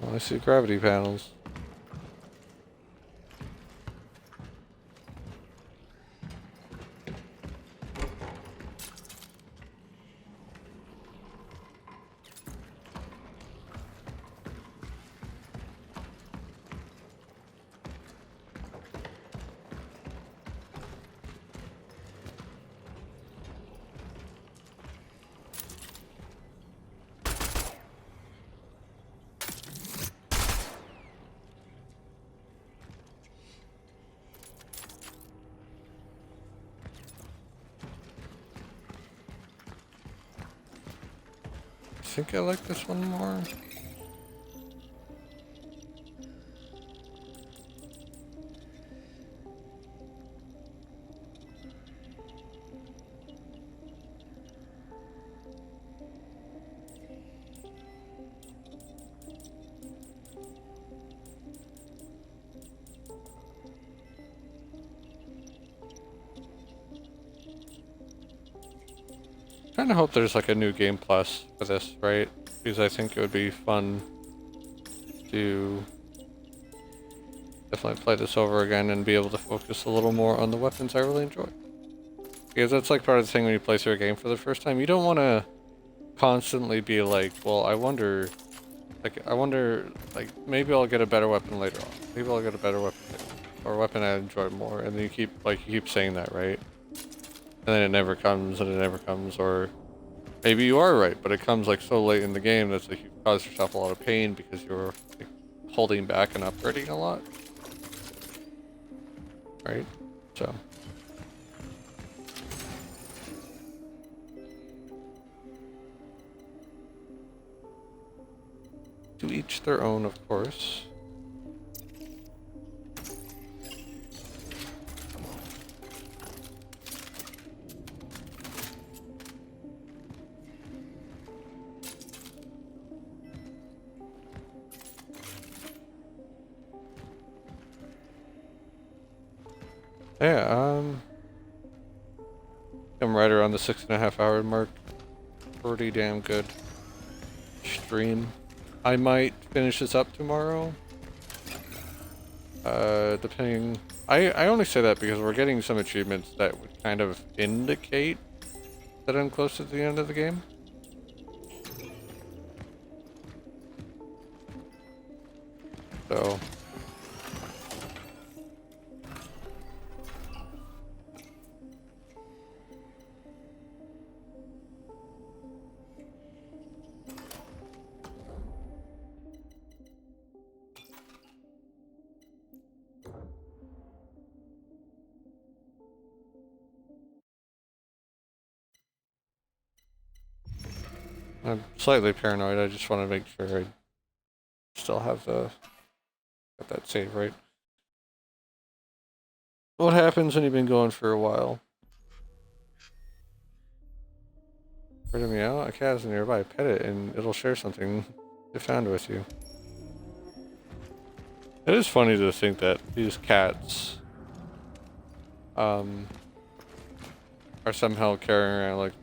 I see gravity panels. I think I like this one more. Kind of hope there's like a new game plus for this, right? Because I think it would be fun to definitely play this over again and be able to focus a little more on the weapons I really enjoy. Because that's like part of the thing when you play through a game for the first time. You don't want to constantly be like, well, I wonder, like, maybe I'll get a better weapon later on. Maybe I'll get a better weapon later, or a weapon I enjoy more. And then you keep saying that, right? And then it never comes, and it never comes, or maybe you are right, but it comes like so late in the game that's like you cause yourself a lot of pain because you're like, holding back and upgrading a lot, right? So. To each their own, of course. Yeah, I'm right around the 6.5 hour mark. Pretty damn good stream. I might finish this up tomorrow. Depending. I only say that because we're getting some achievements that would kind of indicate that I'm close to the end of the game. So. I'm slightly paranoid. I just want to make sure I still have got that save right. What happens when you've been going for a while? Heard a meow? A cat is nearby. Pet it and it'll share something it found with you. It is funny to think that these cats are somehow carrying around like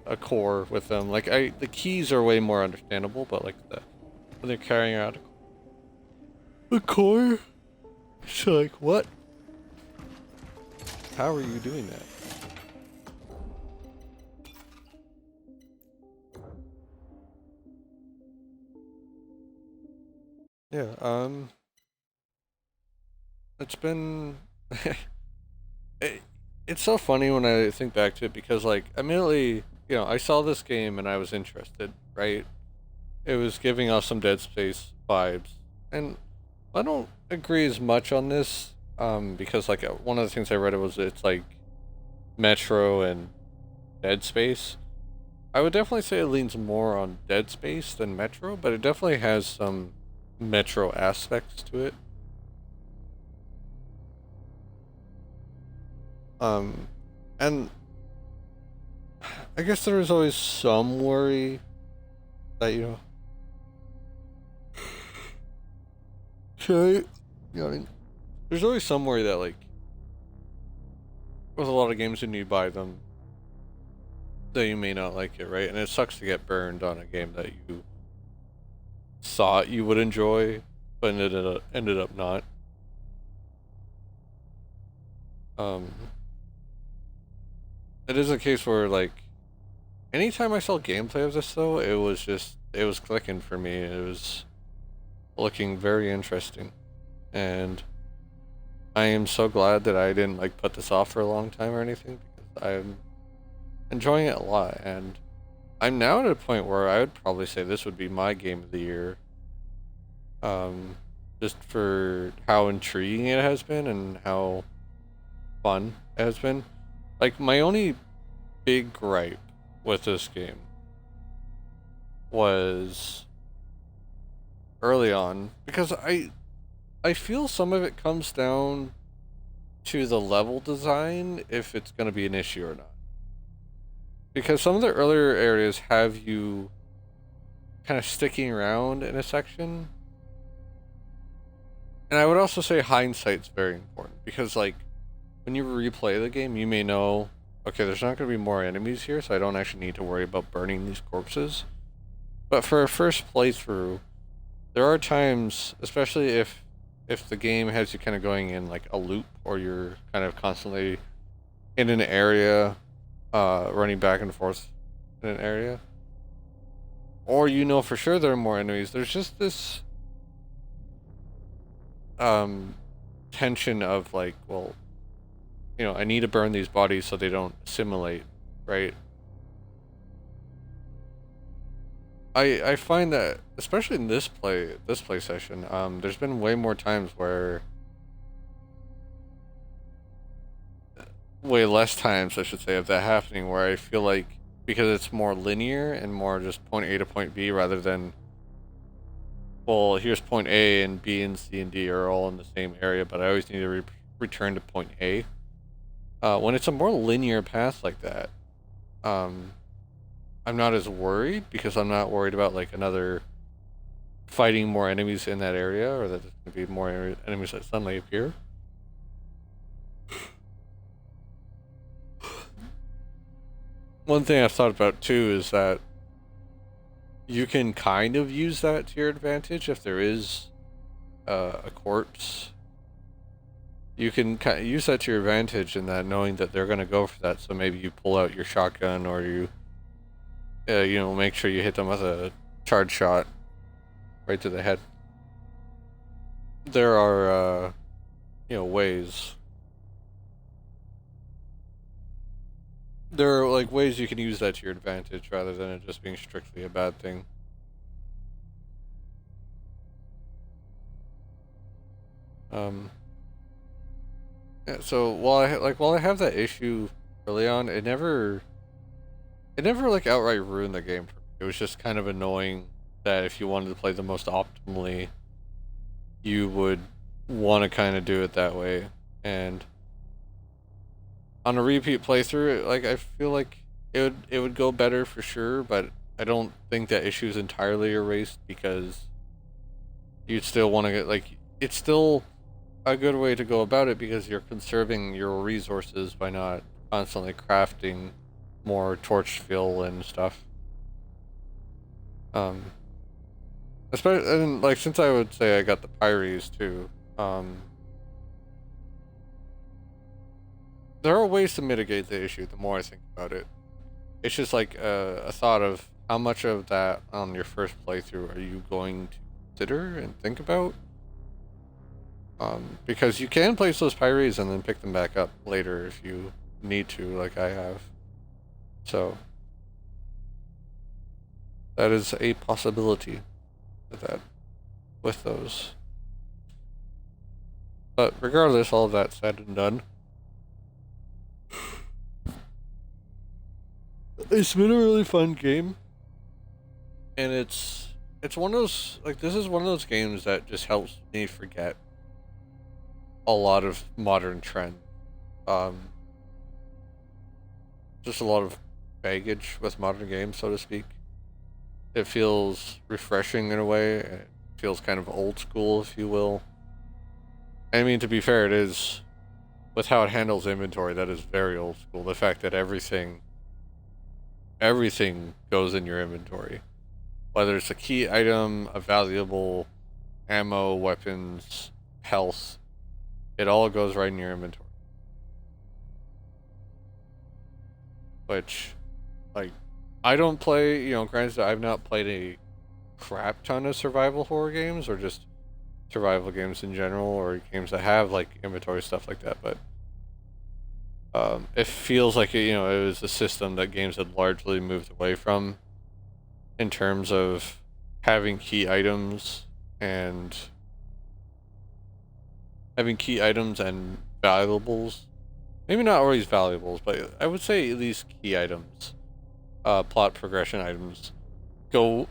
a core with them. Like the keys are way more understandable, but like when they're carrying out a core, it's like what? How are you doing that? Yeah, it's been it's so funny when I think back to it because like immediately, you know, I saw this game and I was interested, right? It was giving off some Dead Space vibes. And I don't agree as much on this because like one of the things I read was it's like Metro and Dead Space. I would definitely say it leans more on Dead Space than Metro, but it definitely has some Metro aspects to it. And I guess there was always some worry that, you know, I mean, there's always some worry that, like, with a lot of games when you buy them, that you may not like it, right? And it sucks to get burned on a game that you thought you would enjoy, but ended up not. It is a case where, like, anytime I saw gameplay of this, though, it was clicking for me. It was looking very interesting. And I am so glad that I didn't, like, put this off for a long time or anything, because I'm enjoying it a lot. And I'm now at a point where I would probably say this would be my game of the year. Just for how intriguing it has been and how fun it has been. Like, my only big gripe with this game was early on, because I feel some of it comes down to the level design, if it's going to be an issue or not. Because some of the earlier areas have you kind of sticking around in a section. And I would also say hindsight's very important, because like when you replay the game, you may know, okay, there's not going to be more enemies here, so I don't actually need to worry about burning these corpses. But for a first playthrough, there are times, especially if the game has you kind of going in like a loop, or you're kind of constantly in an area, running back and forth in an area, or you know for sure there are more enemies, there's just this tension of like, well, you know, I need to burn these bodies so they don't assimilate, right? I find that, especially in this play session, there's been way more times where, way less times I should say, of that happening, where I feel like, because it's more linear and more just point A to point B rather than, well, here's point A and B and C and D are all in the same area, but I always need to return to point A. When it's a more linear path like that, I'm not as worried, because I'm not worried about like another fighting more enemies in that area, or that there's going to be more enemies that suddenly appear. One thing I've thought about too is that you can kind of use that to your advantage if there is a corpse. You can kind of use that to your advantage in that, knowing that they're going to go for that, so maybe you pull out your shotgun, or you you know, make sure you hit them with a charge shot right to the head. There are you know, ways. There are like ways you can use that to your advantage rather than it just being strictly a bad thing. Yeah, so while I have that issue early on, it never like outright ruined the game for me. It was just kind of annoying that if you wanted to play the most optimally, you would want to kind of do it that way. And on a repeat playthrough, like, I feel like it would go better for sure, but I don't think that issue is entirely erased because you'd still want to get like it's still a good way to go about it because you're conserving your resources by not constantly crafting more torch fuel and stuff. Especially and like since I would say I got the Pyres too. There are ways to mitigate the issue. The more I think about it, it's just like a thought of how much of that on your first playthrough are you going to consider and think about. Because you can place those Pyres and then pick them back up later if you need to, like I have. So that is a possibility with those. But regardless, all of that said and done, it's been a really fun game, and it's one of those this is one of those games that just helps me forget a lot of modern trends. Just a lot of baggage with modern games, so to speak. It feels refreshing in a way. It feels kind of old school, if you will. I mean, to be fair, it is with how it handles inventory. That is very old school. The fact that everything goes in your inventory, whether it's a key item, a valuable, ammo, weapons, health, it all goes right in your inventory. Which, like, I don't play, granted, I've not played a crap ton of survival horror games, or just survival games in general, or games that have, like, inventory stuff like that, but it feels like, it was a system that games had largely moved away from in terms of having key items and valuables. Maybe not always valuables, but I would say at least key items, plot progression items, go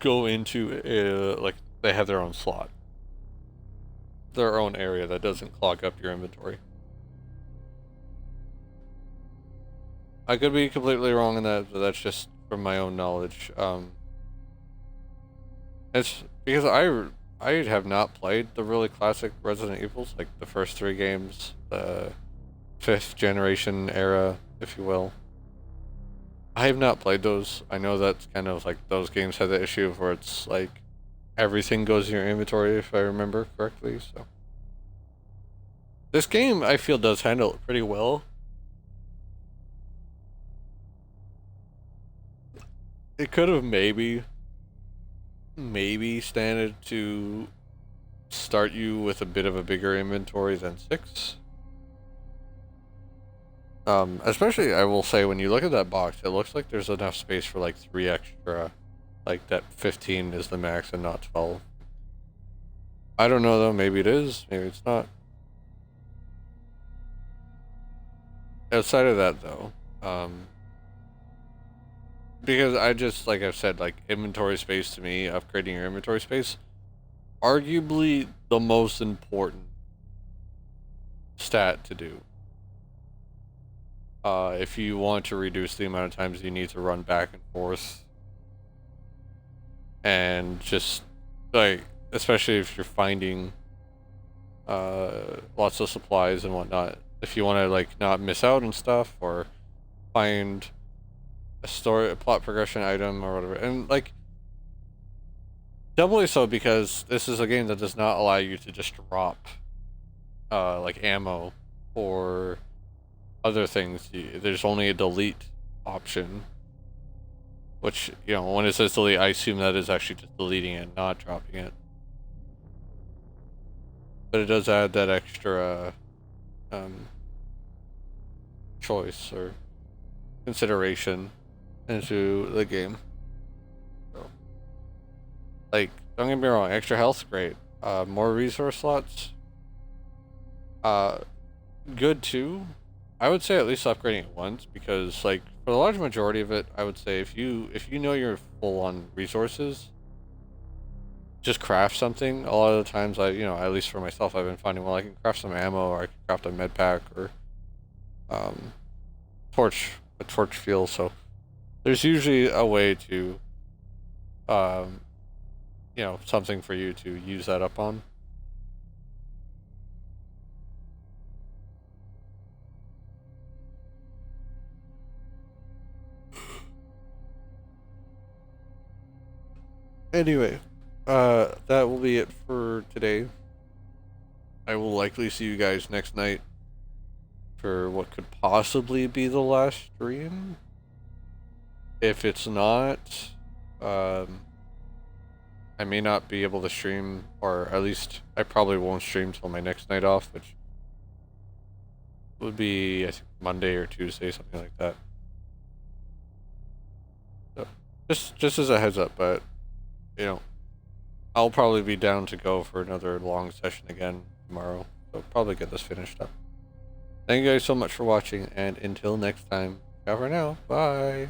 into like they have their own slot, their own area that doesn't clog up your inventory. I could be completely wrong in that, but that's just from my own knowledge. It's because I have not played the really classic Resident Evils, like the first 3 games, the 5th generation era, if you will. I have not played those. I know that's kind of like those games have the issue of where it's like everything goes in your inventory, if I remember correctly. So this game, I feel, does handle it pretty well. It could have maybe standed to start you with a bit of a bigger inventory than 6. Especially, I will say, when you look at that box, it looks like there's enough space for like 3 extra, like that 15 is the max and not 12. I don't know though, maybe it is, maybe it's not. Outside of that though, because I just, like I've said, like inventory space to me, upgrading your inventory space, arguably the most important stat to do. If you want to reduce the amount of times you need to run back and forth, and just like, especially if you're finding lots of supplies and whatnot, if you want to like not miss out on stuff or find a plot progression item or whatever, and like doubly so because this is a game that does not allow you to just drop like ammo or other things. There's only a delete option, which, when it says delete, I assume that is actually just deleting it, not dropping it. But it does add that extra choice or consideration into the game. So, like, don't get me wrong, extra health, great. More resource slots, good too. I would say at least upgrading it once, because like for the large majority of it, I would say if you know you're full on resources, just craft something. A lot of the times, at least for myself, I've been finding, well, I can craft some ammo, or I can craft a med pack, or torch a torch field, so there's usually a way to, you know, something for you to use that up on. Anyway, that will be it for today. I will likely see you guys next night for what could possibly be the last stream. If it's not, I may not be able to stream, or at least I probably won't stream till my next night off, which would be, I think, Monday or Tuesday, something like that. So, just as a heads up, but, you know, I'll probably be down to go for another long session again tomorrow, so probably get this finished up. Thank you guys so much for watching, and until next time, ciao for now, bye!